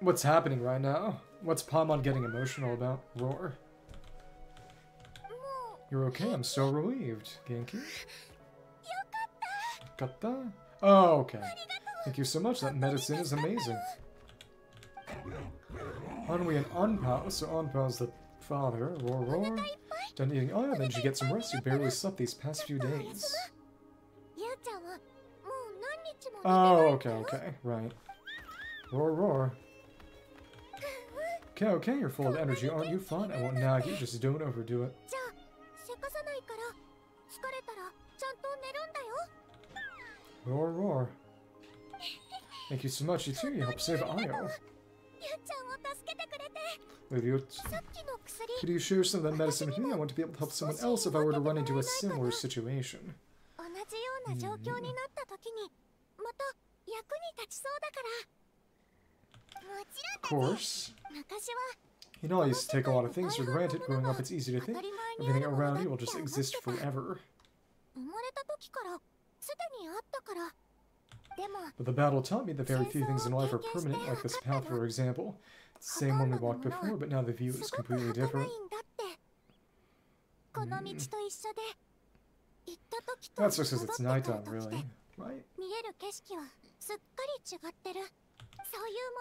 S1: What's happening right now? What's Paimon getting emotional about? Roar. You're okay, I'm so relieved. Genki? Kata? Oh, okay. Thank you so much, that medicine is amazing. Hanwi and Anpao, so Anpao's the father. Roar, roar. Done eating Io, then she gets some rest. You barely slept these past few days. Oh, okay, right. Roar, roar. Okay, you're full of energy, aren't you? Fine, I won't nag you, just don't overdo it. Roar, roar. Thank you so much, you too. You helped save Io. Could you share some of that medicine with me? I want to be able to help someone else if I were to run into a similar situation. Of course. You know, I used to take a lot of things for granted. Growing up, it's easy to think everything around you will just exist forever. But the battle taught me that very few things in life are permanent, like this path, for example. It's the same one we walked before, but now the view is completely different. That's just because it's nighttime, really, right?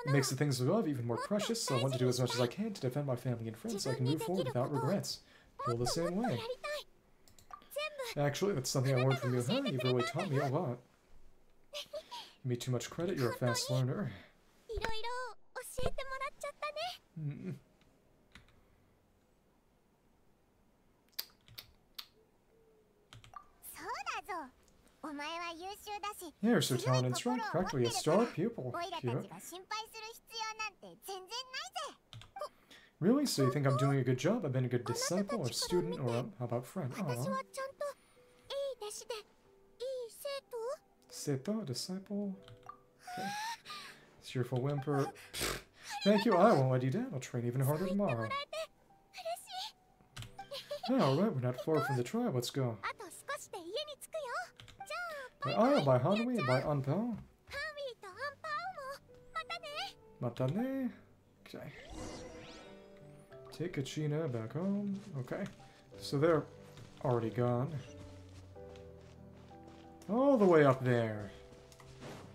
S1: It makes the things we love even more precious, so I want to do as much as I can to defend my family and friends so I can move forward without regrets. Feel the same way. Actually, that's something I learned from you, huh? You've really taught me a lot. Give me too much credit, you're a fast learner. Yeah, you're so talented and strong, practically a star pupil. Cute. Really? So you think I'm doing a good job? I've been a good disciple or student or how about friend? Aww. Seto, disciple. Okay. Cheerful whimper. Thank you, I won't let you down. I'll train even harder tomorrow. Yeah, alright, we're not far from the tribe. Let's go. By Isle, by Hanwi, and by Anpao. Matane. Okay. Take Kachina back home. Okay. So they're already gone. All the way up there.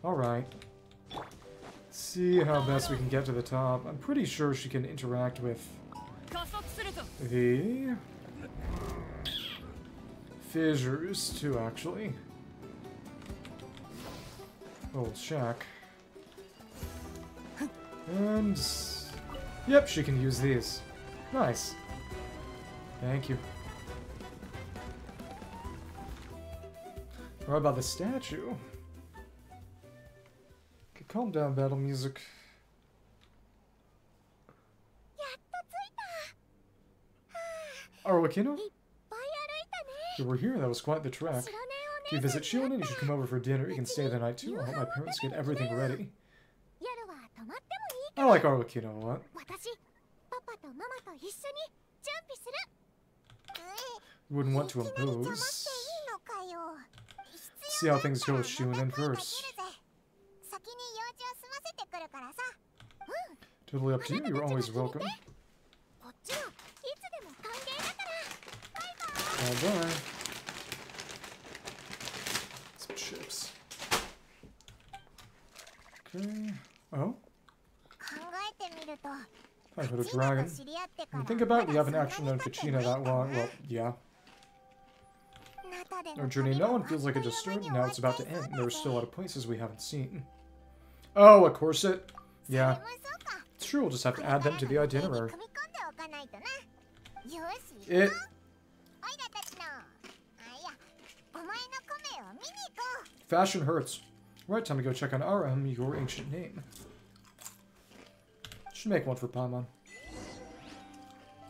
S1: Alright. See how best we can get to the top. I'm pretty sure she can interact with the fissures too, actually. Old shack. And yep, she can use these. Nice. Thank you. What about the statue? Okay, calm down, battle music. Arwakino? You were here, that was quite the trek. If you visit Shionin, you should come over for dinner. You can stay the night too. I'll help my parents get everything ready. I like Arwakino a lot. Wouldn't want to impose. See how things go with Shionin first. Totally up to you. You're always welcome. Bye-bye. Some chips. Okay. Oh? I heard a dragon. When you think about it, we haven't actually known Kachina that long. Well, yeah. Our journey no one feels like it just started. Now it's about to end. There are still a lot of places we haven't seen. Oh, a corset? Yeah. It's true, we'll just have to add them to the itinerary. Fashion hurts. Right, time to go check on your ancient name. Should make one for Paimon.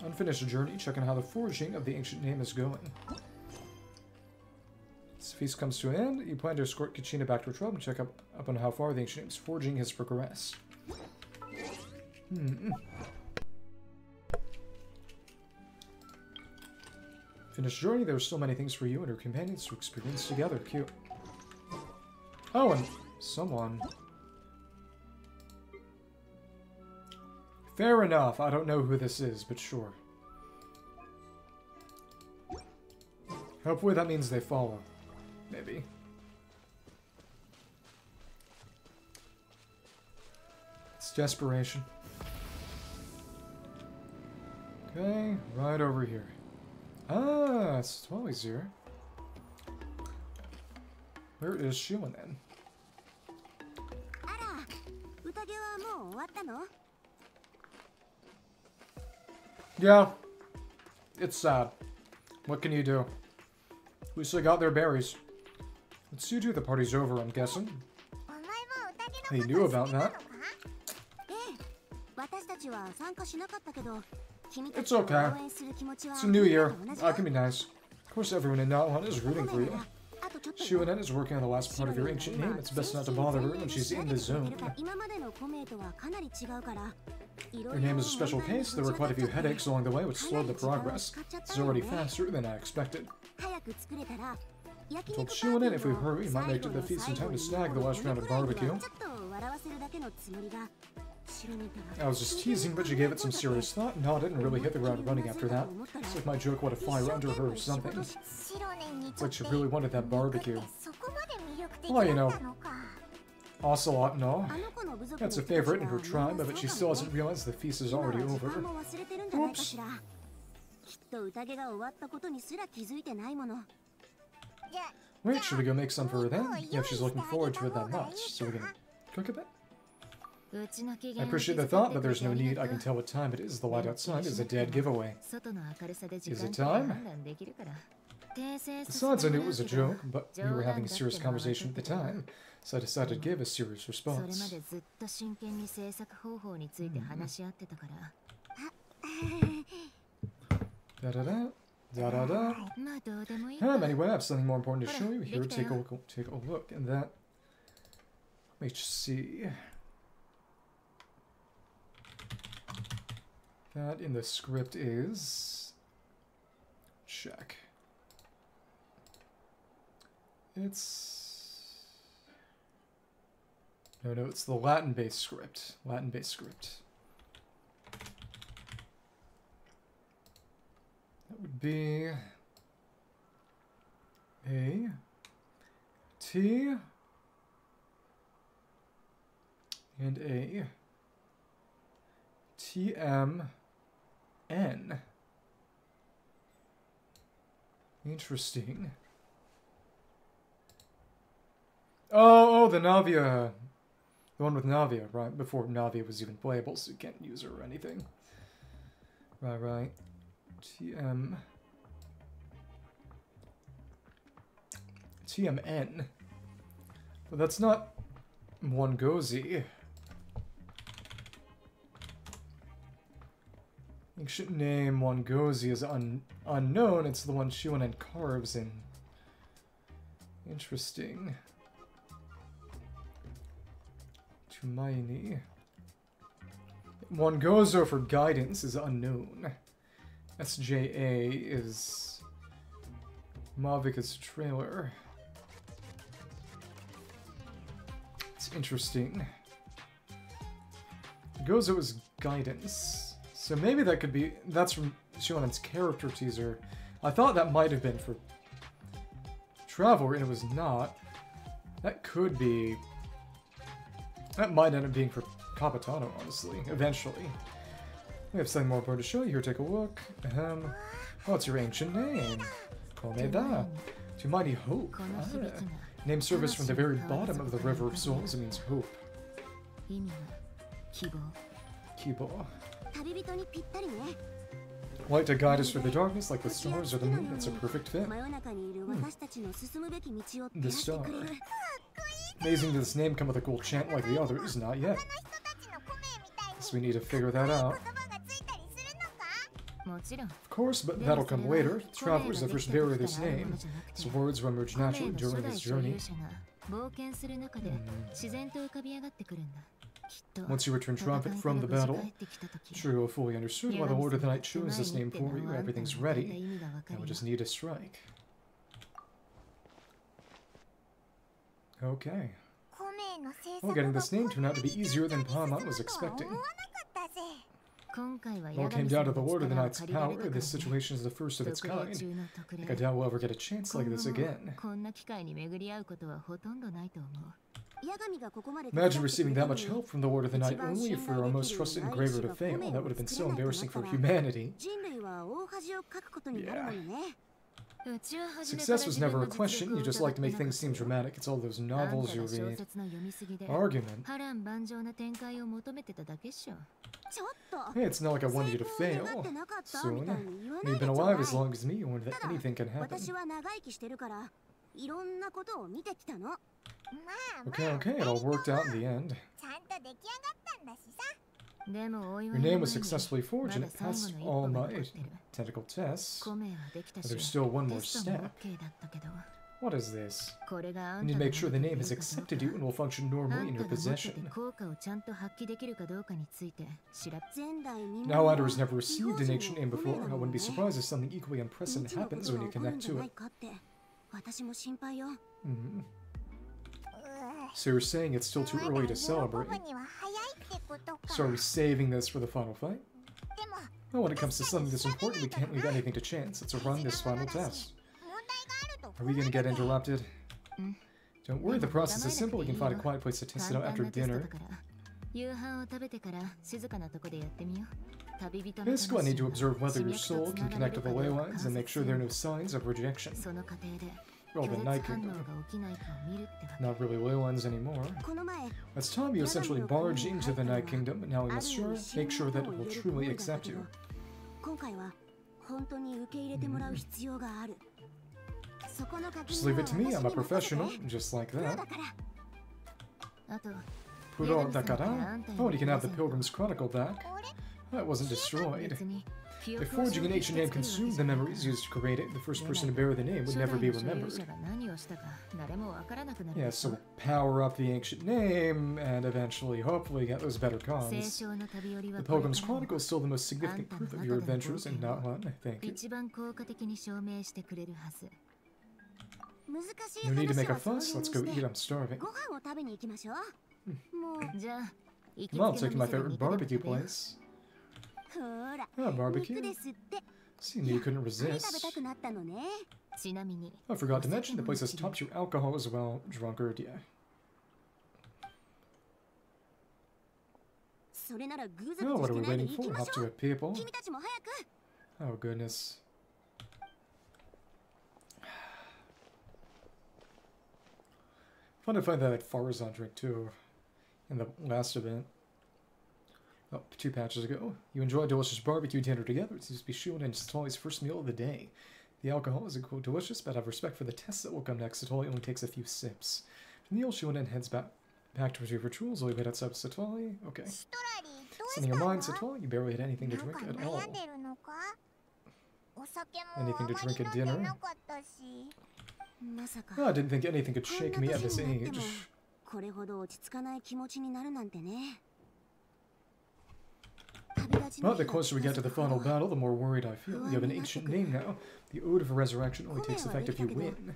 S1: Unfinished journey, checking how the forging of the ancient name is going. This feast comes to an end. You plan to escort Kachina back to her tribe and check up on how far the ancient name's forging has progressed. Finished journey, there are still many things for you and her companions to experience together. Cute. Oh, and someone. Fair enough. I don't know who this is, but sure. Hopefully that means they follow. Maybe. It's desperation. Okay, right over here. Ah, Citlali's here. Where is Shionin? Yeah, it's sad. What can you do? At least they got their berries. Let's see, the party's over, I'm guessing. He knew about that. It's okay. It's a new year. I can be nice. Of course, everyone in Natlan is rooting for you. Xiuhcoatl is working on the last part of your ancient name. It's best not to bother her when she's in the zone. Your name is a special case. There were quite a few headaches along the way, which slowed the progress. It's already faster than I expected. I told Xiuhcoatl if we hurry, we might make it to the feast in time to snag the last round of barbecue. I was just teasing, but she gave it some serious thought, nodded, and really hit the ground running after that. It's like my joke would have fire under her or something. It's like she really wanted that barbecue. Well, you know, Ocelot and all. That's a favorite in her tribe, but she still hasn't realized the feast is already over. Oops. Wait, should we go make some for her then? Yeah, she's looking forward to it that much, so we can cook a bit. I appreciate the thought, but there's no need. I can tell what time it is. The light outside is a dead giveaway. Is it time? Besides, I knew it was a joke, but we were having a serious conversation at the time, so I decided to give a serious response. Da-da-da. Da-da-da. Anyway, I have something more important to show you. Here, take a look. And that... Let me just see... That in the script is... Check. It's... No, it's the Latin-based script. Latin-based script. That would be... A... T... And a... TM... N. Interesting. Oh, the Navia. The one with Navia, right? Before Navia was even playable, so you can't use her or anything. Right. TMN. But that's not Wangozi. Ancient name Wangozi is unknown. It's the one Xiuhcoatl carves in. Interesting. Tumaini. Wangozo for guidance is unknown. SJA is Mavuika's trailer. It's interesting. Gozo is guidance. So maybe that could be... That's from Xiuhcoatl's character teaser. I thought that might have been for Traveler, and it was not. That could be... That might end up being for Capitano, honestly. Eventually. We have something more important to show you. Here, take a look. What's your ancient name? Komeda. To mighty hope. Name service from the very bottom of the River of Souls. It means hope. Kibo. Light to guide us through the darkness like the stars or the moon. It's a perfect fit. The star. Amazing, does this name come with a cool chant like the others? Not yet. Guess we need to figure that out. Of course, but that'll come later. Traveler is the first bearer of this name. So words will emerge naturally during this journey. Once you return triumphant from the battle, sure you'll fully understood why the Lord of the Night chose this name for you. Everything's ready. Now we just need to strike. Okay. Well, getting this name turned out to be easier than Paimon was expecting. It all came down to the Lord of the Night's power. This situation is the first of its kind. I doubt we'll ever get a chance like this again. Imagine receiving that much help from the Lord of the Night only for our most trusted engraver to fail. That would have been so embarrassing for humanity. Yeah. Success was never a question. You just like to make things seem dramatic. It's all those novels you read. Argument. Hey, it's not like I wanted you to fail. Soon. You've been alive as long as me. You wonder that anything can happen. Okay, it all worked out in the end. Your name was successfully forged and it passed all my technical tests. But there's still one more step. What is this? You need to make sure the name has accepted you and will function normally in your possession. Now Outer has never received an ancient name before. I wouldn't be surprised if something equally unprecedented happens when you connect to it. So you're saying it's still too early to celebrate? So are we saving this for the final fight? Well, when it comes to something this important, we can't leave anything to chance. Let's run this final test. Are we going to get interrupted? Don't worry, the process is simple. We can find a quiet place to test it out after dinner. Basically, I need to observe whether your soul can connect to the ley lines and make sure there are no signs of rejection. Well, the Night Kingdom. Not really ley lines anymore. It's time you essentially barge into the Night Kingdom, but now we must make sure that it will truly accept you. Just leave it to me, I'm a professional, just like that. Puro dakara? Oh, and you can have the Pilgrim's Chronicle back. That wasn't destroyed. If forging an ancient name consumed the memories used to create it, the first person to bear the name would never be remembered. Yeah, so power up the ancient name, and eventually, hopefully, get those better cons. The Pilgrim's Chronicle is still the most significant proof of your adventures in Natlan, I think. No need to make a fuss, let's go eat, I'm starving. Come on, take my favorite barbecue place. Ah, barbecue. See, you couldn't resist. I forgot to mention, the place has top-tier alcohol as well. Drunkard, yeah. Oh, what are we waiting for? Off to it, people. Oh, goodness. Fun to find that like Farazan drink too, in the last event. Oh, 2 patches ago. You enjoy a delicious barbecue dinner together. It seems to be Citlali and Citlali's first meal of the day. The alcohol is quote delicious, but have respect for the test that will come next. Citlali only takes a few sips. The meal, Citlali heads back to retrieve her tools. Only wait outside Citlali. Okay. Sending your mind, Citlali. You barely had anything to drink at all. Anything to drink at dinner? Oh, I didn't think anything could shake me at this age. But the closer we get to the final battle, the more worried I feel. You have an ancient name now. The Ode of Resurrection only takes effect if you win.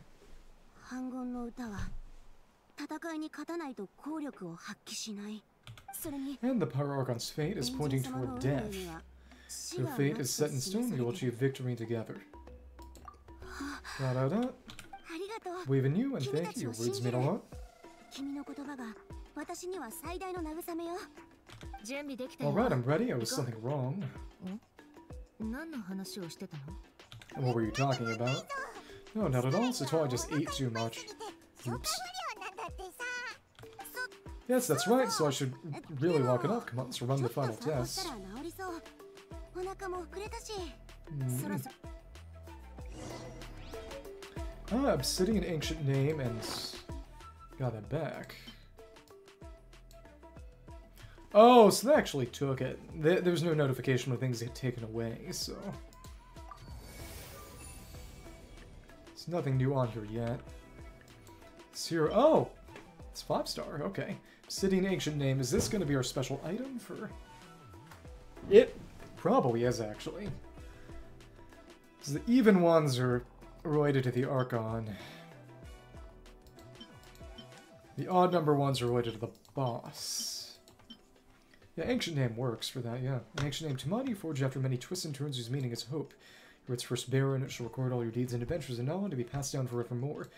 S1: And the Pyro Archon's fate is pointing toward death. Your fate is set in stone, you will achieve victory together. Da-da-da. Believe in you and thank you. Your words mean a lot. Alright, I'm ready. I was something wrong. And what were you talking about? No, not at all. Citlali just ate too much. Oops. Yes, that's right, so I should really walk it off. Come on, let's run the final test. Ah, Obsidian Ancient Name and got it back. Oh, so they actually took it. There was no notification when things get taken away, so... There's nothing new on here yet. It's here. Oh! It's 5-star, okay. Obsidian Ancient Name. Is this going to be our special item for... It probably is, actually. So the even ones are related to the Archon. The odd number ones are related to the boss. Yeah, Ancient Name works for that, yeah. An Ancient Name Tamati, forged after many twists and turns whose meaning is hope. You're its first bearer, and it shall record all your deeds and adventures in Natlan to be passed down forevermore.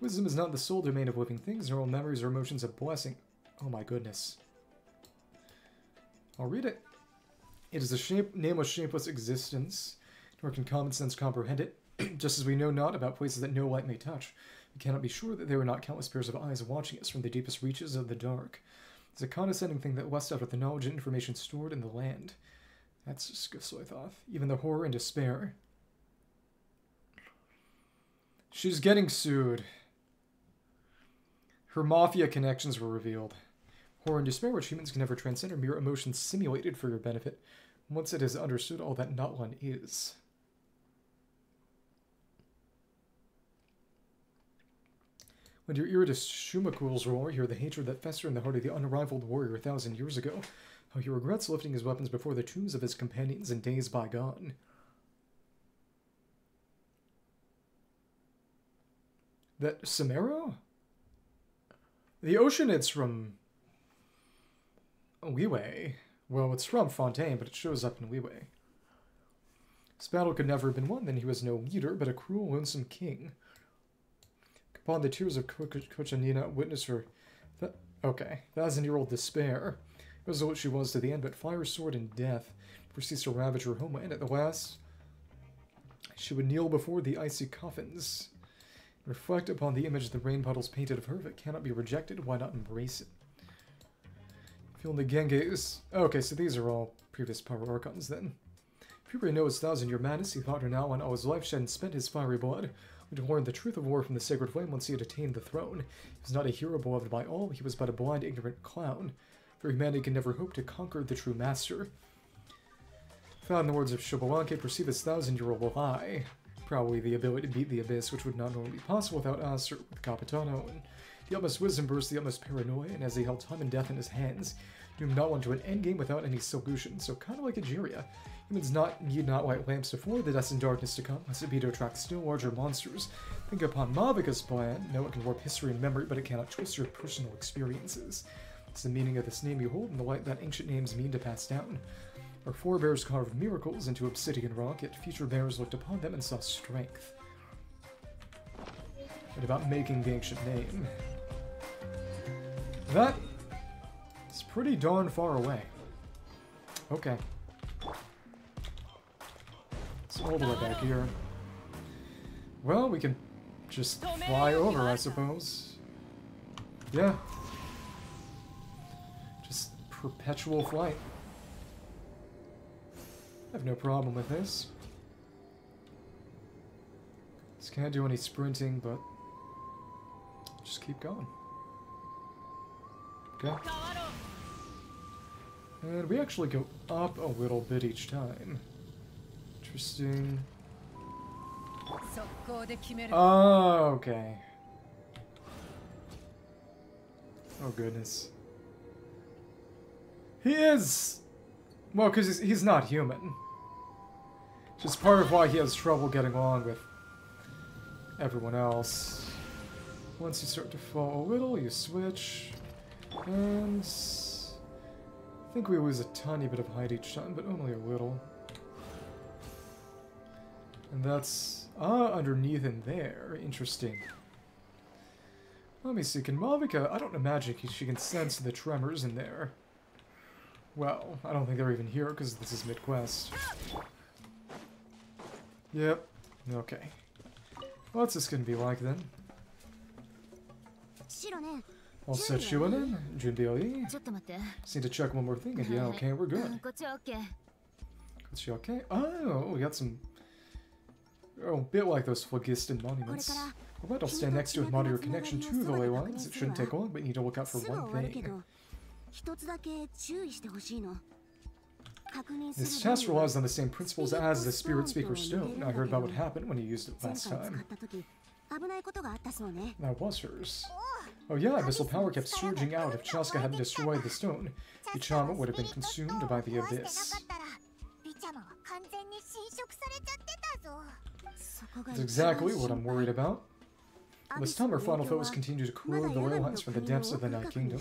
S1: Wisdom is not the sole domain of living things, nor all memories or emotions a blessing. Oh my goodness. I'll read it. It is a nameless, shapeless existence, nor can common sense comprehend it. Just as we know not about places that no light may touch, we cannot be sure that there are not countless pairs of eyes watching us from the deepest reaches of the dark. It's a condescending thing that lusts after the knowledge and information stored in the land. That's just Qiqi. Even the horror and despair. She's getting sued. Her mafia connections were revealed. Horror and despair, which humans can never transcend, are mere emotions simulated for your benefit, once it has understood all that Natlan is. When you hear Xiuhcoatl's roar, hear the hatred that festered in the heart of the unrivaled warrior 1,000 years ago, how he regrets lifting his weapons before the tombs of his companions in days bygone. That Samaro? The Oceanids from Liyue. Well, it's from Fontaine, but it shows up in Liyue. This battle could never have been won, then he was no leader, but a cruel, lonesome king. Upon the tears of Kachina, witness her... Okay, 1,000-year-old despair. It was what she was to the end, but fire, sword, and death ceased to ravage her homeland. At the last, she would kneel before the icy coffins. Reflect upon the image the rain puddles painted of her. If it cannot be rejected, why not embrace it? Feeling the Genges. Okay, so these are all previous Pyro Archons then. If you really know his 1,000-year madness, he thought her now when all his life shed and spent his fiery blood. Would learn the truth of war from the sacred flame once he had attained the throne. He was not a hero beloved by all, he was but a blind, ignorant clown. For humanity can never hope to conquer the true master. Found in the words of Xiuhcoatl, perceive his 1,000-year-old lie. Probably the ability to beat the abyss, which would not normally be possible without us or with Capitano. And the utmost wisdom burst the utmost paranoia, and as he held time and death in his hands, doomed not one to an endgame without any solution. So kind of like Egeria. Humans need not light lamps to forward the destined darkness to come, lest it be to attract still larger monsters. Think upon Mavuika's plan. No, it can warp history and memory, but it cannot twist your personal experiences. It's the meaning of this name you hold, and the light that ancient names mean to pass down. Our forebears carved miracles into obsidian rock, yet future bears looked upon them and saw strength. And about making the ancient name. That is pretty darn far away. Okay. It's all the way back here. Well, we can just fly over, I suppose. Yeah. Just perpetual flight. I have no problem with this. Just can't do any sprinting, but just keep going. Okay. And we actually go up a little bit each time. Interesting. Oh, okay. Oh, goodness. He is... Well, because he's not human. Just part of why he has trouble getting along with everyone else. Once you start to fall a little, you switch. And... I think we lose a tiny bit of height each time, but only a little. And that's... underneath in there. Interesting. Let me see, can Mavuika... I don't imagine she can sense the tremors in there. Well, I don't think they're even here, because this is mid-quest. Yep. Okay. What's this gonna be like, then? All set, Xiuhcoatl? Junbioi? Just need to check one more thing, and yeah, okay, we're good. Okay. Oh, we got some... Oh, a bit like those phlogiston monuments. Alright, I'll stand next to it and monitor your connection to the ley lines. It shouldn't take long, but you need to look out for one thing. This test relies on the same principles as the Spiritspeaker stone. I heard about what happened when you used it last time. That was hers. Oh yeah, Abyssal power kept surging out. If Chaska hadn't destroyed the stone, Ichama would have been consumed by the abyss. That's exactly what I'm worried about. This time our final foes continue to corrode the ley lines from the depths of the Night Kingdom.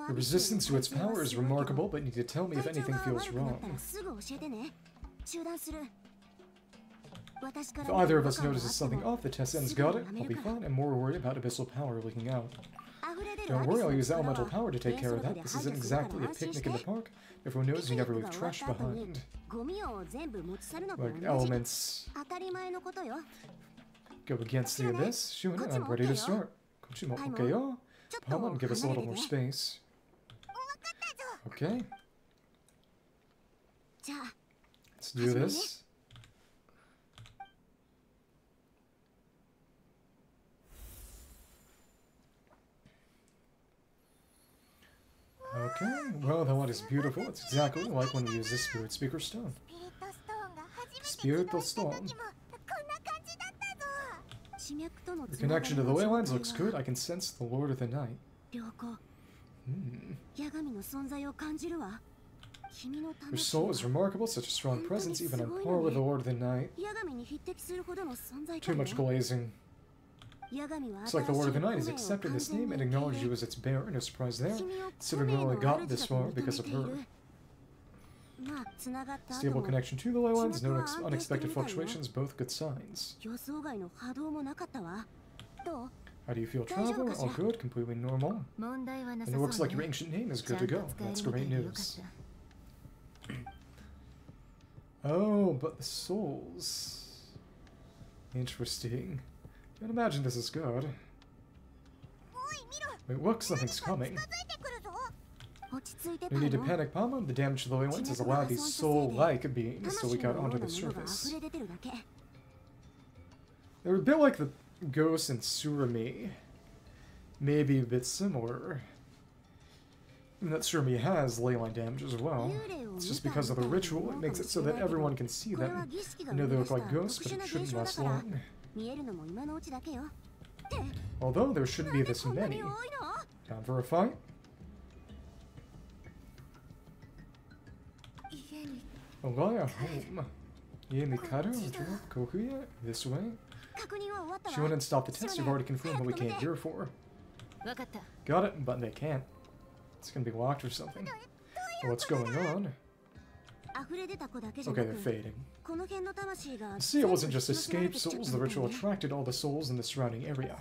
S1: The resistance to its power is remarkable, but you need to tell me if anything feels wrong. If either of us notices something off, the test ends got it, I'll be fine. I'm more worried about Abyssal power leaking out. Don't worry, I'll use elemental power to take care of that. This isn't exactly a picnic in the park. Everyone knows you never leave trash behind. Like elements go against the abyss. Xiuhcoatl, I'm ready to start. Okay, yo. Come on, give us a little more space. Okay. Let's do this. Okay, well, that one is beautiful. It's exactly like when we use the Spirit Speaker Stone. Spirit Stone. The connection to the ley lines looks good. I can sense the Lord of the Night. Your soul is remarkable, such a strong presence, even on par with the Lord of the Night. Too much glazing. It's like the Lord of the Night has accepted this name and acknowledged you as its bearer. No surprise there, considering we only got this far because of her. Stable connection to the ley lines, no unexpected fluctuations, both good signs. How do you feel, Traveler? All good, completely normal. And it looks like your ancient name is good to go. That's great news. Oh, but the souls. Interesting. Can't imagine this is good. Wait, look, something's coming. No need to panic, Palma. The damage to the ley lines has allowed these soul-like beings to leak out onto the surface. They're a bit like the ghosts in Surumi. Maybe a bit similar. And that Surumi has ley line damage as well. It's just because of the ritual, it makes it so that everyone can see them. I know they look like ghosts, but it shouldn't last long. Although there shouldn't be this many. Time for a fight? Olaya home. Mikado, Kokuya, this way. She went and stopped the test. You've already confirmed what we came here for. Got it, but they can't. It's gonna be locked or something. What's going on? Okay, they're fading. See, it wasn't just escaped souls. The ritual attracted all the souls in the surrounding area.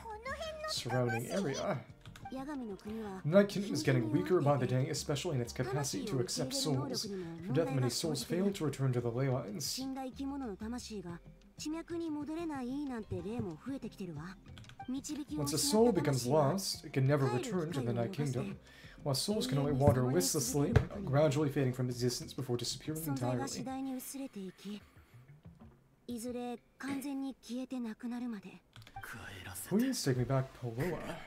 S1: The Night Kingdom is getting weaker by the day, especially in its capacity to accept souls. For death, many souls fail to return to the ley lines. Once a soul becomes lost, it can never return to the Night Kingdom, while souls can only wander listlessly, gradually fading from existence before disappearing entirely. Please take me back, Poloa.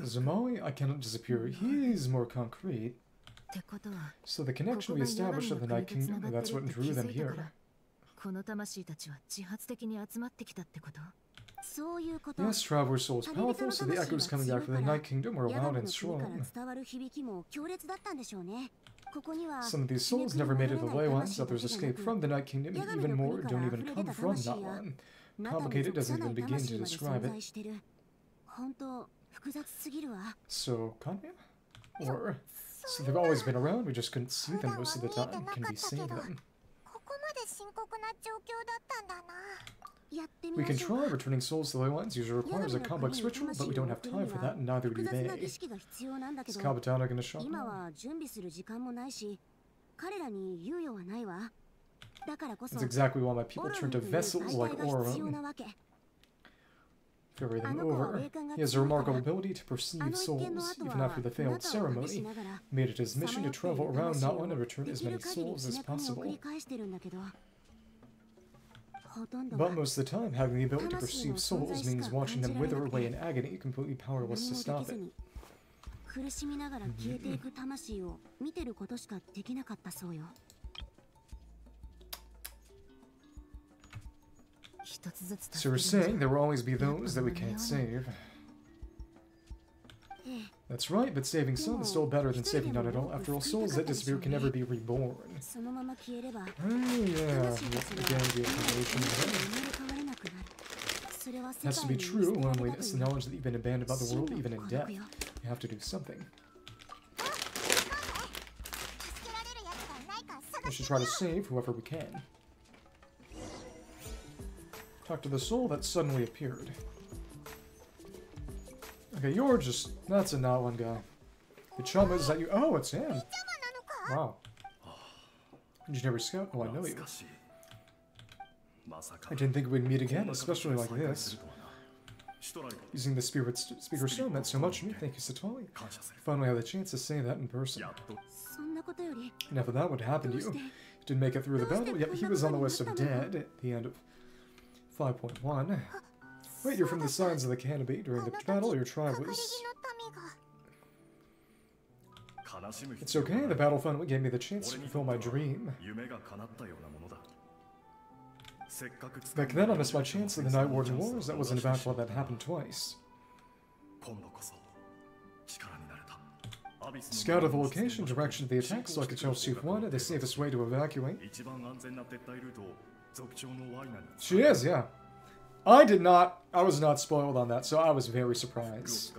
S1: Zamali, I cannot disappear. He's more concrete. So the connection we established of the Night Kingdom, that's what drew them here. Yes, Traveler's soul is powerful, so the echoes coming back from the Night Kingdom were loud and strong. Some of these souls never made it to the ley lines, others escaped from the Night Kingdom, and even more don't even come from Natlan. Complicated doesn't even begin to describe it. So, Kanya? Or, so they've always been around, we just couldn't see them most of the time. Can we save them? We can try. Returning souls to the ley lines usually requires a complex ritual, but we don't have time for that, and neither do they. Is Kabatana gonna show them? That's exactly why my people turn to vessels like Oron. Carry them over. He has a remarkable ability to perceive souls. Even after the failed ceremony, he made it his mission to travel around Natlan and return as many souls as possible. But most of the time, having the ability to perceive souls means watching them wither away in agony, completely powerless to stop it. So we're saying there will always be those that we can't save. That's right, but saving some is still better than saving none at all. After all, souls that disappear can never be reborn. Oh yeah, it has to be true. Loneliness, the knowledge that you've been abandoned by the world, even in death. You have to do something. We should try to save whoever we can. Talk to the soul that suddenly appeared. Okay, you're just... That's a Natlan guy. The chum is that you... Oh, it's him! Wow. Engineer Scout? Oh, I know you. I didn't think we'd meet again, especially like this. Using the Speaker Stone meant so much to me. Thank you, Citlali. I finally had the chance to say that in person. Enough of that. What happened to you? You didn't make it through the battle, yet he was on the list of dead at the end of 5.1. Wait, you're from the Scions of the Canopy. During the battle, your tribe was... It's okay, the battle finally gave me the chance to fulfill my dream. Back then I missed my chance in the Night Warden Wars. That wasn't about to let that happen twice. Scout of the location, direction of the attack, so I could tell Qiqi the safest way to evacuate. She is, yeah. I was not spoiled on that, so I was very surprised.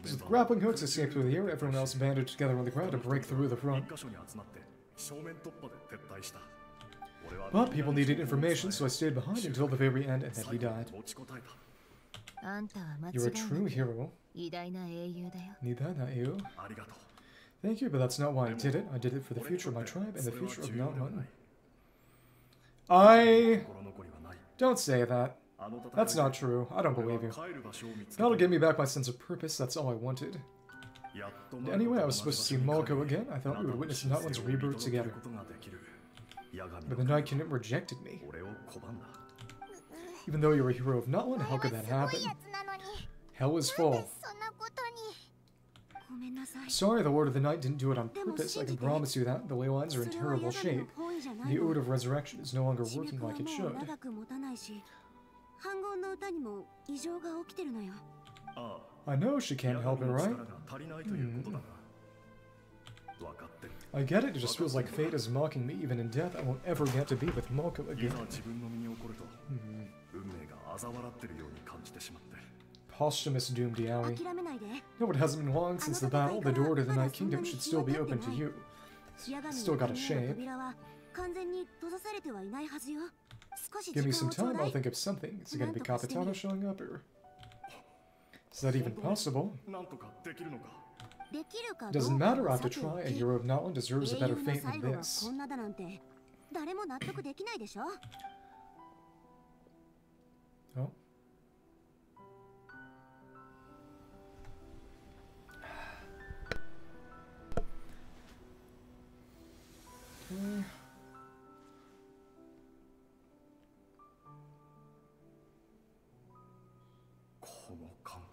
S1: With grappling hooks escaped through the air, everyone else banded together on the ground to break through the front. But people needed information, so I stayed behind until the very end, and then he died. You're a true hero. Thank you, but that's not why I did it. I did it for the future of my tribe and the future of Natlan. Don't say that. That's not true. I don't believe you. That'll give me back my sense of purpose. That's all I wanted. Anyway, I was supposed to see Malko again. I thought we would witness Natlan's rebirth together. But the Night Kingdom rejected me. Even though you're a hero of Natlan, how could that happen? Hell is full. Sorry, the Lord of the Night didn't do it on purpose. I can promise you that. The ley lines are in terrible shape. The Ode of Resurrection is no longer working like it should. I know she can't help it, right? I get it, it just feels like fate is mocking me. Even in death, I won't ever get to be with Malko again. Posthumous doom, Diawi. No, it hasn't been long since the battle. The door to the Night Kingdom should still be open to you. Still got a shape. Give me some time, I'll think of something. Is it going to be Capitano showing up, or... Is that even possible? Doesn't matter, I have to try. A hero of Natlan deserves a better fate than this. Oh. Okay.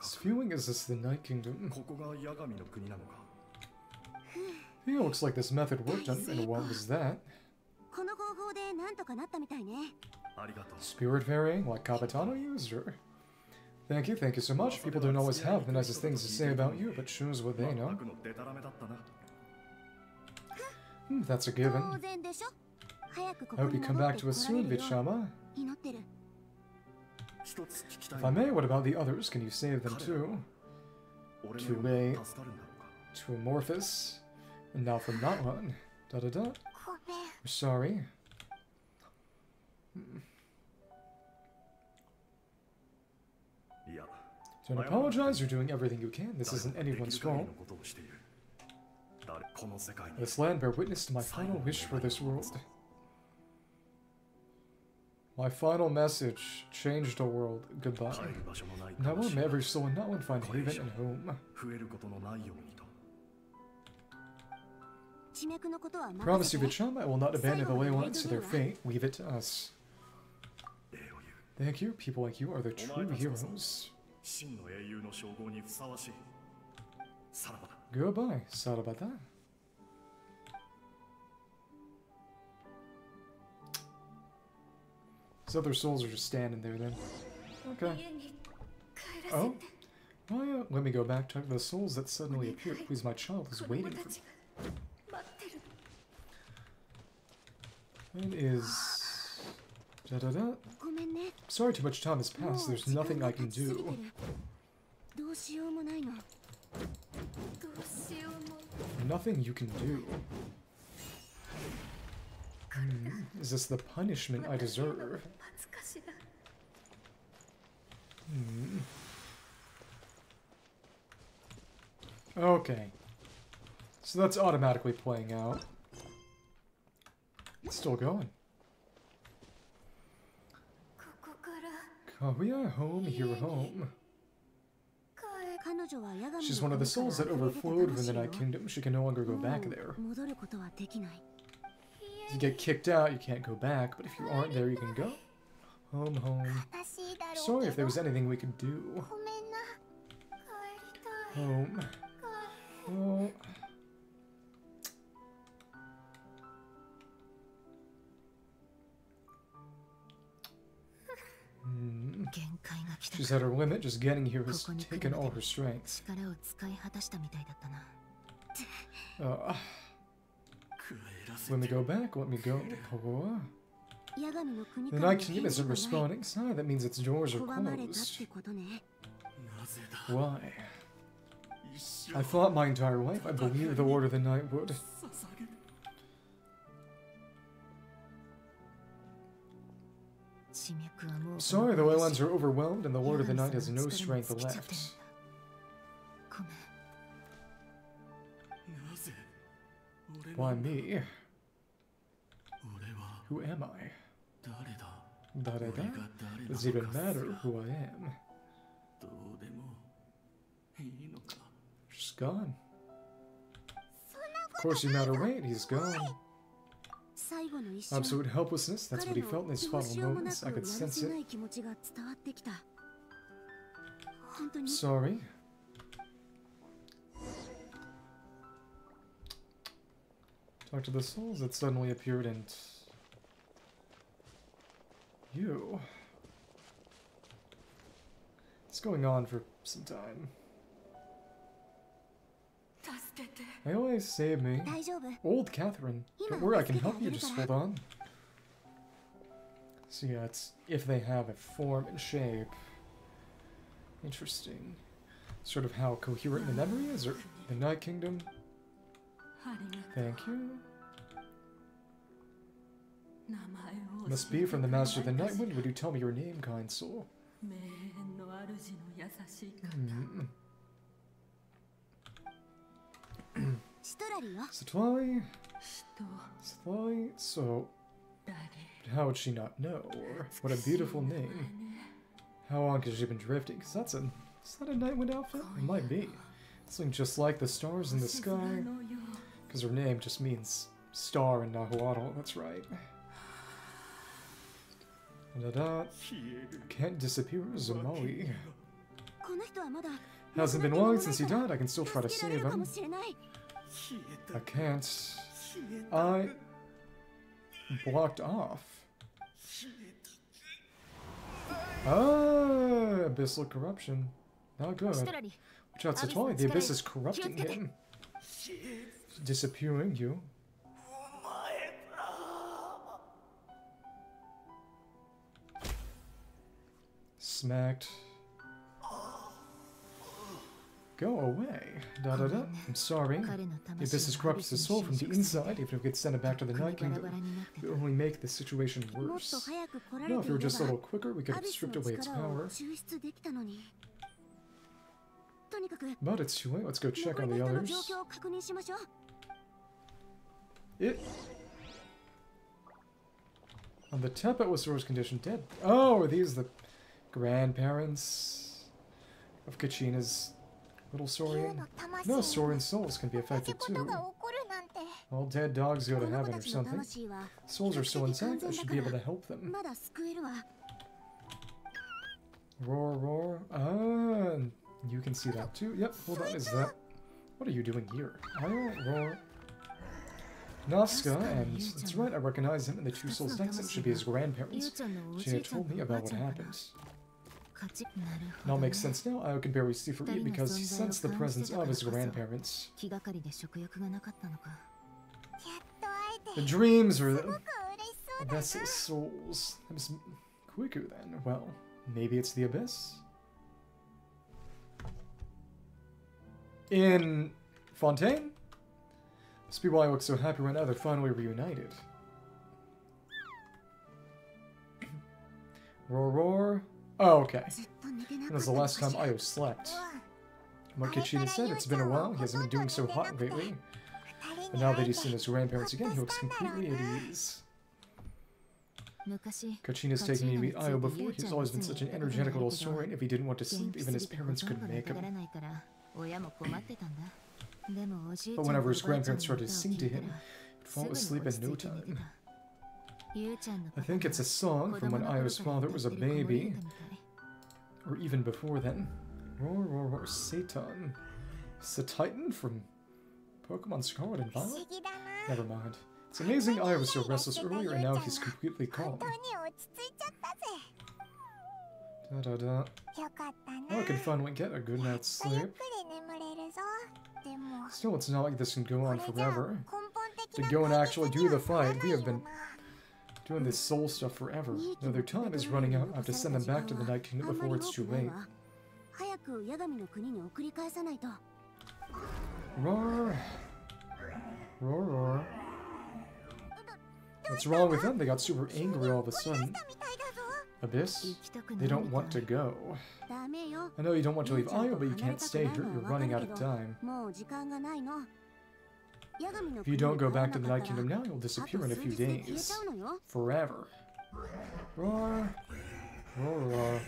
S1: This feeling, is this the Night Kingdom? Yeah, looks like this method worked on you, and what was that? Spirit varying, like Capitano used, or... Thank you so much. People don't always have the nicest things to say about you, but shows what they know. That's a given. I hope you come back to us soon, Vichama. If I may, what about the others? Can you save them too? To Amorphous, and now from Natlan. We're sorry. Don't apologize, you're doing everything you can. This isn't anyone's fault. This land bear witness to my final wish for this world. My final message, change the world, goodbye. Now may every soul in Natlan find haven and home. Promise you, Vichama, I will not abandon the ley lines to their fate. Leave it to us. Thank you, people like you are the true heroes. Goodbye, Sarabata. These other souls are just standing there then. Okay. Oh? Oh yeah, let me go back to the souls that suddenly appeared. Please, my child is waiting for me. It is... Da-da-da. Sorry, too much time has passed. There's nothing I can do. Nothing you can do. Is this the punishment I deserve? Okay. So that's automatically playing out. It's still going. Kaguya, home, here home. She's one of the souls that overflowed from the Night Kingdom. She can no longer go back there. If you get kicked out, you can't go back, but if you aren't there, you can go. Home, home. Sorry if there was anything we could do. Home. Oh. She's at her limit, just getting here has taken all her strength. Let me go back, let me go. Oh. The Night Kingdom isn't responding, so that means its doors are closed. Why? I thought my entire life I believed the Lord of the Night would. Sorry, the Leylands are overwhelmed and the Lord of the Night has no strength left. Why me? Who am I? Does it even matter who I am? She's gone. Of course you matter, right? He's gone. Absolute helplessness, that's what he felt in his final moments. I could sense it. Sorry. Talk to the souls that suddenly appeared and... you. It's going on for some time. Aoi, save me. Old Catherine. Don't worry, I can help you, just hold on. So yeah, it's if they have a form and shape. Interesting. Sort of how coherent the memory is, or the Night Kingdom. Thank you. Must be from the Master of the Nightwind. Would you tell me your name, kind soul? Citlali? Citlali? So, how would she not know? Or, what a beautiful name. How long has she been drifting? Because that's a... is that a Nightwind outfit? It might be. Something just like the stars in the sky. Because her name just means star in Nahuatl, that's right. Da-da. Can't disappear, Zamawi. Hasn't been long since he died, I can still try to save him. I can't. I... blocked off. Ah, Abyssal corruption. Not good. Watch out, Citlali, the Abyss is corrupting him. Disappearing you. Smacked. Go away. Da-da-da. I'm sorry. The Abyss corrupts the soul from the inside. Even if it gets sent back to the Night Kingdom, it will only make the situation worse. No, if we were just a little quicker, we could have stripped away its power. But it's too late. Let's go check on the others. On the Tepet was Sora's condition dead. Oh, are these the grandparents of Kachina's little Saurian? No, Saurian souls can be affected too. All dead dogs go to heaven or something. Souls are still intact, I should be able to help them. Roar, roar. Ah, you can see that too. Yep, hold on, is that... what are you doing here? Roar. Nazca, and it's right, I recognize him in the Two Souls next. It should be his grandparents. She had told me about what happened. It all makes sense now. I can barely see for it because he sensed the presence of his grandparents. The dreams are the vessel souls. That was Qiqi then. Well, maybe it's the Abyss? In Fontaine? Must be why I look so happy right now they're finally reunited. Roar, roar. Oh, okay. That was the last time Io slept. Like Kachina said, it's been a while. He hasn't been doing so hot lately. But now that he's seen his grandparents again, he looks completely at ease. Kachina's taken me to meet Io before. He's always been such an energetic little Saurian. If he didn't want to sleep, even his parents couldn't make him. But whenever his grandparents started to sing to him, he'd fall asleep in no time. I think it's a song from when Io's father was a baby. Or even before then. Roar, roar, roar, Satan. Satitan from Pokemon Scarlet and Violet? Never mind. It's amazing Io was so restless earlier and now he's completely calm. Da da da. Oh, I can finally get a good night's sleep. Still, it's not like this can go on forever. To go and actually do the fight, we have been doing this soul stuff forever. Now their time is running out. I have to send them back to the Night Kingdom before it's too late. Roar. Roar, roar. What's wrong with them? They got super angry all of a sudden. Abyss? They don't want to go. I know you don't want to leave Io, but you can't stay here. You're running out of time. If you don't go back to the Night Kingdom now, you'll disappear in a few days. Forever. Roar. Roar, roar.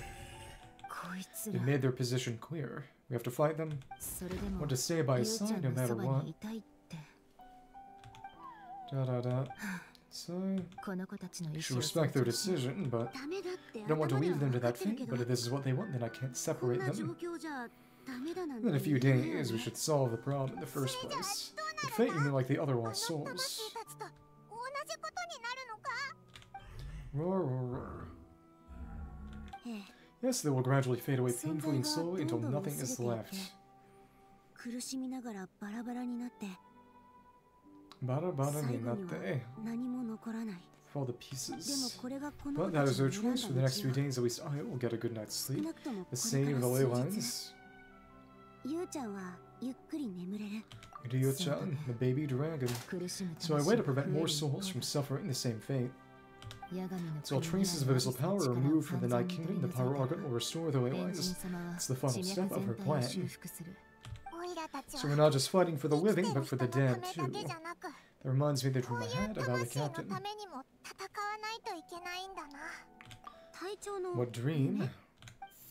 S1: They made their position clear. We have to fight them. Want to stay by his side no matter what. Da da da. So, you should respect their decision, but I don't want to leave them to that fate. But if this is what they want, then I can't separate them. In a few days, we should solve the problem in the first place. But fate, you mean like the other lost souls. Roar, roar, roar. Yes, they will gradually fade away painfully and slowly until nothing is left. Bara ni natte. For all the pieces. But that is their choice. For the next few days, at least I will get a good night's sleep. The same of the ley lines. Ryo-chan, the baby dragon. So I wait to prevent more souls from suffering the same fate. So all traces of Abyssal power are removed from the Night Kingdom, the Pyro Archon will restore the ley lines. It's the final step of her plan. So we're not just fighting for the living, but for the dead too. That reminds me of the dream I had about the captain. What dream?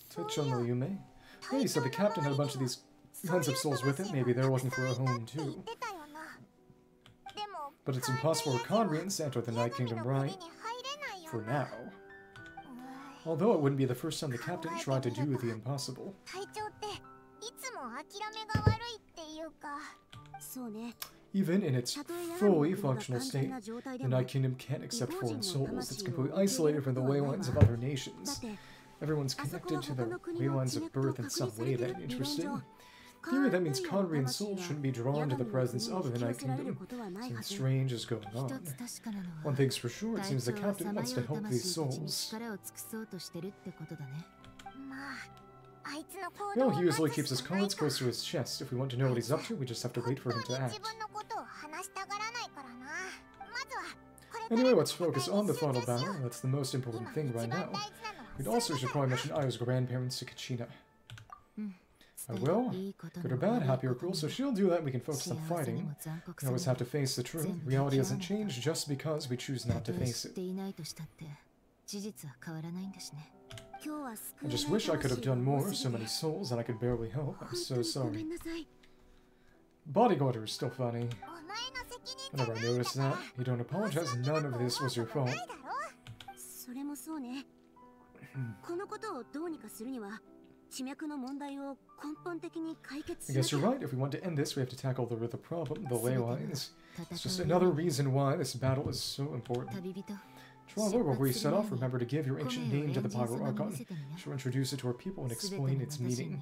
S1: Touch on the Yume? Yeah, you said the captain had a bunch of these kinds of souls with it. Maybe they're looking for a home too. But it's impossible for Conrians to enter the Night Kingdom, right? For now. Although it wouldn't be the first time the captain tried to do the impossible. Even in its fully functional state, the Night Kingdom can't accept foreign souls. It's completely isolated from the ley lines of other nations. Everyone's connected to the ley lines of birth in some way. That's interesting. Theory, that means Conrian souls shouldn't be drawn to the presence of the Night Kingdom. Something strange is going on. One thing's for sure, it seems the captain wants to help these souls. Well, he usually keeps his cards close to his chest. If we want to know what he's up to, we just have to wait for him to act. Anyway, let's focus on the final battle. That's the most important thing right now. We also should probably mention Io's grandparents to Kachina. I will. Good or bad, happy or cruel, so she'll do that and we can focus on fighting. We always have to face the truth. Reality doesn't change just because we choose not to face it. I just wish I could have done more. So many souls and I could barely help. I'm so sorry. Bodyguard is still funny. I never noticed that. You don't apologize. None of this was your fault. I guess you're right. If we want to end this, we have to tackle the problem, the ley lines. It's just another reason why this battle is so important. Traveler, before you set off, remember to give your ancient name to the Pyro Archon. She'll introduce it to our people and explain its meaning.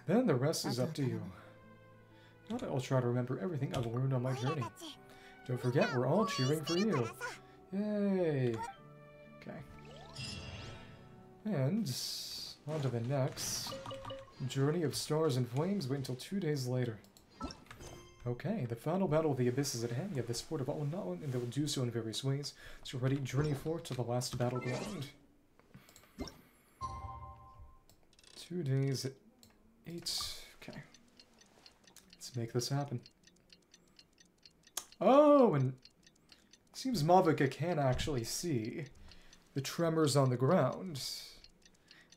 S1: Then the rest is up to you. Not I'll try to remember everything I've learned on my journey. Don't forget, we're all cheering for you. Yay! Okay. And on to the next. Journey of Stars and Flames. Wait until 2 days later. Okay, the final battle of the Abyss is at hand. You have the support of all Natlan, and they will do so in various ways. So ready, journey forth to the last battleground. 2 days at 8. Okay. Let's make this happen. Oh, and it seems Mavuika can actually see the tremors on the ground.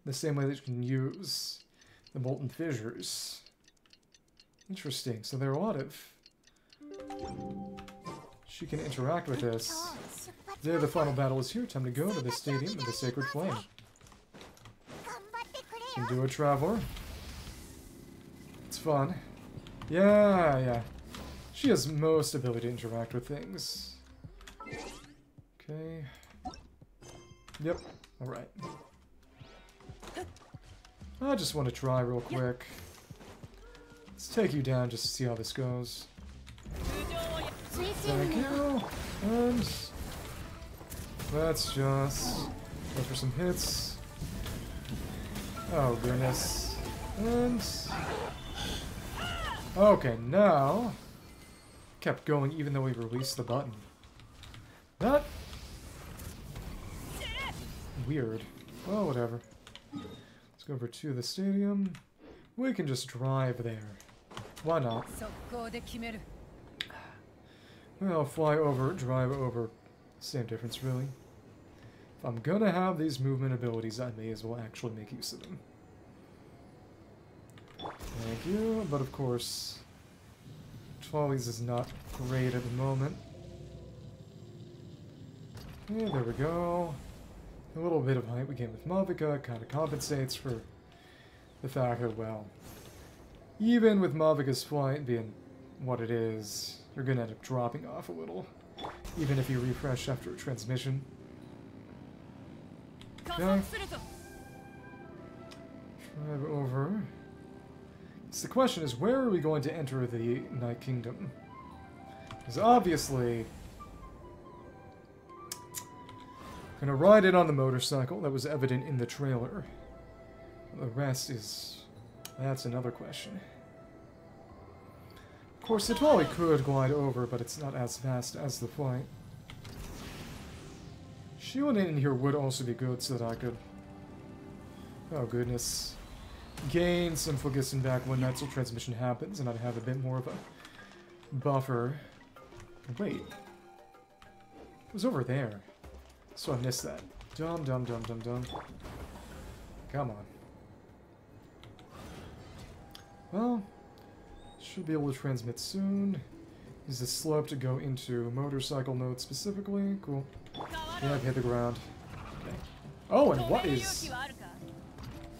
S1: The same way that you can use the molten fissures. Interesting. So there are a lot of... She can interact with this. There, the final battle is here. Time to go to the Stadium of the Sacred Flame. Can do a Traveler. It's fun. Yeah. She has most ability to interact with things. Okay. Yep. Alright. I just want to try real quick. Let's take you down just to see how this goes. Thank you. And let's just go for some hits. Oh goodness. And okay, now kept going even though we released the button. That weird. Well, whatever. Let's go over to the stadium. We can just drive there. Why not? Well, fly over, drive over. Same difference, really. If I'm gonna have these movement abilities, I may as well actually make use of them. Thank you, but of course, Citlali's is not great at the moment. And there we go. A little bit of height we gain with Mavuika kind of compensates for the fact that, well, even with Mavuika's flight being what it is, you're going to end up dropping off a little, even if you refresh after a transmission. Okay. Drive over. So the question is, where are we going to enter the Night Kingdom? Because obviously, I'm going to ride it on the motorcycle. That was evident in the trailer. The rest is... that's another question. Of course, Citlali could glide over, but it's not as fast as the flight. Shielding in here would also be good so that I could... oh goodness. Gain some Phlogiston back when Netzel transmission happens, and I'd have a bit more of a buffer. Wait. It was over there. So I missed that. Dumb. Come on. Well, should be able to transmit soon. Use the slope to go into motorcycle mode specifically. Cool. Yeah, I've hit the ground. Okay. Oh, and what is...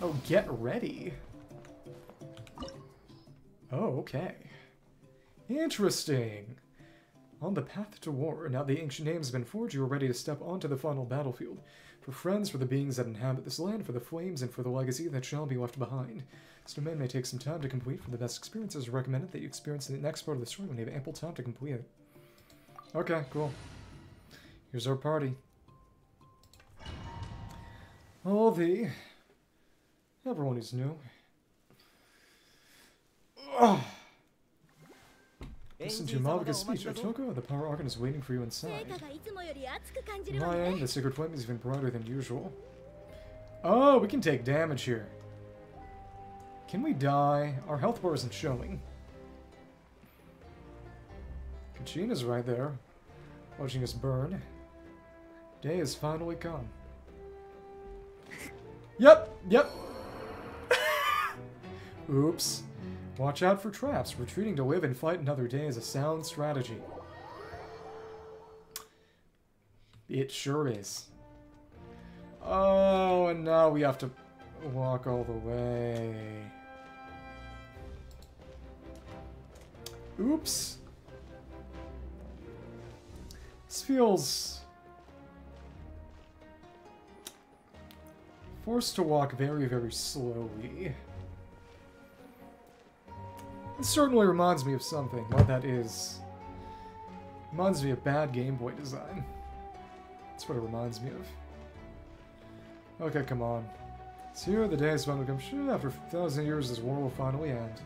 S1: oh, get ready. Oh, okay. Interesting. On the path to war, now the ancient names have been forged, you are ready to step onto the final battlefield. For friends, for the beings that inhabit this land, for the flames, and for the legacy that shall be left behind. This domain may take some time to complete. For the best experiences, recommended that you experience the next part of the story when you have ample time to complete it. Okay, cool. Here's our party. All the... everyone who's new. Oh. Listen to Mavuika's speech. Otoko, the power Archon is waiting for you inside. My end, the sacred flame is even brighter than usual. Oh, we can take damage here. Can we die? Our health bar isn't showing. Kachina's right there, watching us burn. Day has finally come. Yep. Oops. Watch out for traps. Retreating to live and fight another day is a sound strategy. It sure is. Oh, and now we have to walk all the way. Oops. This feels... forced to walk very, very slowly. It certainly reminds me of something. What that is. Reminds me of bad Game Boy design. That's what it reminds me of. Okay, come on. It's here, the day has finally come. Sure, after 1,000 years, this war will finally end.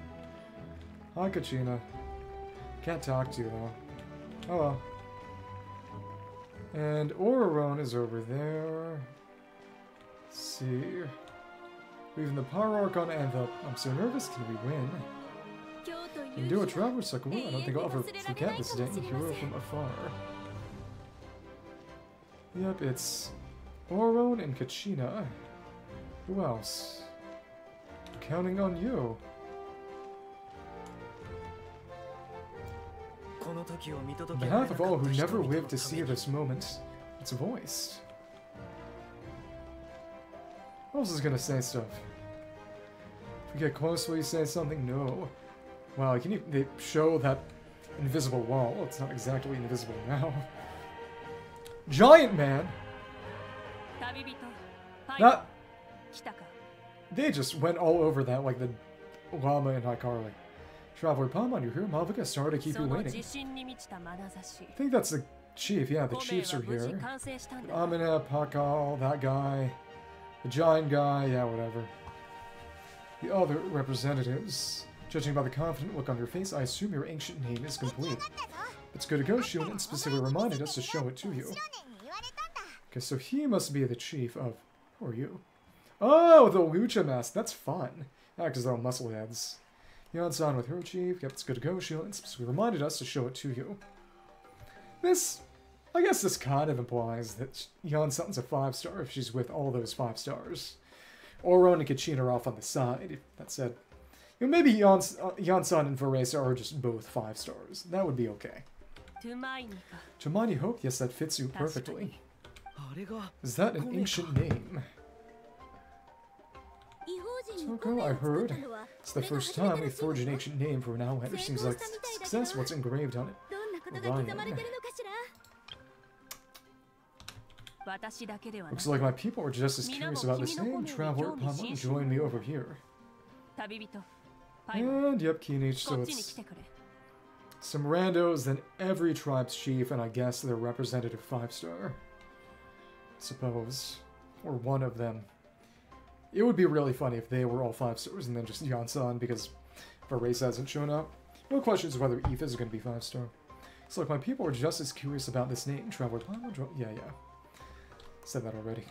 S1: Hi, Kachina. Can't talk to you, though. Hello. And Oraron is over there. Let's see. Even the Pyro Archon and the... I'm so nervous, can we win? You can do a Traveler so cool. I don't think I'll ever forget this dang hero from afar. Yep, it's Oraron and Kachina. Who else? I'm counting on you. On behalf of all who never lived to see this moment, it's voiced. Who else is gonna say stuff? If we get close, will you say something? No. Wow, they show that invisible wall. It's not exactly invisible now. Giant Man! Not... They just went all over that like the llama in iCarly. Traveler Paimon, you're here. Mavuika, sorry to keep you waiting. I think that's the chief. Yeah, the chiefs are here. Amina, Pakal, that guy. The giant guy. Yeah, whatever. The other representatives. Judging by the confident look on your face, I assume your ancient name is complete. It's good to go. Shunin specifically reminded us to show it to you. Okay, so he must be the chief of... Who are you? Oh, the lucha mask. That's fun. Yeah, because they're all muscle heads. Yon-san with her chief. Yep, it's good to go. Shunin specifically reminded us to show it to you. This... I guess this kind of implies that Yon-san's a 5-star if she's with all those 5 stars. Oron and Kachina are off on the side. That said... You know, maybe Yon-san and Varesa are just both 5 stars. That would be okay. Tumaini Hope, yes, that fits you perfectly. Is that an ancient name? Toko, I heard. It's the first time we forged an ancient name for an outlander. Seems like success. What's engraved on it? Ryan. Looks like my people were just as curious about this name. Traveler, Paimon, join me over here. And yep, Kinich, so it's some randos, then every tribe's chief, and I guess their representative 5-star. Suppose. Or one of them. It would be really funny if they were all 5 stars and then just Yon-san because Varese hasn't shown up. No questions whether Aoife is going to be 5-star. It's like my people are just as curious about this name. Traveler, yeah. Said that already.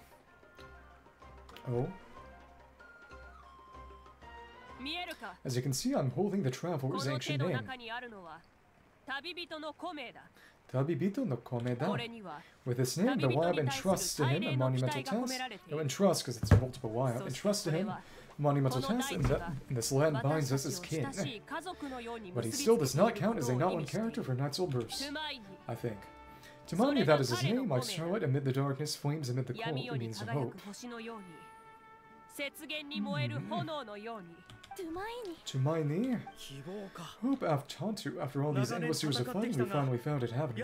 S1: Oh. As you can see, I'm holding the Traveler's ancient name. Tabibito no Komeda. With this name, the Wab entrusts to him a monumental task. No, entrust, because it's multiple Wab. Entrust to him a monumental task, and this land binds us as kin. But he still does not count as a Natlan character for Knight's Old Burst, I think. Tumaini, that is his name, like starlight amid the darkness, flames amid the cold, it means hope. Tumaini? Hope after all these endless years of fighting, we finally found it, haven't we?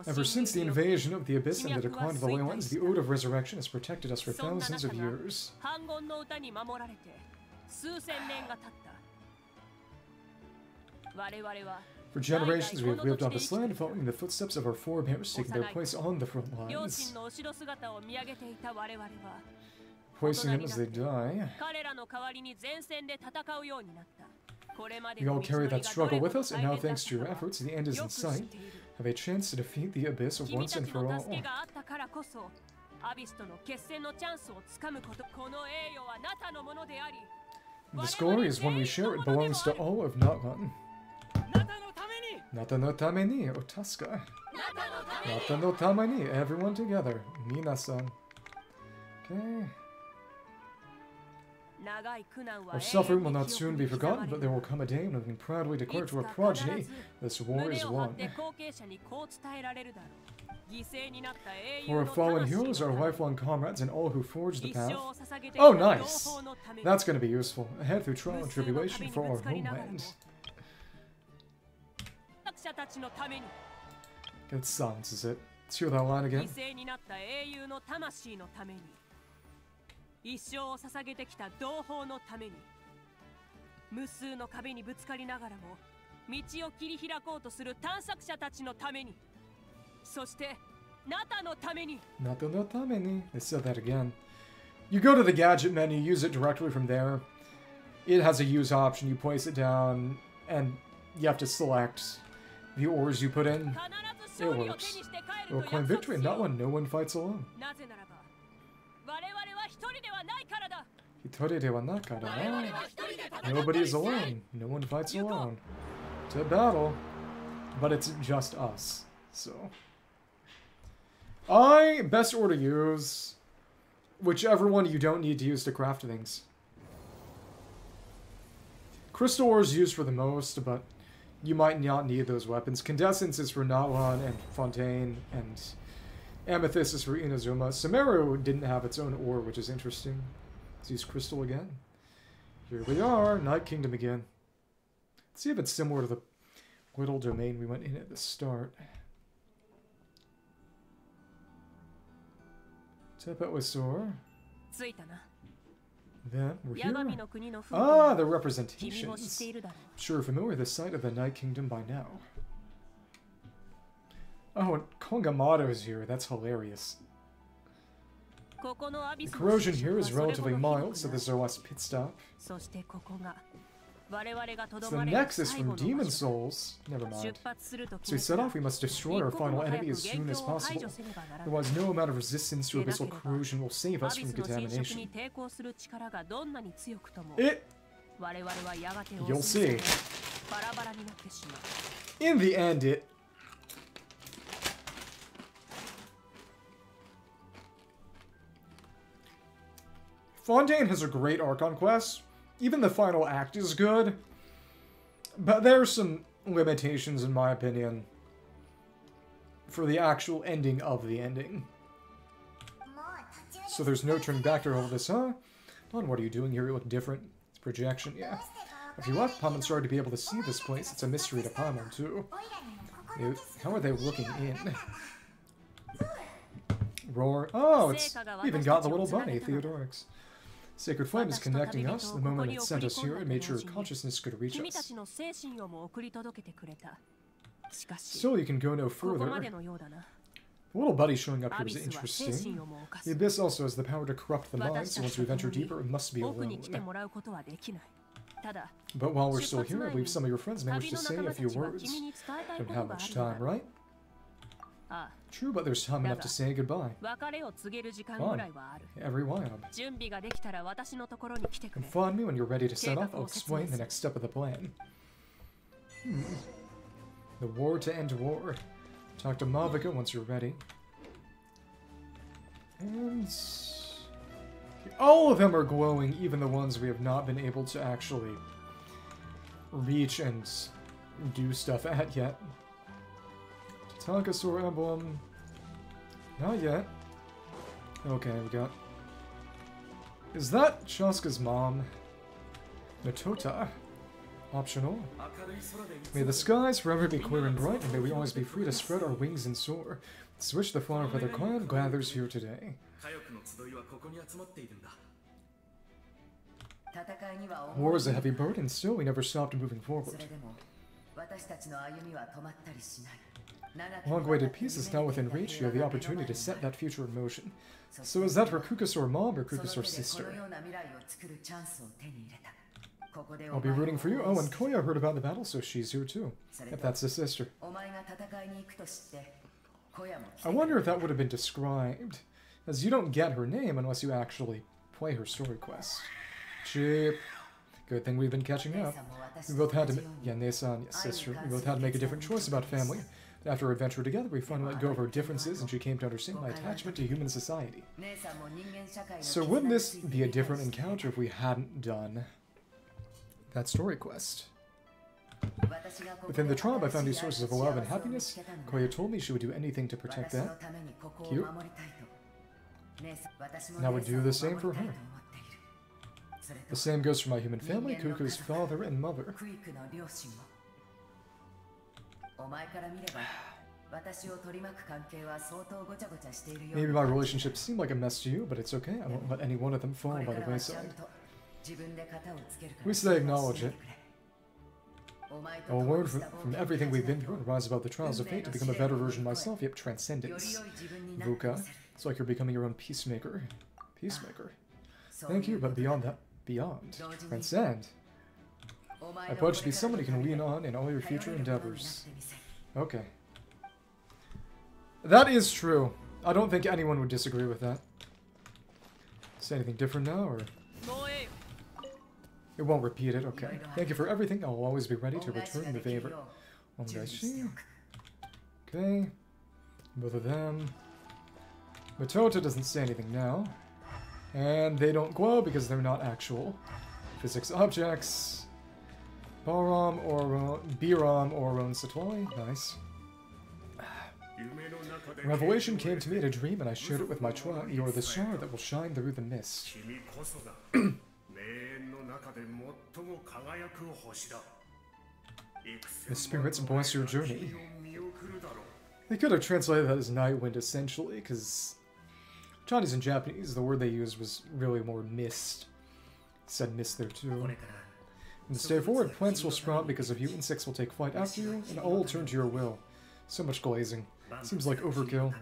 S1: Ever since the invasion of the Abyss and the decline of the Ley Lines, the Ode of Resurrection has protected us for thousands of years. For generations, we have lived on this land, following the footsteps of our forebears, taking their place on the front lines. Placing them as they die. We all carry that struggle with us, and now thanks to your efforts, the end is in sight. Have a chance to defeat the Abyss once and for all. This glory is one we share, it belongs to all of Natlan. Nata no tameni, Otaska. Nata no tameni, everyone together. Minasan. Okay. Our suffering will not soon be forgotten, but there will come a day when we can proudly declare to our progeny, this war is won. For our fallen heroes, our lifelong comrades, and all who forged the path. Oh, nice! That's going to be useful. Ahead through trial and tribulation for our homeland. Good silence, is it? Let's hear that line again. 一生を捧げてきた同胞のために無数の壁にぶつかりながらも道を切り開こうとする探索者たちのためにそしてナタのために Nata no tameni. They said that again. You go to the gadget menu, use it directly from there. It has a use option. You place it down and you have to select the ores you put in. It works. It will claim victory in Natlan. No one fights alone. Nobody is alone. No one fights alone. To battle. But it's just us. So. Best order use whichever one you don't need to use to craft things. Crystal ore is used for the most, but you might not need those weapons. Incandescence is for Natlan and Fontaine, and Amethyst is for Inazuma. Sumeru didn't have its own ore, which is interesting. Let's use Crystal again. Here we are, Night Kingdom again. Let's see if it's similar to the little domain we went in at the start. Tepeosaur.
S2: ついたな。
S1: Then we're here.
S2: 八神の国の風景
S1: Ah, the
S2: 君も
S1: representations.
S2: 知っているだろう。
S1: Sure, familiar with the sight of the Night Kingdom by now. Oh, and Kongamato's here. That's hilarious.
S2: ここのアビ
S1: The
S2: スの
S1: corrosion
S2: 市
S1: here
S2: 場
S1: is
S2: はそれほ
S1: relatively
S2: ど
S1: mild,
S2: 広
S1: so
S2: くない
S1: this is our last pit stop.
S2: そしてここが我々がと
S1: It's
S2: ど
S1: the
S2: まれる
S1: Nexus
S2: 最後
S1: from
S2: の
S1: Demon
S2: 場所だ。
S1: Souls. Never
S2: 出
S1: mind.
S2: 発すると
S1: So
S2: 決
S1: we
S2: め
S1: set
S2: た
S1: off, we must destroy our
S2: 一刻も
S1: final
S2: 早
S1: enemy
S2: く
S1: as
S2: 元
S1: soon
S2: 凶
S1: as
S2: を排除
S1: possible.
S2: せねばならない。
S1: Otherwise, no amount of resistance to
S2: でな
S1: abyssal
S2: ければ
S1: corrosion will save
S2: ア
S1: us
S2: ビ
S1: from
S2: スの侵食
S1: contamination.
S2: に抵抗する力がどんなに強くとも
S1: It,
S2: 我々はやがて
S1: You'll
S2: お墨付
S1: see.
S2: きでバラバラになってしまう。
S1: in the end, it... Fontaine has a great Archon Quest. Even the final act is good. But there's some limitations, in my opinion, for the actual ending of the ending. So there's no turning back to all this, huh? Don, what are you doing here? You look different. It's projection, yeah. If you left, Paimon started to be able to see this place. It's a mystery to Paimon, too. How are they looking in? Roar. Oh, it's even got the little bunny, Theodorix. Sacred Flame is connecting us. The moment it sent us here, it made sure consciousness could reach
S2: 君た
S1: us.
S2: ちの精神をも送り届けてくれた。しかし、
S1: Still, you can go no
S2: ここま
S1: further.
S2: でのようだな。
S1: The little buddy showing up here
S2: アビ
S1: is
S2: スは精
S1: interesting.
S2: 神をも犯
S1: The
S2: す。
S1: Abyss also has the power to corrupt the mind,
S2: 私
S1: so
S2: た
S1: once
S2: ち
S1: we
S2: と
S1: venture
S2: 共に
S1: deeper, it must be
S2: 奥に来て
S1: alone.
S2: もらうことはできない。ただ、
S1: But while we're still here, I believe some of your friends may wish
S2: 旅
S1: to
S2: の
S1: say
S2: 仲
S1: a
S2: 間た
S1: few
S2: ちは
S1: words.
S2: 君に伝えたい
S1: Don't
S2: こと
S1: have
S2: があ
S1: much
S2: るのだ
S1: time, right?
S2: ああ、
S1: True, but there's time enough to say goodbye.
S2: 別れを告げる時間ぐらいはある。
S1: Every wild.
S2: 準備ができたら私のところに来てくれ。
S1: Find me when you're ready to set off. I'll explain the next step of the plan. The war to end war. Talk to Mavuika once you're ready. And... all of them are glowing, even the ones we have not been able to actually reach and do stuff at yet. Tatankasaur emblem. Not yet. Okay, we got... is that Shaska's mom? Natota. Optional. May the skies forever be clear and bright, and may we always be free to spread our wings and soar. Switch the flower feather clan gathers here today. War is a heavy burden, still we never stopped moving forward. Long-awaited peace is now within reach. You have the opportunity to set that future in motion. So is that her Kukasaur mom or Kukasaur sister? I'll be rooting for you. Oh, and Koya heard about the battle, so she's here too. If that's the sister. I wonder if that would have been described, as you don't get her name unless you actually play her story quest. Cheap. Good thing we've been catching up. We both had to... yeah, Nesan, yes, sister. We both had to make a different choice about family. After our adventure together, we finally let go of our differences, and she came to understand my attachment to human society. So wouldn't this be a different encounter if we hadn't done that story quest? Within the tribe, I found new sources of love and happiness. Koya told me she would do anything to protect that. Cute. And I would do the same for her. The same goes for my human family, Kuku's father and mother. Maybe my relationships seem like a mess to you, but it's okay. I won't let any one of them fall by the wayside. At least I acknowledge it. I will learn from everything we've been through and rise above the trials of fate to become a better version of myself, yep, transcendence. Vuka, it's like you're becoming your own peacemaker. Peacemaker. Thank you, but beyond that, beyond. Transcend. I pledge to be someone you can lean on in all your future endeavors. Okay. That is true. I don't think anyone would disagree with that. Say anything different now, or... it won't repeat it, okay. Thank you for everything. I'll always be ready to return the favor. Ongashi. Okay. Both of them. Matota doesn't say anything now. And they don't glow because they're not actual physics objects. Biram, Oron, Citlali. Nice. A revelation came to me in a dream and I shared it with my tribe. You are the star that will shine through the mist. The spirits bless your journey. They could have translated that as Night Wind, essentially, because Chinese and Japanese, the word they used was really more mist. It said mist there too. In the stay forward, plants will sprout because of you, insects will take flight after you, and all will turn to your will. So much glazing. Seems like overkill.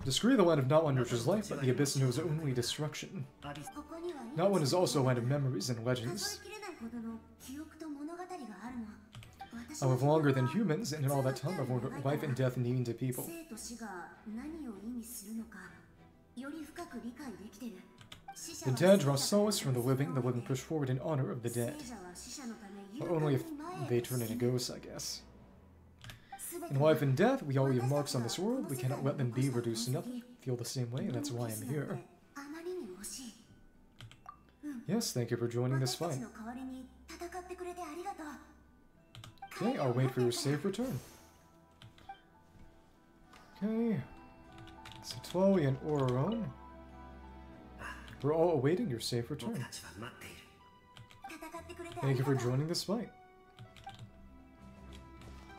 S1: Discree, the land of Natlan nurtures life, but the Abyss knows only destruction. Natlan is also a land of memories and legends. I live longer than humans, and in all that time I've learned what life and death mean to people. The dead draw solace from the living push forward in honor of the dead. But only if they turn into ghosts, I guess. In life and death, we all leave marks on this world, we cannot let them be reduced to nothing. Feel the same way, and that's why I'm here. Yes, thank you for joining this fight. Okay, I'll wait for your safe return. Okay. Citlali and Oron. We're all awaiting your safe return. Thank you for joining this fight.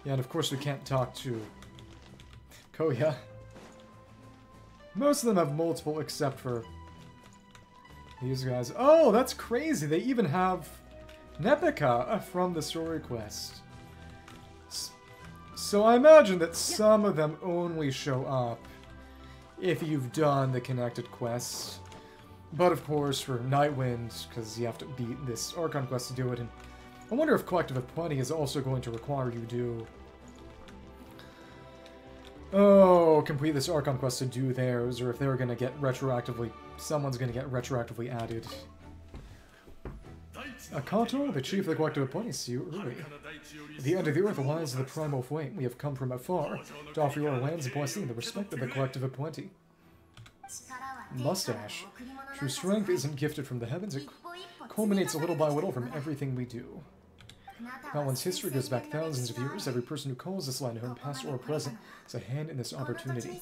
S1: Yeah, and of course we can't talk to Koya. Most of them have multiple except for these guys. Oh, that's crazy! They even have Nepika from the story quest. So I imagine that some of them only show up if you've done the connected quests. But of course, for Nightwind, because you have to beat this Archon Quest to do it, and I wonder if Collective of Plenty is also going to require you do... Oh, complete this Archon Quest to do theirs, or if they're going to get retroactively... Someone's going to get retroactively added. Akato, the chief of the Collective of Plenty, see you early. At the end of the earth lies the primal flame. We have come from afar to offer your land's blessing and the respect of the Collective of Plenty. Mustache. True strength isn't gifted from the heavens, it culminates little by little from everything we do. Natlan's history goes back thousands of years. Every person who calls this land home, past or present, has a hand in this opportunity.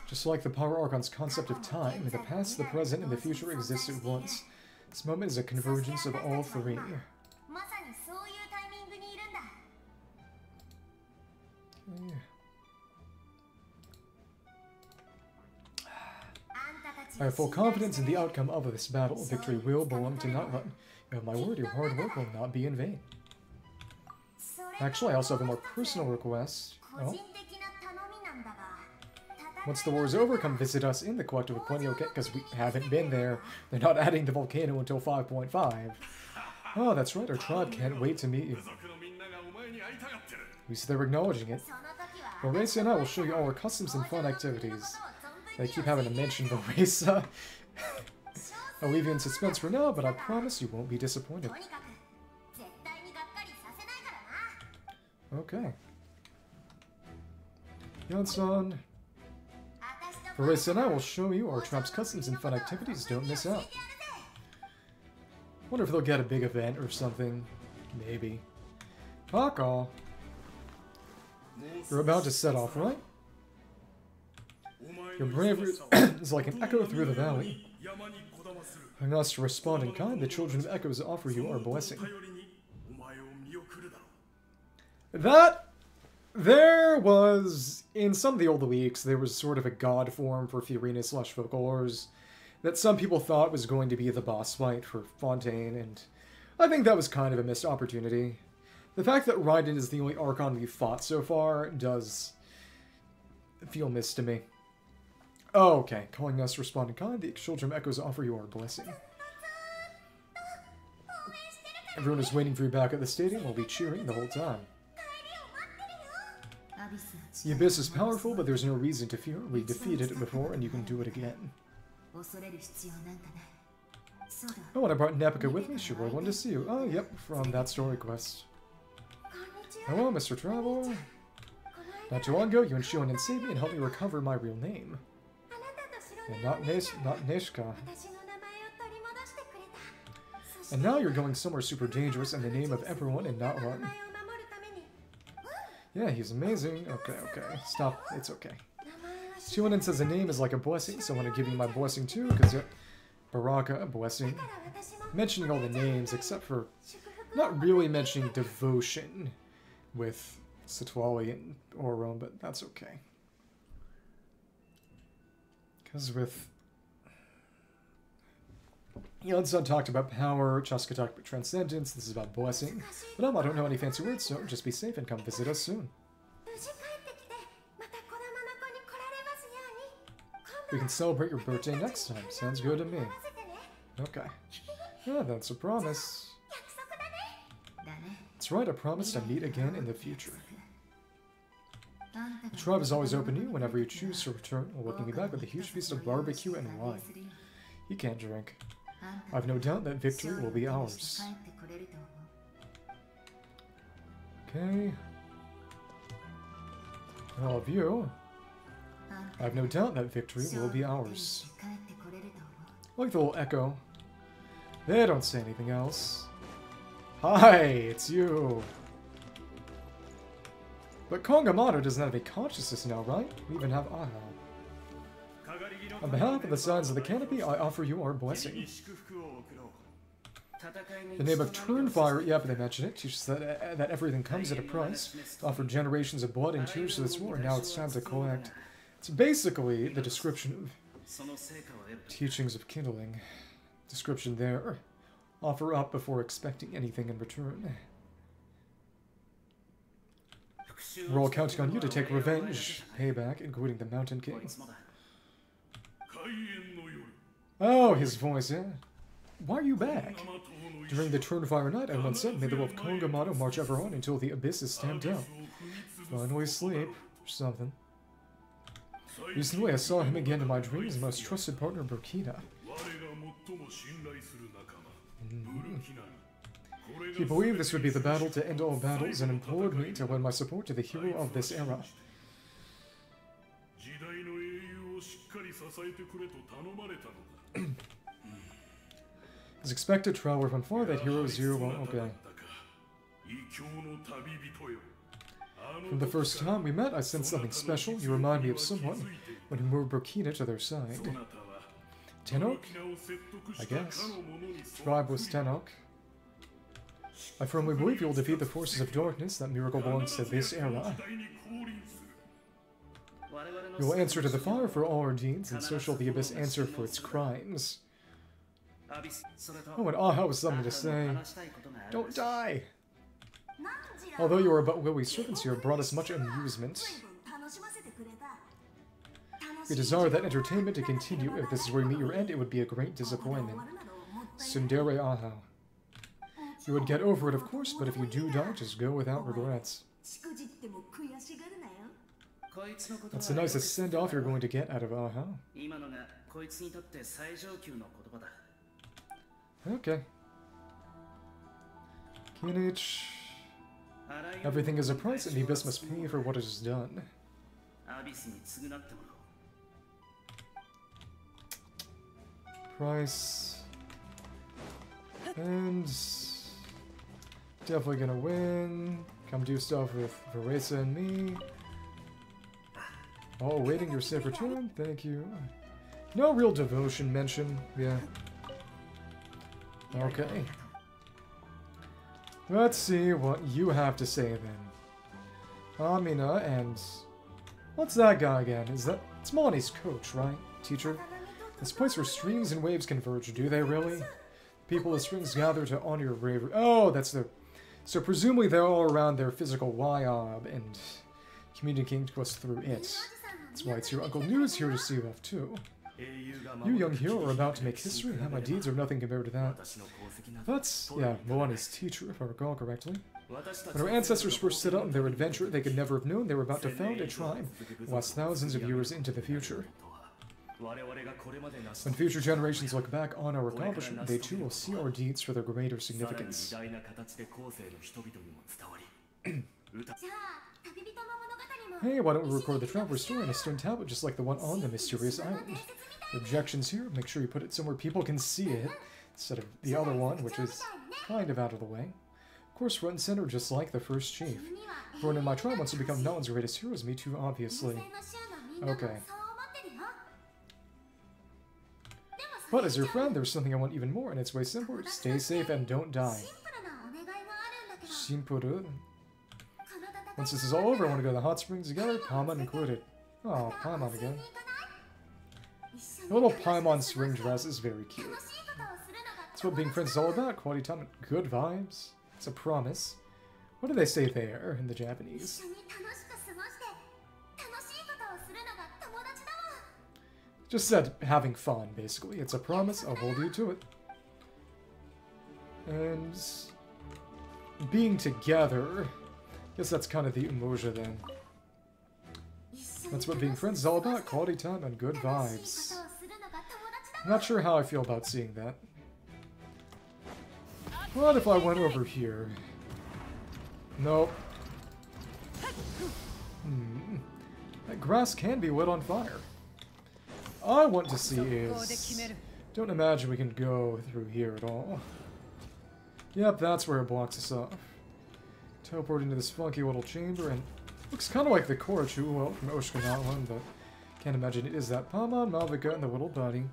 S1: Just like the Pyro Archon's concept of time, the past, the present, and the future exist at once. This moment is a convergence of all three. Okay. I have full confidence in the outcome of this battle. Victory will belong to Natlan. You have my word, your hard work will not be in vain. Actually, I also have a more personal request. Oh. Once the war is over, come visit us in the Collective of Plenty, okay? Because we haven't been there. They're not adding the volcano until 5.5. Oh, that's right, our tribe can't wait to meet you. At least they're acknowledging it. Oresa and I will show you all our customs and fun activities. They keep having to mention Oresa. I'll leave you in suspense for now, but I promise you won't be disappointed. Okay. Yansan. Oresa and I will show you our tribe's customs and fun activities. Don't miss out. Wonder if they'll get a big event or something. Maybe. Kaka. You're about to set off, right? Your bravery is like an echo through the valley. I must respond in kind. The children of echoes offer you our blessing. There was, in some of the older weeks, there was sort of a god form for Fiorina/Vocalors that some people thought was going to be the boss fight for Fontaine, and I think that was kind of a missed opportunity. The fact that Raiden is the only Archon we've fought so far does feel missed to me. Oh, okay. Calling us respond in kind, the children of echoes offer you our blessing. Everyone is waiting for you back at the stadium. We'll be cheering the whole time. The Abyss is powerful, but there's no reason to fear. We defeated it before, and you can do it again. Oh, and I brought Nepika with me. She really wanted to see you. Oh, yep, from that story quest. Hello, Mr. Traveler. Not too long ago, you and Qiqi saved me and helped me recover my real name. And not Neshka. And now you're going somewhere super dangerous in the name of everyone and not one. Yeah, he's amazing. Okay. Stop. It's okay. Qiqi says a name is like a blessing, so I want to give you my blessing too, because Baraka, a blessing. Mentioning all the names except for Not really mentioning devotion with Citlali and Oron, but that's okay. Because with... Yun-san talked about power, Chaska talked about transcendence, this is about blessing. But I don't know any fancy words, so just be safe and come visit us soon. We can celebrate your birthday next time. Sounds good to me. Okay. Yeah, that's a promise. That's right, I promise to meet again in the future. The tribe is always open to you whenever you choose to return, or welcome me back with a huge feast of barbecue and wine. You can't drink. I've no doubt that victory will be ours. Okay. All of you. I have no doubt that victory will be ours. I like the little echo. They don't say anything else. Hi, it's you. But Kongamaro doesn't have any consciousness now, right? We even have Aha. On behalf of the Scions of the Canopy, I offer you our blessing. The name of Turnfire, yeah, but they mention it, teaches that everything comes at a price. Offered generations of blood and tears to this war, and now it's time to collect. It's basically the description of teachings of kindling. Description there. Offer up before expecting anything in return. We're all counting on you to take revenge, payback, including the Mountain King. Oh, his voice, yeah. Why are you back? During the Turnfire night, I once said, may the wolf Kongamaro march ever on until the abyss is stamped out. Finally sleep, or something. Recently, I saw him again in my dreams, most trusted partner, Burkina. He believed this would be the battle to end all battles and implored me to lend my support to the hero of this era. As expected, traveler from far, that hero Zero won't okay. From the first time we met, I sensed something special. You remind me of someone when we moved Burkina to their side. Tenok? I guess. Tribe was Tenok. I firmly believe you will defeat the forces of darkness that miracle belongs to this era. You will answer to the fire for all our deeds, and so shall the abyss answer for its crimes. Oh, and Aha was something to say. Don't die! Although you are but willy servants, you have brought us much amusement. We desire that entertainment to continue. If this is where you meet your end, it would be a great disappointment. Tsundere Aha. You would get over it, of course, but if you do die, just go without regrets. That's the nicest send-off you're going to get out of Aha. Okay. Kinich. Everything is a price, and the abyss must pay for what it has done. Price. And... definitely gonna win. Come do stuff with Veresa and me. Oh, waiting your safe return. Thank you. No real devotion mention. Yeah. Okay. Let's see what you have to say then. Amina and... what's that guy again? Is that... it's Monty's coach, right? Teacher? This place where streams and waves converge, do they really? People with strings gather to honor your bravery. Oh, that's the... so presumably they're all around their physical Wyob and communicating to us through it. That's why it's your Uncle News here to see you off too. You young hero are about to make history, and my deeds are nothing compared to that. That's, yeah, Moana's teacher, if I recall correctly. When our ancestors first set out on their adventure, they could never have known they were about to found a tribe, lost thousands of years into the future. When future generations look back on our accomplishment, they too will see our deeds for their greater significance. Hey, why don't we record the Traveler story in a stone tablet just like the one on the mysterious island? The objections here, make sure you put it somewhere people can see it, instead of the other one, which is kind of out of the way. Of course, front and center, just like the first chief. Everyone in my tribe wants to become Natlan's greatest heroes, me too, obviously. Okay. But as your friend, there's something I want even more, and it's way simpler. Stay safe and don't die. Simpuru. Once this is all over, I want to go to the hot springs together, Paimon included. Oh, Paimon again. The little Paimon swing dress is very cute. That's what being friends is all about, quality time and good vibes. It's a promise. What do they say there in the Japanese? Just said having fun, basically. It's a promise, I'll hold you to it. And being together, I guess that's kind of the emoji then. That's what being friends is all about, quality time and good vibes. I'm not sure how I feel about seeing that. What if I went over here? Nope. That grass can be lit on fire. All I want to see is... Don't imagine we can go through here at all. Yep, that's where it blocks us off. Teleport into this funky little chamber, and looks kind of like the core Qiuhcoatl from Natlan, but can't imagine it is that. Paimon, Mavuika, and the little buddy.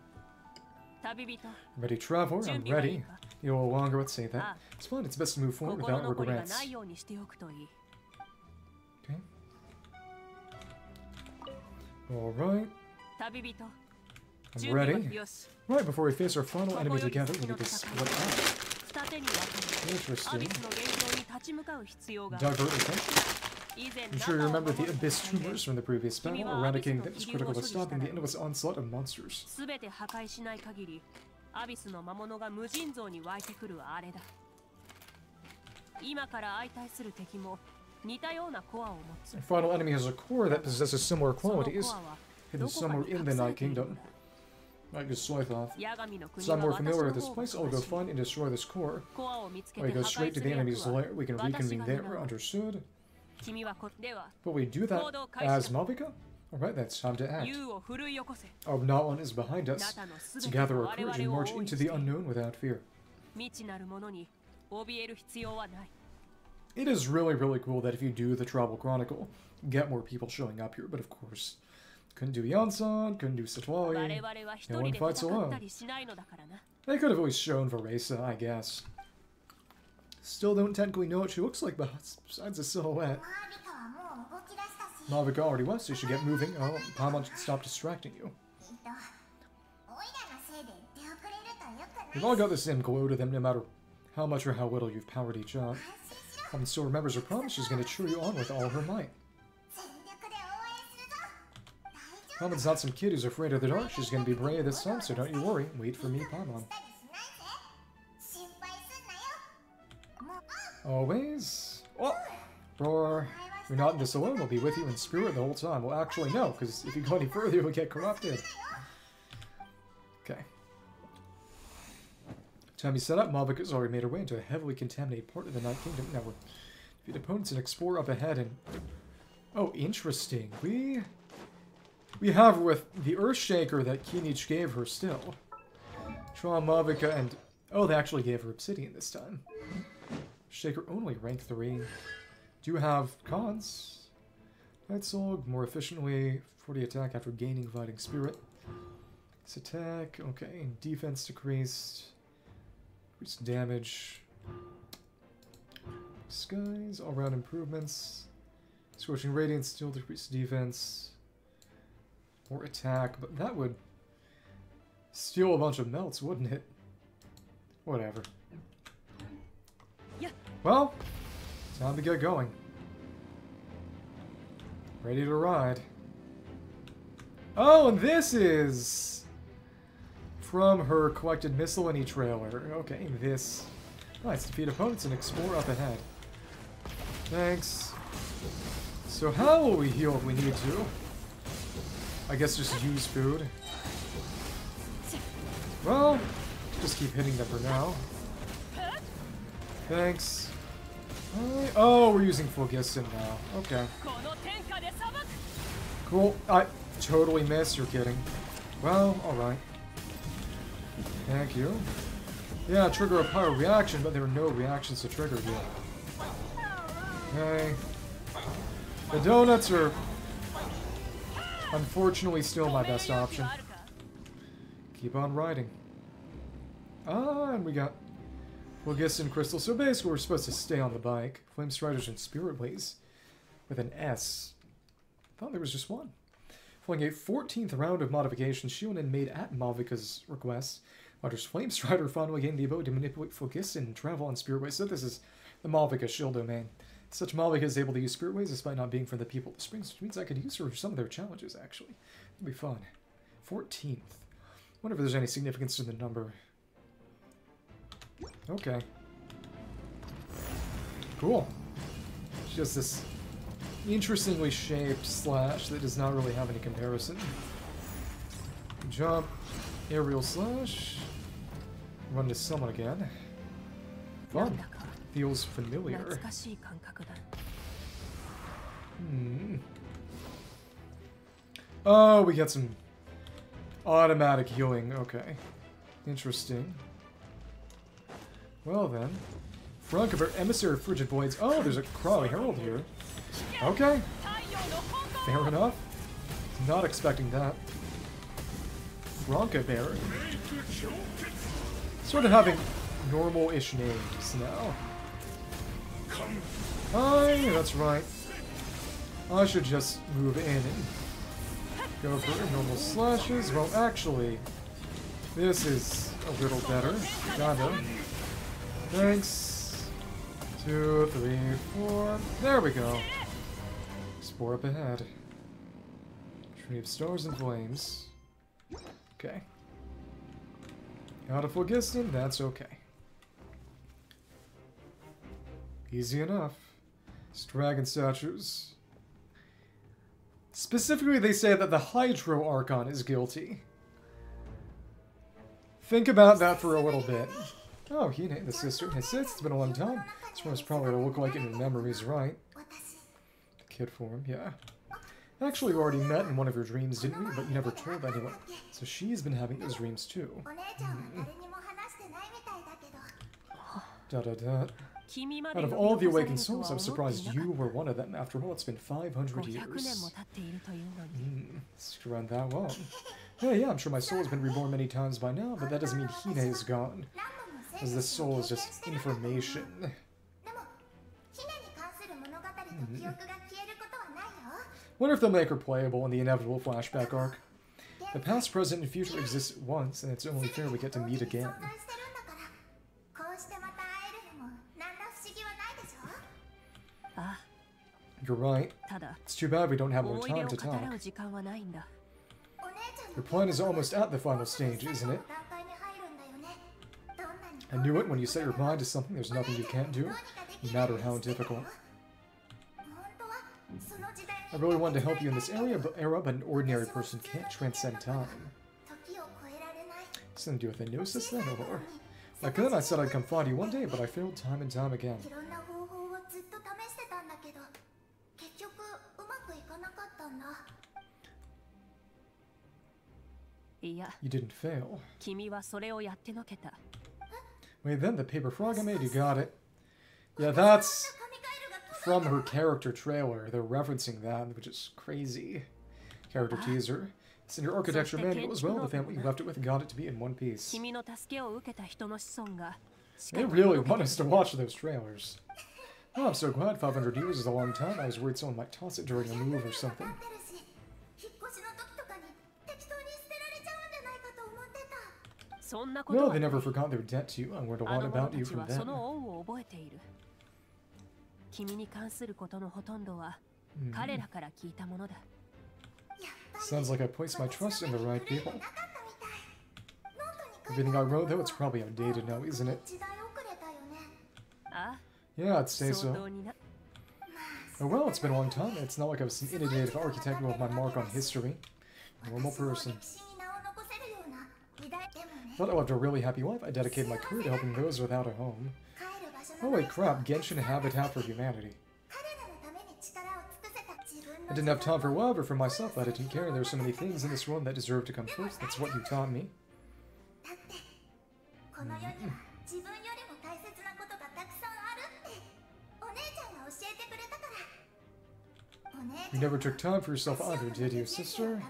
S1: Ready, Traveler? I'm ready. You'll no longer would say that. It's fine, it's best to move forward without regrets. Okay. Alright. I'm ready. Right, before we face our final enemy together, we need to split up. Interesting. Divert attention. I'm sure you remember the Abyss tumors from the previous battle, eradicating them was critical to stopping the endless onslaught of monsters. The final enemy has a core that possesses similar qualities, hidden somewhere in the Night Kingdom. I just slice off. So I'm more familiar with this place, I'll go find and destroy this core. We go straight to the enemy's lair, we can reconvene there, understood? But we do that as Mavuika? Alright, that's time to act. Our Natlan is behind us. Let's gather our courage and march into the unknown without fear. It is really, really cool that if you do the Tribal Chronicle, you get more people showing up here, but of course, couldn't do Yansan, couldn't do Citlali, no one fights alone. They could have always shown Varesa, I guess. Still don't technically know what she looks like, besides a silhouette. Mavuika already was, so you should get moving. Oh, Paimon should stop distracting you. We've all got the same glow to them, no matter how much or how little you've powered each up. Paimon still remembers her promise, she's going to cheer you on with all her might. Paimon's not some kid who's afraid of the dark, she's going to be brave this time, so don't you worry. Wait for me, Paimon. Always. Oh! Roar. You're not in this alone, we'll be with you in spirit the whole time. Well, actually, no, because if you go any further, you'll get corrupted. Okay. Time you set up, Mavuika's already made her way into a heavily contaminated part of the Night Kingdom. Now we'll defeat opponents and explore up ahead and... Oh, interesting. We have with the Earthshaker that Qiqi gave her still. Try Mavuika and... Oh, they actually gave her Obsidian this time. Shaker only, rank 3. Do have cons. Night Soul, more efficiently, 40 attack after gaining Fighting Spirit. This attack, okay, defense decreased. Increased damage. Skies, all-round improvements. Scorching Radiance, still decreased defense. More attack, but that would steal a bunch of melts, wouldn't it? Whatever. Well, time to get going. Ready to ride. Oh, and this is from her collected miscellany trailer. Okay, this. Nice, defeat opponents and explore up ahead. Thanks. So how will we heal if we need to? I guess just use food. Well, just keep hitting them for now. Thanks. Oh, we're using Phlogiston now. Okay. Cool. I totally missed. You're kidding. Well, alright. Thank you. Yeah, trigger a pyro reaction, but there are no reactions to trigger yet. Okay. The donuts are unfortunately still my best option. Keep on riding. Ah, and we got Phlogiston Crystal. So basically we're supposed to stay on the bike. Flame Striders and Spirit Ways. With an S. I thought there was just one. Following a 14th round of modifications, Xiuhcoatl made at Mavuika's request. Waters Flame Strider finally gained the ability to manipulate Phlogiston and travel on Spirit Ways. So this is the Mavuika shield domain. Such Mavuika is able to use Spirit Ways despite not being from the people of the Springs, which means I could use her for some of their challenges, actually. That'd be fun. 14th. Wonder if there's any significance to the number. Okay. Cool. It's just this interestingly shaped slash that does not really have any comparison. Jump. Aerial slash. Run to summon again. Fun. Feels familiar. Oh, we got some automatic healing. Okay. Interesting. Well then. Francover, Emissary of Frigid Voids. Oh, there's a Crawly Herald here. Okay. Fair enough. Not expecting that. Franca Bear. Sort of having normal-ish names now. Aye, that's right. I should just move in and go for normal slashes. Well, actually, this is a little better. Kinda. Thanks. 2, 3, 4. There we go. Spore up ahead. Tree of Stars and Flames. Okay. Out of Phlogiston, that's okay. Easy enough. It's dragon statues. Specifically, they say that the Hydro Archon is guilty. Think about that for a little bit. Oh, he named the sister. Hey, sis, it's been a long time. This one's probably going to look like it in your memories, right? Kid form, yeah. Actually, we already met in one of your dreams, didn't we? But you never told anyone. So she's been having those dreams too. Da-da-da. Out of all the awakened souls, I'm surprised you were one of them. After all, it's been 500 years. It's around that long. Yeah, I'm sure my soul has been reborn many times by now, but that doesn't mean Hine is gone. As this soul is just information. Wonder if they'll make her playable in the inevitable flashback arc. The past, present, and future exist at once, and it's only fair we get to meet again. You're right. It's too bad we don't have more time to talk. Your plan is almost at the final stage, isn't it? I knew it when you set your mind to something. There's nothing you can't do, no matter how difficult. I really wanted to help you in this era, but an ordinary person can't transcend time. Something to do with Enosis then, or? Like then, I said I'd come find you one day, but I failed time and time again. You didn't fail. Wait, then the paper frog I made, you got it. Yeah, that's from her character trailer. They're referencing that, which is crazy. Character teaser. It's in your architecture manual as well. The family you left it with got it to be in one piece. They really want us to watch those trailers. Oh, I'm so glad. 500 years is a long time. I was worried someone might toss it during a move or something. No, they never forgot their debt to you. I learned a lot about you from them. Sounds like I placed my trust in the right people. Everything I wrote, though, it's probably outdated now, isn't it? Yeah, I'd say so. Oh well, it's been a long time. It's not like I was some innovative architect with my mark on history. Normal person. Thought I lived a really happy life. I dedicated my career to helping those without a home. Oh wait, crap. Genshin Habitat for Humanity. I didn't have time for love or for myself, but I didn't care. There are so many things in this world that deserve to come first. That's what you taught me. You never took time for yourself either, did you, sister?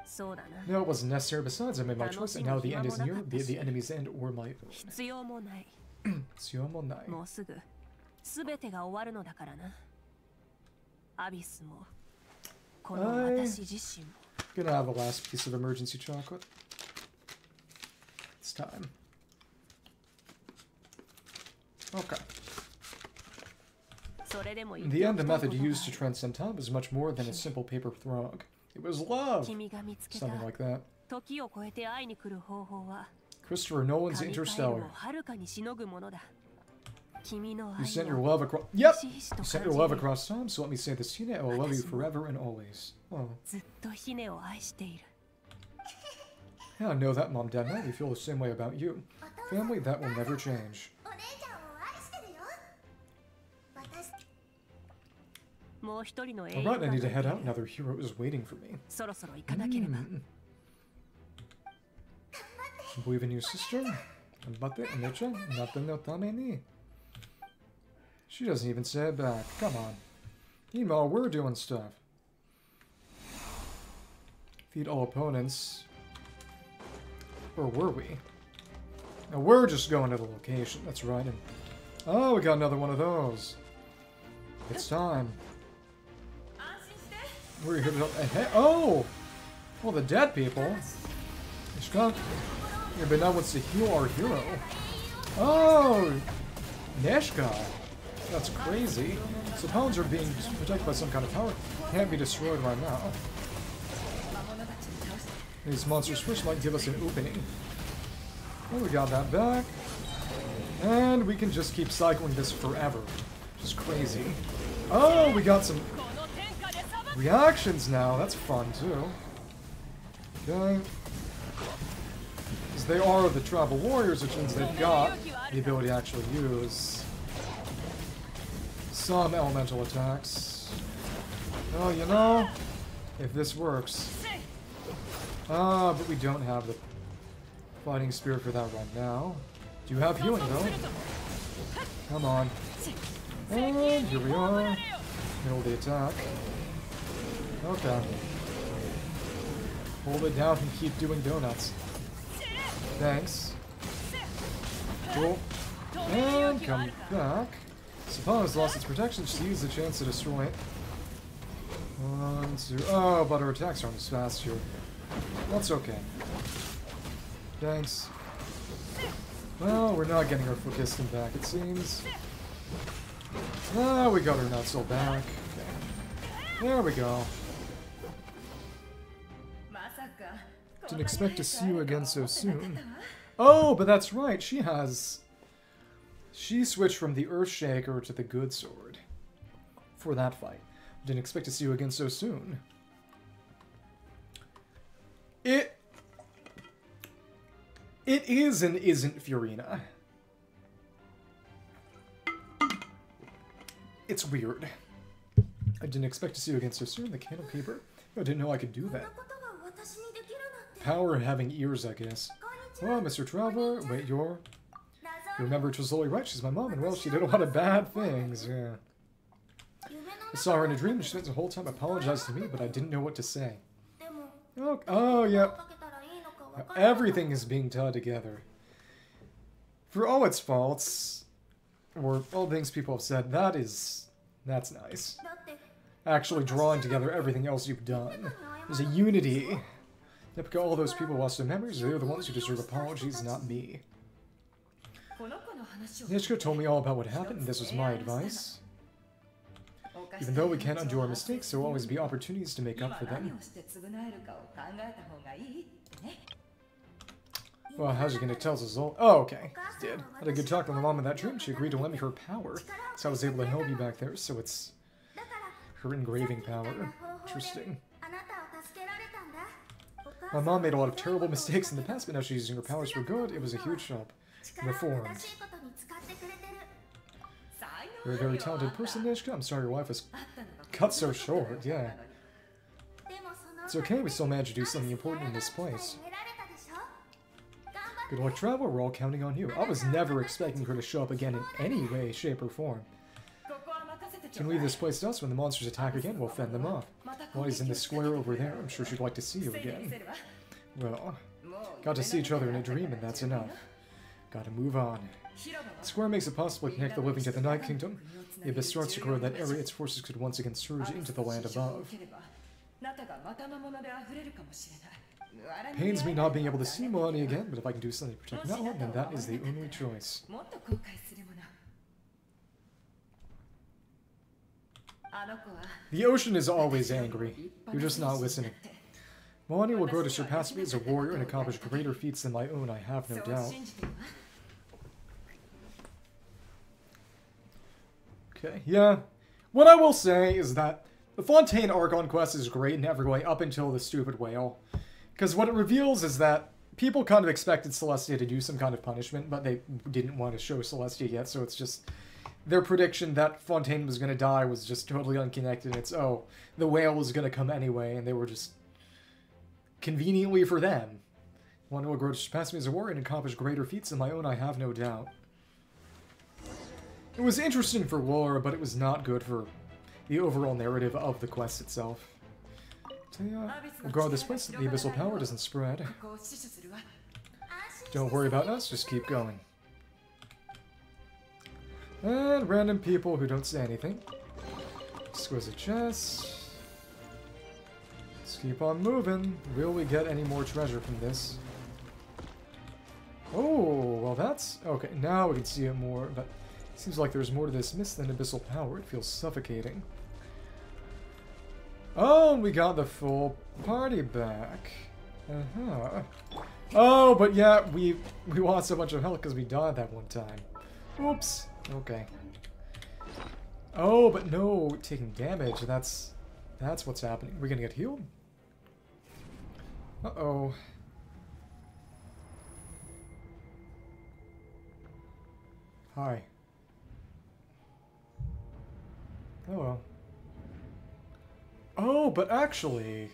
S2: そうだな。
S1: No, it wasn't necessary. Besides, I made my choice, and now the end is near, be it the enemy's end or my own.
S2: 必要もない。
S1: 必要もない。
S2: もうすぐ全てが終わるのだからな。アビスもこの私自身も。
S1: Gonna have a last piece of emergency chocolate. It's time. Okay. In the end, the method used to transcend time was much more than a simple paper throg. It was love! Something like that. Christopher Nolan's Interstellar. You sent your love across... Yep! You sent your love across time, so let me say this to you, I will love you forever and always. Oh. Yeah, I know that, Mom, Dad, and I feel the same way about you. Family, that will never change. Alright, I need to head out. Another hero is waiting for me. Believe in you, sister. She doesn't even say it back. Come on. Meanwhile, we're doing stuff. Defeat all opponents. Or were we? No, we're just going to the location. That's right. And oh, we got another one of those. It's time. We're here to... Oh! Well, the dead people. But now wants to heal our hero. Oh! Neshka. That's crazy. So pawns are being protected by some kind of power. Can't be destroyed right now. These monsters first might give us an opening. Well, we got that back. And we can just keep cycling this forever. Just crazy. Oh, we got some reactions now. That's fun, too. Okay. Because they are the tribal warriors, which means they've got the ability to actually use some elemental attacks. Oh, you know, if this works. Ah, but we don't have the fighting spirit for that right now. Do you have healing, though? Come on. And here we are. Middle of the attack. Okay. Hold it down and keep doing donuts. Thanks. Cool. And come back. Suppose lost its protection, she used the chance to destroy it. 1, 2... Oh, but our attacks aren't as fast here. That's okay. Thanks. Well, we're not getting our focus back, it seems. Ah, we got her not so back. Okay. There we go. Didn't expect to see you again so soon. Oh, but that's right, she has... She switched from the Earthshaker to the Good Sword. For that fight. Didn't expect to see you again so soon. It is and isn't Furina. It's weird. I didn't expect to see you again so soon, the Candle Keeper. I didn't know I could do that. Power having ears, I guess. Oh, Mr. Traveler, wait, you remember it was Lily right, she's my mom, and well, she did a lot of bad things, yeah. I saw her in a dream, and she spent the whole time apologizing to me, but I didn't know what to say. Oh, yeah. Everything is being tied together. For all its faults, or all things people have said, that's nice. Actually drawing together everything else you've done. There's a unity. Nepika, all those people lost their memories, they're the ones who deserve apologies, not me. Nishka told me all about what happened, and this was my advice. Even though we can't undo our mistakes, there will always be opportunities to make up for them. Well, how's she gonna tell us all? Oh, okay. Did. Had a good talk with my mom in that dream. She agreed to lend me her power. So I was able to help you back there, so it's her engraving power. Interesting. My mom made a lot of terrible mistakes in the past, but now she's using her powers for good. It was a huge help. Reformed. You're a very talented person, Nishka. I'm sorry your life was cut so short, yeah. It's okay, we still managed to do something important in this place. Good luck, Traveler. We're all counting on you. I was never expecting her to show up again in any way, shape, or form. You can leave this place to us. When the monsters attack again, we'll fend them off. While he's in the square over there, I'm sure she'd like to see you again. Well, got to see each other in a dream, and that's enough. Gotta move on. The square makes it possible to connect the living to the Night Kingdom. The Abyss starts to grow in that area, its forces could once again surge into the land above. Pains me not being able to see Milani again, but if I can do something to protect Natlan, then that is the only choice. The ocean is always angry. You're just not listening. Milani will grow to surpass me as a warrior and accomplish greater feats than my own, I have no doubt. Okay, yeah. What I will say is that the Fontaine Archon Quest is great in every way up until the stupid whale. Because what it reveals is that people kind of expected Celestia to do some kind of punishment, but they didn't want to show Celestia yet, so it's just... Their prediction that Fontaine was going to die was just totally unconnected. It's, oh, the whale was going to come anyway, and they were just... Conveniently for them. One who will grow to surpass me as a warrior and accomplish greater feats than my own, I have no doubt. It was interesting for lore, but it was not good for the overall narrative of the quest itself. So yeah, we'll guard this place so the abyssal power doesn't spread. Don't worry about us, just keep going. And random people who don't say anything. Exquisite chest. Let's keep on moving. Will we get any more treasure from this? Oh, well that's... Okay, now we can see it more, but... Seems like there's more to this mist than abyssal power. It feels suffocating. Oh, we got the full party back. Uh-huh. Oh, but yeah, we lost a bunch of health because we died that one time. Oops. Okay. Oh, but no, taking damage. That's what's happening. We're gonna get healed? Uh-oh. Hi. Hello. Oh, but actually...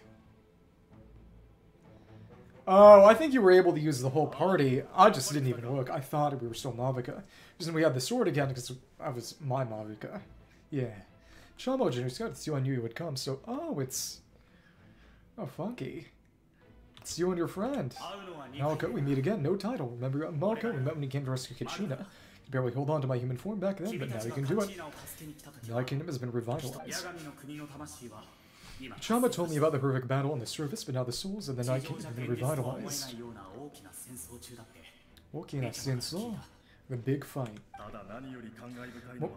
S1: Oh, I think you were able to use the whole party. I just didn't even look. I thought we were still Mavuika. Because we had the sword again because I was my Mavuika. Yeah. Chamo Generous Scott, it's you, I knew you would come, so... Oh, it's... Oh, funky. It's you and your friend. Malko, we meet again. No title. Remember Malko? We met when he came to rescue Kachina. You barely hold on to my human form back then, but now you can do it. The Night Kingdom has been revitalized. Chama told me about the horrific battle on the surface, but now the souls of the Night Kingdom have been revitalized. Okina Senso? The big fight.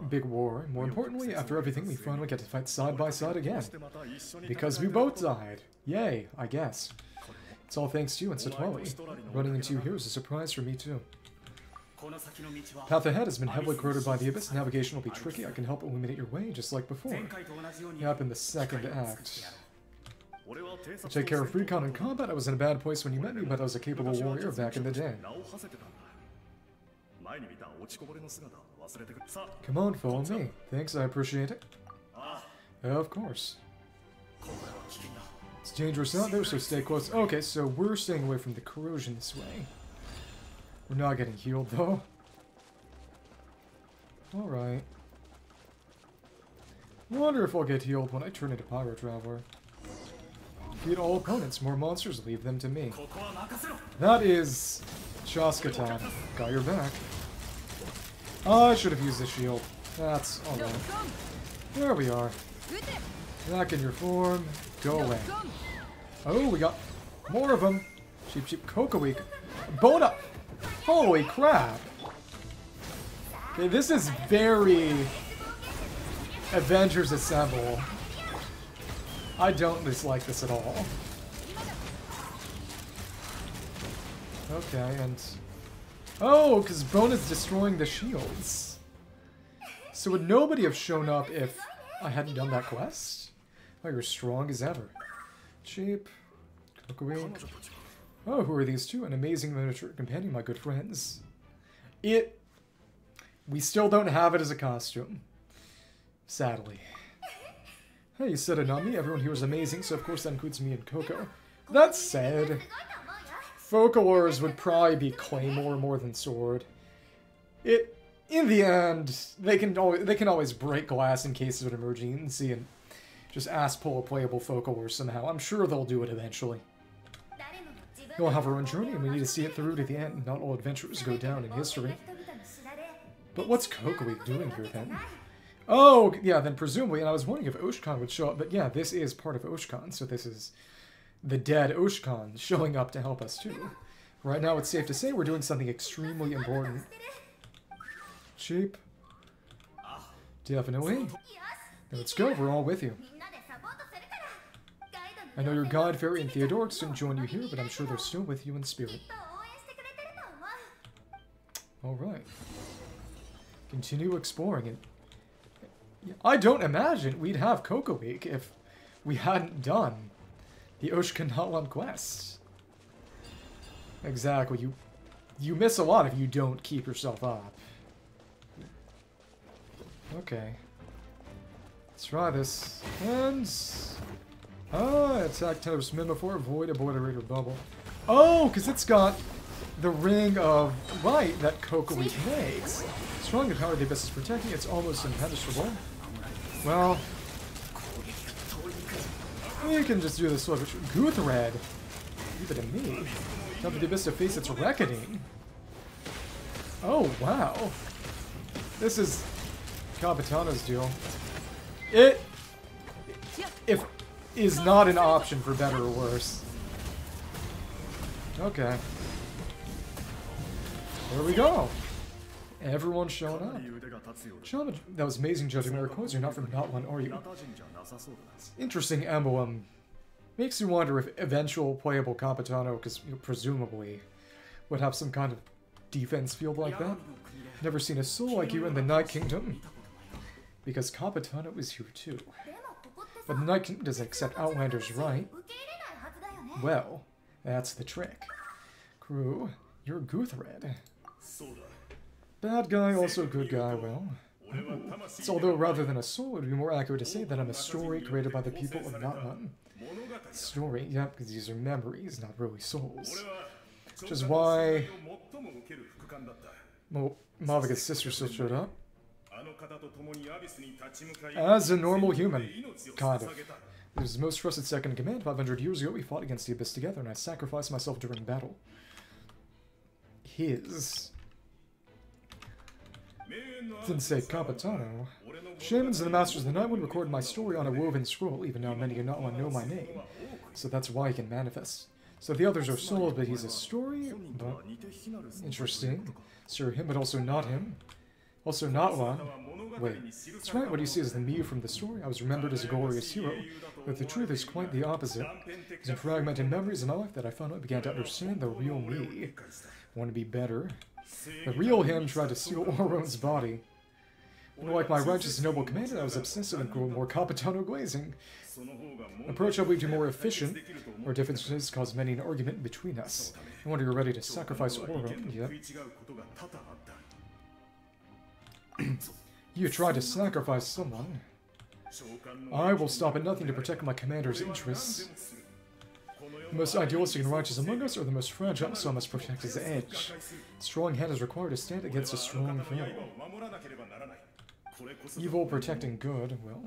S1: Big war. More importantly, after everything, we finally get to fight side by side again. Because we both died. Yay, I guess. It's all thanks to you and Citlali. Running into you here is a surprise for me too. Path ahead has been heavily corroded by the Abyss. Navigation will be tricky. I can help illuminate your way, just like before. Yep, in the second act. I'll take care of recon and combat. I was in a bad place when you met me, but I was a capable warrior back in the day. Come on, follow me. Thanks, I appreciate it. Of course. It's dangerous out there, so stay close. Okay, so we're staying away from the corrosion this way. We're not getting healed, though. Alright. Wonder if I'll get healed when I turn into Pyro Traveler. Defeat all opponents. More monsters, leave them to me. That is... Xiuhcoatl. Got your back. Oh, I should have used the shield. That's alright. There we are. Back in your form. Go away. Oh, we got more of them. Qiqi. Bona! Holy crap! Okay, this is very... Avengers Assemble. I don't dislike this at all. Okay, and... Oh, because Bona's destroying the shields. So would nobody have shown up if I hadn't done that quest? Oh, you're strong as ever. Cheap. Qiqi. Oh, who are these two? An amazing miniature companion, my good friends. We still don't have it as a costume. Sadly. Hey, you said it, not me. Everyone here is amazing, so of course that includes me and Coco. That said, Folklores would probably be Claymore more than Sword. in the end, they can always break glass in cases of emergency and just pull a playable focal or somehow. I'm sure they'll do it eventually. We'll have our own journey, and we need to see it through to the end. Not all adventures go down in history. But what's Qiqi doing here, then? Oh, yeah, then presumably, and I was wondering if Oshkan would show up, but yeah, this is part of Oshkan, so this is the dead Oshkan showing up to help us, too. Right now, it's safe to say we're doing something extremely important. Cheap. Definitely. Then let's go, we're all with you. I know your god, Fairy, and Theodorix didn't join you here, but I'm sure they're still with you in spirit. Alright. Continue exploring it. I don't imagine we'd have Qiqi if we hadn't done the Natlan quest. Exactly. You miss a lot if you don't keep yourself up. Okay. Let's try this. And... attack Tenor's Metaphor, avoid obliterator bubble. Oh, because it's got the ring of light that Qiqi makes. Strong and power the Abyss is protecting, it's almost impenetrable. Well, we can just do this with Guthred. Leave it to me. Time for the Abyss to face its reckoning. Oh, wow. This is Capitano's deal. It is not an option for better or worse. Okay. There we go. Everyone's showing up. Shaman, that was amazing judging miracles. You're not from Natlan, are you? Interesting emblem. Makes you wonder if eventual playable Capitano, because presumably, would have some kind of defense field like that. Never seen a soul like you in the Night Kingdom. Because Capitano is here too. But the Night Kingdom doesn't accept Outlanders, right? Well, that's the trick. Crew, you're Guthred. Bad guy, also good guy, well. So although rather than a soul, it would be more accurate to say that I'm a story created by the people of Natlan. Story, yep, because these are memories, not really souls. Which is why... Well, Mavuika's sister still showed up. As a normal human, kind of. He was his most trusted second in command. 500 years ago, we fought against the Abyss together, and I sacrificed myself during battle. His... Didn't say Capitano. Shamans and the Masters of the Night Wind recorded my story on a woven scroll, even now many do not want to know my name. So that's why he can manifest. So the others are souls, but he's a story? But... Interesting. Sir him, but also not him. Also Natlan. Wait, that's right, what you see is the me from the story. I was remembered as a glorious hero, but the truth is quite the opposite. It was in fragmented memories of my life that I finally began to understand the real me. I want to be better. The real him tried to steal Orone's body. But like my righteous and noble commander, I was obsessive and grew more Capitano glazing. Approach I believe to more efficient. Our differences caused many an argument between us. I wonder you're ready to sacrifice Orone. Yep. You tried to sacrifice someone. I will stop at nothing to protect my commander's interests. The most idealistic and righteous among us are the most fragile, so I must protect his edge. Strong hand is required to stand against a strong foe. Evil protecting good, well,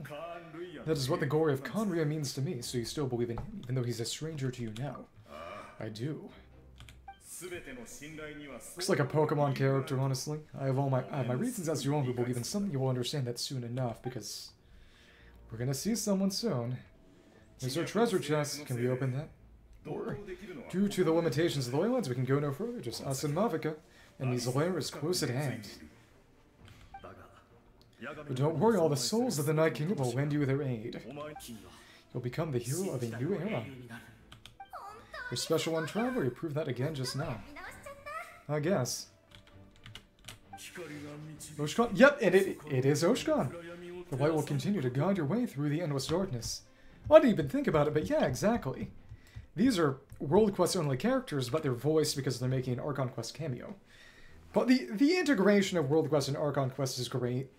S1: that is what the glory of Conria means to me, so you still believe in him, even though he's a stranger to you now. I do. Looks like a Pokemon character, honestly. I have my reasons as you all who believe in something. You will understand that soon enough, because we're gonna see someone soon. There's our treasure chest. Can we open that? Or, due to the limitations of the Ley Lines, we can go no further. Just us and Mavuika, and his lair is close at hand. But don't worry, all the souls of the Night Kingdom will lend you their aid. You'll become the hero of a new era. You're special on Traveler, you proved that again just now. I guess. Oshkan? Yep, and it is Oshkan. The light will continue to guide your way through the endless darkness. Well, I didn't even think about it, but yeah, exactly. These are World Quest only characters, but they're voiced because they're making an Archon Quest cameo. But the integration of World Quest and Archon Quest is great.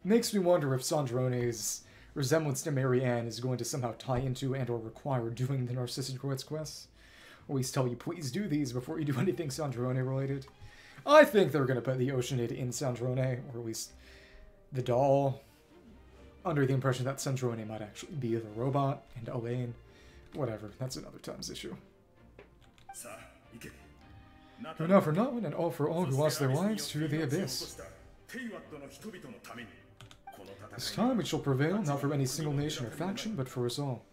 S1: Makes me wonder if Sandrone's resemblance to Marianne is going to somehow tie into and or require doing the Narcissus quests. Always tell you, please do these before you do anything Sandrone related. I think they're going to put the Oceanid in Sandrone, or at least the doll, under the impression that Sandrone might actually be the robot, and Elaine. Whatever, that's another time's issue. And now for Natlan and all for all who lost their lives to the Abyss. This time it shall prevail, not for any single nation or faction, but for us all.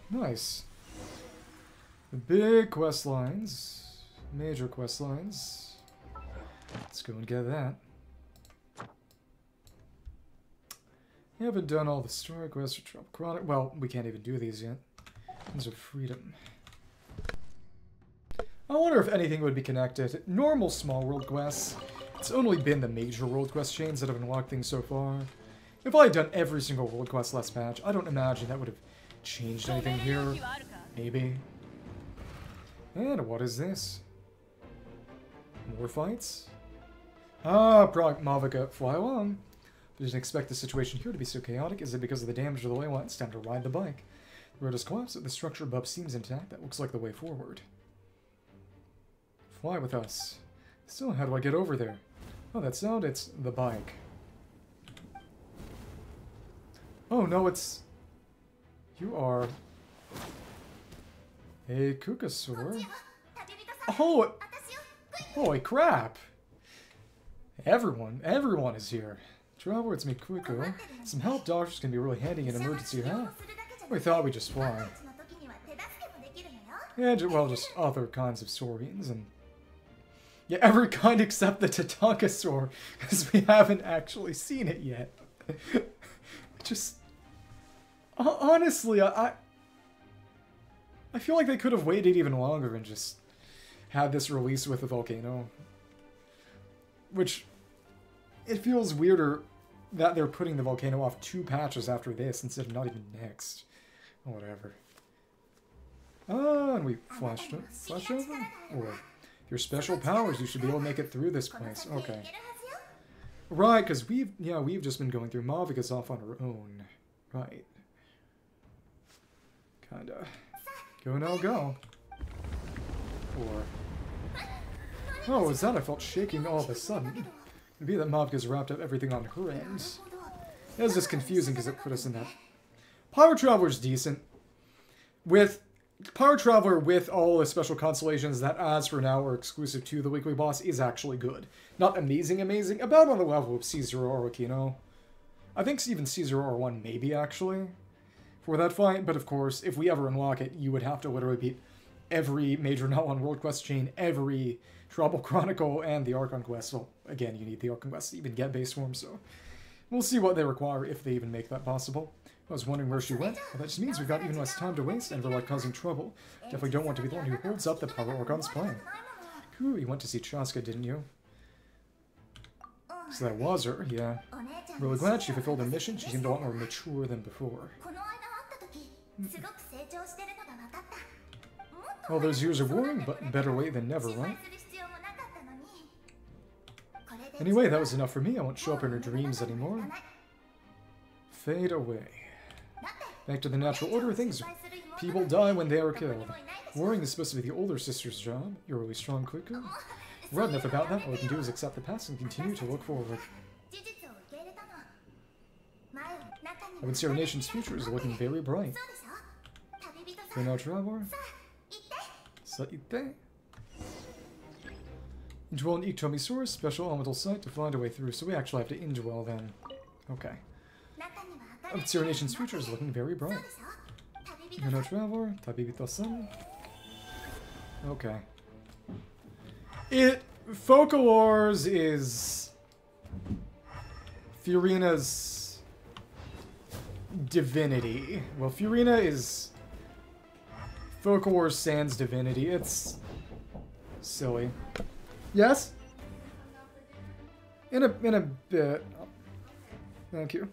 S1: Nice. The big quest lines. Major quest lines. Let's go and get that. We haven't done all the story quests or Tribal Chronicles. Well, we can't even do these yet. These are freedom. I wonder if anything would be connected. Normal small world quests. It's only been the major world quest chains that have unlocked things so far. If I had done every single world quest last patch, I don't imagine that would have changed anything here. Maybe. And what is this? More fights? Ah, Mavuika, fly along. I didn't expect the situation here to be so chaotic. Is it because of the damage to the ley line? It's time to ride the bike. The road has collapsed, but the structure above seems intact. That looks like the way forward. Fly with us. So, how do I get over there? Oh, that sound? It's the bike. Oh, no, it's... You are... a Qiqi. Oh! Holy crap! Everyone is here. Traveler, it's me, Qiqi. Some help doctors can be really handy in emergency, huh? We thought we'd just fly. Yeah, well, just other kinds of saurians, and... Yeah, every kind except the Tatankasaur, because we haven't actually seen it yet. Just... Honestly, I feel like they could have waited even longer and just had this release with the volcano. Which... It feels weirder that they're putting the volcano off 2 patches after this instead of not even next. Whatever. Ah, and we flashed over? Or your special powers, you should be able to make it through this place. Okay. Right, because we've just been going through. Mavuika's off on her own. Right. Kinda. Go now, go. Or... Oh, is that I felt shaking all of a sudden. It'd be that Mavuika's wrapped up everything on her end. It was just confusing because it put us in that. Pyro Traveler's decent. With Pyro Traveler with all the special constellations that, as for now, are exclusive to the weekly boss, is actually good. Not amazing, about on the level of Sea of Yore, you know. I think even Sea of Yore 1 maybe, actually, for that fight. But of course, if we ever unlock it, you would have to literally beat every major Natlan world quest chain, every Tribal Chronicle, and the Archon Quest. Well, again, you need the Archon Quest to even get base form, so we'll see what they require if they even make that possible. I was wondering where she went. Well, that just means we've got even less time to waste, and we're like causing trouble. Definitely don't want to be the one who holds up the Pyro Archon's plan. Cool, you went to see Chaska, didn't you? So that was her, yeah. Really glad she fulfilled her mission. She seemed a lot more mature than before. All those years of worrying, but better late than never, right? Anyway, that was enough for me. I won't show up in her dreams anymore. Fade away. Back to the natural order of things. People die when they are killed. Worrying is supposed to be the older sister's job. You're really strong, Qiqi. Read enough about that. All we can do is accept the past and continue to look forward. I would say our nation's future is looking very bright. For now, Traveler. Saite. Indwell an Ectomisaurus, special elemental sight to find a way through. So we actually have to indwell then. Okay. I would say our nation's future is looking very bright. For now, Traveler. Tabibito-san. Okay. Folklores is Fiorina's divinity. Well, Fiorina is Folklore sans divinity. It's silly. Yes? In a bit. Thank you.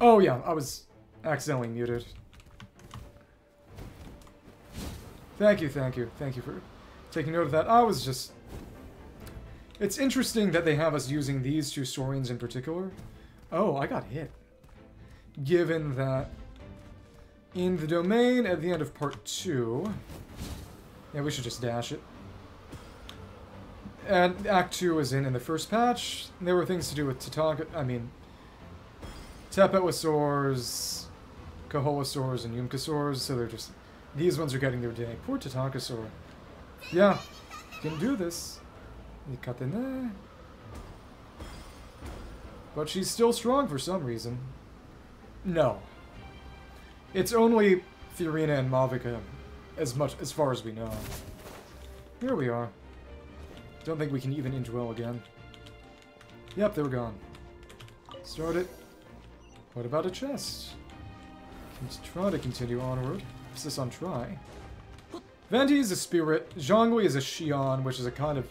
S1: Oh yeah, I was accidentally muted. Thank you for taking note of that. I was just... It's interesting that they have us using these two Saurians in particular. Oh, I got hit. Given that in the domain at the end of part 2... Yeah, we should just dash it. And Act 2 was in the first patch. There were things to do with Tepetosaurs, Kaholosaurs, and Yumkasaurs, so they're just... These ones are getting their day. Poor Tatakasaur. Yeah, can do this. But she's still strong for some reason. No. It's only Fiorina and Mavuika, as far as we know. Here we are. Don't think we can even indwell again. Yep, they were gone. Start it. What about a chest? Let's try to continue onward. Emphasis on try. Venti is a spirit. Zhongli is a Xion, which is a kind of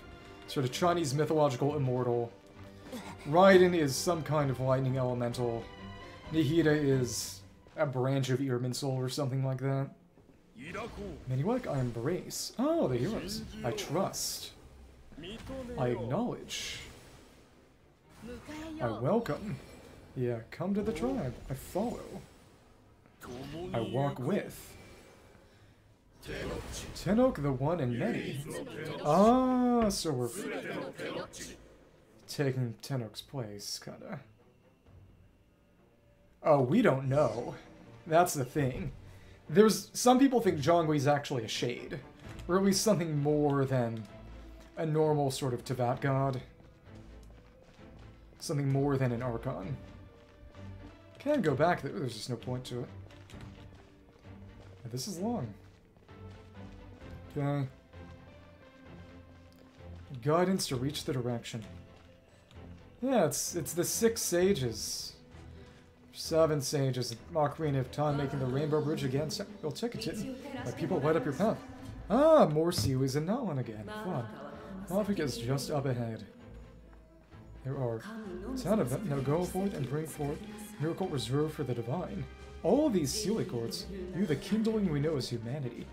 S1: sort of Chinese mythological immortal. Raiden is some kind of lightning elemental. Nihida is a branch of Irminsul or something like that. Maniwak, I embrace. Oh, the heroes. I trust. I acknowledge. I welcome. Yeah, come to the tribe. I follow. I walk with. Tenok the one and many. Ah, so we're taking Tenok's place, kinda. Oh, we don't know. That's the thing. Some people think Zhongli's actually a shade. Or at least something more than a normal sort of Tevat god. Something more than an Archon. Can go back there, there's just no point to it. This is long. Okay. Guidance to reach the direction. Yeah, it's the 6 sages. 7 sages. Ocarina of Time making the Rainbow Bridge again. You'll check it. My people light up your path. Ah, more seaweeds and Natlan again. Fun. Mavuika is just up ahead. There are 10 of them. Now go forth and bring forth miracle reserved for the divine. All these Qiuhcoatls, you the kindling we know as humanity.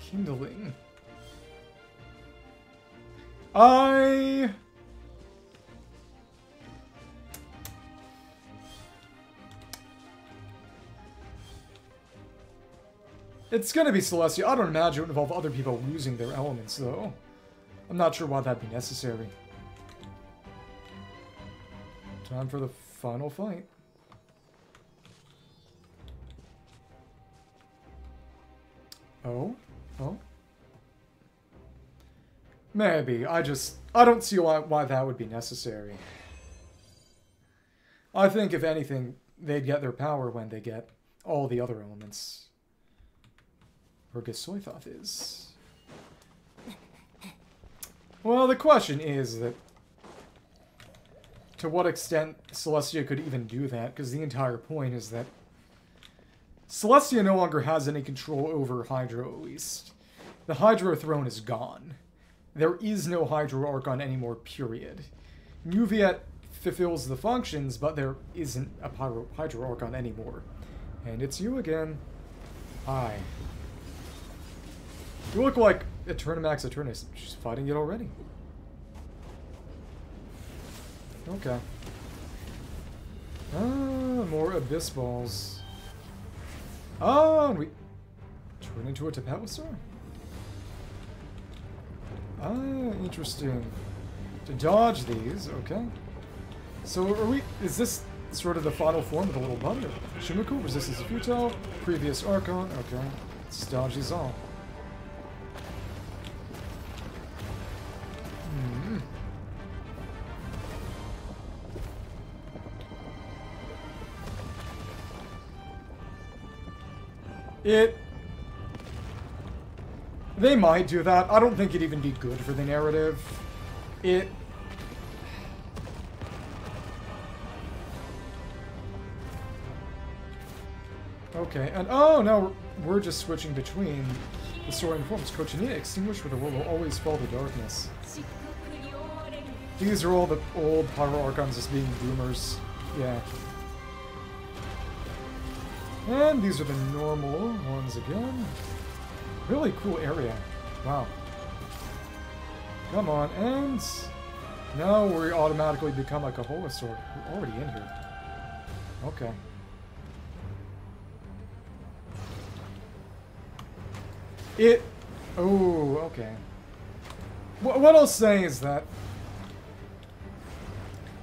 S1: Kindling. It's gonna be Celestia. I don't imagine it would involve other people losing their elements, though. I'm not sure why that'd be necessary. Time for the final fight. Oh? Oh? Maybe. I don't see why that would be necessary. I think, if anything, they'd get their power when they get all the other elements. Where Qiuhcoatl is. Well, the question is that to what extent Celestia could even do that, because the entire point is that Celestia no longer has any control over Hydro, at least. The Hydro throne is gone. There is no Hydro Archon anymore, period. Muviet fulfills the functions, but there isn't a Hydro Archon anymore. And it's you again. Hi. You look like Eternamax Eternus. She's fighting it already. Okay. Ah, more Abyss Balls. Ah, and we turn into a Tepetosaur? Ah, interesting. To dodge these, okay. So are we... Is this sort of the final form of the little bundle? Shimiku, resistance to Hu Tao, previous Archon, okay. Let's dodge these all. They might do that. I don't think it'd even be good for the narrative. Okay, and oh no, we're just switching between the story and forms. Kachina, extinguished where the world will always fall to darkness. These are all the old Pyro Archons just being boomers. Yeah. And these are the normal ones again. Really cool area. Wow. Come on, and now we automatically become like a holosaur. We're already in here. Okay. Oh, okay. What I'll say is that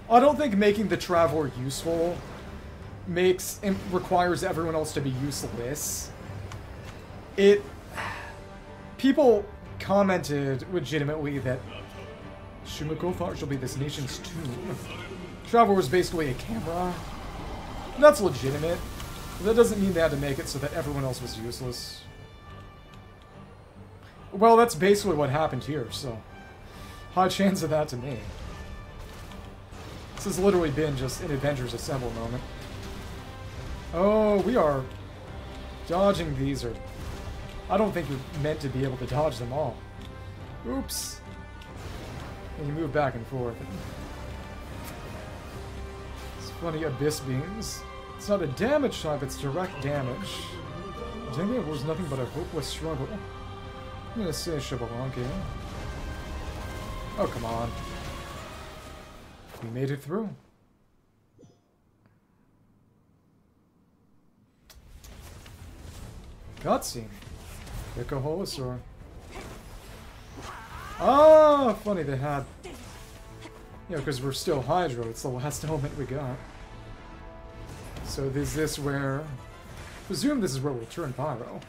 S1: I don't think making the Traveler useful requires everyone else to be useless. People commented legitimately that Xiuhcoatl shall be this nation's tomb. Traveler was basically a camera. That's legitimate. But that doesn't mean they had to make it so that everyone else was useless. Well, that's basically what happened here, so high chance of that to me. This has literally been just an Avengers Assemble moment. Oh, we are dodging these, or I don't think you're meant to be able to dodge them all. Oops. And you move back and forth. It's funny, Abyss Beams. It's not a damage type, it's direct damage. Damage was nothing but a hopeless struggle. I'm gonna say Shabalanki. Oh, come on. We made it through. Cutscene. Pick a holosaur. Ah, funny they had. Yeah, because we're still Hydro. It's the last element we got. So is this where? I presume this is where we'll turn Pyro.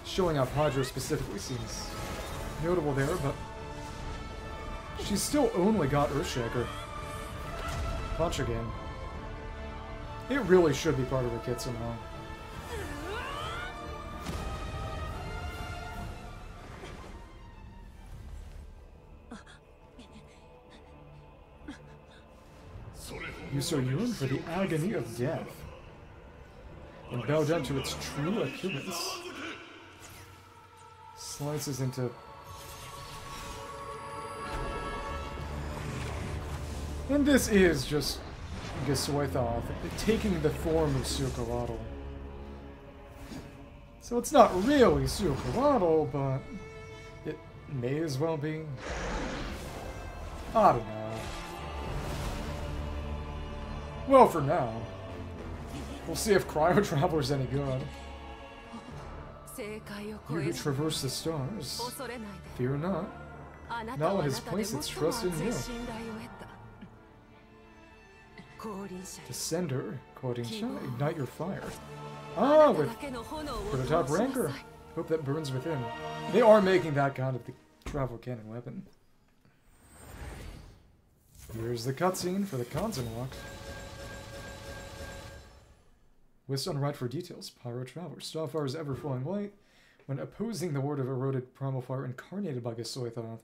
S1: Showing off Hydro specifically seems notable there, but she's still only got Earthshaker. Punch again. It really should be part of her kit somehow. You so yearn for the agony of death, and bow down to its true appearance. Slices into... And this is just Qiqi taking the form of Xiuhcoatl. So it's not really Xiuhcoatl, but it may as well be. I don't know. Well, for now. We'll see if Cryo Traveler's any good. You who traverse the stars, fear not. Natlan has placed its trust in you. Descender, Kachina, ignite your fire. Ah, with prototype rancor. Hope that burns within. They are making that kind of the travel cannon weapon. Here's the cutscene for the cons unlocked. List on right for details. Pyro Traveler. Starfire's ever-flowing light. When opposing the ward of eroded primal fire incarnated by Qiqi,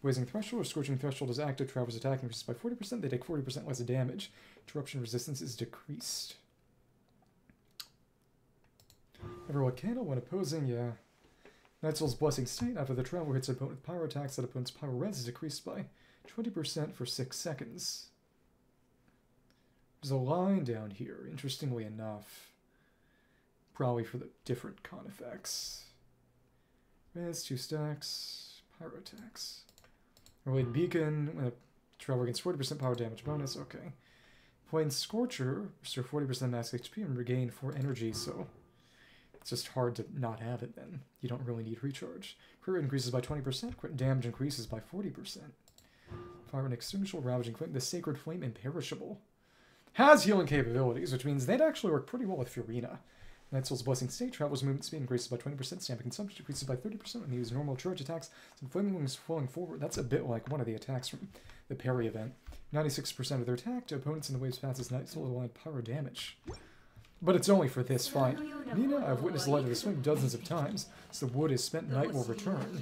S1: Blazing Threshold or Scorching Threshold is active. Travelers attacking increases by 40%. They take 40% less damage. Interruption resistance is decreased. Everwild Candle when opposing, yeah. Night Soul's Blessing State. After the Traveler hits an opponent with pyro attacks, that opponent's pyro res is decreased by 20% for 6 seconds. There's a line down here, interestingly enough. Probably for the different con effects. Res, 2 stacks, pyro attacks. Related Beacon, when a Traveler gets 40% power damage bonus, okay. Flame Scorcher, restore 40% max HP and regain 4 energy, so it's just hard to not have it then. You don't really need recharge. Crit rate increases by 20%, crit damage increases by 40%. Fire and Extinguishable, Ravaging Flame, the Sacred Flame, Imperishable. Has healing capabilities, which means they'd actually work pretty well with Furina. Night Soul's Blessing State, Traveler's movement speed increases by 20%, stamina consumption decreases by 30% when they use normal charge attacks. So Flaming Wings flowing forward, that's a bit like one of the attacks from the parry event. 96% of their attack to opponents in the wave's path is Night Soul aligned pyro damage. But it's only for this fight. Nina, I've witnessed the light of the swing dozens of times, so the wood is spent, night will return.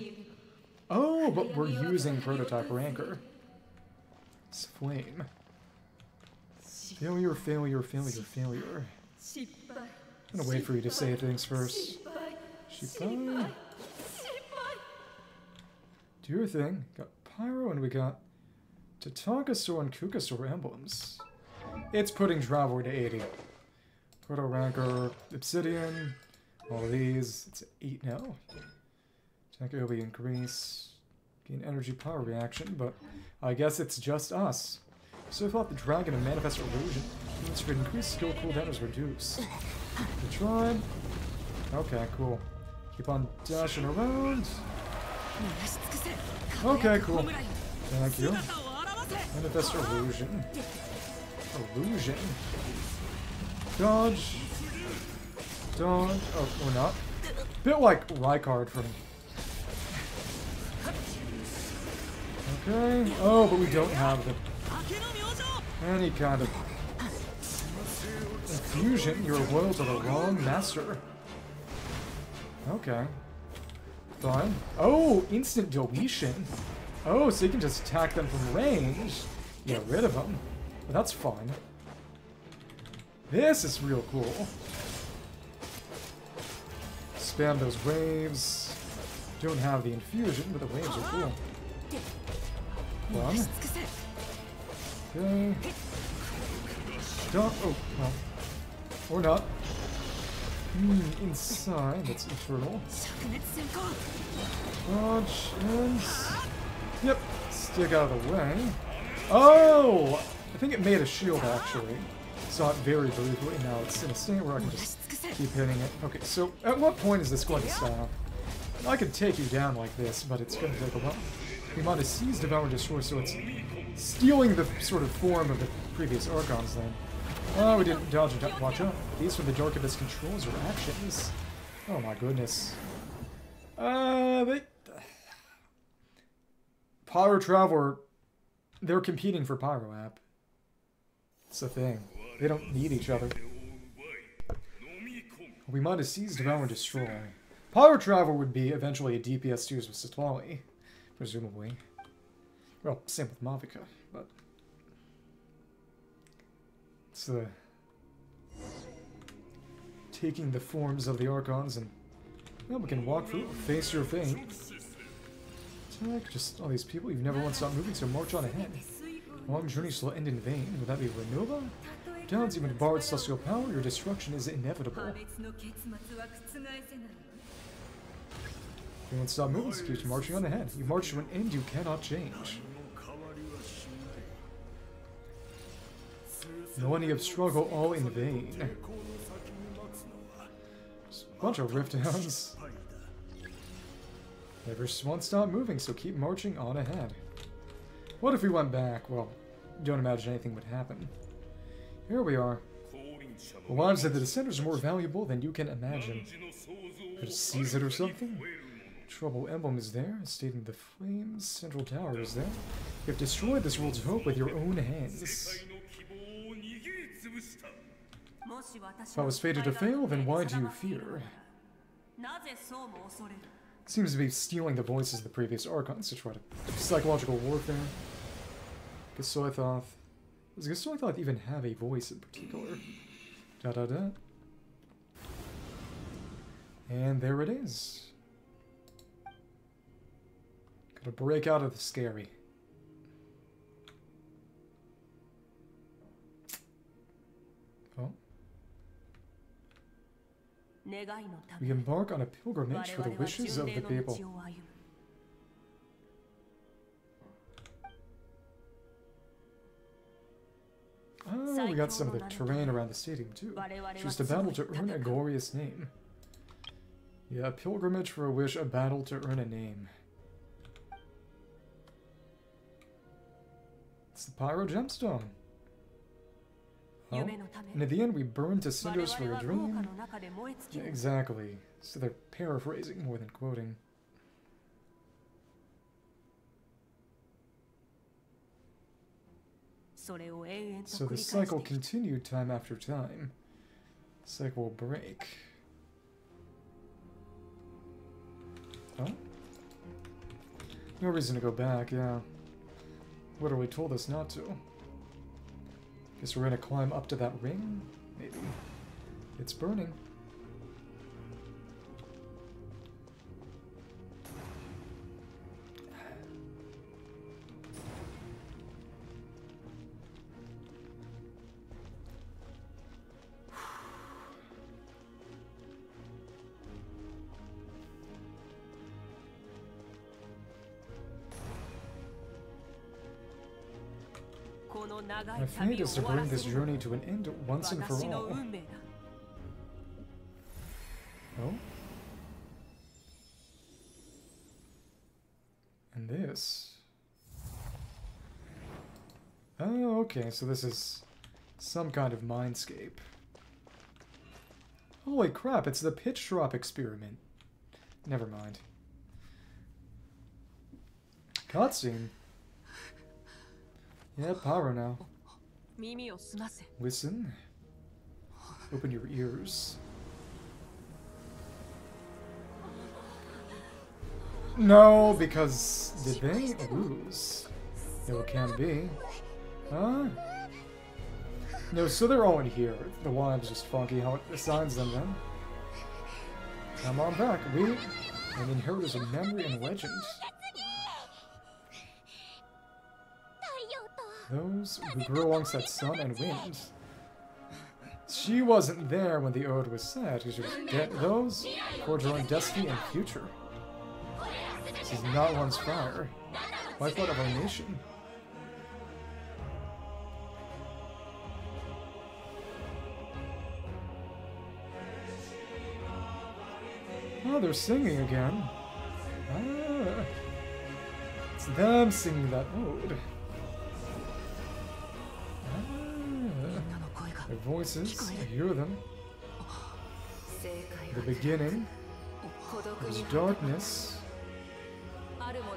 S1: Oh, but we're using prototype rancor. It's flame. Failure, failure, failure, failure. I'm gonna wait for you to say things first. Shippai. Do your thing. Got Pyro and we got Tatakasaur and Kukasaur emblems. It's putting Traveler to 80. Proto Rancor, Obsidian, all of these. It's 8 now. Attack AoE increase. Gain energy power reaction, but I guess it's just us. So I thought the dragon and manifest illusion means for increased skill cooldown is reduced. The tribe. Okay, cool. Keep on dashing around. Okay, cool. Thank you. Manifest illusion. Illusion. Dodge. Dodge. Oh, or not. Bit like Rykard from... Okay. Oh, but we don't have any kind of infusion. You're loyal to the wrong master. Okay. Fine. Oh, instant deletion. Oh, so you can just attack them from range. Get rid of them. But that's fine. This is real cool. Spam those waves. Don't have the infusion, but the waves are cool. One. Okay. Don't. Oh, well. Or not. Inside. That's eternal. Dodge and... Yep. Stick out of the way. Oh! I think it made a shield, actually. Saw it very briefly. Now it's in a state where I can just keep hitting it. Okay, so at what point is this going to stop? I could take you down like this, but it's going to take a while. We might have seized, devour, destroy, so it's stealing the sort of form of the previous Archons then. Oh, we didn't dodge and watch out. These are the dark abyss controls or actions. Oh my goodness. Pyro Traveler, they're competing for Pyro app. It's a thing. They don't need each other. We might have seized, devour, and destroy. Pyro Traveler would be eventually a DPS 2s with Citlali, presumably. Well, same with Mavuika, but... It's the... taking the forms of the Archons and... Well, we can walk through, face your fate. Attack just all these people. You've never once stopped moving, so march on ahead. Long journeys will end in vain. Would that be Renova? Downs even borrowed celestial power, your destruction is inevitable. If you won't stop moving, so keep marching on ahead. You march to an end you cannot change. Millennia of struggle, all in vain. Just a bunch of rift hounds. Never won't stop moving, so keep marching on ahead. What if we went back? Well, don't imagine anything would happen. Here we are. The lives of the Descenders are more valuable than you can imagine. Could seize it or something? Trouble emblem is there, stating the flames. Central tower is there. You have destroyed this world's hope with your own hands. If I was fated to fail, then why do you fear? Seems to be stealing the voices of the previous Archons to try to... Psychological warfare. Qiqi. Does Qiqi even have a voice in particular? Da-da-da. And there it is. Gotta break out of the scary. Oh. We embark on a pilgrimage for the wishes of the people. Oh, we got some of the terrain around the stadium too. Choose to battle to earn a glorious name. Yeah, a pilgrimage for a wish, a battle to earn a name. It's the Pyro Gemstone. Oh. And at the end we burn to cinders for a dream. Yeah, exactly. So they're paraphrasing more than quoting. So the cycle continued time after time. The cycle will break. Oh? No reason to go back, yeah. Literally told us not to. Guess we're gonna climb up to that ring? Maybe. It's burning. My fate is to bring this journey to an end once and for all. Oh? And this... Oh, okay, so this is some kind of mindscape. Holy crap, it's the pitch drop experiment. Never mind. Cutscene. Yeah, Pyro now. Listen. Open your ears. No, because did they lose? No, it can't be. Huh? No, so they're all in here. The wine's just funky how it assigns them then. Come on back. We and inheritors of memory and legend. Those who grew alongside sun and wind. She wasn't there when the ode was said, because she was dead. Those forge her own destiny and future. This is not one's fire. Lifeblood of our nation. Oh, they're singing again. Ah, it's them singing that ode. Their voices, I hear them. The beginning. There's darkness.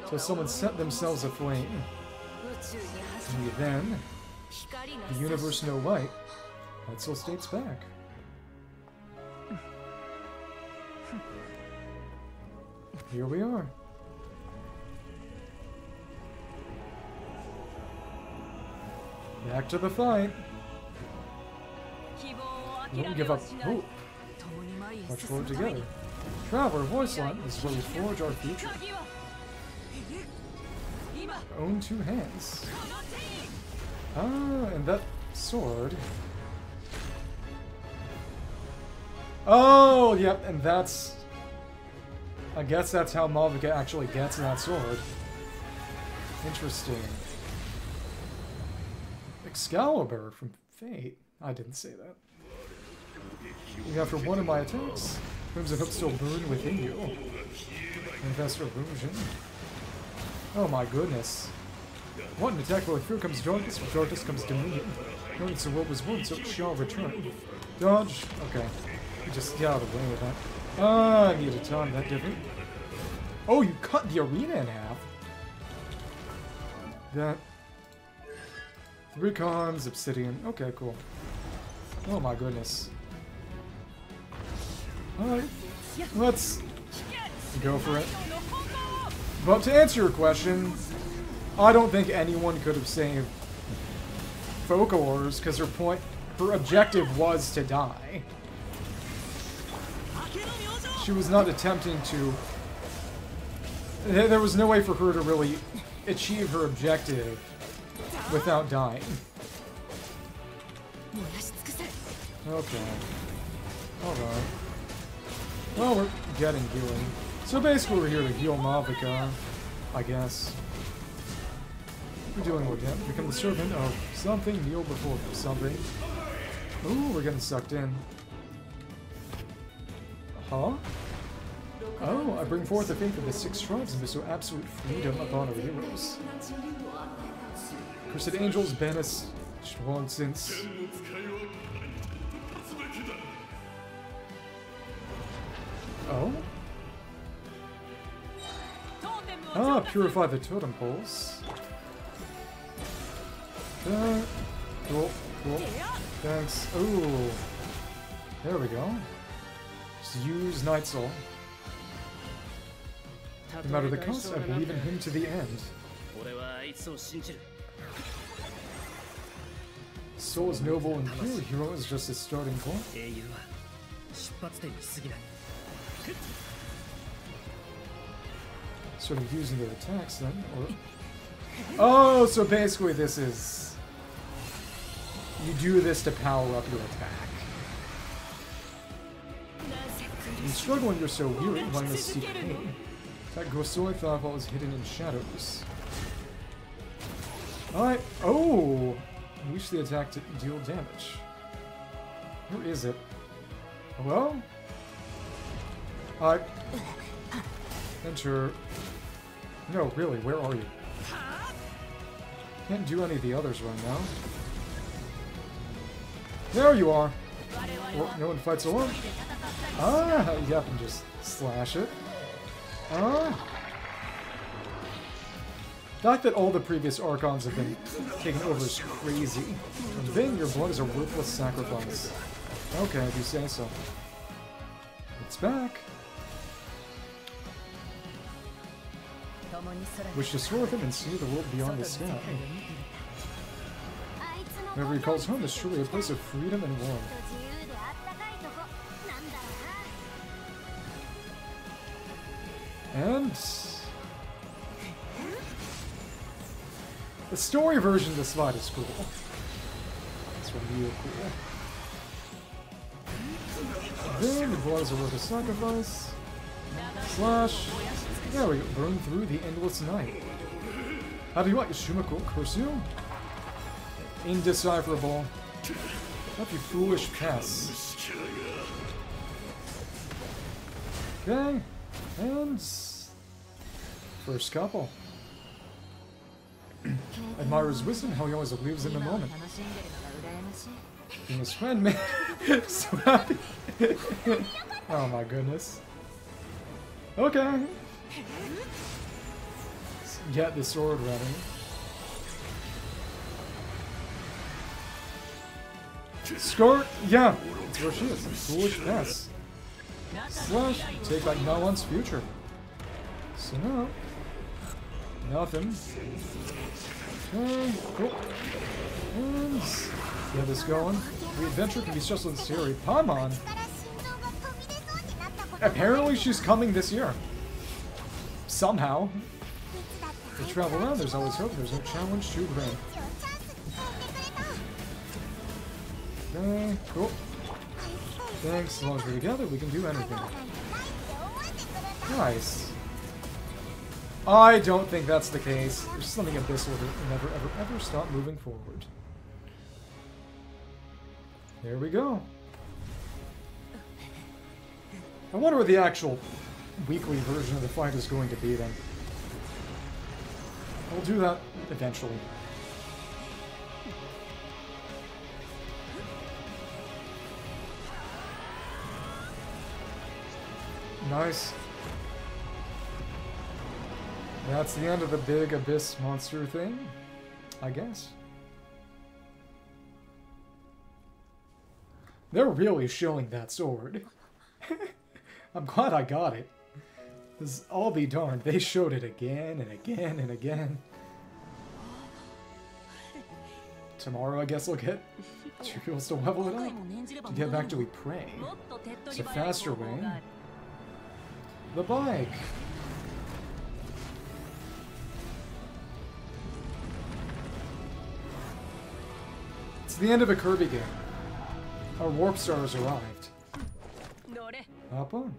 S1: So someone set themselves aflame. And then, the universe no light. That still states back. Here we are. Back to the fight. Won't give up hope. March forward together. Traveler, voice line. This is where we forge our future. Own two hands. Ah, and that sword. Oh, yep, and that's... I guess that's how Mavuika actually gets that sword. Interesting. Excalibur from Fate. I didn't say that. After one of my attacks, Crimson Hook still burn within you. Investor illusion. Oh my goodness. What an attack, but with fear comes darkness, with darkness comes dominion. Darkness of what was once, so it shall return. Dodge. Okay. You just get out of the way with that. Ah, I need to time that different. Oh, you cut the arena in half. That. 3 cons, obsidian. Okay, cool. Oh my goodness. Alright. Let's go for it. But to answer your question, I don't think anyone could have saved Focalors because her objective was to die. She was not attempting to... There was no way for her to really achieve her objective without dying. Okay. Alright. Well, we're getting healing. So basically we're here to heal Mavuika, I guess. We're dealing with him. Become the servant of something, kneel before something. Ooh, we're getting sucked in. Huh? Oh, I bring forth the faith of the 6 tribes and bestow absolute freedom upon our heroes. Cursed angels banish long since. Oh? Ah, purify the totem poles. Cool, cool. Thanks. Ooh. There we go. Just use Night Soul. No matter the cost, I believe in him to the end. Soul is noble and pure, hero is just his starting point. Sort of using their attacks then, or... Oh, so basically this is... You do this to power up your attack. You struggle when you're so weary, one must seek pain. That Gosoi Thoughtful is hidden in shadows. Alright. Oh! Unleash the attack to deal damage. Where is it? Hello? Enter. No, really, where are you? Can't do any of the others right now. There you are! Oh, no one fights alone. Ah, you have to just slash it. Ah. The fact that all the previous Archons have been taken over is crazy. In vain, your blood is a worthless sacrifice. Okay, if you say so. It's back. Wish to soar with him and see the world beyond the sky. Wherever he calls home is truly a place of freedom and warmth. And the story version of this fight is cool. It's real cool. Then the blood is a worth of sacrifice. Slash. There we go. Burn through the endless night. How do you want your Xiuhcoatl curse you? Indecipherable. Not you foolish pests. Okay. And first couple. Admire his wisdom, how he always lives in the moment. Being his friend, man. So happy. Oh my goodness. Okay. Get the sword ready. Skirt? Yeah, that's where she is. Foolish mess. Slash, take back Natlan's future. So now, nothing. Okay, cool. And get this going. The adventure can be just in theory. Paimon. Apparently she's coming this year. Somehow. To travel around, there's always hope. There's no challenge too great. Okay, cool. Thanks, as long as we're together, we can do anything. Nice. I don't think that's the case. There's something Abyssal that will never, ever, ever stop moving forward. There we go. I wonder what the actual weekly version of the fight is going to be then. I'll do that eventually. Nice. That's the end of the big abyss monster thing, I guess. They're really showing that sword. I'm glad I got it. 'Cause I'll be darned, they showed it again and again and again. Tomorrow I guess I'll get 2 kills to level it up. To get back to we pray. It's a faster way. The bike. It's the end of a Kirby game. Our warp star has arrived. Hop on.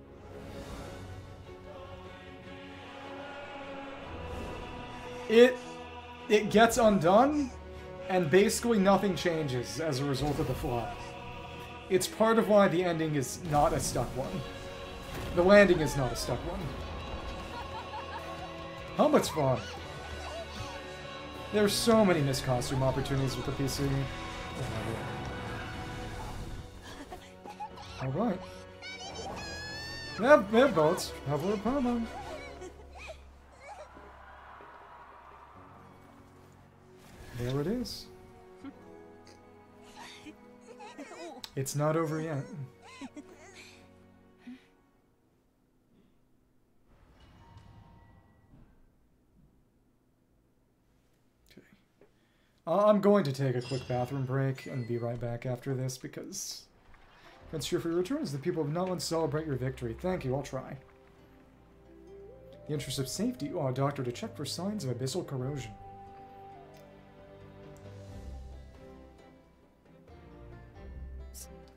S1: It gets undone, and basically nothing changes as a result of the flop. It's part of why the ending is not a stuck one. The landing is not a stuck one. How much fun! There's so many missed costume opportunities with the PC. Alright. They have boats. Traveler and Mavuika. There it is. It's not over yet. Okay. I'm going to take a quick bathroom break and be right back after this because friends cheer for your return as the people of Natlan celebrate your victory. Thank you, I'll try. In the interest of safety, you are a doctor to check for signs of abyssal corrosion.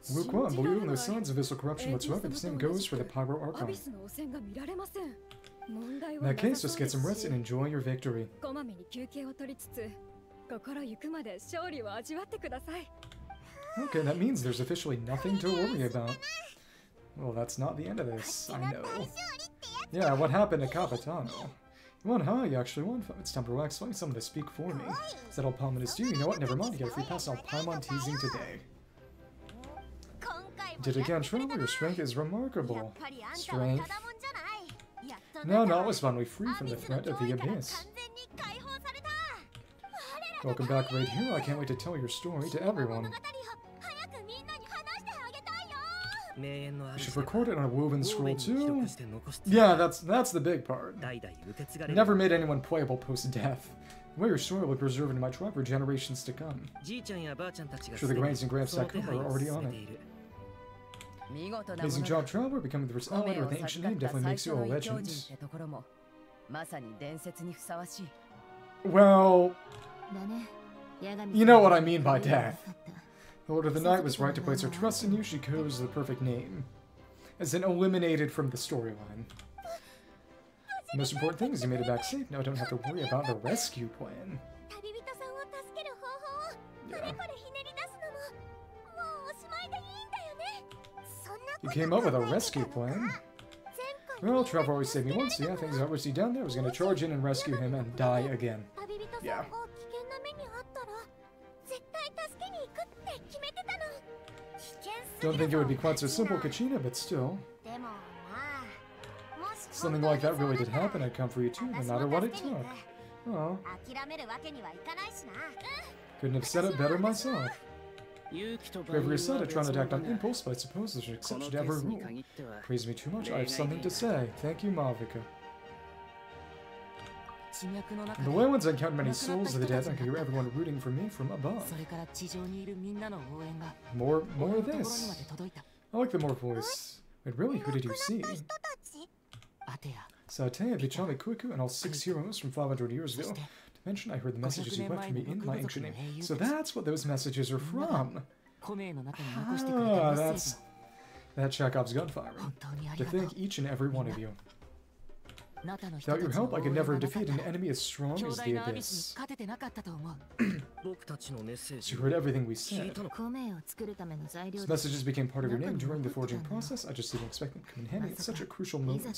S1: Qiqi, believe in the signs of abyssal corruption whatsoever. The same goes for the Pyro Archon. In that case, just get some rest and enjoy your victory. Okay, that means there's officially nothing to worry about. Well, that's not the end of this, I know. Yeah, what happened to Capitano? You won, huh? You actually won. It's time to relax. Find someone to speak for me. Is that all Paimon is due? You know what? Never mind. You get a free pass on Paimon teasing today. Did it again, Traveler? Your strength is remarkable. Strength? No, it was finally free from the threat of the Abyss. Welcome back, right here. I can't wait to tell your story to everyone. You should record it on a woven scroll too. Yeah, that's the big part. Never made anyone playable post-death. The way your story will be preserved in my tribe for generations to come. Sure, the grands and gramps.com are already on it. Amazing job, Traveler. Becoming the first outlander with an ancient name definitely makes you a legend. Well, you know what I mean by death. The Lord of the Night was right to place her trust in you. She chose the perfect name. As in, eliminated from the storyline. The most important thing is you made it back safe. Now I don't have to worry about the rescue plan. Yeah. You came up with a rescue plan? Well, Traveler always saved me once, so yeah, things I was down there. I was going to charge in and rescue him and die again. Yeah. Don't think it would be quite so simple, Kachina, but still. Something like that really did happen. I'd come for you too, no matter what it took. Oh. Couldn't have said it better myself. Whoever you said it, trying to act on impulse, but I suppose there's an exception to every rule. Praise me too much, I have something to say. Thank you, Mavuika. In the Lowlands, I encountered many souls of the dead. I could hear everyone rooting for me from above. More of this. I like the more voice. Wait, really? Who did you see? Satea, Vichami Qiqi, and all 6 heroes from 500 years ago. To mention, I heard the messages you left for me in my ancient name. So that's what those messages are from. Ah, that Chekhov's gun firing. To thank each and every one of you. Without your help, I could never defeat an enemy as strong as the Abyss. So you heard everything we said. These messages became part of your name during the forging process. I just didn't expect them to come in handy at such a crucial moment.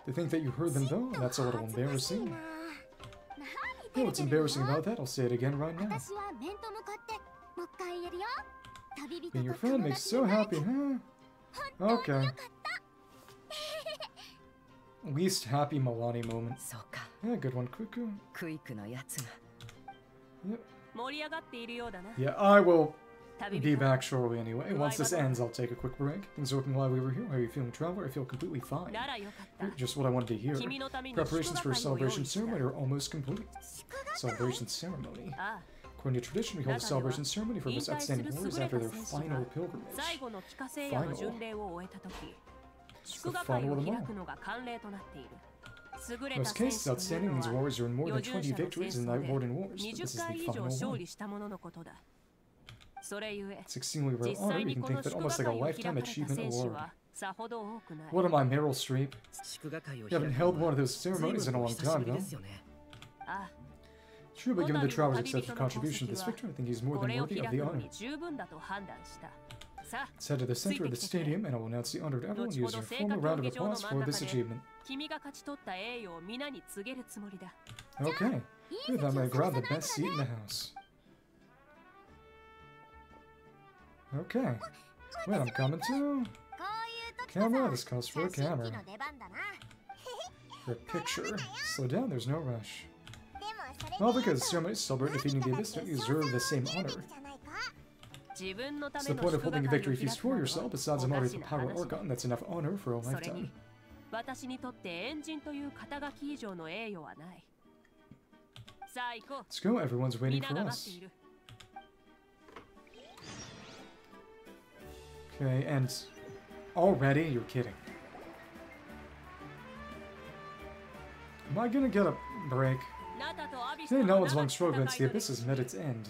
S1: To think that you heard them though, that's a little embarrassing. Oh, what's embarrassing about that? I'll say it again right now. Being your friend makes you so happy, huh? Okay. Least happy Milani moment. Yeah, good one, Qiqi. Yep. Yeah, I will be back shortly anyway. Once this ends, I'll take a quick break. Things are looking while we were here. How are you feeling, Traveler? I feel completely fine. Just what I wanted to hear. Preparations for a celebration ceremony are almost complete. Celebration ceremony. According to tradition, we hold a celebration ceremony for most outstanding warriors after their final pilgrimage. Final. It's the final of them all. In most cases, outstanding means warriors earn more than 20 victories in the Warden Wars, but this is the final one. It's exceedingly rare honor. You can think of it almost like a lifetime achievement award. What am I, Meryl Streep? You haven't held one of those ceremonies in a long time, though. True, but given the Traveler's exceptional contribution to this victory, I think he's more than worthy of the honor. Let's head to the center of the stadium, and I will announce the honor to everyone using a formal round of applause for this achievement. Okay, good, I'm gonna grab the best seat in the house. Okay, wait, I'm coming too. Camera, this calls for a camera. For a picture. Slow down, there's no rush. Well, because ceremony to celebrate defeating the Abyss, don't you deserve the same honor? It's the point of holding a victory feast for yourself. Besides, I'm already the Pyro Archon. That's enough honor for a lifetime. Let's go, everyone's waiting for us. Okay, and already? You're kidding. Am I gonna get a break? Today, no one's long struggle against the Abyss has met its end.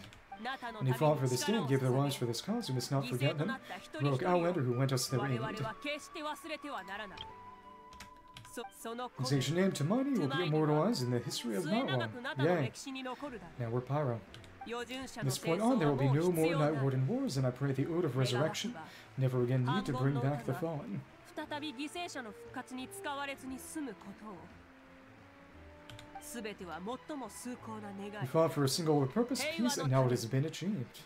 S1: When he fought for this day and gave their lives for this cause, we must not forget him, the heroic outlander who lent us their aid. His ancient name, Tamani, will be immortalized in the history of Natlan. Yay. Now we're Pyro. From this point on, there will be no more Night Warden wars, and I pray the Ode of Resurrection never again need to bring back the fallen. We fought for a single purpose, peace, and now it has been achieved.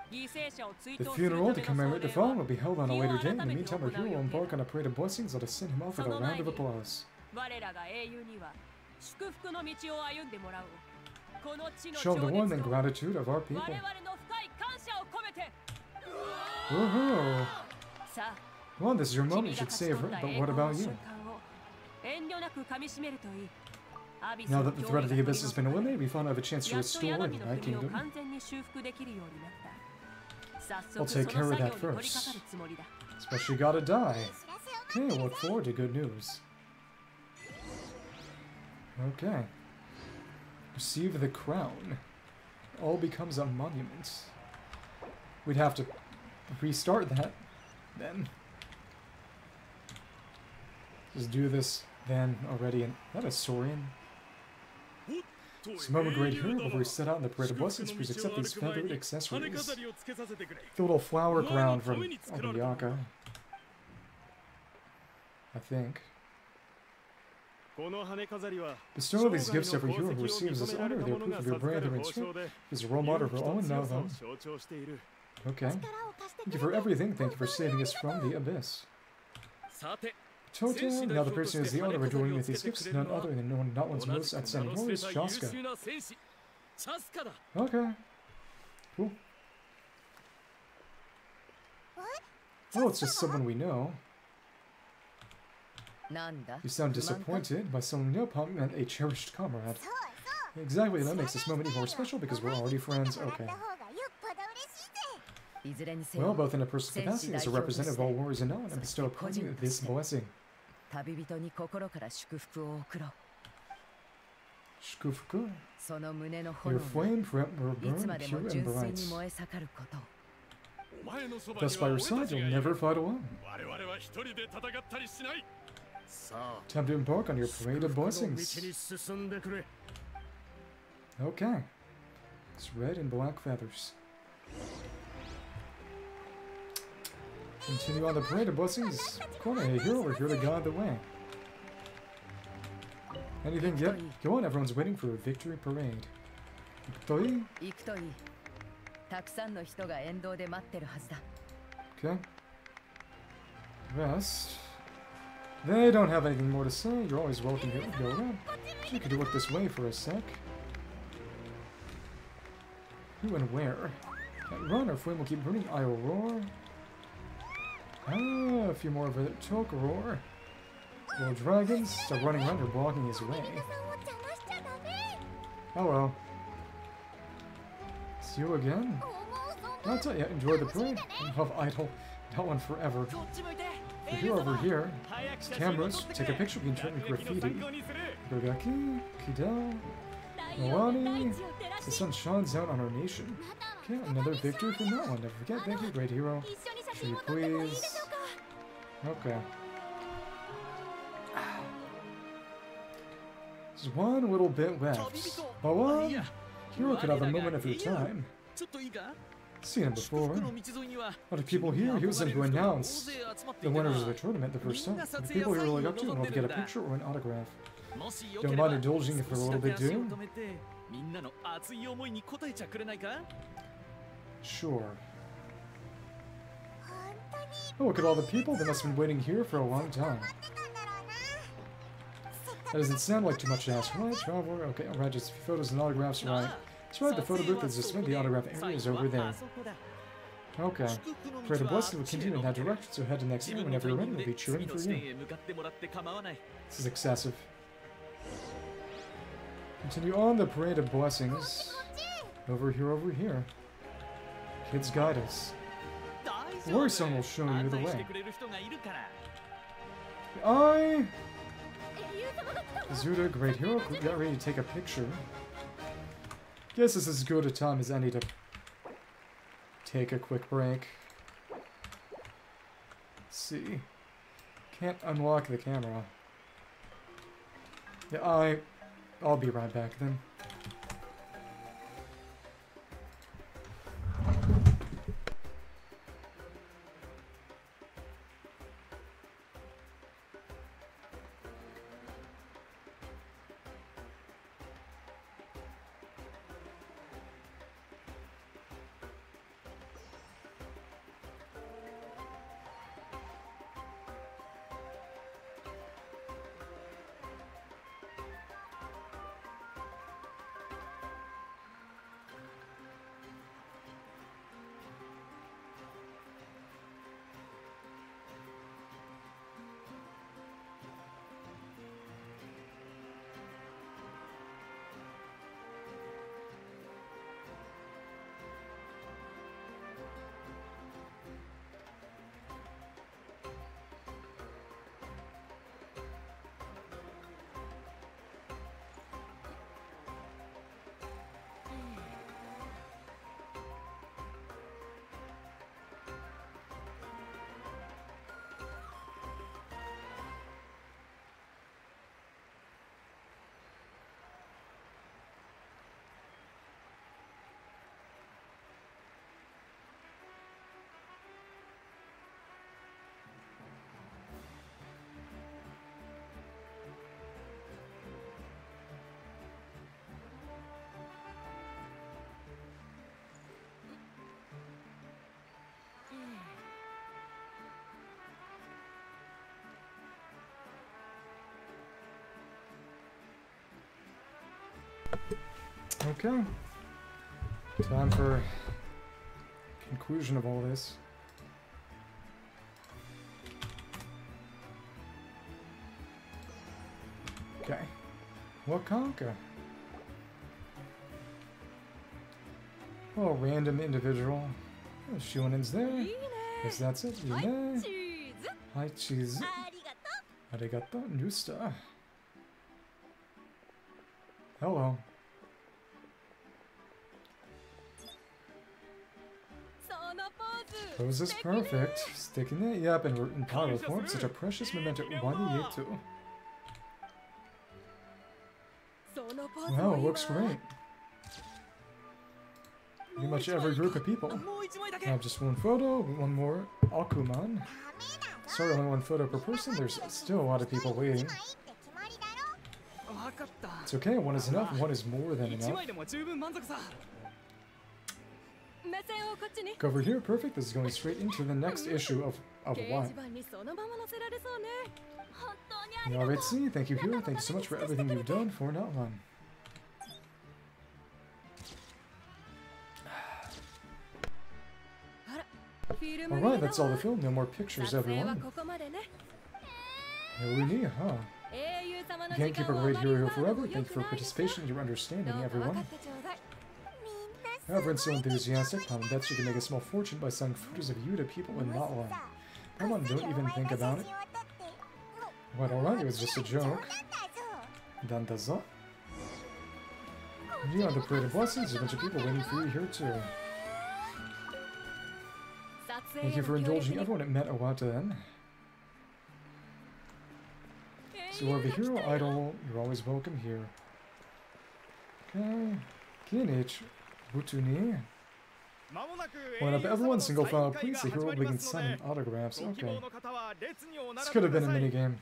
S1: The funeral to commemorate the fallen will be held on a later date. In the meantime, our hero will embark on a parade of blessings. Let us send him off with a round of applause. Show the warmth and gratitude of our people. Woohoo! Well, this is your moment. You should save her, but what about you? Now that the threat of the Abyss has been eliminated, we finally have a chance to restore the Night Kingdom. I'll take care of that first. Especially gotta die. Okay, I look forward to good news. Okay. Receive the crown. All becomes a monument. We'd have to restart that then. Just do this then already. And that is Saurian. This moment, great hero, before we set out in the parade of blessings, please accept these feathered accessories. The little flower crown from Mavuika, I think. Bestow these gifts every hero who receives this honor. They are proof of your brand and strength. He's a role model for all and now them. Okay. Thank you for everything. Thank you for saving us from the Abyss. Total, now the person who has the honor of joining with these gifts, none other than Natlan's most outstanding warrior is Jaska. Okay. Cool. Oh, it's just someone we know. You sound disappointed. By someone we know, Pop meant a cherished comrade. Exactly, that makes this moment even more special because we're already friends. Okay. Well, both in a personal capacity as a representative of all warriors in Natlan, and bestow upon you this blessing. Shukufuku. Your flame forever burn pure and bright. Thus by your side, you'll never fight alone. Time to embark on your parade of blessings. Okay. It's red and black feathers. Continue on the parade of blessings. Come on, hero, we're here to guide the way. Anything yet? Go on, everyone's waiting for a victory parade. Ikutoi? Okay. Rest. They don't have anything more to say. You're always welcome here. Go around. You could look this way for a sec. Who and where? Can't run, our flame will keep burning. I'll roar. Ah, a few more over there. Talk roar. Little dragons start running around or blocking his way. Oh well. See you again? Not yet. Enjoy the parade. Love idle. Not one forever. If you're over here, it's cameras. Take a picture. We can turn to graffiti. Gogaki, Kidel, Milani. The sun shines out on our nation. Okay, another victory from that one. Never forget. Thank you, great hero. Should you please? Okay. There's one little bit left. But what? Hero could have a moment of your time. Seen him before. A lot of people here. He was in to announce the winners of the tournament the first time. The people here really up to and want to get a picture or an autograph. Don't mind indulging if we're a little bit due. Sure. Oh, look at all the people. They must have been waiting here for a long time. That doesn't sound like too much to ask, right? Traveler? Okay, alright, just photos and autographs, right? That's right, the photo booth is displayed. The autograph area is over there. Okay. Pray to bless you will continue in that direction, so head to next year. Whenever you're ready, we'll be cheering for you. This is excessive. Continue on the parade of blessings. Over here, over here. Kids guide us. The warrior song will show you the way. Zuda, great hero, got ready to take a picture. Guess this is as good a time as any to take a quick break. Let's see. Can't unlock the camera. Yeah, I'll be right back then. Okay. Time for conclusion of all this. Okay. Wakanka. Oh, random individual. Oh, Shionen's there. Guess that's it. Yune. Hi, cheese. Arigato. Nusta. Hello. Pose is perfect. Sticking it? Yep, and we're in pyro form. Such a precious memento. Wanietu. Wow, it looks great. Pretty much every group of people. I have just one photo, one more Akuman. Sorry, only one photo per person. There's still a lot of people waiting. It's okay, one is enough, one is more than enough. Go over here, perfect. This is going straight into the next issue of what? Alright, see, thank you, Hero. Thank you so much for everything you've done for Natlan. Alright, that's all the film. No more pictures, everyone. Naruni, huh? You can't keep a great hero forever. Thank you for your participation and your understanding, everyone. Everyone's so enthusiastic. Mom bets you can make a small fortune by selling photos of you to people in Natlan. Come on, don't even think about it. What, alright, it was just a joke. Dandaza? You are the parade of blessings. A bunch of people waiting for you here, too. Thank you for indulging everyone at Met Awata. So you are the hero idol. You're always welcome here. Okay. Kinich. Butuni. Line up everyone, single file, please. The hero will begin signing autographs. Okay. This could have been a minigame.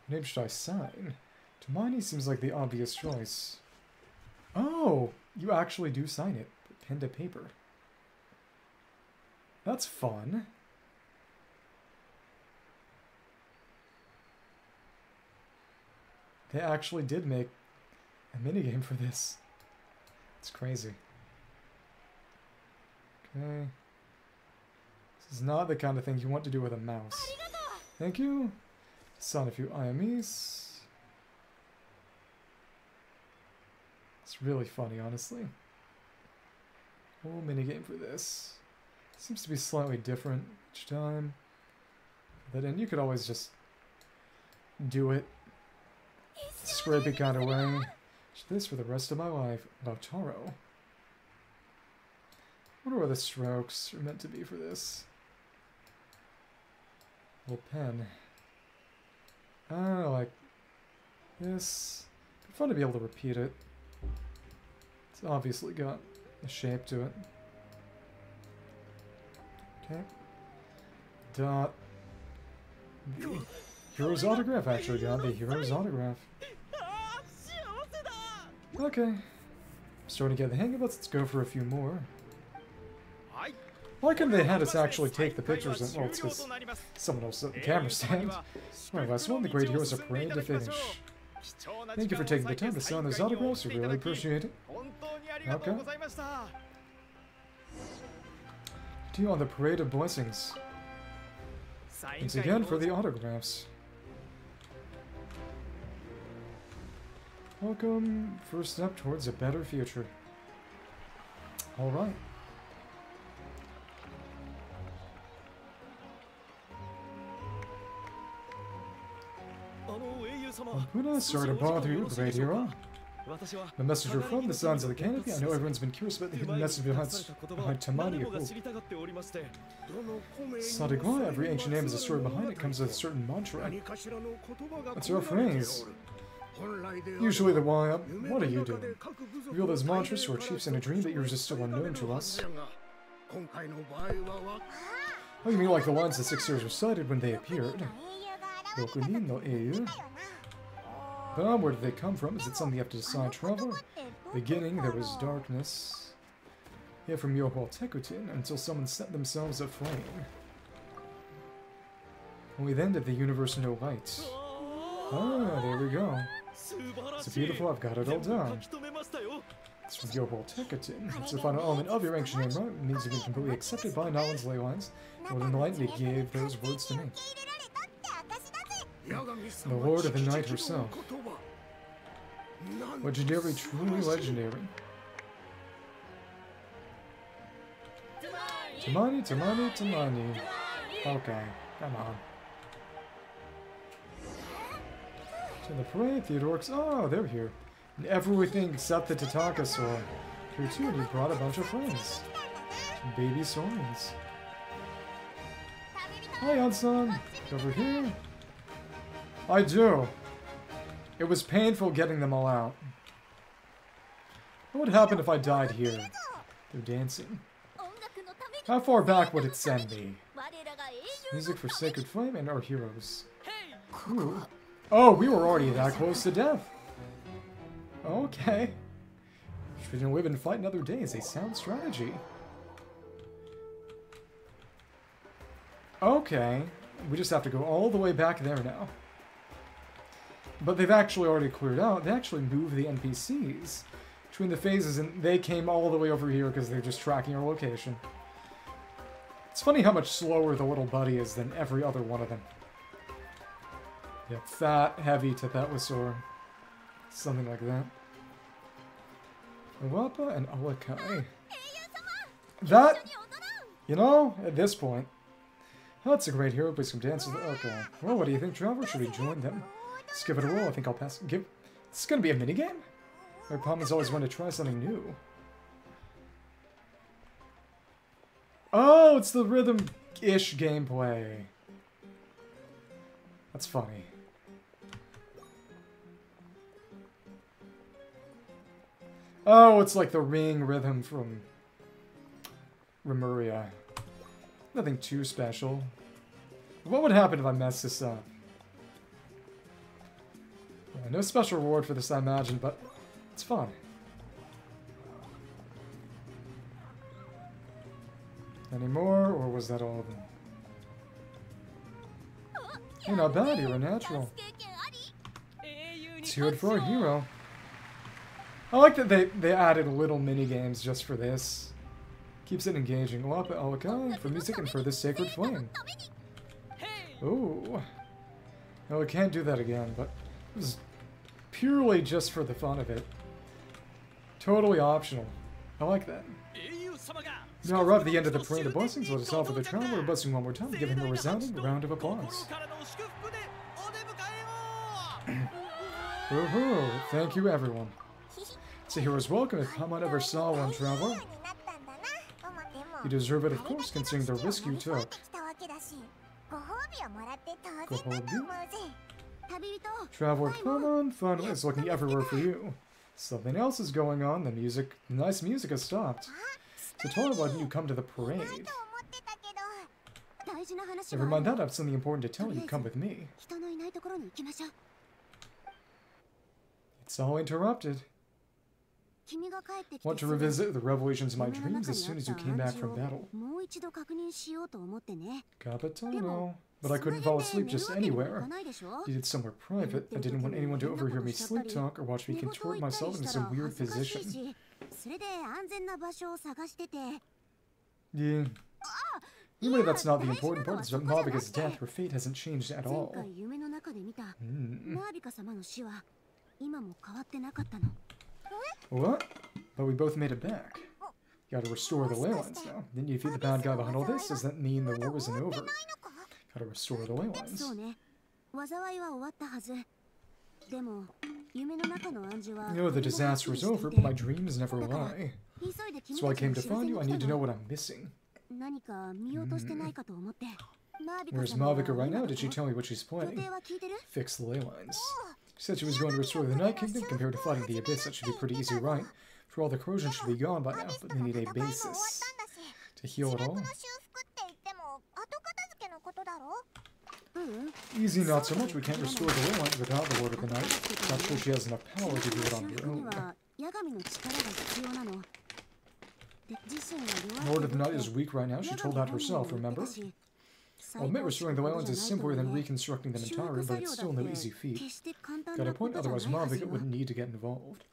S1: What name should I sign? Tamani seems like the obvious choice. Oh! You actually do sign it. Pen to paper. That's fun. They actually did make a minigame for this. It's crazy. Okay. This is not the kind of thing you want to do with a mouse. Thank you. Son a few IMEs. It's really funny, honestly. Whole minigame for this. Seems to be slightly different each time. But then you could always just do it. Scrapey kind of way. This for the rest of my life. Lautaro. I wonder what the strokes are meant to be for this. Little pen. Ah, like This... It'd be fun to be able to repeat it. It's obviously got a shape to it. Okay. Dot. The hero's autograph, actually got the hero's autograph. Okay. I'm starting to get the hang of it. Let's go for a few more. Why couldn't they had us actually take the pictures and, well, it's because someone else at the camera stand. Well, last one, the great heroes are parade to finish. Thank you for taking the time to sign those autographs, we really appreciate it. Okay. To you on the parade of blessings. Thanks again for the autographs. Welcome, first step towards a better future. Alright. Sorry to bother you, great hero. The messenger from the Scions of the Canopy. I know everyone's been curious about the hidden message behind Tamani. Sadigwa, every ancient name has a story behind it, comes with a certain mantra. What's your phrase? Usually the why up. What are you doing? Reveal those mantras to our chiefs in a dream that yours is still unknown to us. Oh, you mean like the lines the 6 years recited when they appeared? Rokunin no Eiyu. But where did they come from? Is it something you have to decide, Traveler? Beginning, there was darkness. Here from Qiuhcoatl until someone set themselves aflame. Only then did the universe know light. Ah, there we go. It's beautiful, I've got it all down. It's from Qiuhcoatl. It's the final element of your ancient name, right? It means you've been completely accepted by Natlan's ley lines. More than lightly gave those words to me. The Lord of the Night herself. Legendary, truly legendary. Tamani, Tamani, Tamani. Okay, come on. To the parade, Theodorix. Oh, they're here. And everything except the Tataka sword. Here too, and you brought a bunch of friends. Baby Saurians. Hi, Ansan. Over here. I do. It was painful getting them all out. What would happen if I died here? They're dancing. How far back would it send me? Music for Sacred Flame and our heroes. Ooh. Oh, we were already that close to death. Okay. If we didn't live and fight another day is a sound strategy. Okay. We just have to go all the way back there now. But they've actually already cleared out. They actually moved the NPCs between the phases, and they came all the way over here because they're just tracking our location. It's funny how much slower the little buddy is than every other one of them. Yeah, fat, heavy Tapetlisaur. Something like that. Awapa and Alakai. That, you know, at this point, that's a great hero. Play some dances. Okay. Well, what do you think, Traveler? Should we join them? Let's give it a roll. I think I'll pass. This is going to be a minigame? My opponents always want to try something new. Oh, it's the rhythm-ish gameplay. That's funny. Oh, it's like the ring rhythm from Remuria. Nothing too special. What would happen if I messed this up? Yeah, no special reward for this, I imagine, but it's fun. Any more, or was that all of them? Hey, not bad, you're a natural. It's good for a hero. I like that they added little mini-games just for this. Keeps it engaging. Wapa Alakai for music and for this sacred flame. Ooh. No, I can't do that again, but it was purely just for the fun of it. Totally optional. I like that. Now arrive at the end of the parade of blessings. Let us offer the Traveler a blessing one more time. Give him a resounding round of applause. Woohoo! Thank you, everyone. It's a hero's welcome if Paimon ever saw one, Traveler. You deserve it, of course, considering the risk you took. Gohobi? Traveler, come on, finally, it's looking everywhere for you. Something else is going on. The nice music has stopped. Citlali, why didn't you come to the parade? Never mind that, I have something important to tell you. Come with me. It's all interrupted. Want to revisit the revelations of my dreams as soon as you came back from battle. Capitano. But I couldn't fall asleep just anywhere. Needed somewhere private. I didn't want anyone to overhear me sleep talk or watch me contort myself into some weird position. Yeah. Anyway, that's not the important part. It's about Mavuika's death. Her fate hasn't changed at all. What? But we both made it back. You gotta restore the ley lines now. Didn't you defeat the bad guy behind all this? Does that mean the war isn't over? Gotta restore the ley lines. You know, the disaster is over, but my dreams never lie. That's why I came to find you. I need to know what I'm missing. Where's Mavuika right now? Did she tell me what she's planning? Fix the ley lines. She said she was going to restore the Night Kingdom. Compared to fighting the Abyss, that should be pretty easy, right? For all the corrosion should be gone by now, but they need a basis. To heal it all? Easy, not so much. We can't restore the ley lines without the Lord of the Night. Not sure she has enough power to do it on her own. Lord of the Night is weak right now. She told that herself, remember? I'll admit restoring the ley lines is simpler than reconstructing them entirely, but it's still no easy feat. Got a point? Otherwise Mavuika wouldn't need to get involved.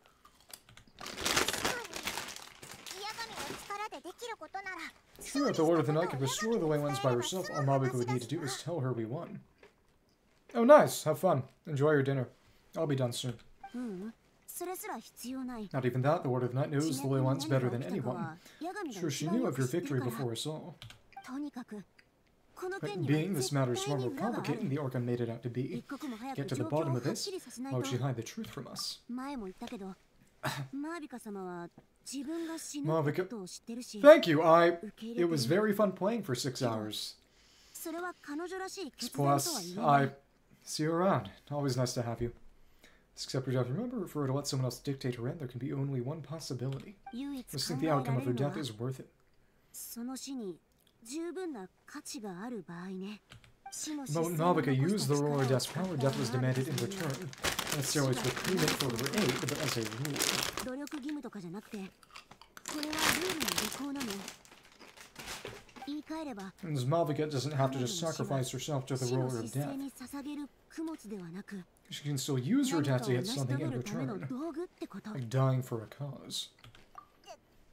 S1: Sure, if the Lord of the Night could restore the ley lines by herself, all Mavuika would need to do is tell her we won. Oh nice, have fun. Enjoy your dinner. I'll be done soon. Not even that, the Lord of the Night knows the ley lines better than anyone. Sure, she knew of your victory before us all. But being this matter is far more complicated than the Archon made it out to be. Get to the bottom of this, why would she hide the truth from us? Mavuika. Thank you, it was very fun playing for 6 hours. Plus, see you around. Always nice to have you. Except you have to remember, for her to let someone else dictate her end, there can be only one possibility. Just think the outcome of her death is worth it. The moment Mavuika used the Roar of Death's power, death was demanded in return. Not necessarily as repayment for her aid, but as a rule. And Mavuika doesn't have to just sacrifice herself to the Roar of Death. She can still use her death to get something in return, like dying for a cause.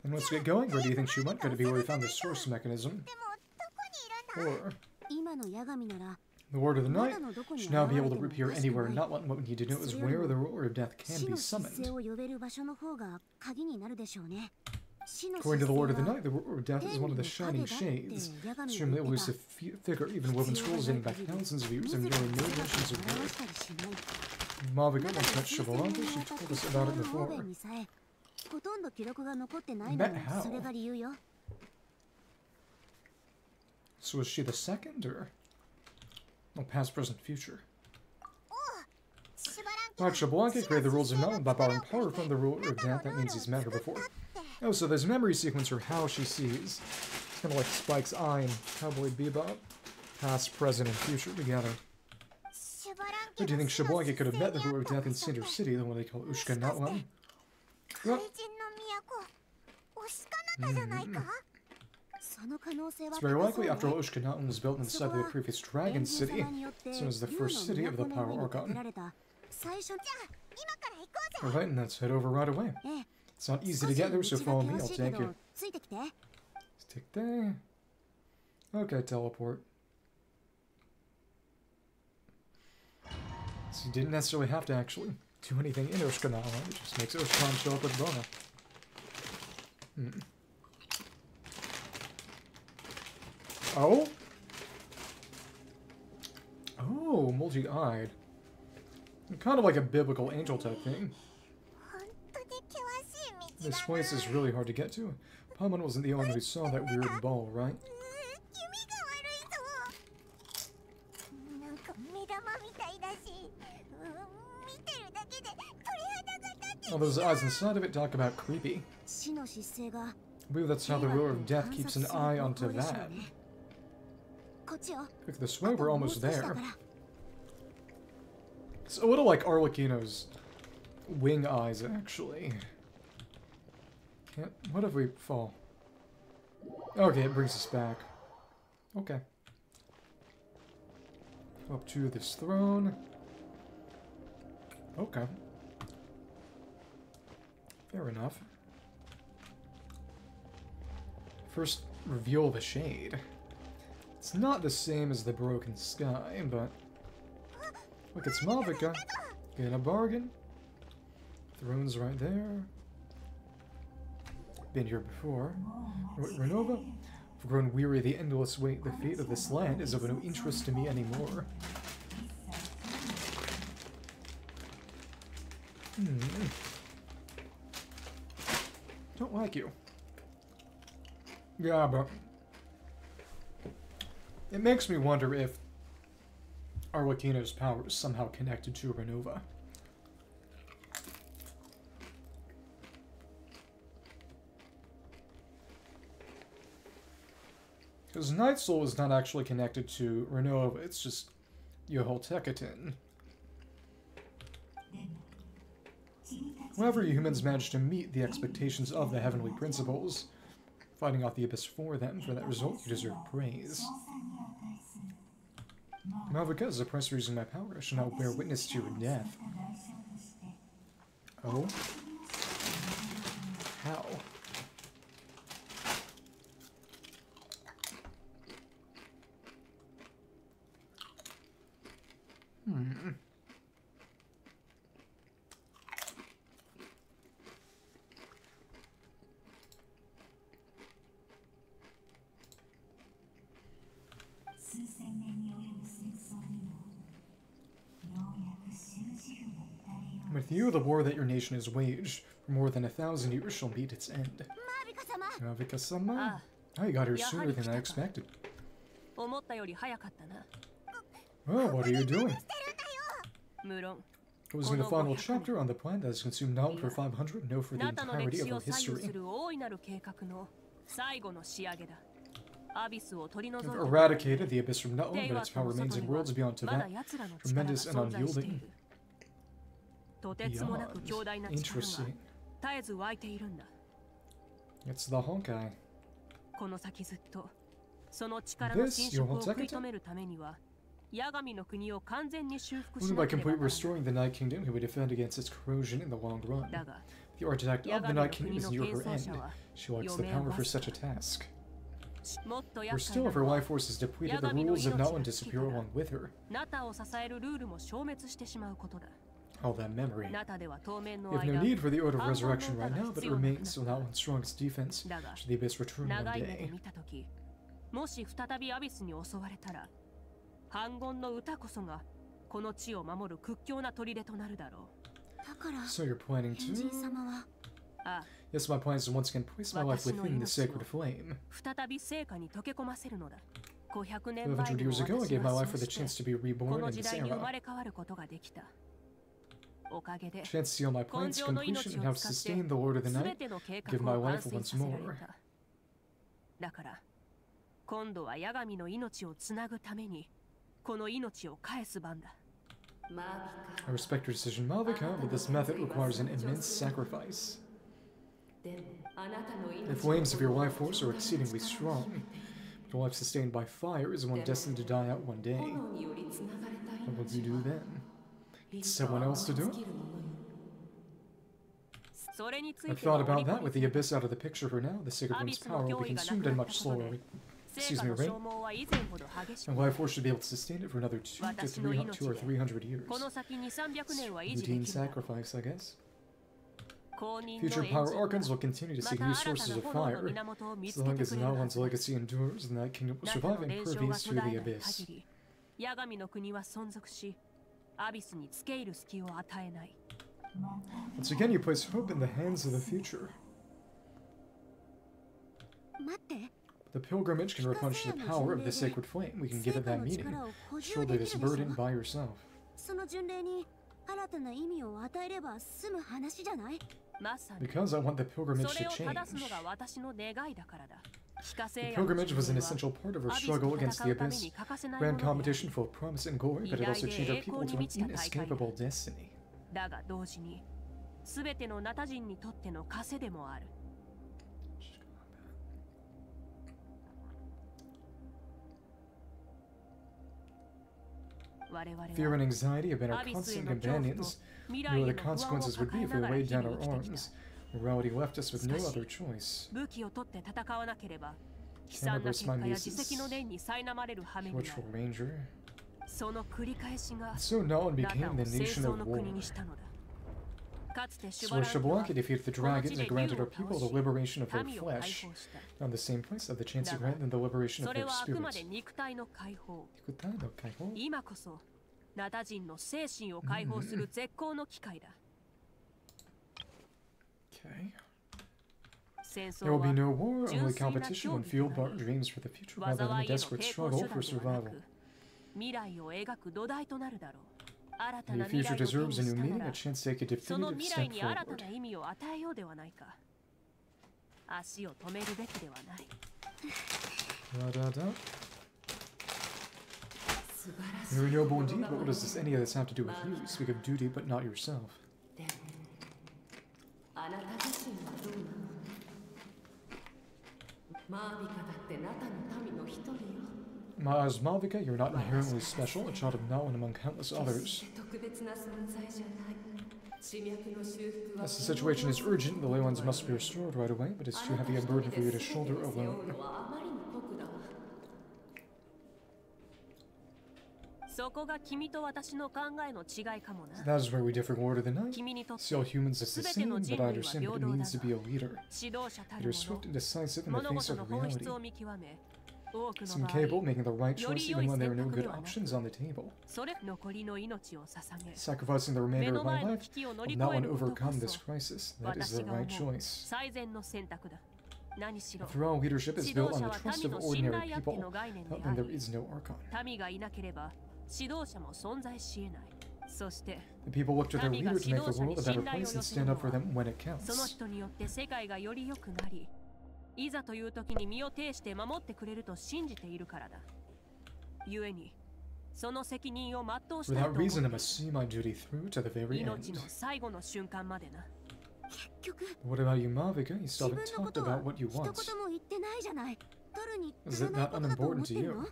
S1: And let's get going. Where do you think she went? Could it be where we found the source mechanism? Or the Word of the Night should now be able to appear anywhere in Natlan. What we need to know is where the Roar of Death can be summoned. According to the Lord of the Night, the Roar of Death is one of the Shining Shades. Extremely elusive figure, even woven scrolls dating back thousands of years, and nearly no mentions of her. Mavuika once met Citlali. She told us about it before. Met how? So is she the second, or? No, past, present, future. Citlali created the rules of Natlan by borrowing power from the Ruler of Death. That means he's met her before. Oh, so there's a memory sequence for how she sees. It's kind of like Spike's eye and Cowboy Bebop. Past, present, and future together. Or do you think Citlali could have met the Ruler of Death in Cinder City, the one they call Qiqi? Well, it's very likely. After all, Qiqi was built inside the previous Dragon City, so it's the first city of the Pyro Archon. Alright, and let's head over right away. It's not easy to get there, so follow me, I'll take you. Stick there. Okay, teleport. So you didn't necessarily have to actually do anything in Qiqi, it just makes Qiqi show up with Bona. Oh? Oh, multi-eyed. Kind of like a biblical angel type thing. This place is really hard to get to. Paimon wasn't the only one who saw that weird ball, right? All those eyes inside of it talk about creepy. I believe that's how the ruler of death keeps an eye onto that. Look this way, we're almost there. It's a little like Arlecchino's wing eyes, actually. Can't... What if we fall? Okay, it brings us back. Okay. Up to this throne. Okay. Fair enough. First, reveal the shade. It's not the same as the broken sky, but... Look, it's Mavuika. Getting a bargain. Throne's right there. Been here before. Renova? I've grown weary of the endless wait. The fate of this land is of no interest to me anymore. Don't like you. Yeah, but... It makes me wonder if Arlecchino's power is somehow connected to Renova. Because Night Soul is not actually connected to Renova, it's just Xiuhcoatl. However, you humans managed to meet the expectations of the Heavenly Principles, fighting off the Abyss for them. For that result, you deserve praise. Mavuika is oppressed for using my power. I shall now bear witness to your death. Oh? How? With you, the war that your nation has waged for more than 1,000 years shall meet its end. Mavuika-sama? Oh, you got here sooner than I expected. Oh, what are you doing? Closing the final chapter on the plan that has consumed Natlan for 500, no, for the entirety of our history. We've eradicated the Abyss from Natlan, but its power remains in worlds beyond Tibet, tremendous and unyielding. Beyond. Interesting. It's the Honkai. This, Xiuhcoatl? Only by completely restoring the Night Kingdom, he would defend against its corrosion in the long run. The architect of the Night Kingdom is near her end. She lacks the power for such a task. Worse still, if her life force is depleted, the rules of Natlan disappear along with her. All that memory. You have no need for the Ode of Resurrection right now, but it remains so Natlan's strongest defense should the Abyss return one day. So you're planning to... Yes, my plan is to once again place my life within the sacred flame. 500 years ago, I gave my life for the chance to be reborn in this era. Chance to see all my plans to completion and have sustained the Lord of the Night, give my life once more. I respect your decision, Mavuika, but this method requires an immense sacrifice. The flames of your life force are exceedingly strong, but a life sustained by fire is one destined to die out one day. What will you do then? Need someone else to do it? I've thought about that. With the Abyss out of the picture for now, the Sacred One's power will be consumed at a much slower rate. Rate. My life force should be able to sustain it for another 2 or 300 years. Routine sacrifice, I guess. Future power Archons will continue to seek new sources of fire. As long as Natlan's legacy endures, the Night Kingdom will survive impervious to the Abyss. Once again, you place hope in the hands of the future. The pilgrimage can replenish the power of the sacred flame. We can give it that meaning. Shoulder this burden by yourself. Because I want the pilgrimage to change. The pilgrimage was an essential part of her struggle against the Abyss. Grand competition full of promise and glory, but it also chained our people to an inescapable destiny. Fear and anxiety have been our constant companions. We knew what the consequences would be if we laid down our arms. Morality left us with no other choice. Canopy, my nieces. Spiritual ranger. So Natlan became the nation of war. Qiqi defeated the dragons and granted our people the liberation of their flesh, on the same price of the chance to grant them the liberation of their spirit. Okay. There will be no war, only competition and fueled by our dreams for the future rather than a desperate struggle for survival. The future deserves a new meaning, a chance to take a definitive step forward. Very noble indeed, but what does any of this have to do with you? You speak of duty, but not yourself. As Mavuika, you're not inherently special, a child of Natlan among countless others. As the situation is urgent, the Ley Lines must be restored right away, but it's too heavy a burden for you to shoulder alone. That is where we differ, Lord of the Night. See all humans as the same, but I understand what it means to be a leader. You're swift and decisive in the face of reality. Some capable of making the right choice even when there are no good options on the table. Sacrificing the remainder of my life will not overcome this crisis. That is the right choice. After all, leadership is built on the trust of ordinary people. Without them, there is no Archon. The people look to their leader to make the world a better place and stand up for them when it counts. For that reason, I must see my duty through to the very end. What about you, Mavuika? You still haven't talked about what you want. Is it that unimportant to you?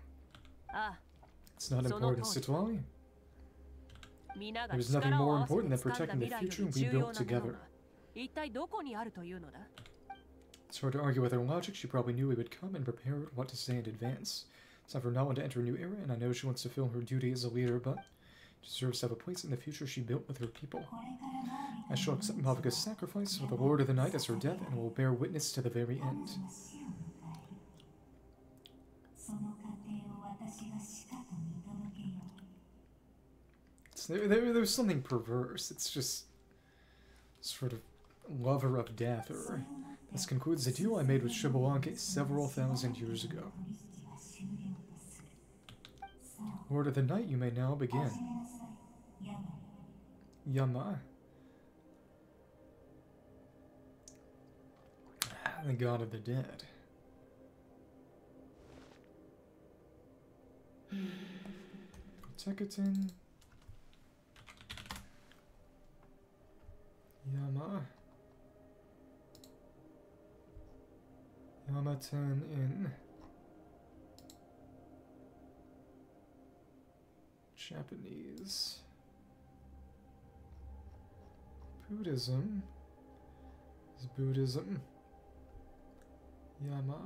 S1: It's not important, Citlali. There's nothing more important than protecting the future we built together. It's hard to argue with her logic. She probably knew we would come and prepared what to say in advance. It's time for Natlan to enter a new era, and I know she wants to fulfill her duty as a leader, but deserves to have a place in the future she built with her people. I shall accept Mavuika's sacrifice for the Lord of the Night as her death, and will bear witness to the very end. There's something perverse. It's just sort of lover of death, or this concludes the deal I made with Qiqi several thousand years ago. Lord of the Night, you may now begin. Yama. The god of the dead. Tekatin. Yama. Yamatan in Japanese. Buddhism is Buddhism. Yama.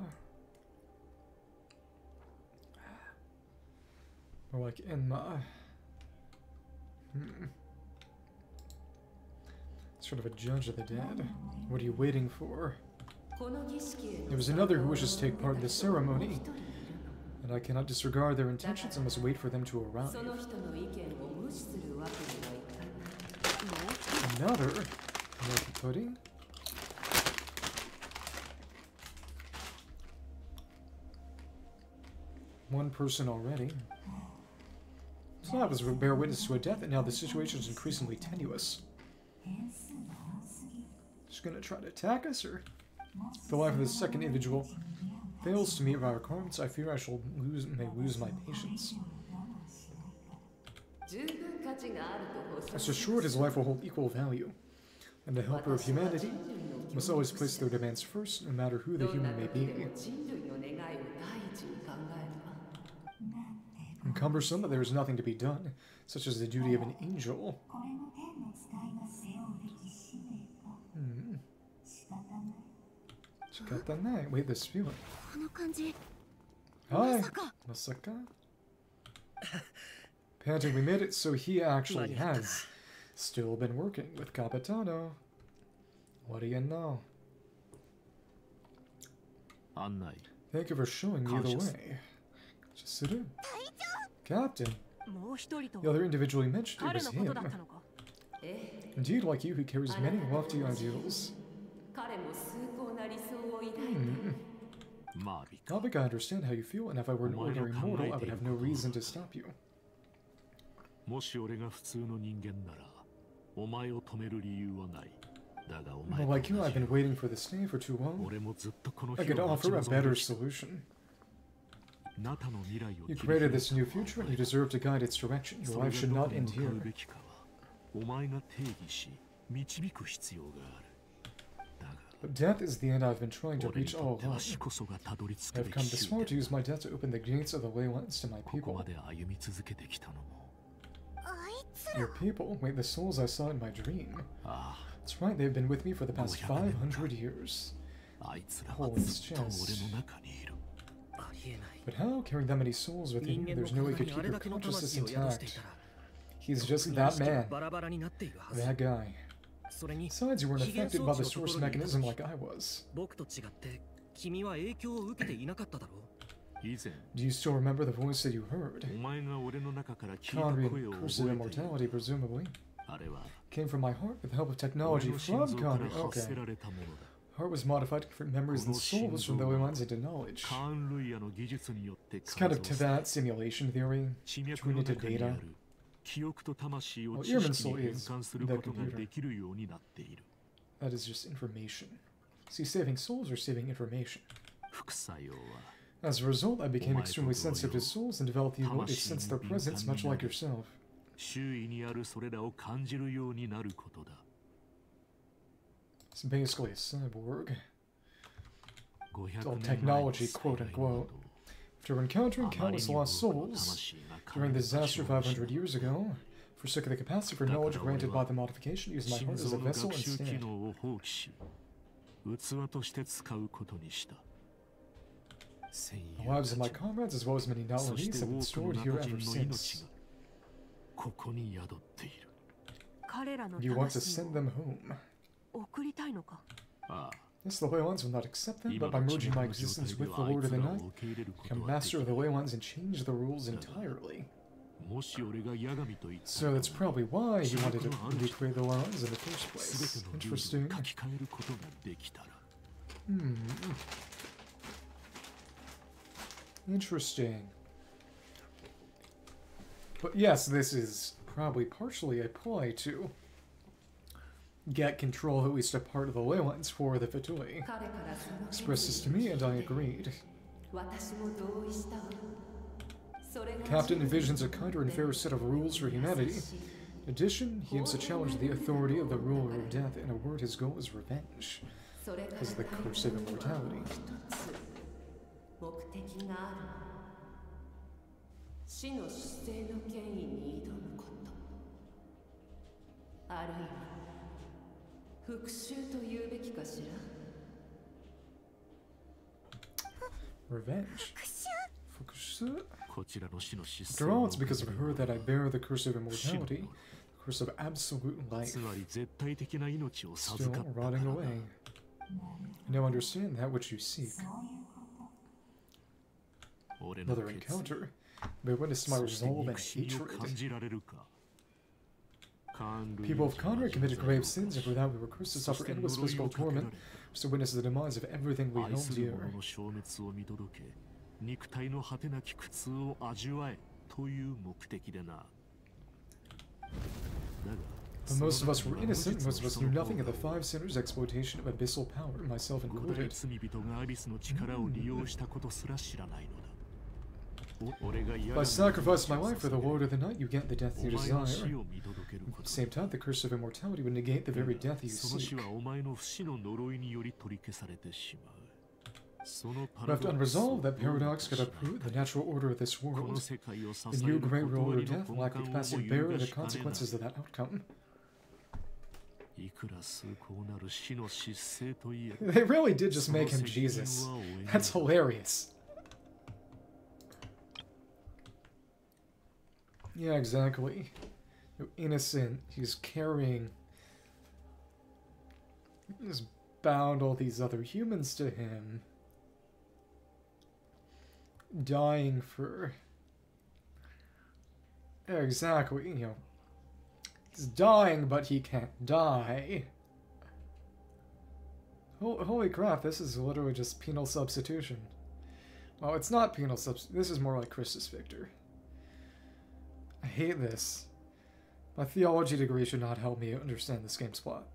S1: Or like Enma. Sort of a judge of the dead. What are you waiting for? There was another who wishes to take part in the ceremony, and I cannot disregard their intentions. I must wait for them to arrive. Another? Milky pudding? One person already. So Travels will bear witness to a death, and now the situation is increasingly tenuous. She's gonna try to attack us, or if the life of this second individual fails to meet our requirements, I fear I may lose my patience. Rest assured, his life will hold equal value, and the helper of humanity must always place their demands first, no matter who the human may be. Cumbersome, but there is nothing to be done, such as the duty of an angel. Chicatanai. Wait, this feeling. Hi, Masaka. Panting, we made it, so he actually has still been working with Capitano. What do you know? Thank you for showing me the way. Just sit in. Captain. The other individual you mentioned, it was him. Indeed, like you, he carries many lofty ideals. Mavuika, I understand how you feel, and if I were an ordinary mortal, I would have no reason to stop you. Well, like you, I've been waiting for this day for too long. I could offer a better solution. You created this new future, and you deserve to guide its direction. Your life should not end here. But death is the end I've been trying to reach all along. I've come this far to use my death to open the gates of the Ley Lines to my people. Your people? Wait, the souls I saw in my dream. That's right, they've been with me for the past 500 years. Hole in his chest. But how, carrying that many souls with him, there's no way you could keep your consciousness intact. He's just that man. That guy. Besides, you weren't affected by the source mechanism like I was. Do you still remember the voice that you heard? Conry and Curse of Immortality, presumably. Came from my heart with the help of technology from Conry. Okay. Heart was modified to convert memories and souls from the Ley Lines into knowledge. It's kind of Tibet simulation theory, turning into data. Well, Earman Soul is the computer. That is just information. See, saving souls or saving information. As a result, I became extremely sensitive to souls and developed the ability to sense their presence, much like yourself. It's basically a cyborg. It's all technology, quote-unquote. After encountering countless lost souls during the disaster 500 years ago, forsook the capacity for knowledge granted by the modification, used my heart as a vessel instead. The lives of my comrades, as well as many Natlanese, have been stored here ever since. You want to send them home. Yes, the Ley Lines will not accept them, but by merging my existence with the Lord of the Night, I become master of the Ley Lines and change the rules entirely. So that's probably why he wanted to recreate the Ley Lines in the first place. Interesting. Interesting. But yes, this is probably partially a ploy to get control of at least a part of the Ley Lines for the Fatui. Expressed this to me, and I agreed. Captain envisions a kinder and fairer set of rules for humanity. In addition, he aims to challenge the authority of the ruler of death. In a word, his goal is revenge, because of the curse of immortality. Revenge. After all, it's because of her that I bear the curse of immortality, the curse of absolute life, still rotting away. I now understand that which you seek. Another encounter. Bear witness to my resolve and hatred. People of Conrad committed grave sins, and for that we were cursed to suffer endless physical torment, to witness the demise of everything we held dear. But most of us were innocent, most of us knew nothing of the Five Sinners' exploitation of abyssal power, myself included. If I sacrifice my life for the Lord of the Night, you get the death you desire. At the same time, the curse of immortality would negate the very death you seek. Left unresolved, that paradox could uproot the natural order of this world. The new great ruler of death lacked the capacity to bear the consequences of that outcome. They really did just make him Jesus. That's hilarious. Yeah, exactly. You're innocent. He's carrying... He's bound all these other humans to him. Dying for... Yeah, exactly, you know. He's dying, but he can't die. Holy crap, this is literally just penal substitution. Oh, it's not penal substitution. This is more like Christus Victor. I hate this. My theology degree should not help me understand this game's plot.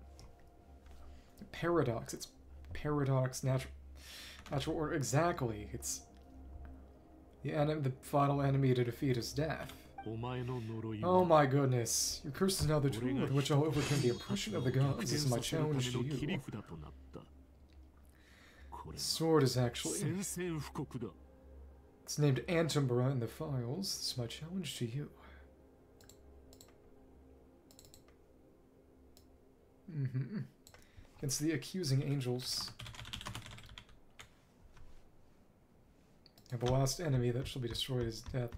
S1: Paradox. It's paradox, natural order. Exactly. It's the final enemy to defeat is death. Oh my goodness. Your curse is now the tool with which I'll overcome the oppression of the gods. This is my challenge to you. The sword is actually... It's named Antambra in the files. This is my challenge to you. Against the accusing angels. And the last enemy that shall be destroyed is death.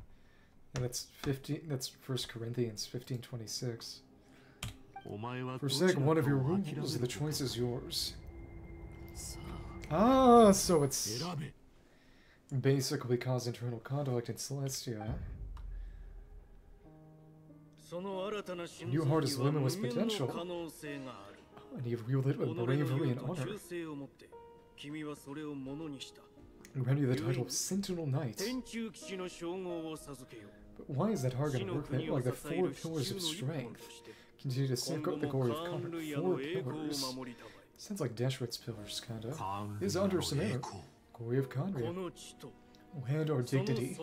S1: And that's 1 Corinthians 15:26. Forsake one of your rules, the choice is yours. Ah, so it's basically cause internal conflict in Celestia. Your heart has limitless potential, and you've wielded it with bravery and honor. Grant you the title of Sentinel Knight. But why is that heart going to work that like the 4 pillars of strength? Continue to safeguard the glory of Conrad. 4 pillars. Sounds like Deshret's pillars, kinda. Is under Samara. Glory of Conrad. Land our dignity.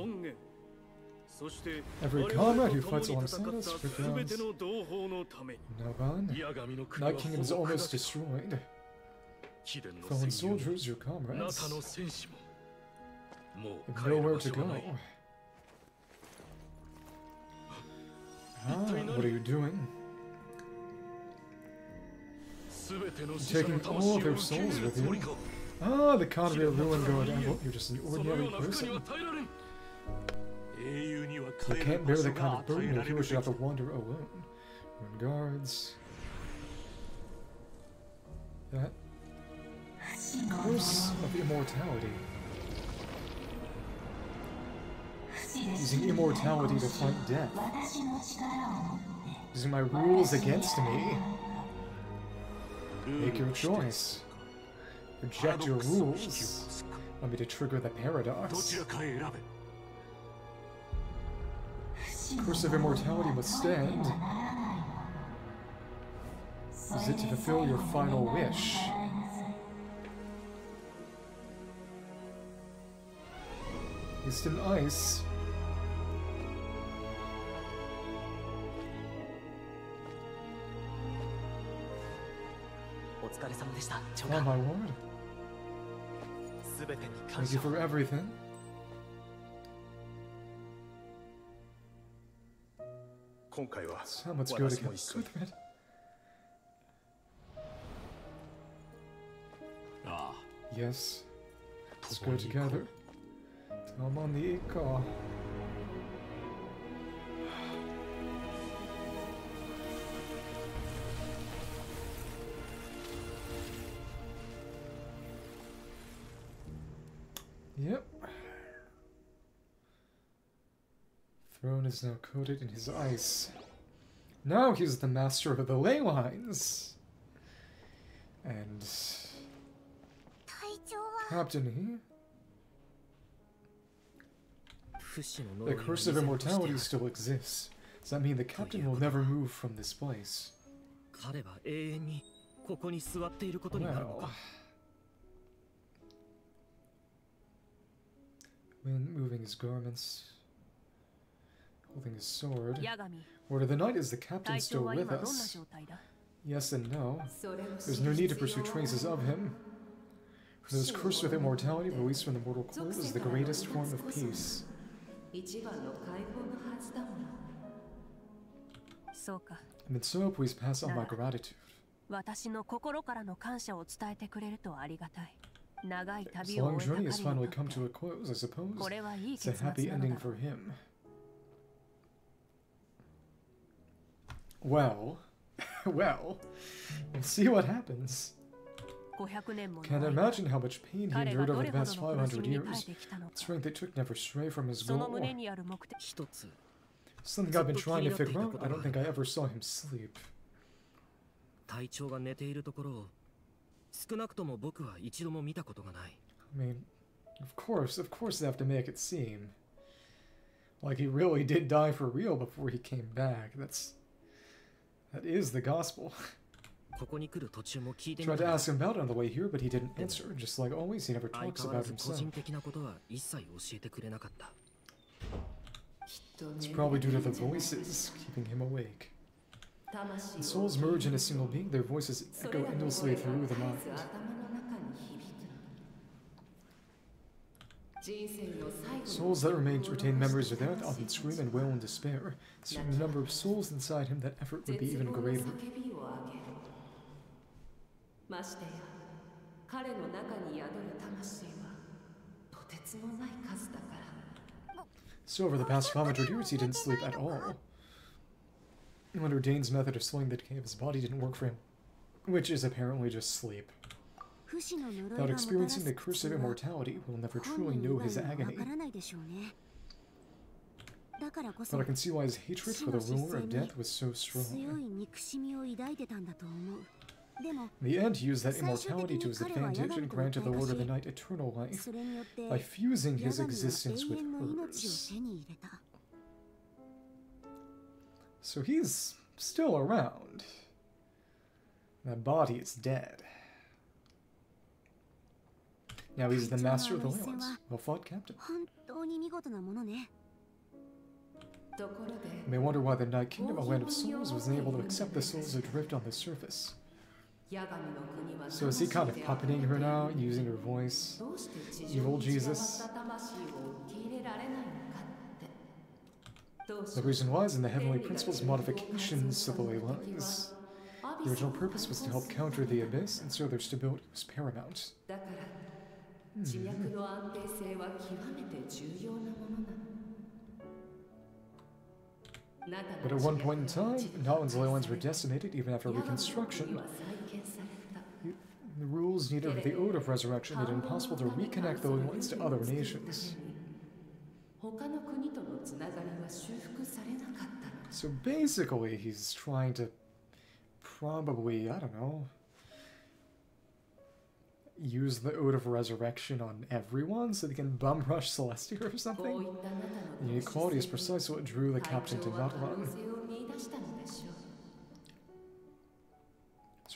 S1: Every comrade who fights alongside us returns. Now gone. Night Kingdom is almost destroyed. Fallen soldiers, your comrades. Have nowhere to go. What are you doing? Taking all of their souls with you. The Conrad ruin going down. Well, you're just an ordinary person. You can't bear the kind of burden if you should have to wander alone. Run guards. That curse of immortality. Using immortality to fight death. Using my rules against me. Make your choice. Reject your rules. Want me to trigger the paradox. Curse of immortality must stand. Use it to fulfill your final wish. East in ice. Oh my lord. Thank you for everything. So let's go together. Yes. Let's go together. I'm on the car. Yep. Throne is now coated in his ice. Now he's the master of the ley lines. And Captain the curse of immortality still exists. Does that mean the captain will never move from this place? Well, when moving his garments, holding his sword. Word of the night, is the captain still with us? Yes and no. There's no need to pursue traces of him. For those cursed with immortality, released from the mortal coil is the greatest form of peace. And then so please pass on my gratitude. This long journey has finally come to a close, I suppose. It's a happy ending for him. Well, we'll see what happens. Can't imagine how much pain he endured over the past 500 years. The strength it took never stray from his goal. Something I've been trying to figure out. I don't think I ever saw him sleep. I mean, of course they have to make it seem like he really did die for real before he came back. That is the gospel. Tried to ask him about it on the way here, but he didn't answer. Just like always, he never talks about himself. It's probably due to the voices keeping him awake. The souls merge in a single being, their voices echo endlessly through the mind. Souls that retain memories of death often scream and wail in despair. So the number of souls inside him, that effort would be even greater. So over the past 500 years, he didn't sleep at all. I wonder Dane's method of slowing the decay of his body didn't work for him, which is apparently just sleep. Without experiencing the curse of immortality, we'll never truly know his agony. But I can see why his hatred for the ruler of death was so strong. In the end, he used that immortality to his advantage and granted the Lord of the Night eternal life by fusing his existence with hers. So he's still around. That body is dead. Now he's the master of the Ley Lines, well-fought captain. You may wonder why the Night Kingdom, a land of souls, wasn't able to accept the souls adrift on the surface. So is he kind of puppeting her now, using her voice? Evil Jesus? The reason was in the Heavenly Principle's modifications to the Ley Lines. The original purpose was to help counter the Abyss, and so their stability was paramount. But at one point in time, Natlan's Ley Lines were decimated even after reconstruction. The rules needed for the Ode of Resurrection made it impossible to reconnect the Ley Lines to other nations. So basically, he's trying to probably, I don't know, use the Ode of Resurrection on everyone so they can bum rush Celestia or something? The unique quality is precisely what drew the captain to Natlan.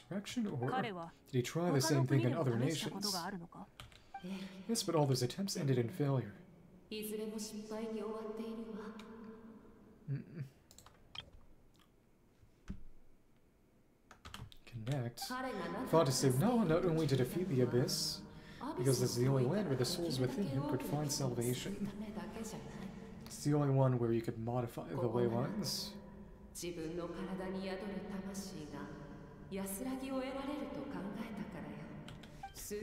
S1: Resurrection, or did he try the same thing in other nations? Yes, but all those attempts ended in failure. Connect. Fought to save Natlan not only to defeat the Abyss, because this is the only land where the souls within him could find salvation. It's the only one where you could modify the Ley Lines. He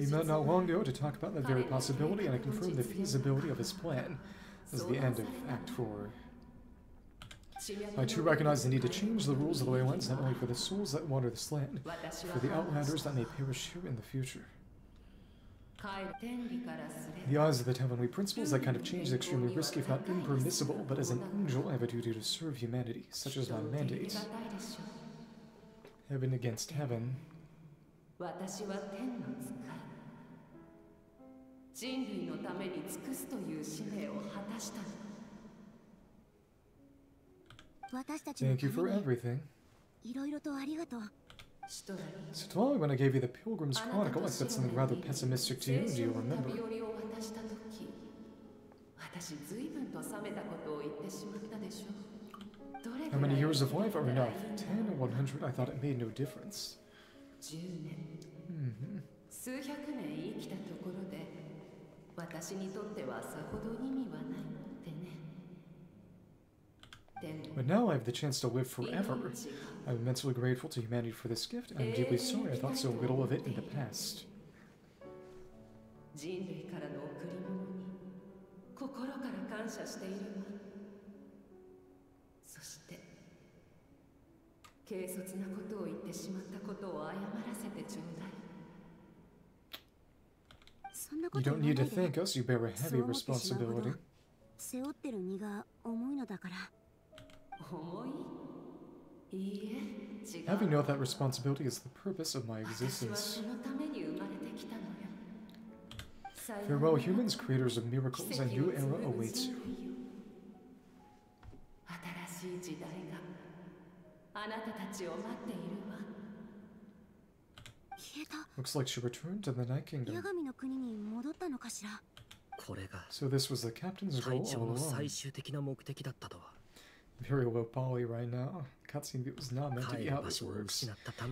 S1: met not long ago to talk about that very possibility, and I confirmed the feasibility of his plan. This is the end of Act 4. I too recognize the need to change the rules of the Ley Lines, not only for the souls that wander this land, but for the outlanders that may perish here in the future. In the eyes of the Heavenly Principles, that kind of change is extremely risky, if not impermissible, but as an angel, I have a duty to serve humanity, such as my mandate. Heaven against heaven. Thank you for everything. Citlali, when I gave you the Pilgrim's Chronicle, I said something rather pessimistic to you. Do you remember? How many years of life are enough? 10 or 100? I thought it made no difference. But now I have the chance to live forever. I'm immensely grateful to humanity for this gift. I'm deeply sorry I thought so little of it in the past. You don't need to thank us, you bear a heavy responsibility. Having known that responsibility is the purpose of my existence. Farewell, humans, creators of miracles, a new era awaits you. Looks like she returned to the Night Kingdom. So this was the captain's goal all along. Very low poly right now. Cutscene was not meant to be how this works.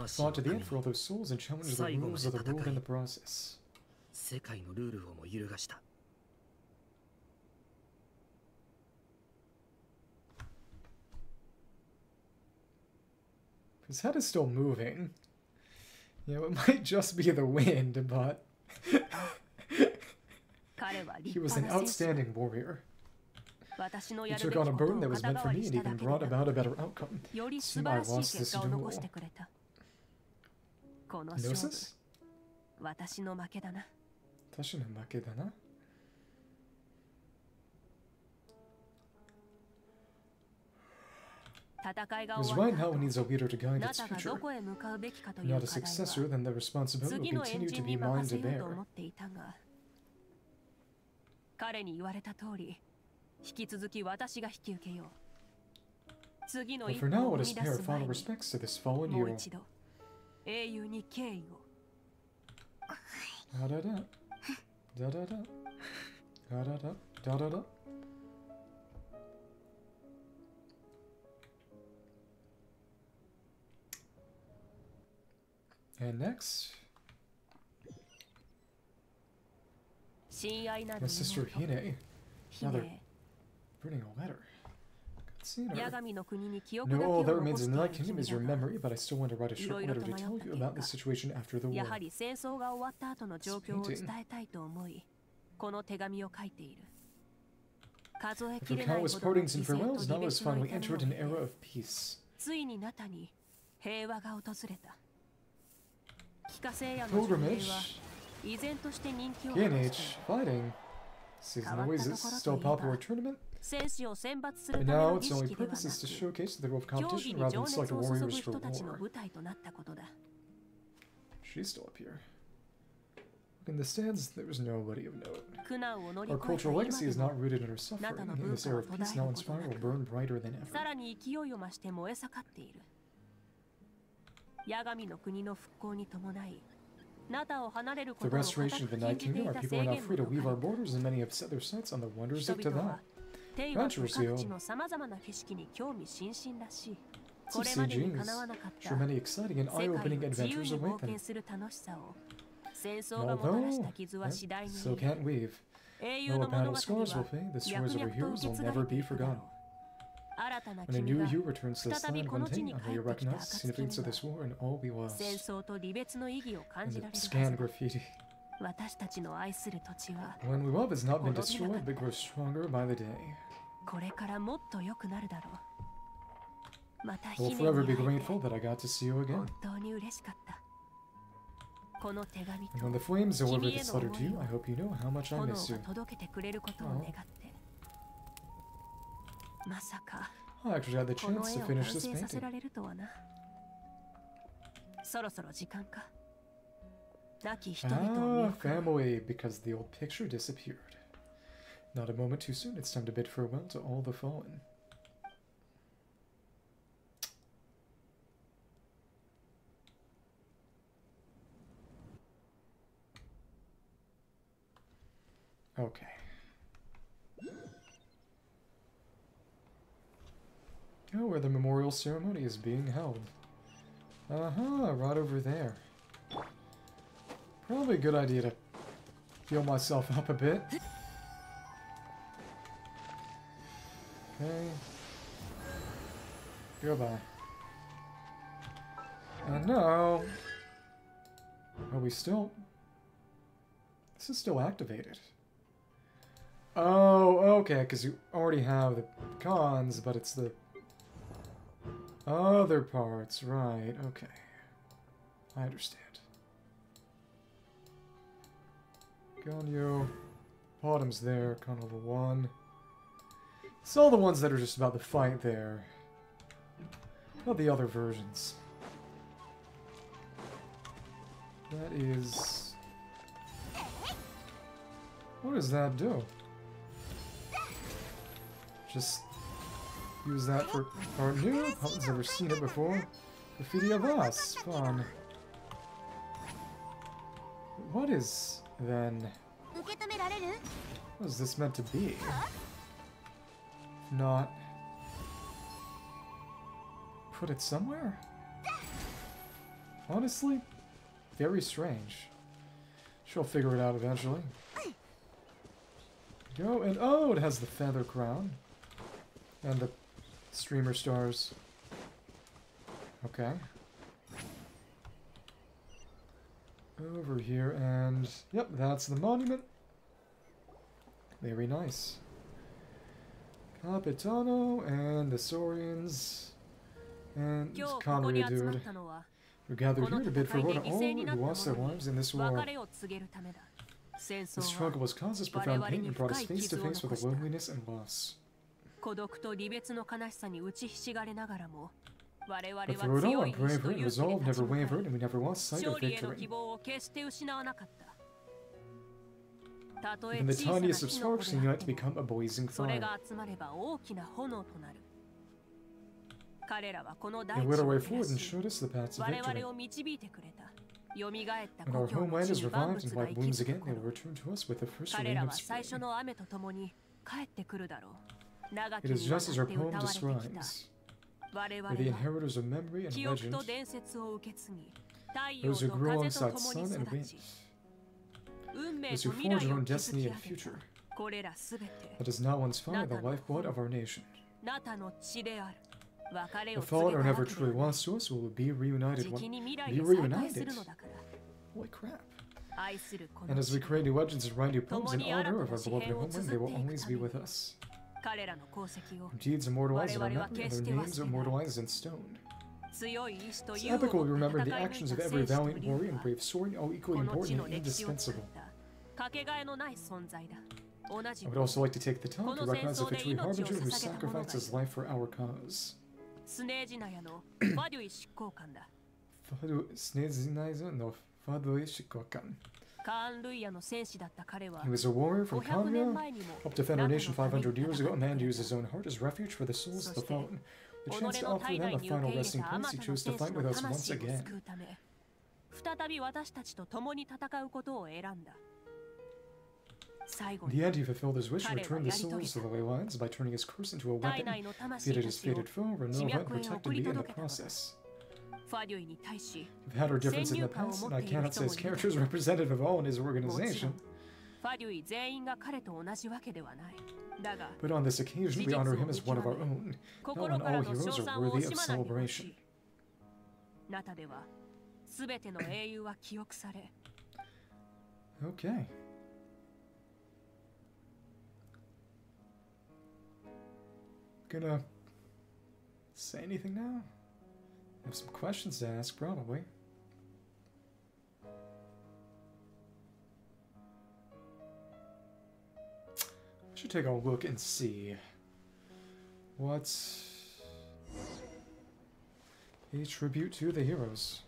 S1: Fought to the end for all those souls and challenged the rules of the world in the process. His head is still moving. You know, it might just be the wind, but he was an outstanding warrior. He took on a burden that was meant for me and even brought about a better outcome. See, I lost this duel. Gnosis? 私の負けだな. It was right now it needs a leader to guide its future. Not a successor, then the responsibility will continue to be mine to bear. But for now, let us pay our final respects to this fallen hero. Da-da-da. Da-da-da. Da-da-da. Da-da-da. And next, my sister Hine. Now they're bringing a letter. No, all that remains in the Night Kingdom is your memory, but I still want to write a short letter to tell you about the situation after the war. After countless partings and farewells, now has finally entered an era of peace. Pilgrimage, K&H, fighting, season noises, still a popular tournament. But now its only purpose is to showcase the growth of competition rather than select warriors for war. She's still up here. Look in the stands, there is nobody of note. Our cultural legacy is not rooted in her suffering. In this era of peace, Natlan's fire will burn brighter than ever. The restoration of the Night Kingdom, our people are now free to leave our borders, and many have set their sights on the wonders of Tada. Adventurous, yo. Tipsy Jeans. Sure, many exciting and eye-opening adventures await them. Although, still can't weave. Though our battle scars will fade, the stories of our heroes will never be forgotten. When a new you returns to this land one day, I will recognize the significance of this war and all we lost. And the scan graffiti. When we love has not been destroyed, but grows stronger by the day. I will forever be grateful that I got to see you again. And when the flames deliver this letter to you, I hope you know how much I miss you. I actually had the chance to finish this painting. Ah, family, because the old picture disappeared. Not a moment too soon, it's time to bid farewell to all the fallen. Okay. Oh, where the memorial ceremony is being held. Right over there. Probably a good idea to heal myself up a bit. Okay. Goodbye. And now... Are we still... This is still activated. Oh, okay, because you already have the cons, but it's the other parts, right, okay. I understand. Ganyu. Bottom's there, con level 1. It's all the ones that are just about the fight there. Not the other versions. That is... What does that do? Just use that for our new. Opponent's never seen it before. Graffiti of us. Fun. What is, then... What is this meant to be? Not... Put it somewhere? Honestly, very strange. She'll figure it out eventually. Go, and oh, it has the feather crown. And the streamer stars. Okay. Over here, and... Yep, that's the monument. Very nice. Capitano, and the Saurians, and this Connery dude. We're gathered here to bid farewell to all who lost their lives in this war. The struggle was caused us profound pain and brought us face to face with the loneliness and loss. But through it all, our bravery and resolve never wavered, and we never lost sight of victory. Even the tiniest of sparks can unite to become a blazing fire. They lit our way forward and showed us the paths of victory. When our homeland is revived and life blooms again, they will return to us with the first rain of spring. It is just as our poem describes. We're the inheritors of memory and legend, those who grew alongside sun and wind, those who forge our own destiny and future. That is not once found the lifeblood of our nation. The fallen are never truly lost to us, we will be reunited. Be reunited? Holy crap. And as we create new legends and write new poems in honor of our beloved homeland, they will always be with us. Their deeds immortalized in our memory, and their names immortalized in stone. It's epic we remember the actions of every valiant warrior and brave sword, all equally important and indispensable. I would also like to take the time to recognize the victory harbinger who sacrificed his life for our cause. He was a warrior from Kanya, helped defend our nation 500 years ago, a man to use his own heart as refuge for the souls of the fallen. The chance to offer them a final resting place, he chose to fight with us once again. In the end, he fulfilled his wish and returned the souls to the Ley Lines by turning his curse into a weapon. He defeated his fated foe, Renova, and protected me in the process. We've had our differences in the past, and I cannot say his character is representative of all in his organization. But on this occasion, we honor him as one of our own. Not when all heroes are worthy of celebration. Okay. Gonna say anything now? I have some questions to ask, probably. I should take a look and see what's a tribute to the heroes.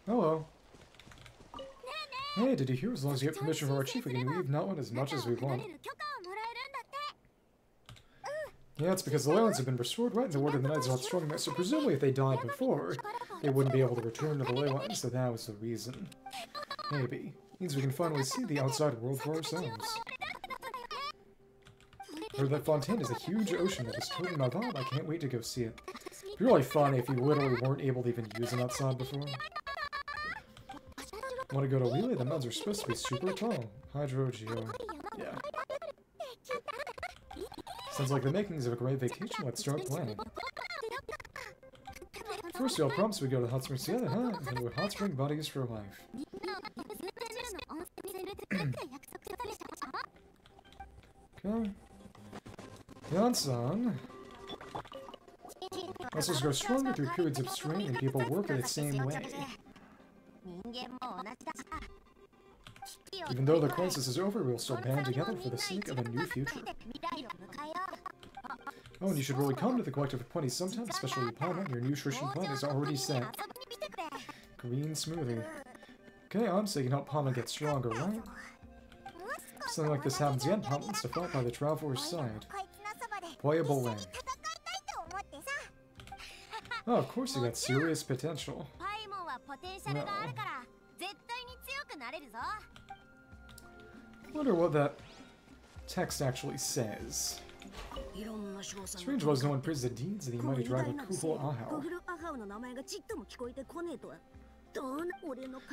S1: Hello. Hey, did you hear? As long as you get permission from our chief, we can leave Natlan as much as we want. Yeah, it's because the lands have been restored right in the Word of the Knights are not strong enough, so presumably if they died before, they wouldn't be able to return to the Ley Line, so that was the reason. Maybe. Means we can finally see the outside world for ourselves. Heard that Fontaine is a huge ocean that is totally my vibe. I can't wait to go see it. It'd be really funny if you literally weren't able to even use an outside before. Want to go to Lille? The mountains are supposed to be super tall. Hydro, Geo. Yeah. Sounds like the makings of a great vacation. Let's start planning. First, y'all promise we go to the hot springs together, huh? And we're hot spring buddies for life. Okay. Yansan. Muscles grow stronger through periods of strain, and people work in the same way. Even though the crisis is over, we'll still band together for the sake of a new future. Oh, and you should really come to the Collective of 20 sometime, especially Palma. Your nutrition plan is already set. Green smoothie. Okay, I'm so you can help Palma get stronger, right? If something like this happens again, Palma wants to fight by the Traveler's side. Playable land. Oh, of course you got serious potential. Well, I wonder what that text actually says. Strange was no one praised the deeds of the mighty dragon Hu Tao.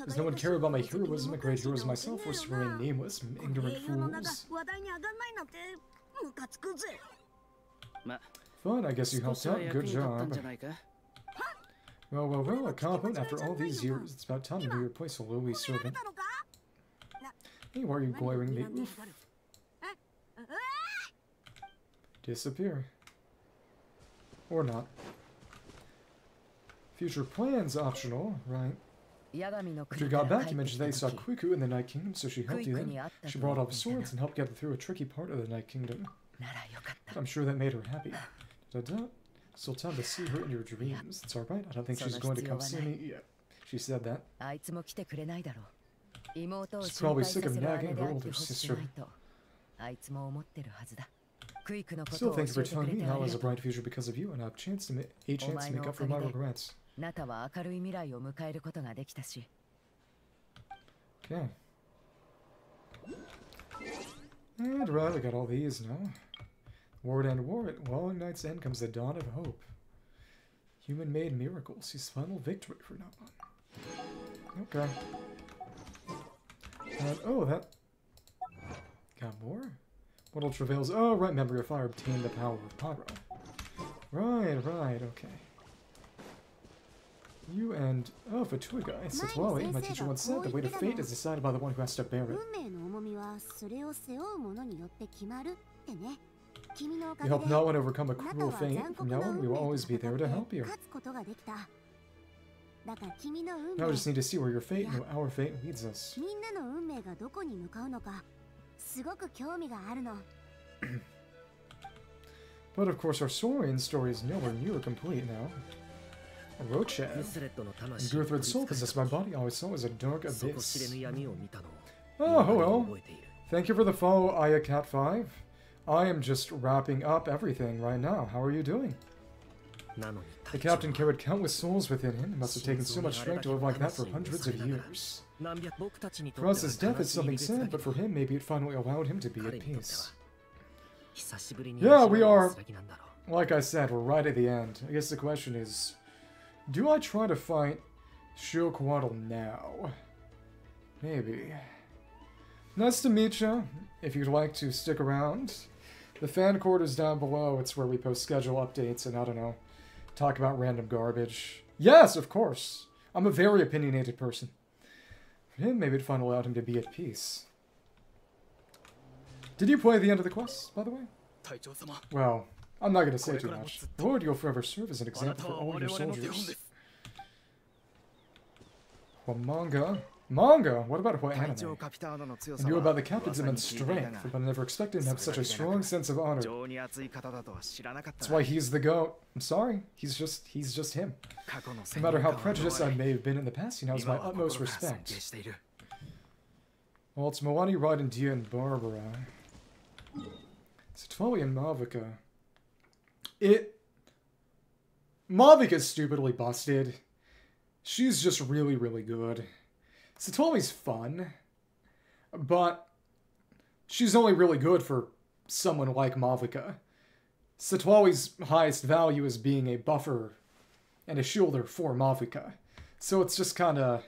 S1: Does no one care about my heroism? A great hero as myself was to remain nameless, ignorant fools. Fun, I guess you helped out. Good job. Well, a compliment after all these years. It's about time to be replaced a lowly servant. Hey, why are you glaring me? Oof. Disappear. Or not. Future plans optional, right? After you got back, you mentioned that you saw Qiqi in the Night Kingdom, so she helped you then. She brought up swords and helped get through a tricky part of the Night Kingdom. I'm sure that made her happy. Still time to see her in your dreams. It's alright, I don't think she's going to come see me yet. She said that. She's probably sick of nagging her older sister. Still, thank you for telling me Nala has a bright future because of you, and I have a chance to make up for my regrets. Okay. And right, we got all these now. Ward and War. Long night's end comes the dawn of hope. Human-made miracle sees final victory for Natlan. Okay. And, oh, that... Got more? What all travails? Oh, right, memory of fire obtained the power of Pyro. Right, okay. You and... Oh, Fatuiga, it's Citlali. My teacher once said, the weight of fate is decided by the one who has to bear it. You help Natlan overcome a cruel fate. From now on, we will always be there to help you. Now we just need to see where your fate and our fate leads us. But of course, our Saurian story is nowhere near complete now. Rochev. And Gurthred's soul possessed my body I always saw as a dark abyss. Oh, well. Thank you for the follow, AyaCat5. I am just wrapping up everything right now. How are you doing? The captain carried countless souls within him. It must have taken so much strength to live like that for hundreds of years. For us, his death is something sad, but for him, maybe it finally allowed him to be at peace. Yeah, we are... Like I said, we're right at the end. I guess the question is... Do I try to fight Xiuhcoatl now? Maybe. Nice to meet you. If you'd like to stick around. The fan court is down below. It's where we post schedule updates and, I don't know, talk about random garbage. Yes, of course. I'm a very opinionated person. For him, maybe it finally allowed him to be at peace. Did you play the end of the quest, by the way? Well, I'm not going to say too much. Lord, you'll forever serve as an example for all your soldiers. Well, manga? Manga? What about what anime? I knew about the captain's immense strength, but I never expected him to have such a strong sense of honor. That's why he's the GOAT. I'm sorry, he's just him. No matter how prejudiced I may have been in the past, he now has my utmost respect. Well, it's Milani, Raiden, Dia, and Barbara. Citlali and Mavuika. Mavuika's stupidly busted. She's just really, really good. Citlali's fun. but she's only really good for someone like Mavuika. Citlali's highest value is being a buffer and a shielder for Mavuika. So it's just kind of,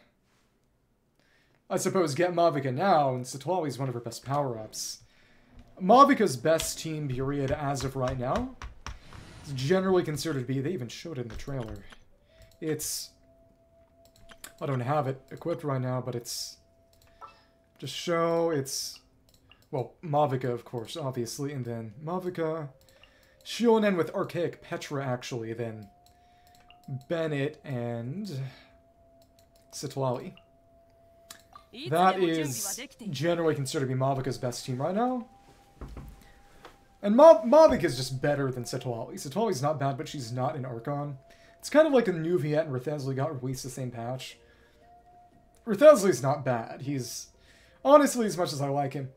S1: I suppose, get Mavuika now, and Citlali's one of her best power-ups. Mavuika's best team period as of right now is generally considered to be, they even showed it in the trailer. It's, I don't have it equipped right now, but it's, just show, it's, well, Mavuika, of course, obviously, and then Mavuika, Shionen with Archaic Petra, actually, then Bennett and Citlali. That is generally considered to be Mavuika's best team right now. And Mavuika is just better than Citlali. Citlali's not bad, but she's not an Archon. It's kind of like the new Viet and Rithesli got released the same patch. Rithesli's not bad. He's, honestly, as much as I like him,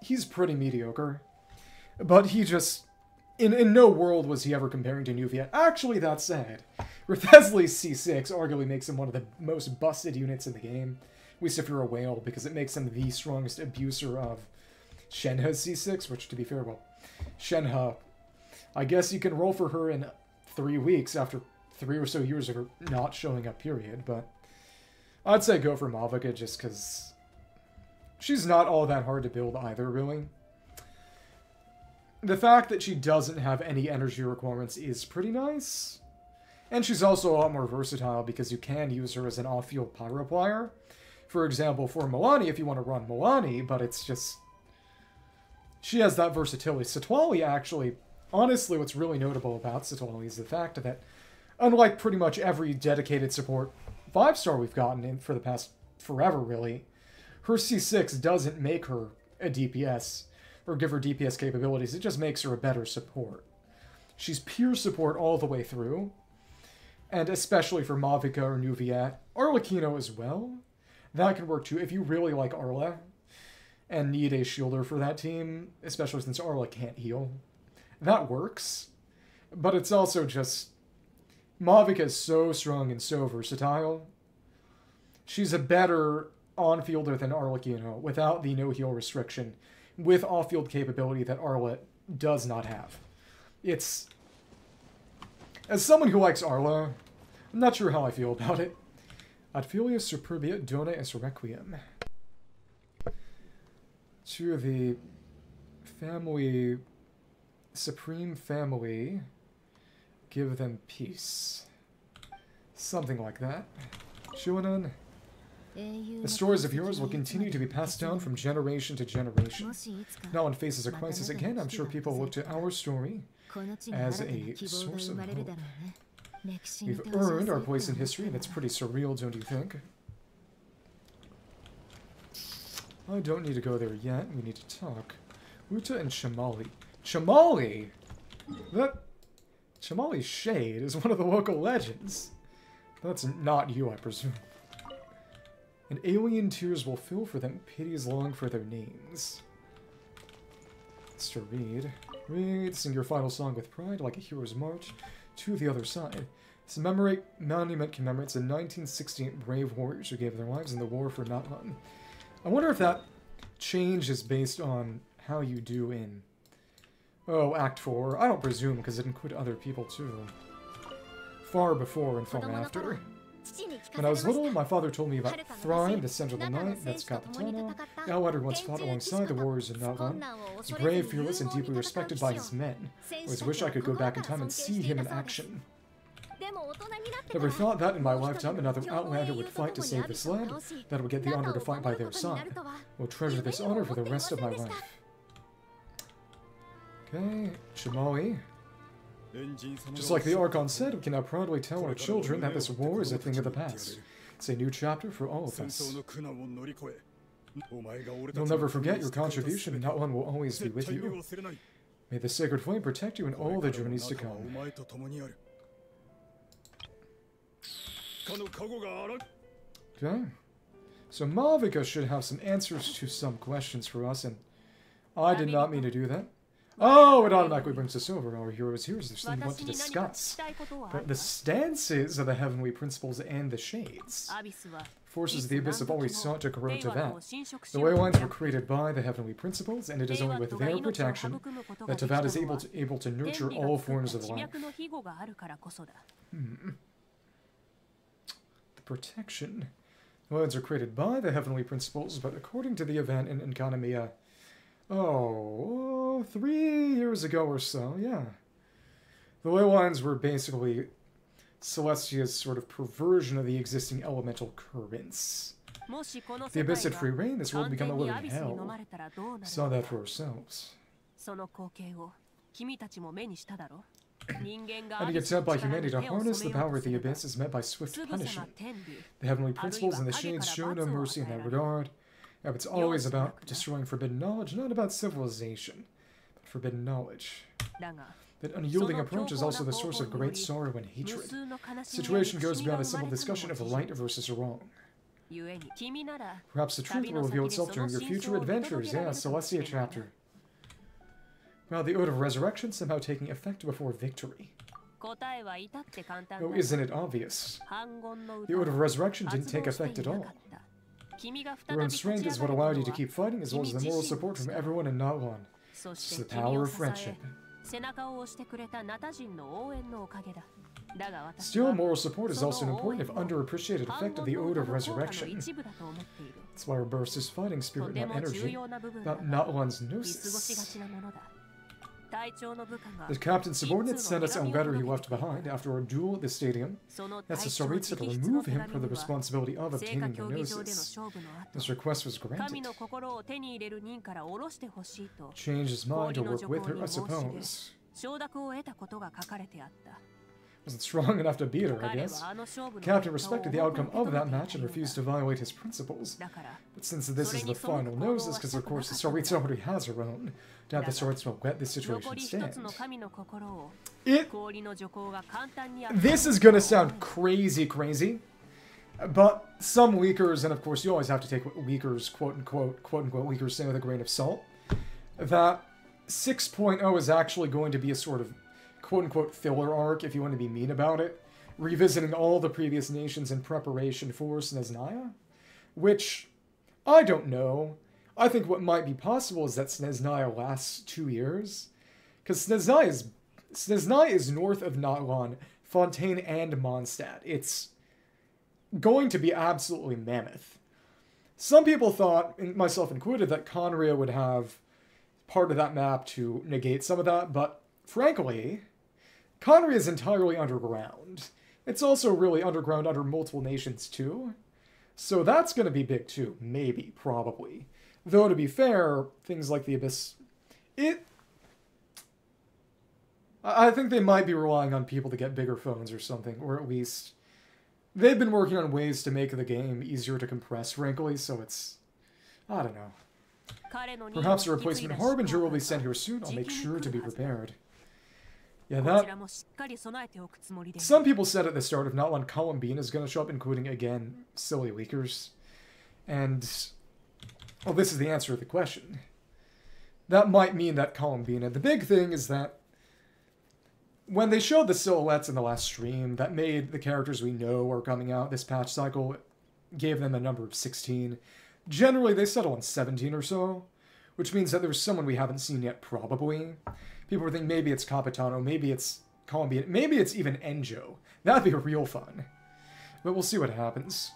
S1: he's pretty mediocre. But he just, in no world was he ever comparing to new Viet. Actually, that said, Rithesli's C6 arguably makes him one of the most busted units in the game. At least if you're a whale, because it makes him the strongest abuser of Shenhe's C6, which, to be fair, well, Shenhe, I guess you can roll for her in 3 weeks after 3 or so years of her not showing up, period, but I'd say go for Mavuika just because she's not all that hard to build either, really. The fact that she doesn't have any energy requirements is pretty nice, and she's also a lot more versatile because you can use her as an off-field pyro player. For example, for Moani, if you want to run Moani, but it's just, she has that versatility. Citlali, actually, honestly, what's really notable about Citlali is the fact that, unlike pretty much every dedicated support 5-star we've gotten in for the past forever, really, her C6 doesn't make her a DPS, or give her DPS capabilities, it just makes her a better support. She's pure support all the way through, and especially for Mavuika or Nuviat, Arlecchino as well. That can work too, if you really like Arla, and need a shielder for that team, especially since Arla can't heal. That works, but it's also just, Mavuika is so strong and so versatile. She's a better on-fielder than Arlecchino, without the no-heal restriction, with off-field capability that Arla does not have. It's, as someone who likes Arla, I'm not sure how I feel about it. Ad filius superbia dona es requiem. To the family, supreme family, give them peace. Something like that. Shuanan. The stories of yours will continue to be passed down from generation to generation. Now one faces a crisis again, I'm sure people look to our story as a source of hope. We've earned our place in history, and it's pretty surreal, don't you think? I don't need to go there yet. We need to talk. Uta and Shamali. Shamali? Shamali's Shade is one of the local legends. That's not you, I presume. And alien tears will fill for them, pities long for their names. Mr. Reed. Reed, sing your final song with pride, like a hero's march to the other side. This monument commemorates the 1968 brave warriors who gave their lives in the war for Natlan. I wonder if that change is based on how you do in, oh, Act 4. I don't presume, because it included other people too. Far before and far after. When I was little, my father told me about Thryne, the Descent of the Night, that's Capitano. The Outrider once fought alongside the warriors of Natlan. He's brave, fearless, and deeply respected by his men. I always wish I could go back in time and see him in action. Never thought that in my lifetime another Outlander would fight to save this land, that I would get the honor to fight by their side. Will treasure this honor for the rest of my life. Okay, Shamali. Just like the Archon said, we can now proudly tell our children that this war is a thing of the past. It's a new chapter for all of us. You'll never forget your contribution, and Natlan will always be with you. May the sacred flame protect you in all the journeys to come. Okay. So Mavuika should have some answers to some questions for us, and I did not mean to do that. Oh, it automatically brings us over. Our heroes here is there's something we want to discuss. But the stances of the heavenly principles and the shades. Forces of the Abyss have always sought to corrode Teyvat. The Waylines were created by the heavenly principles, and it is only with their protection that Teyvat is able to nurture all forms of life. The protection. The Waylines are created by the heavenly principles, but according to the event in Incandescent, 3 years ago or so, yeah. The Waylines were basically Celestia's sort of perversion of the existing elemental currents. The Abyss had free reign, this world would become a living hell. We saw that for ourselves. And to get set by humanity to harness the power of the Abyss is met by swift punishment. The heavenly principles and the shades show no mercy in that regard. Yeah, it's always about destroying forbidden knowledge, not about civilization, but forbidden knowledge. That unyielding approach is also the source of great sorrow and hatred. The situation goes beyond a simple discussion of right versus wrong. Perhaps the truth will reveal itself during your future adventures. Yeah, Celestia chapter. Well, the Ode of Resurrection somehow taking effect before victory. Oh, isn't it obvious? The Ode of Resurrection didn't take effect at all. Your own strength is what allowed you to keep fighting, as well as the moral support from everyone in Natlan. It's the power of friendship. Still, moral support is also an important if underappreciated effect of the Ode of Resurrection. That's why our burst is fighting spirit, not energy, about Natlan's gnosis. The captain's subordinates sent us a letter he left behind after our duel at the stadium. That's the Tsaritsa to remove him from the responsibility of obtaining the gnosis. This request was granted. Change his mind to work with her, I suppose. Wasn't strong enough to beat her, I guess. The captain respected the outcome of that match and refused to violate his principles. But since this is the final gnosis, because of course the Tsaritsa already has her own, doubt the Tsaritsa will let this situation stand. This is gonna sound crazy, but some leakers, and of course you always have to take what leakers, quote-unquote leakers say with a grain of salt, that 6.0 is actually going to be a sort of quote-unquote filler arc, if you want to be mean about it, revisiting all the previous nations in preparation for Snezhnaya, which, I don't know. I think what might be possible is that Snezhnaya lasts 2 years, because Snezhnaya is north of Natlan, Fontaine, and Mondstadt. It's going to be absolutely mammoth. Some people thought, myself included, that Conria would have part of that map to negate some of that, but frankly, Conria is entirely underground. It's also really underground under multiple nations too. So that's going to be big too. Maybe. Probably. Though to be fair, things like the Abyss... I think they might be relying on people to get bigger phones or something. Or at least... They've been working on ways to make the game easier to compress, frankly, so it's... I don't know. Perhaps a replacement Harbinger will be sent here soon. I'll make sure to be prepared. Yeah, that... Some people said at the start of Natlan Columbine is going to show up, including, again, silly leakers. And... well, this is the answer to the question. That might mean that Columbine... And the big thing is that when they showed the silhouettes in the last stream, that made the characters we know are coming out this patch cycle, gave them a number of 16. Generally, they settle on 17 or so, which means that there's someone we haven't seen yet, probably. People would think maybe it's Capitano, maybe it's Columbine, maybe it's even Enjo. That'd be real fun. But we'll see what happens.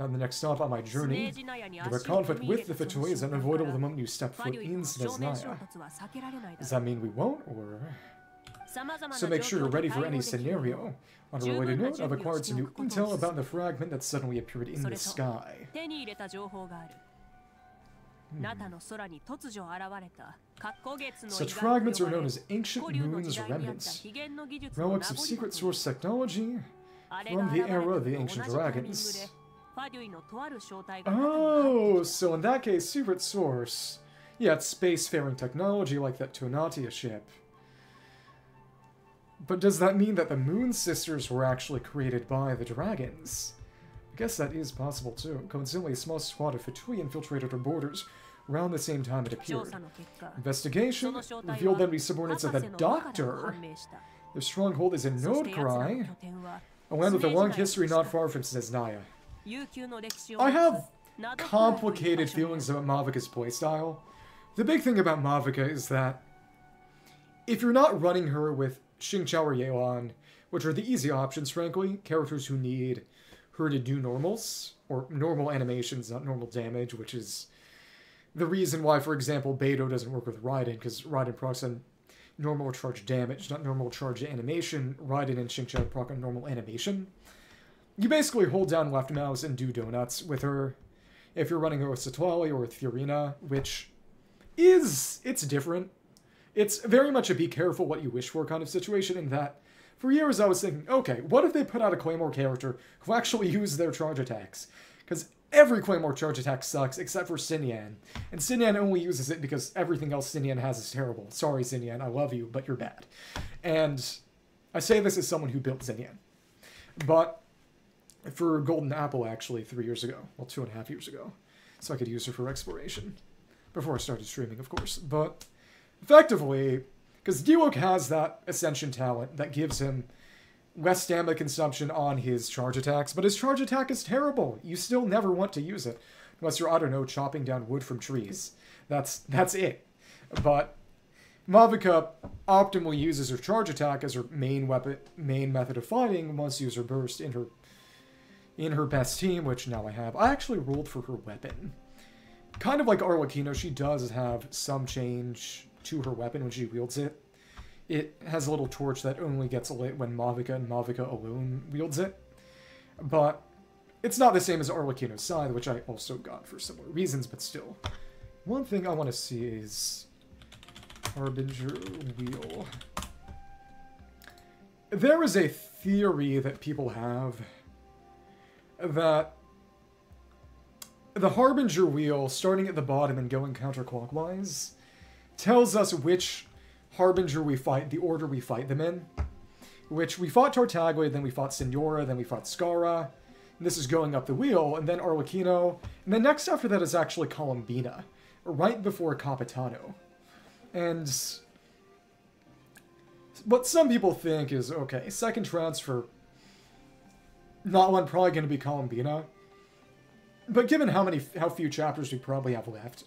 S1: Now, the next stop on my journey, direct conflict with the Fatui is unavoidable the moment you step foot in Snezhnaya. Does that mean we won't, or...? So make sure you're ready for any scenario. On a related note, I've acquired some new intel about the fragment that suddenly appeared in the sky. Such fragments are known as ancient moons remnants, relics of secret source technology from the era of the ancient dragons. Oh, so in that case, secret source. Yeah, it's spacefaring technology like that Tonatia ship. But does that mean that the Moon Sisters were actually created by the dragons? I guess that is possible too. Coincidentally, a small squad of Fatui infiltrated our borders, around the same time it appeared.
S2: 調査の結果
S1: Investigation
S2: その正体は
S1: revealed them to be subordinates of
S2: 博
S1: the
S2: 士の中で
S1: Doctor.
S2: 判明した
S1: Their stronghold is in
S2: そして奴らの
S1: Nod-Krai,
S2: 拠点は
S1: a land with a long
S2: スメージ
S1: history
S2: 内に
S1: not far from Snezhnaya.
S2: 悠久の歴史を
S1: I
S2: 持つ
S1: have
S2: ナドクライという
S1: complicated
S2: 場所に
S1: feelings about Mavuika's playstyle. The big thing about Mavuika is that if you're not running her with Xingqiao or Yelan, which are the easy options, frankly, characters who need her to do normals, or normal animations, not normal damage, which is the reason why, for example, Beidou doesn't work with Raiden, because Raiden procs on normal charge damage, not normal charge animation. Raiden and Xingqiao proc on normal animation. You basically hold down left mouse and do donuts with her if you're running her with Citlali or with Furina, which is... it's different. It's very much a be careful what you wish for kind of situation, in that for years I was thinking, okay, what if they put out a Claymore character who actually used their charge attacks? Because every Claymore charge attack sucks except for Xinyan. And Xinyan only uses it because everything else Xinyan has is terrible. Sorry, Xinyan, I love you, but you're bad. And I say this as someone who built Xinyan. But for Golden Apple, actually, 3 years ago. Well, 2.5 years ago. So I could use her for exploration. Before I started streaming, of course. But effectively, because Diluc has that Ascension talent that gives him less stamina consumption on his charge attacks, but his charge attack is terrible. You still never want to use it. Unless you're, I don't know, chopping down wood from trees. That's it. But Mavuika optimally uses her charge attack as her main method of fighting, once user burst in her best team, which now I have. I actually rolled for her weapon. Kind of like Arlecchino, she does have some change to her weapon when she wields it. It has a little torch that only gets lit when Mavuika and Mavuika alone wields it. But it's not the same as Arlecchino's Scythe, which I also got for similar reasons, but still. One thing I want to see is Harbinger Wheel. There is a theory that people have that the Harbinger Wheel, starting at the bottom and going counterclockwise, tells us which Harbinger we fight, the order we fight them in. Which, we fought Tartaglia, then we fought Signora, then we fought Skara. And this is going up the wheel, and then Arlecchino. And then next after that is actually Columbina, right before Capitano. And what some people think is, okay, second transfer, Natlan probably going to be Columbina. But given how few chapters we probably have left,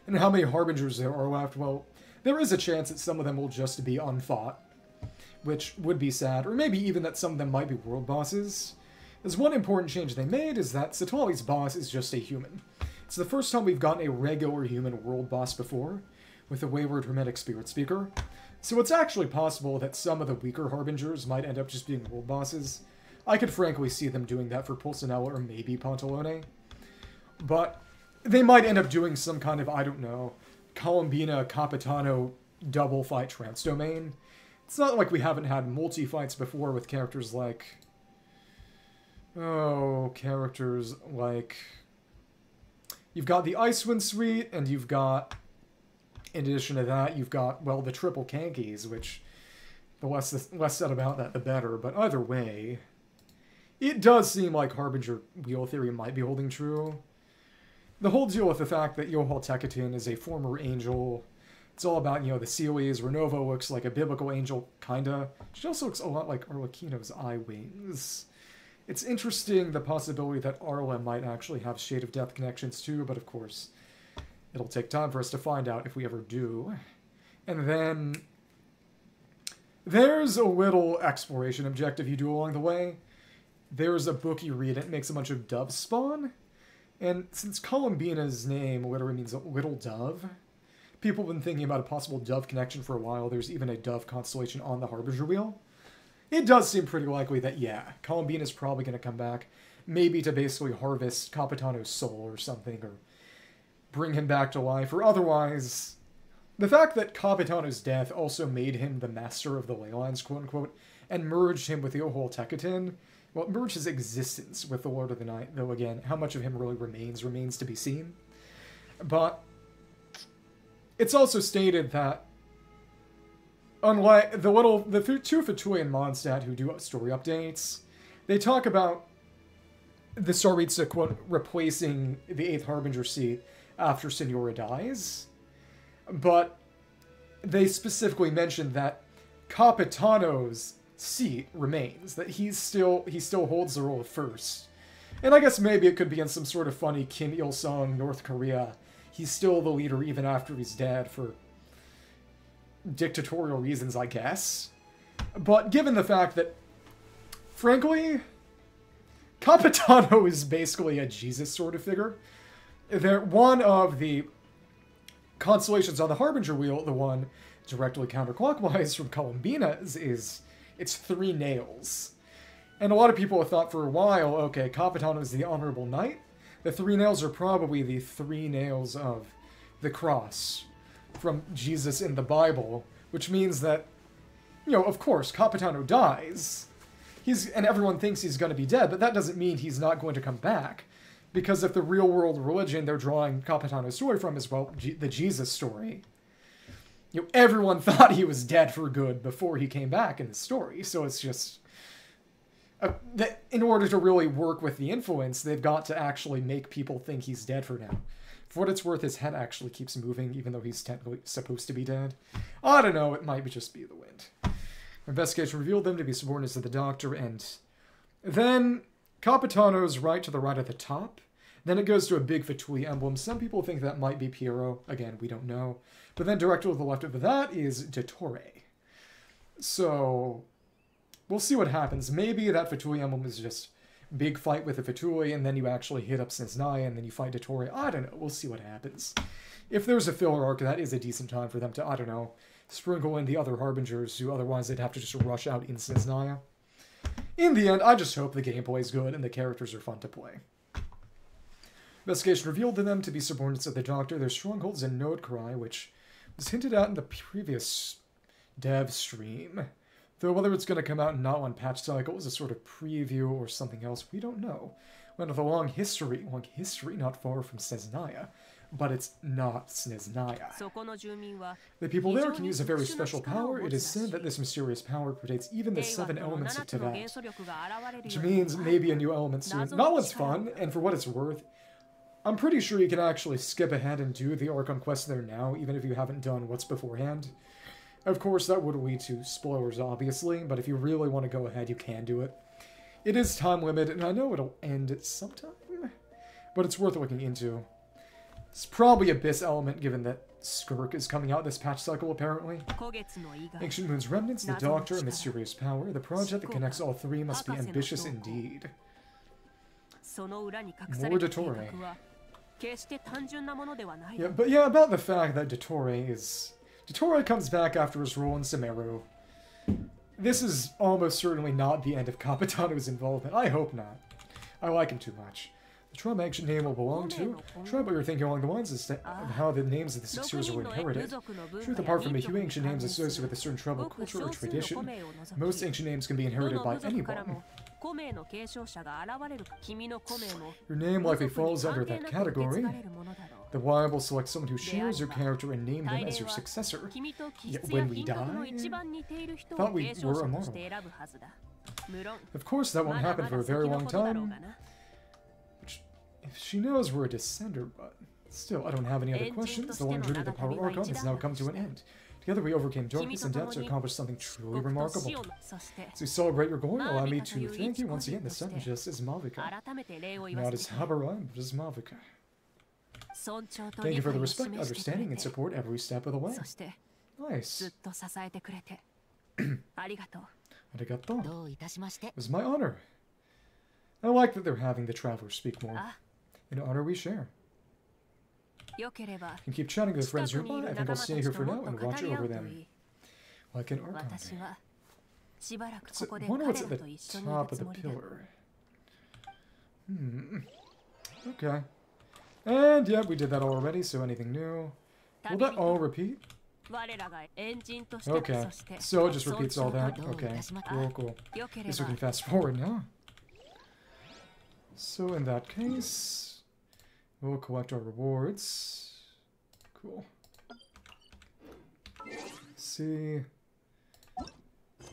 S1: and how many Harbingers there are left, well, there is a chance that some of them will just be unfought, which would be sad, or maybe even that some of them might be world bosses. As one important change they made is that Citlali's boss is just a human. It's the first time we've gotten a regular human world boss before, with the Wayward Hermetic Spiritspeaker. So it's actually possible that some of the weaker Harbingers might end up just being world bosses. I could frankly see them doing that for Pulcinella or maybe Pantalone. But they might end up doing some kind of, I don't know, Columbina, Capitano double fight trance domain. It's not like we haven't had multi-fights before with characters like... oh, characters like... you've got the Icewind Suite, and you've got... in addition to that, you've got, well, the triple Kankis, which... the less said about that, the better. But either way, it does seem like Harbinger Wheel Theory might be holding true. The whole deal with the fact that Qiqi is a former angel, it's all about, you know, the Sealies. Renovo looks like a biblical angel, kinda. She also looks a lot like Arlecchino's eye wings. It's interesting, the possibility that Arla might actually have Shade of Death connections too, but of course, it'll take time for us to find out if we ever do. And then there's a little exploration objective you do along the way. There's a book you read, it makes a bunch of doves spawn. And since Columbina's name literally means little dove, people have been thinking about a possible dove connection for a while. There's even a dove constellation on the Harbinger Wheel. It does seem pretty likely that, yeah, Columbina's probably going to come back, maybe to basically harvest Capitano's soul or something, or bring him back to life, or otherwise... the fact that Capitano's death also made him the master of the ley lines, quote-unquote, and merged him with the Qiqi, well, merged his existence with the Lord of the Night, though again, how much of him really remains to be seen. But it's also stated that, unlike the two Fatui and Mondstadt who do story updates, they talk about the Tsaritsa, quote, replacing the 8th Harbinger seat after Signora dies. But they specifically mentioned that Capitano's seat remains, that he still holds the role of first. And I guess maybe it could be in some sort of funny Kim Il-sung, North Korea. He's still the leader even after he's dead for dictatorial reasons, I guess. But given the fact that, frankly, Capitano is basically a Jesus sort of figure. One of the constellations on the Harbinger wheel, the one directly counterclockwise from Columbina's, it's 3 nails. And a lot of people have thought for a while, okay, Capitano is the Honorable Knight. The 3 nails are probably the 3 nails of the cross from Jesus in the Bible, which means that, you know, of course, Capitano dies. And everyone thinks he's going to be dead, but that doesn't mean he's not going to come back. Because if the real-world religion they're drawing Capitano's story from is, well, the Jesus story, you know, everyone thought he was dead for good before he came back in the story. So it's just... in order to really work with the influence, they've got to actually make people think he's dead for now. For what it's worth, his head actually keeps moving, even though he's technically supposed to be dead. I don't know, it might just be the wind. Investigation revealed them to be subordinates of the Doctor, and then Capitano's right to the right at the top. Then it goes to a big Fatui emblem. Some people think that might be Pyro. Again, we don't know. But then directly to the left of that is Dottore. So we'll see what happens. Maybe that Fatui emblem is just big fight with the Fatui, and then you actually hit up Snezhnaya, and then you fight Dottore. I don't know. We'll see what happens. If there's a filler arc, that is a decent time for them to, I don't know, sprinkle in the other Harbingers, who otherwise they'd have to just rush out in Snezhnaya. In the end, I just hope the gameplay is good and the characters are fun to play. Investigation revealed to them to be subordinates of the Doctor. Their strongholds in Nod-Krai, which was hinted at in the previous dev stream. Though whether it's going to come out in Natlan patch cycle as a sort of preview or something else, we don't know. We have a long history not far from Snezhnaya, but it's not Snezhnaya. The people there can use a very special power. It is said that this mysterious power predates even the 7 elements of Teyvat, which means maybe a new element soon. Natlan's fun, and for what it's worth, I'm pretty sure you can actually skip ahead and do the Archon Quest there now, even if you haven't done what's beforehand. Of course, that would lead to spoilers, obviously, but if you really want to go ahead, you can do it. It is time limited, and I know it'll end at some time, but it's worth looking into. It's probably Abyss element, given that Skirk is coming out this patch cycle, apparently. Ancient Moon's Remnants, the Doctor, and Mysterious Power. The project that connects all 3 must be ambitious indeed. More Dottore. Yeah, but yeah, about the fact that Dottore comes back after his role in Sumeru. This is almost certainly not the end of Capitano's involvement. I hope not. I like him too much. The tribe ancient name will belong to. Tribe, you're thinking along the lines of how the names of the 6 years were inherited. Truth apart from a few ancient names associated with a certain tribal culture or tradition, most ancient names can be inherited by anyone. Your name likely falls under that category. The wild will select someone who shares your character and name them as your successor. Yet when we die, thought we were immortal. Of course, that won't happen for a very long time. If she knows we're a descender, but still, I don't have any other questions. The long journey of the Power Archon has now come to an end. Together we overcame darkness and death to accomplish something truly remarkable. To celebrate your glory, allow me to thank you once again. The sun just as Mavuika. Not as Habarai, but as Mavuika. Thank you for the respect, understanding, and support every step of the way. Nice. Arigato. It was my honor. I like that they're having the Travelers speak more. An honor we share. You can keep chatting with friends nearby. I think I'll stay here for now and watch over them. Like an Archon. I wonder what's at the top of the pillar. Okay. And yeah, we did that already, so anything new? Will that all repeat? Okay, so it just repeats all that? Okay, cool. Guess we can fast forward now. So in that case, we'll collect our rewards. Cool. See.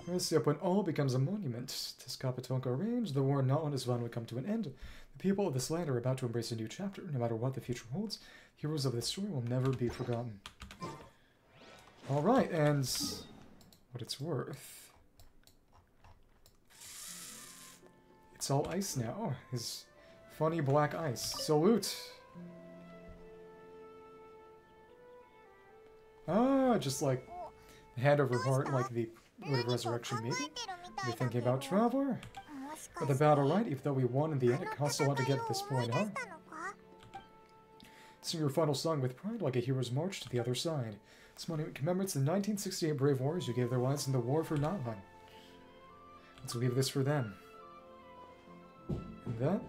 S1: Let's see, when all becomes a monument, Tezcatlipoca range, the war in Natlan is one would come to an end. The people of this land are about to embrace a new chapter. No matter what the future holds, Heroes of this story will never be forgotten. Alright, and what it's worth. It's all ice now. His funny black ice. Salute! Ah, just like hand over heart, like the Wood of Resurrection, maybe? You're thinking about Traveler? But the battle, right? Even though we won in the end, it cost a lot to get to this point, huh? Sing your final song with pride like a hero's march to the other side. This monument commemorates the 1968 brave warriors who gave their lives in the war for Natlan. Let's leave this for them. And that?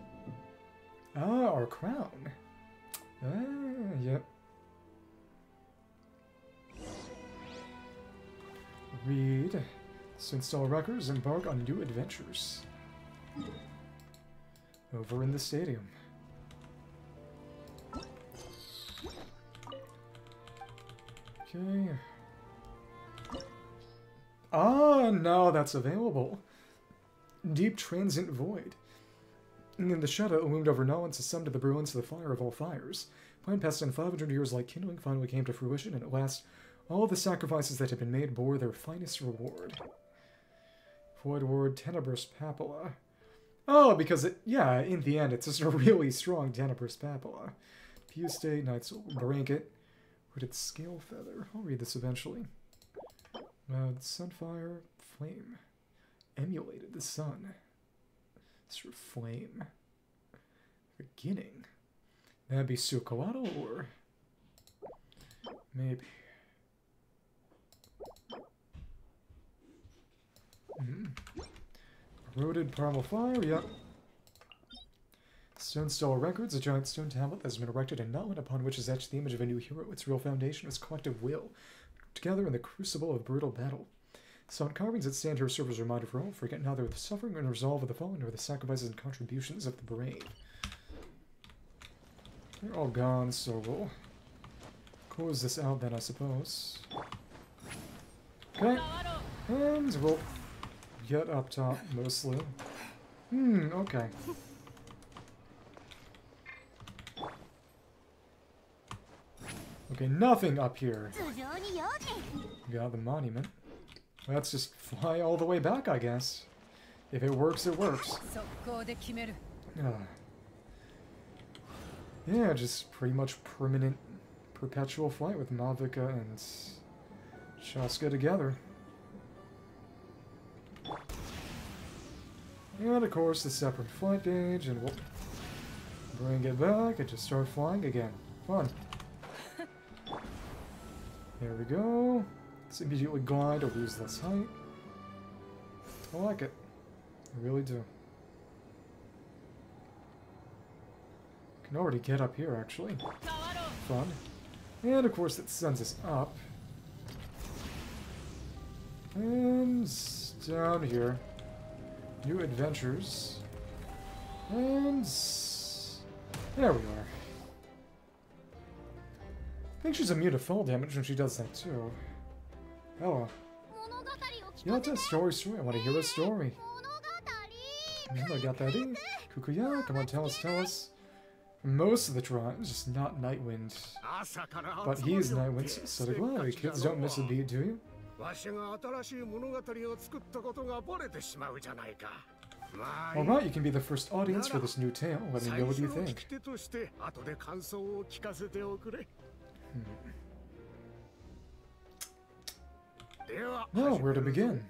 S1: Ah, our crown. Ah, yep. Read. So install records, embark on new adventures. Over in the stadium. Okay. Ah, now that's available. Deep transient void. And in the shadow it loomed over Natlan, succumbed to the brilliance of the fire of all fires. Plan passed on 500 years like kindling finally came to fruition, and at last all the sacrifices that had been made bore their finest reward. Void word Tenebrous Papilla. Oh, because it, yeah, in the end, it's just a really strong Tenebrous Papilla. Fuse State, Night Soul, Blanket, Hooded Scale Feather. I'll read this eventually. Sunfire, Flame. Emulated the sun. Sort of flame. Beginning. That'd be Xiuhcoatl, or maybe. Eroded Primal Fire, yep. Stone Star Records, a giant stone tablet that has been erected in Natlan, upon which is etched the image of a new hero. Its real foundation is collective will, together in the crucible of brutal battle. Stone carvings that stand here serve as a reminder for all, forget neither the suffering and resolve of the fallen, nor the sacrifices and contributions of the brave. They're all gone, so we'll close this out then, I suppose. Okay, and we'll get up top, mostly. Okay. Okay, nothing up here. Got the monument. Let's just fly all the way back, I guess. If it works, it works. Yeah, just pretty much permanent, perpetual flight with Mavuika and Shaska together. And of course the separate flight gauge, and we'll bring it back and just start flying again. Fun. There we go. Let's immediately glide to lose less height. I like it. I really do. Can already get up here, actually. Fun. And of course it sends us up. And down here. New adventures. And there we are. I think she's immune to fall damage when she does that too. Oh. You want a story? I want to hear a story. I got that in. Kukuya, come on, tell us. Most of the tribes, just not Nightwind. But he's Nightwind, so Citlali. Kids don't miss a beat, do you? Alright, you can be the first audience for this new tale. Let me know what you think. Well, where to begin?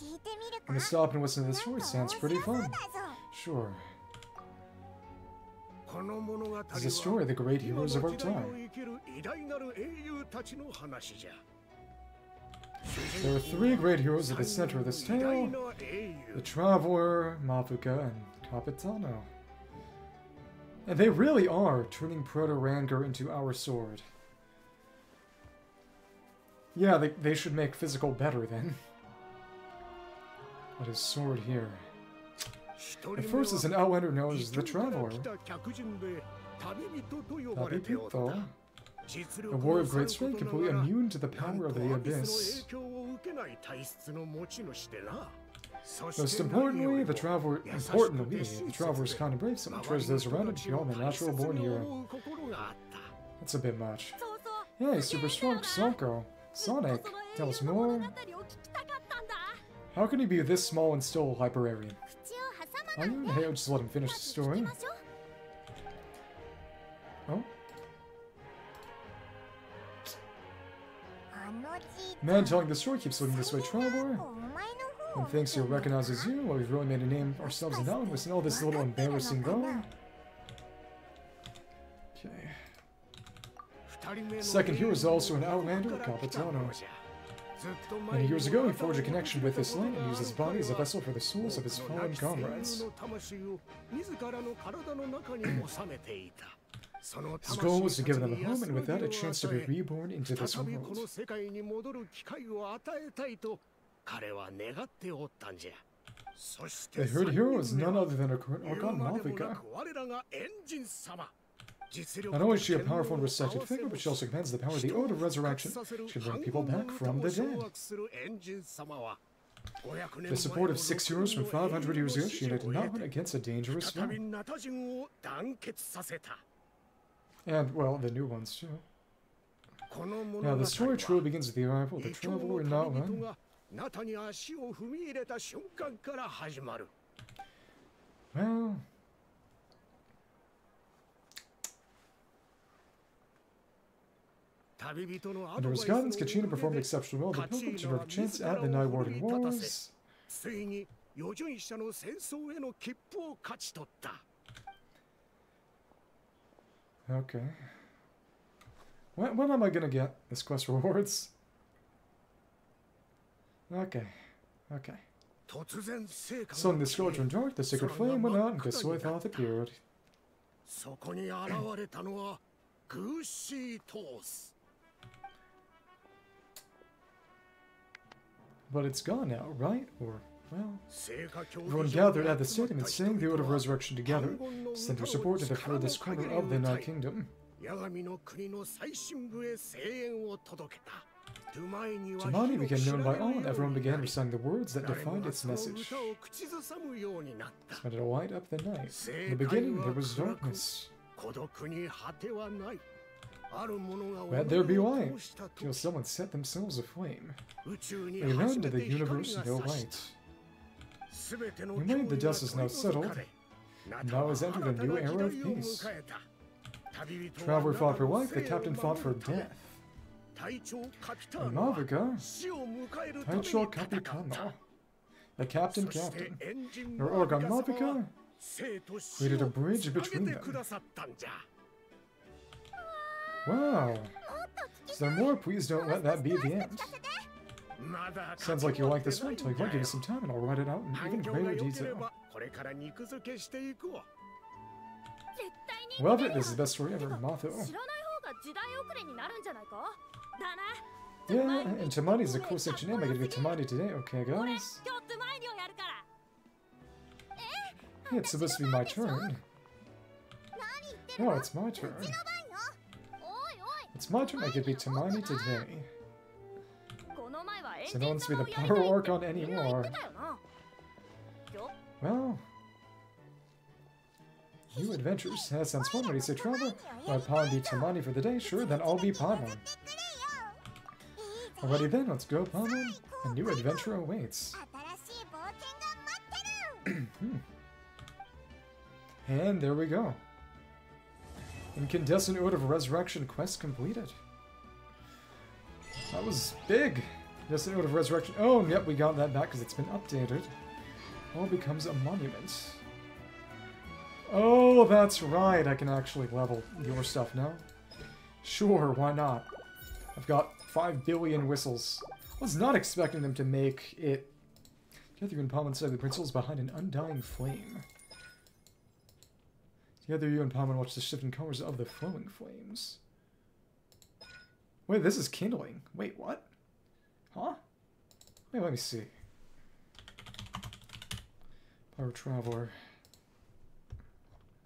S1: I'm gonna stop and listen to the story. Sounds pretty fun. Sure. This is a story of the great heroes of our time. There are three great heroes at the center of this tale. The Traveler, Mavuika, and Capitano. And they really are turning Proto-Ranger into our sword. Yeah, they should make physical better then. What is sword here? The first is an outlander known as the Traveler. Tabipito. A warrior of great strength, completely immune to the power of the Abyss. Most importantly, the traveler's kind and brave, someone treasures those around him beyond the natural-born hero. That's a bit much. Yeah, he's super strong, Sonic. Tell us more. How can he be this small and still a librarian? Are you? Hey, I'll just let him finish the story. Oh? Man telling the story keeps looking this way, Traveler. And thinks he'll recognize as you. Well, we've really made a name ourselves in Natlan. Wasn't all this little embarrassing though? Okay. Second hero is also an outlander, Capitano. Many years ago, he forged a connection with this land and used his body as a vessel for the souls of his fallen comrades. His goal was to give them a home, and with that, a chance to be reborn into this world. The third hero is none other than Archon Mavuika. Not only is she a powerful and respected figure, but she also commands the power of the Ode of Resurrection. She can bring people back from the dead. The support of 6 heroes from 500 years ago, she united Natlan against a dangerous foe. And, well, the new ones, too. Now, the story truly begins with the arrival of the Traveler and Natlan. Well... Under his guidance, Kachina performed exceptionally well. The pilgrim should have a chance at the Night Warden Wars. Okay. When am I gonna get this quest rewards? Okay. Okay. Suddenly the scourge went dark, the sacred flame went out, and Qiqi appeared. But it's gone now, right? Or, well... Everyone gathered at the stadium and sang the Ode of Resurrection together, sent their support to the furthest corner of the Night Kingdom. Tamani became known by all, and everyone began reciting the words that defined its message. Spread it light up the night. In the beginning, there was darkness. Let there be light, till someone set themselves aflame. They ran to the universe, no light. We made the dust is now settled. Now has entered a new era of peace. Traveler fought for life, the captain fought for death. And Mavuika, Taicho Capitano, the captain, or Archon Mavuika, created a bridge between them. Wow. Is there more? Please don't let that be the end. Sounds like you like this one. Tell you what, give me some time and I'll write it out in even greater detail. Love it. This is the best story ever, Matho. Yeah, and Tamani is a cool section name. I gotta get Tamani today. Okay, guys. Hey, it's supposed to be my turn. Oh, it's my turn. It's my turn. I could be Tamani today. So no one's to be the Pyro Archon anymore. Well... New adventures. That sounds fun. What do you say, Traveler? I'll probably be Tamani for the day. Sure, then I'll be Paimon. Alrighty then, let's go, Paimon. A new adventure awaits. And there we go. Incandescent Ode of Resurrection quest completed. That was big. Incandescent Ode of Resurrection. Oh, yep, we got that back because it's been updated. All becomes a monument. Oh, that's right. I can actually level your stuff now. Sure, why not? I've got 5 billion whistles. I was not expecting them to make it. Together you and Paimon study the principles behind an undying flame. Together you and Paimon watch the shifting colors of the flowing flames. Wait, this is kindling. Wait, what? Huh? Wait, let me see. Pyro Traveler.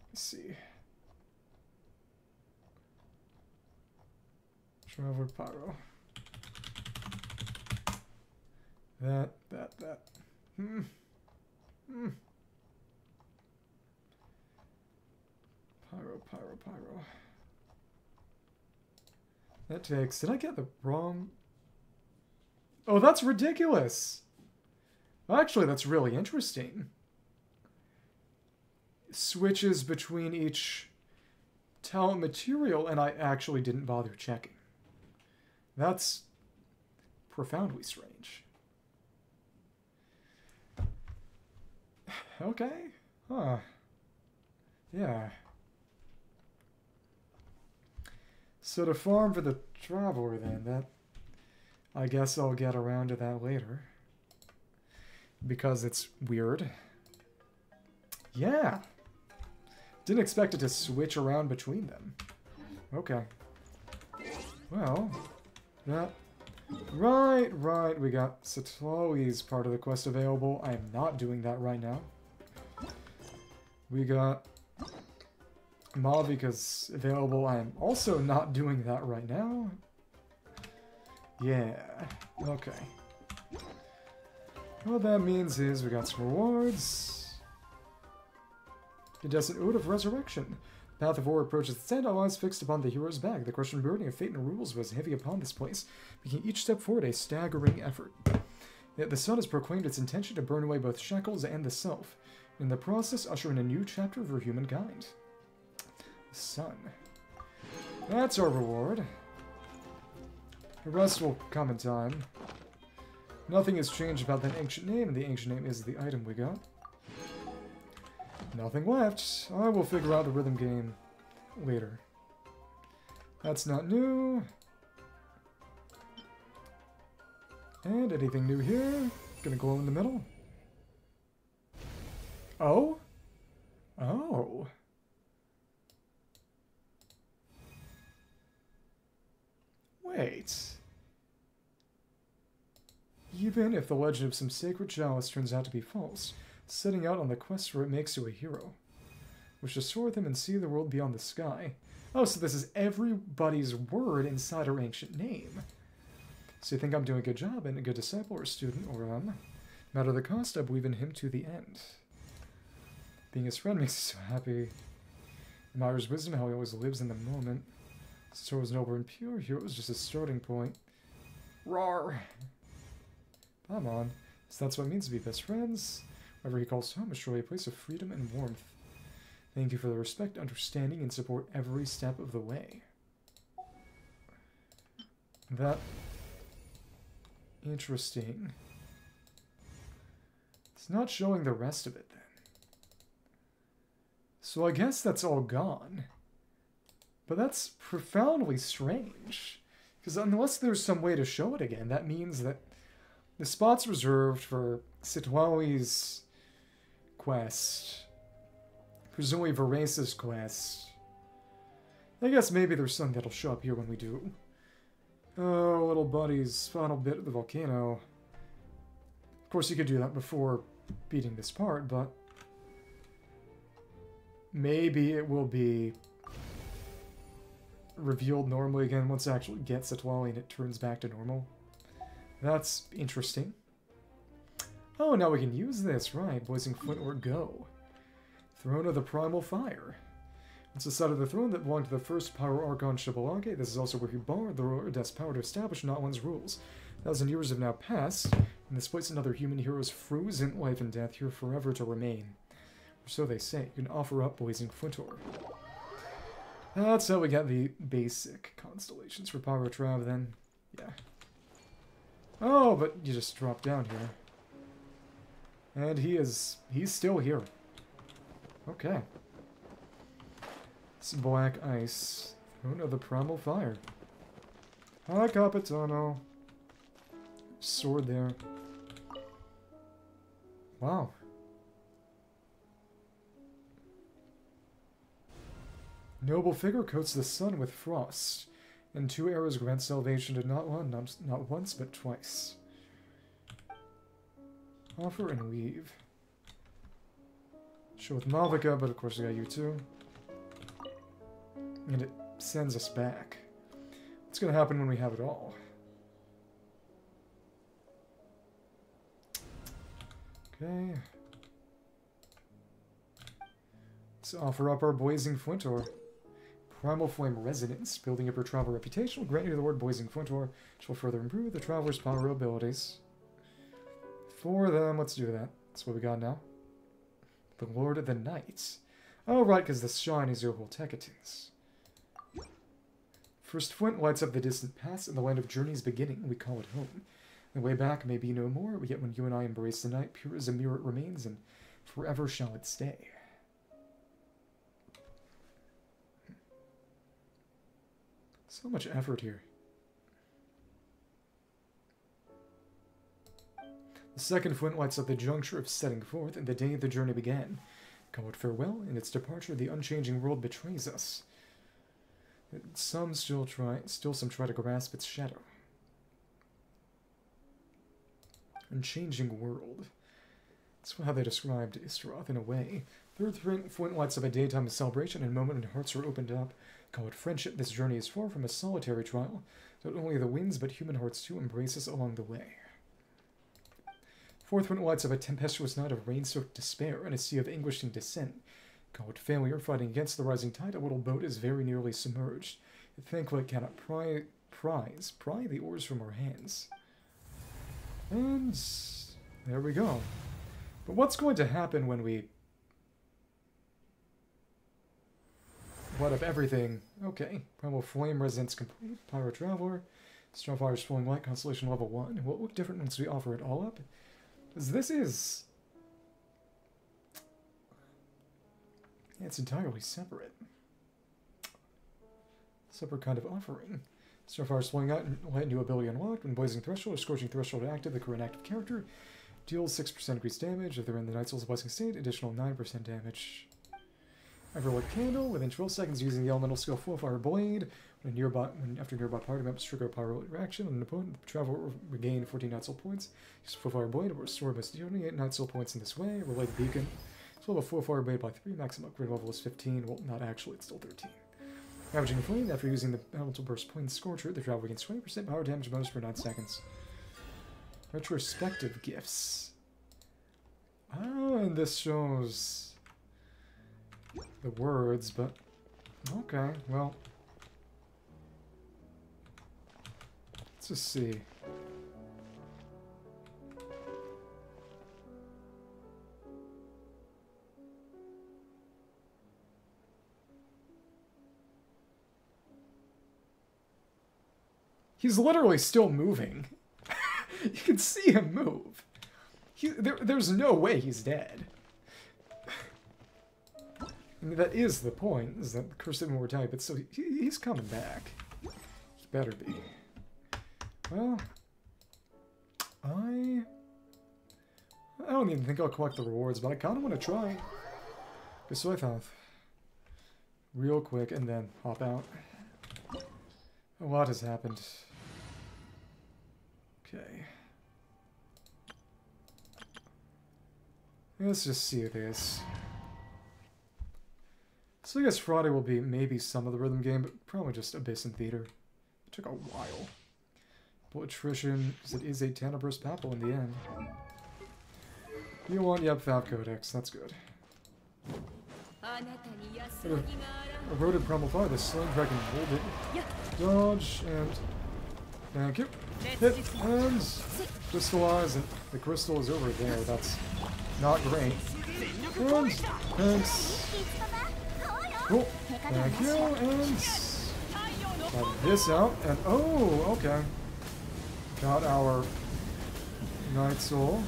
S1: Let's see. Traveler Pyro. That. Pyro, pyro, pyro. That takes... Did I get the wrong... Oh, that's ridiculous! Actually, that's really interesting. Switches between each talent material, and I actually didn't bother checking. That's profoundly strange. Okay. Huh. Yeah. So to farm for the Traveler then, that... I guess I'll get around to that later. Because it's weird. Yeah. Didn't expect it to switch around between them. Okay. Well, that... Right. We got Citlali's part of the quest available. I am not doing that right now. We got Mavuika's available. I am also not doing that right now. Yeah. Okay. What that means is we got some rewards. Incandescent Ode of Resurrection. The path of war approaches its end, all eyes fixed upon the hero's back. The crushing burden of fate and rules was heavy upon this place, making each step forward a staggering effort. Yet the sun has proclaimed its intention to burn away both shackles and the self, and in the process usher in a new chapter for humankind. The sun. That's our reward. The rest will come in time. Nothing has changed about that ancient name, and the ancient name is the item we got. Nothing left. I will figure out the rhythm game later. That's not new. And anything new here? Gonna glow in the middle. Oh? Oh. Wait. Even if the legend of some sacred chalice turns out to be false, setting out on the quest where it makes you a hero. Wish to soar with him and see the world beyond the sky. Oh, so this is everybody's word inside our ancient name. So you think I'm doing a good job and a good disciple or student, or no matter the cost, I believe in him to the end. Being his friend makes me so happy. Admires wisdom, how he always lives in the moment. So is noble and pure, hero is just a starting point. Roar! Come on. So that's what it means to be best friends. Wherever he calls home is surely a place of freedom and warmth. Thank you for the respect, understanding, and support every step of the way. That... Interesting. It's not showing the rest of it, then. So I guess that's all gone. But that's profoundly strange. Because unless there's some way to show it again, that means that the spot's reserved for Citlali's quest. Presumably Verace's quest. I guess maybe there's some that'll show up here when we do. Oh, little buddy's final bit of the volcano. Of course, you could do that before beating this part, but maybe it will be revealed normally again once it actually gets Citlali and it turns back to normal. That's interesting. Oh, now we can use this, right. Blazing Flint or Go. Throne of the Primal Fire. It's the side of the throne that belonged to the first Pyro Archon Qiqi. This is also where he borrowed the ruler Death's power to establish Natlan's rules. 1,000 years have now passed, and this place another human hero's frozen life and death here forever to remain. Or so they say. You can offer up Blazing Flint or. That's how we get the basic constellations for Pyro Trav then. Yeah. Oh, but you just drop down here. And he's still here. Okay. It's black ice. Throne of the Primal Fire. Hi, Capitano. Sword there. Wow. Noble figure coats the sun with frost, and 2 arrows grant salvation to Natlan, not once but twice. Offer and leave. Show with Mavuika, but of course I got you too. And it sends us back. What's going to happen when we have it all? Okay. Let's offer up our Blazing Flintor. Primal Flame Resonance. Building up your Traveler reputation will grant you the word Blazing Flintor, which will further improve the Traveler's power abilities. For them, let's do that. That's what we got now. The Lord of the Night. Oh, right, because the shine is your whole Tekatins. First flint lights up the distant past, and the land of journey's beginning. We call it home. The way back may be no more, yet when you and I embrace the night, pure as a mirror it remains, and forever shall it stay. So much effort here. The second flint lights up the juncture of setting forth, and the day the journey began. Call it farewell, in its departure the unchanging world betrays us. Some still some try to grasp its shadow. Unchanging world. That's how they described Istroth in a way. Third flint lights up a daytime of celebration, and a moment when hearts are opened up. Call it friendship. This journey is far from a solitary trial. Not only the winds, but human hearts too embrace us along the way. Fourth flint lights up a tempestuous night of rain-soaked despair and a sea of anguishing descent. Call it failure. Fighting against the rising tide, a little boat is very nearly submerged. It thankfully cannot pry the oars from our hands. And there we go. But what's going to happen when we light up everything? Okay. Primal Flame Resonance complete. Pyro Traveler. Starfire's Flowing Light, Constellation level 1. Will it look different once we offer it all up? Because this is... yeah, it's entirely separate. Separate kind of offering. Starfire's Flowing Light, new ability unlocked. When Blazing Threshold or Scorching Threshold active, the current active character deals 6% increased damage. If they're in the Night Soul's Blessing state, additional 9% damage. Everlit Candle. Within 12 seconds, using the elemental skill Flowfire Blade. After nearby party members trigger a pyro reaction on an opponent, the Traveler will regain 14 Night Soul points. Use Flowfire Blade will restore by 28 Night Soul points in this way. Relate Beacon. So we'll have Flowfire Blade by 3. Maximum upgrade level is 15. Well, not actually, it's still 13. Ravaging Flame. After using the Elemental Burst Plane Scorcher, the Traveler gains 20% power damage bonus for 9 seconds. Retrospective Gifts. Oh, and this shows the words, but okay, well, let's just see. He's literally still moving. You can see him move. There's no way he's dead. I mean, that is the point, is that the curse of immortality, but so he's coming back. He better be. Well, I don't even think I'll collect the rewards, but I kind of want to try. So I thought, real quick, and then hop out. A lot has happened. Okay. Let's just see this. So I guess Friday will be maybe some of the rhythm game, but probably just Abyssal Theater. It took a while. But attrition, because it is a Tenebrous Papal in the end. You want, yep, Fab Codex, that's good. Eroded Primal Fire, the Slain Dragon hold it. Dodge, and thank you. Hit, and crystallize, and the crystal is over there, that's not great. And, thanks. Cool, thank you, and got this out, and oh, okay. Got our Night Soul.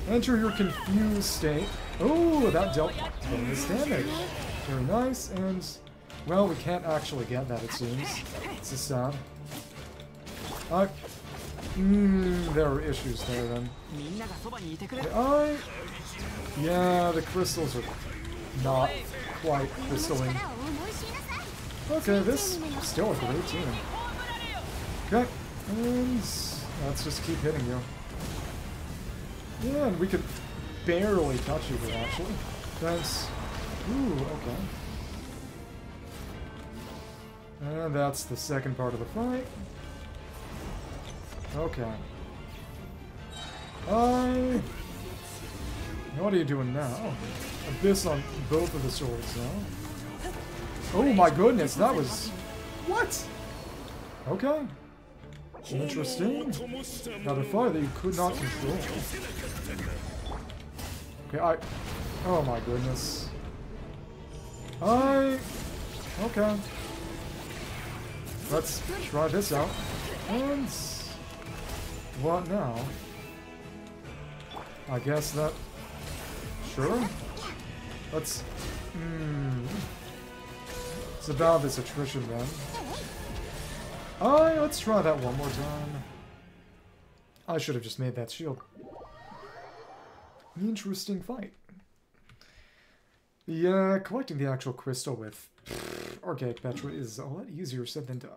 S1: Enter your confused state. Oh, that dealt bonus damage. Very nice, and well, we can't actually get that, it seems. This is sad. There are issues there then. Yeah, the crystals are not quite crystalline. Okay, this is still a great team. Okay, and let's just keep hitting you. Yeah, and we could barely touch you here, actually. Thanks. Ooh, okay. And that's the second part of the fight. Okay. What are you doing now? Abyss on both of the swords now. Oh my goodness, that was... What? Okay. Interesting. Now the fire that you could not control. Okay, oh my goodness. Okay. Let's try this out. And... What now? I guess that... Sure. Let's... It's about this attrition then. Let's try that one more time. I should have just made that shield. Interesting fight. Yeah, collecting the actual crystal with Archaic Petra is a lot easier said than done.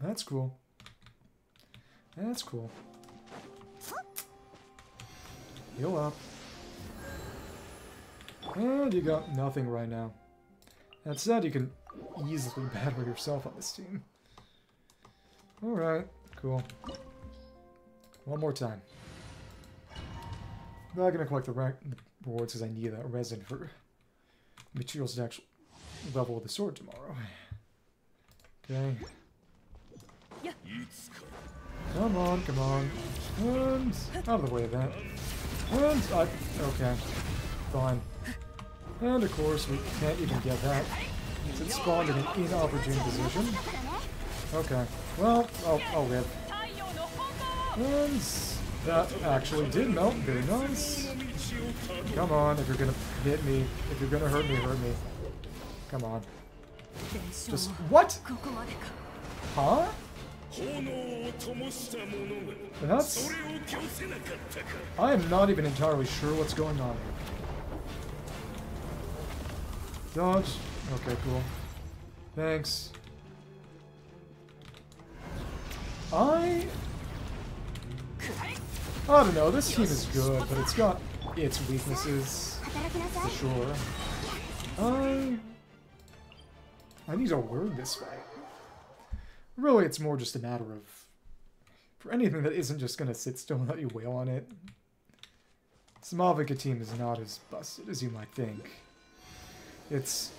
S1: That's cool. That's cool. Heal up. And you got nothing right now. That said, you can easily battle yourself on this team. Alright, cool. One more time. I'm not gonna collect the rewards because I need that resin for materials to actually level the sword tomorrow. Okay. Come on, come on. And out of the way of that. And okay. Fine. And of course we can't even get that. It spawned in an inopportune position. Okay. Well, I'll live. And that actually did melt. Very nice. Come on, if you're gonna hit me. If you're gonna hurt me. Come on. Just... What? Huh? That's... I am not even entirely sure what's going on here. Dodge. Okay, cool. Thanks. I don't know, this team is good, but it's got its weaknesses, for sure. I need to learn this fight. Really, it's more just a matter of... For anything that isn't just gonna sit still and let you wail on it. This Mavuika team is not as busted as you might think. It's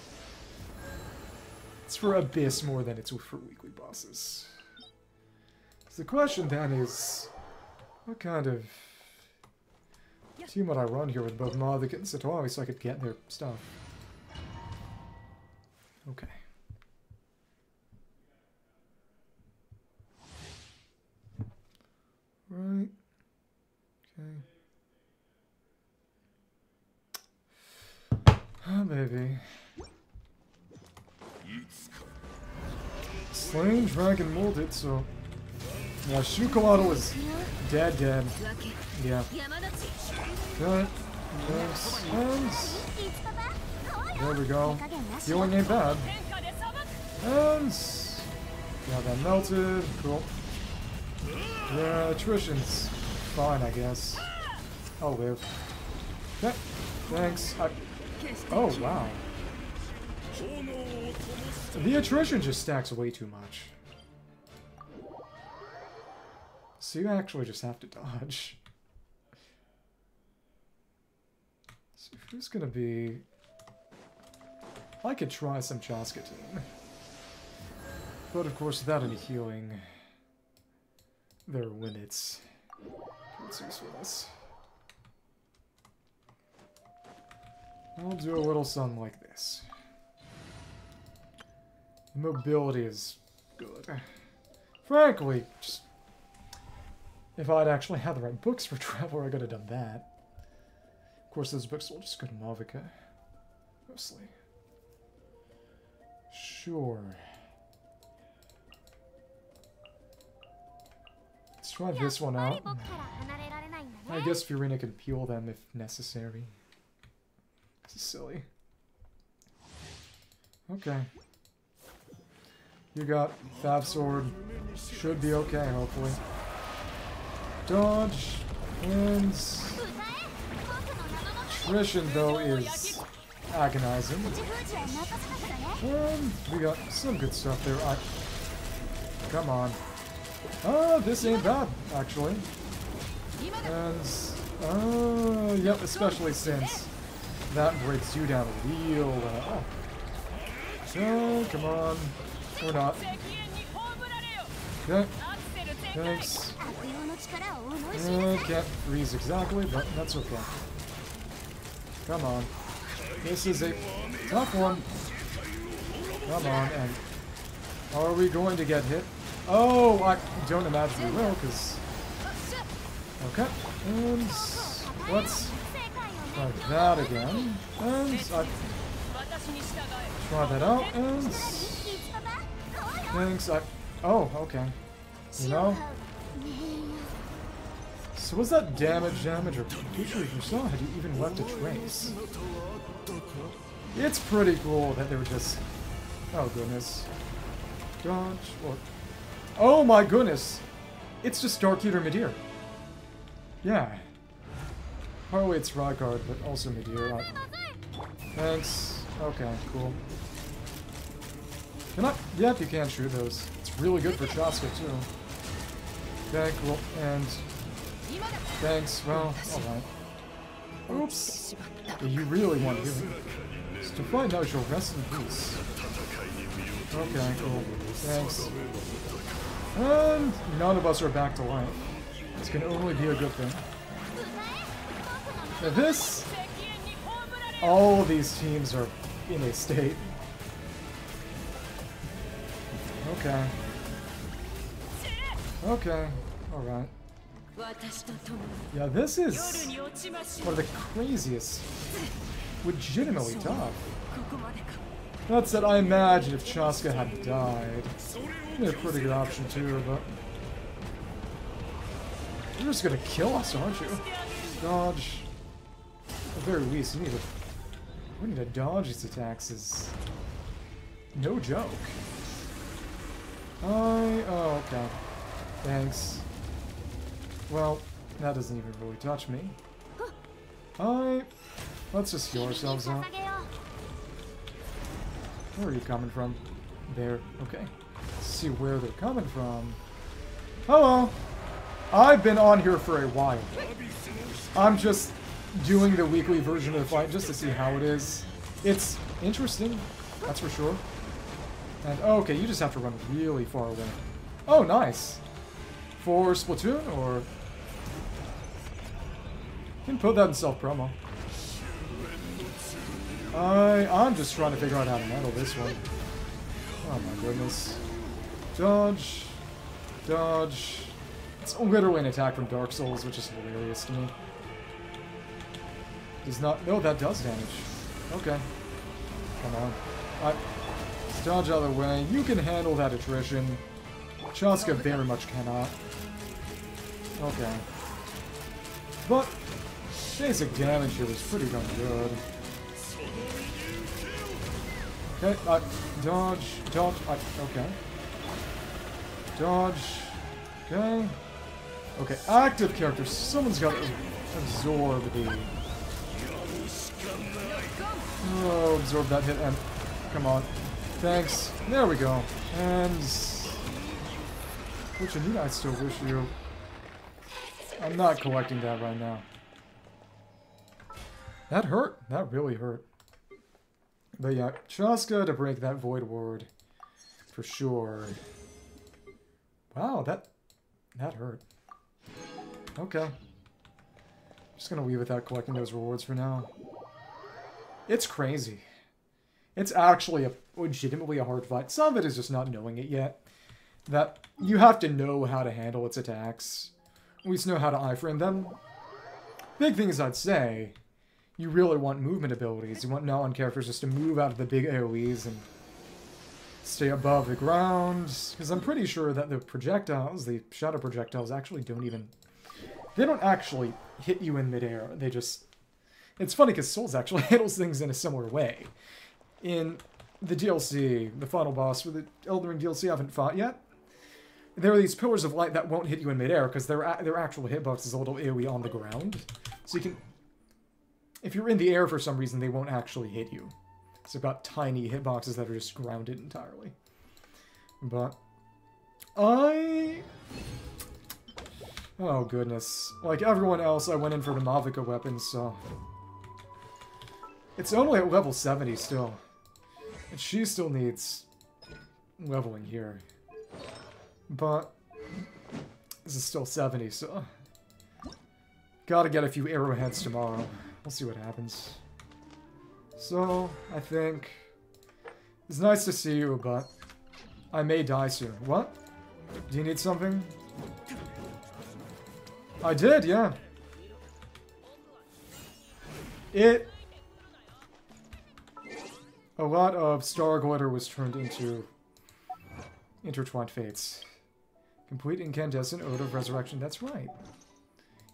S1: for Abyss more than it's for weekly bosses. So the question then is, what kind of team would I run here with both Mavuika and Citlali so I could get their stuff? Okay. Right. Okay. Oh, maybe. Slain, dragon molded, so... Yeah, Xiuhcoatl is dead. Yeah. Good. Thanks. And... There we go. Healing ain't bad. And... Yeah, that melted. Cool. Yeah, attrition's fine, I guess. I'll live. Okay. Thanks. Oh, wow. The attrition just stacks way too much. So you actually just have to dodge. So who's gonna be... I could try some Qiqi. But of course, without any healing, there are limits to its usefulness. I'll do a little something like this. Mobility is good. Frankly, just... If I'd actually had the right books for Traveler, I could have done that. Of course, those books will just go to Mavuika. Mostly. Sure. Let's try this one out. I guess Furina can peel them if necessary. This is silly. Okay. You got Fab Sword. Should be okay, hopefully. Dodge. Wins. Attrition, though, is agonizing. We got some good stuff there. Come on. Oh, this ain't bad, actually. And Yep, especially since that breaks you down real well. Oh, come on. Or not. Okay. Thanks. Can't freeze exactly, but that's okay. Come on. This is a tough one. Come on, and are we going to get hit? Oh, I don't imagine we will, because... Okay, and let's try that again. And try that out, and... Thanks, oh, okay. You know? So was that damage, or picture if you saw, had you even left a trace? It's pretty cool that they were just... Oh goodness. Dodge, or... Oh my goodness! It's just Dark Eater Midir. Yeah. Partway it's Rodguard, but also Midir. Thanks. Okay, cool. Can I? Yep, you can shoot those. It's really good for Chaska too. Okay, cool. And... Thanks, well, alright. Oops! Yeah, you really want to do it. So to find out, you'll rest in peace. Okay, cool. Thanks. And none of us are back to life. This can only be a good thing. Now this... All of these teams are in a state. Okay. Okay, alright. Yeah, this is one of the craziest. Legitimately tough. That said, I imagine if Chaska had died, it'd be a pretty good option too, but... You're just gonna kill us, aren't you? Dodge. At the very least, we need to dodge these attacks is... No joke. Oh, okay. Thanks. Well, that doesn't even really touch me. Let's just heal ourselves out. Where are you coming from? There. Okay. Let's see where they're coming from. Hello! I've been on here for a while. I'm just doing the weekly version of the fight just to see how it is. It's interesting, that's for sure. And, oh, okay, you just have to run really far away. Oh, nice! For Splatoon, or... You can put that in self-promo. I'm just trying to figure out how to handle this one. Oh my goodness. Dodge. Dodge. It's literally an attack from Dark Souls, which is hilarious to me. Does not... No, that does damage. Okay. Come on. Dodge out of the way. You can handle that attrition. Chaska very much cannot. Okay. But basic damage here is pretty darn good. Okay, dodge, okay. Dodge, okay. Okay, active characters, someone's got to absorb the... Oh, absorb that hit, and come on. Thanks, there we go. And... Which indeed I still wish you... I'm not collecting that right now. That hurt, that really hurt. But yeah, Chaska to break that Void Ward, for sure. Wow, that hurt. Okay. Just gonna leave without collecting those rewards for now. It's crazy. It's actually legitimately a hard fight. Some of it is just not knowing it yet. That you have to know how to handle its attacks. At least know how to iframe them. Big thing is, I'd say... You really want movement abilities. You want Natlan characters just to move out of the big AoEs and stay above the ground. Because I'm pretty sure that the projectiles, the shadow projectiles, actually don't even... They don't actually hit you in midair. They just... It's funny because Souls actually handles things in a similar way. In the DLC, the final boss for the Elden Ring DLC I haven't fought yet, there are these pillars of light that won't hit you in midair because their actual hitbox is a little AoE on the ground. So you can... If you're in the air for some reason, they won't actually hit you. So they've got tiny hitboxes that are just grounded entirely. But... Oh, goodness. Like everyone else, I went in for the Mavuika weapons, so... It's only at level 70 still. And she still needs leveling here. But this is still 70, so... Gotta get a few arrowheads tomorrow. We'll see what happens. So, I think... It's nice to see you, but... I may die soon. What? Do you need something? I did, yeah. A lot of Star Glitter was turned into Intertwined Fates. Complete Incandescent Ode of Resurrection. That's right.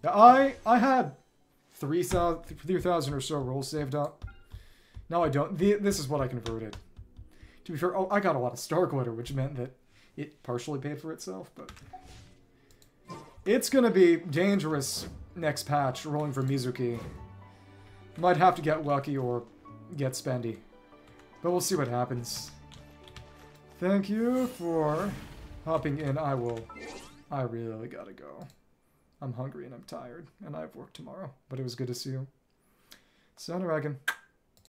S1: Yeah, I had 3,000 or so rolls saved up. Now I don't. This is what I converted. To be fair, oh, I got a lot of Star Glitter, which meant that it partially paid for itself, but... It's gonna be dangerous next patch, rolling for Mizuki. Might have to get lucky or get spendy. But we'll see what happens. Thank you for hopping in. I really gotta go. I'm hungry and I'm tired, and I have work tomorrow. But it was good to see you. Sound Dragon.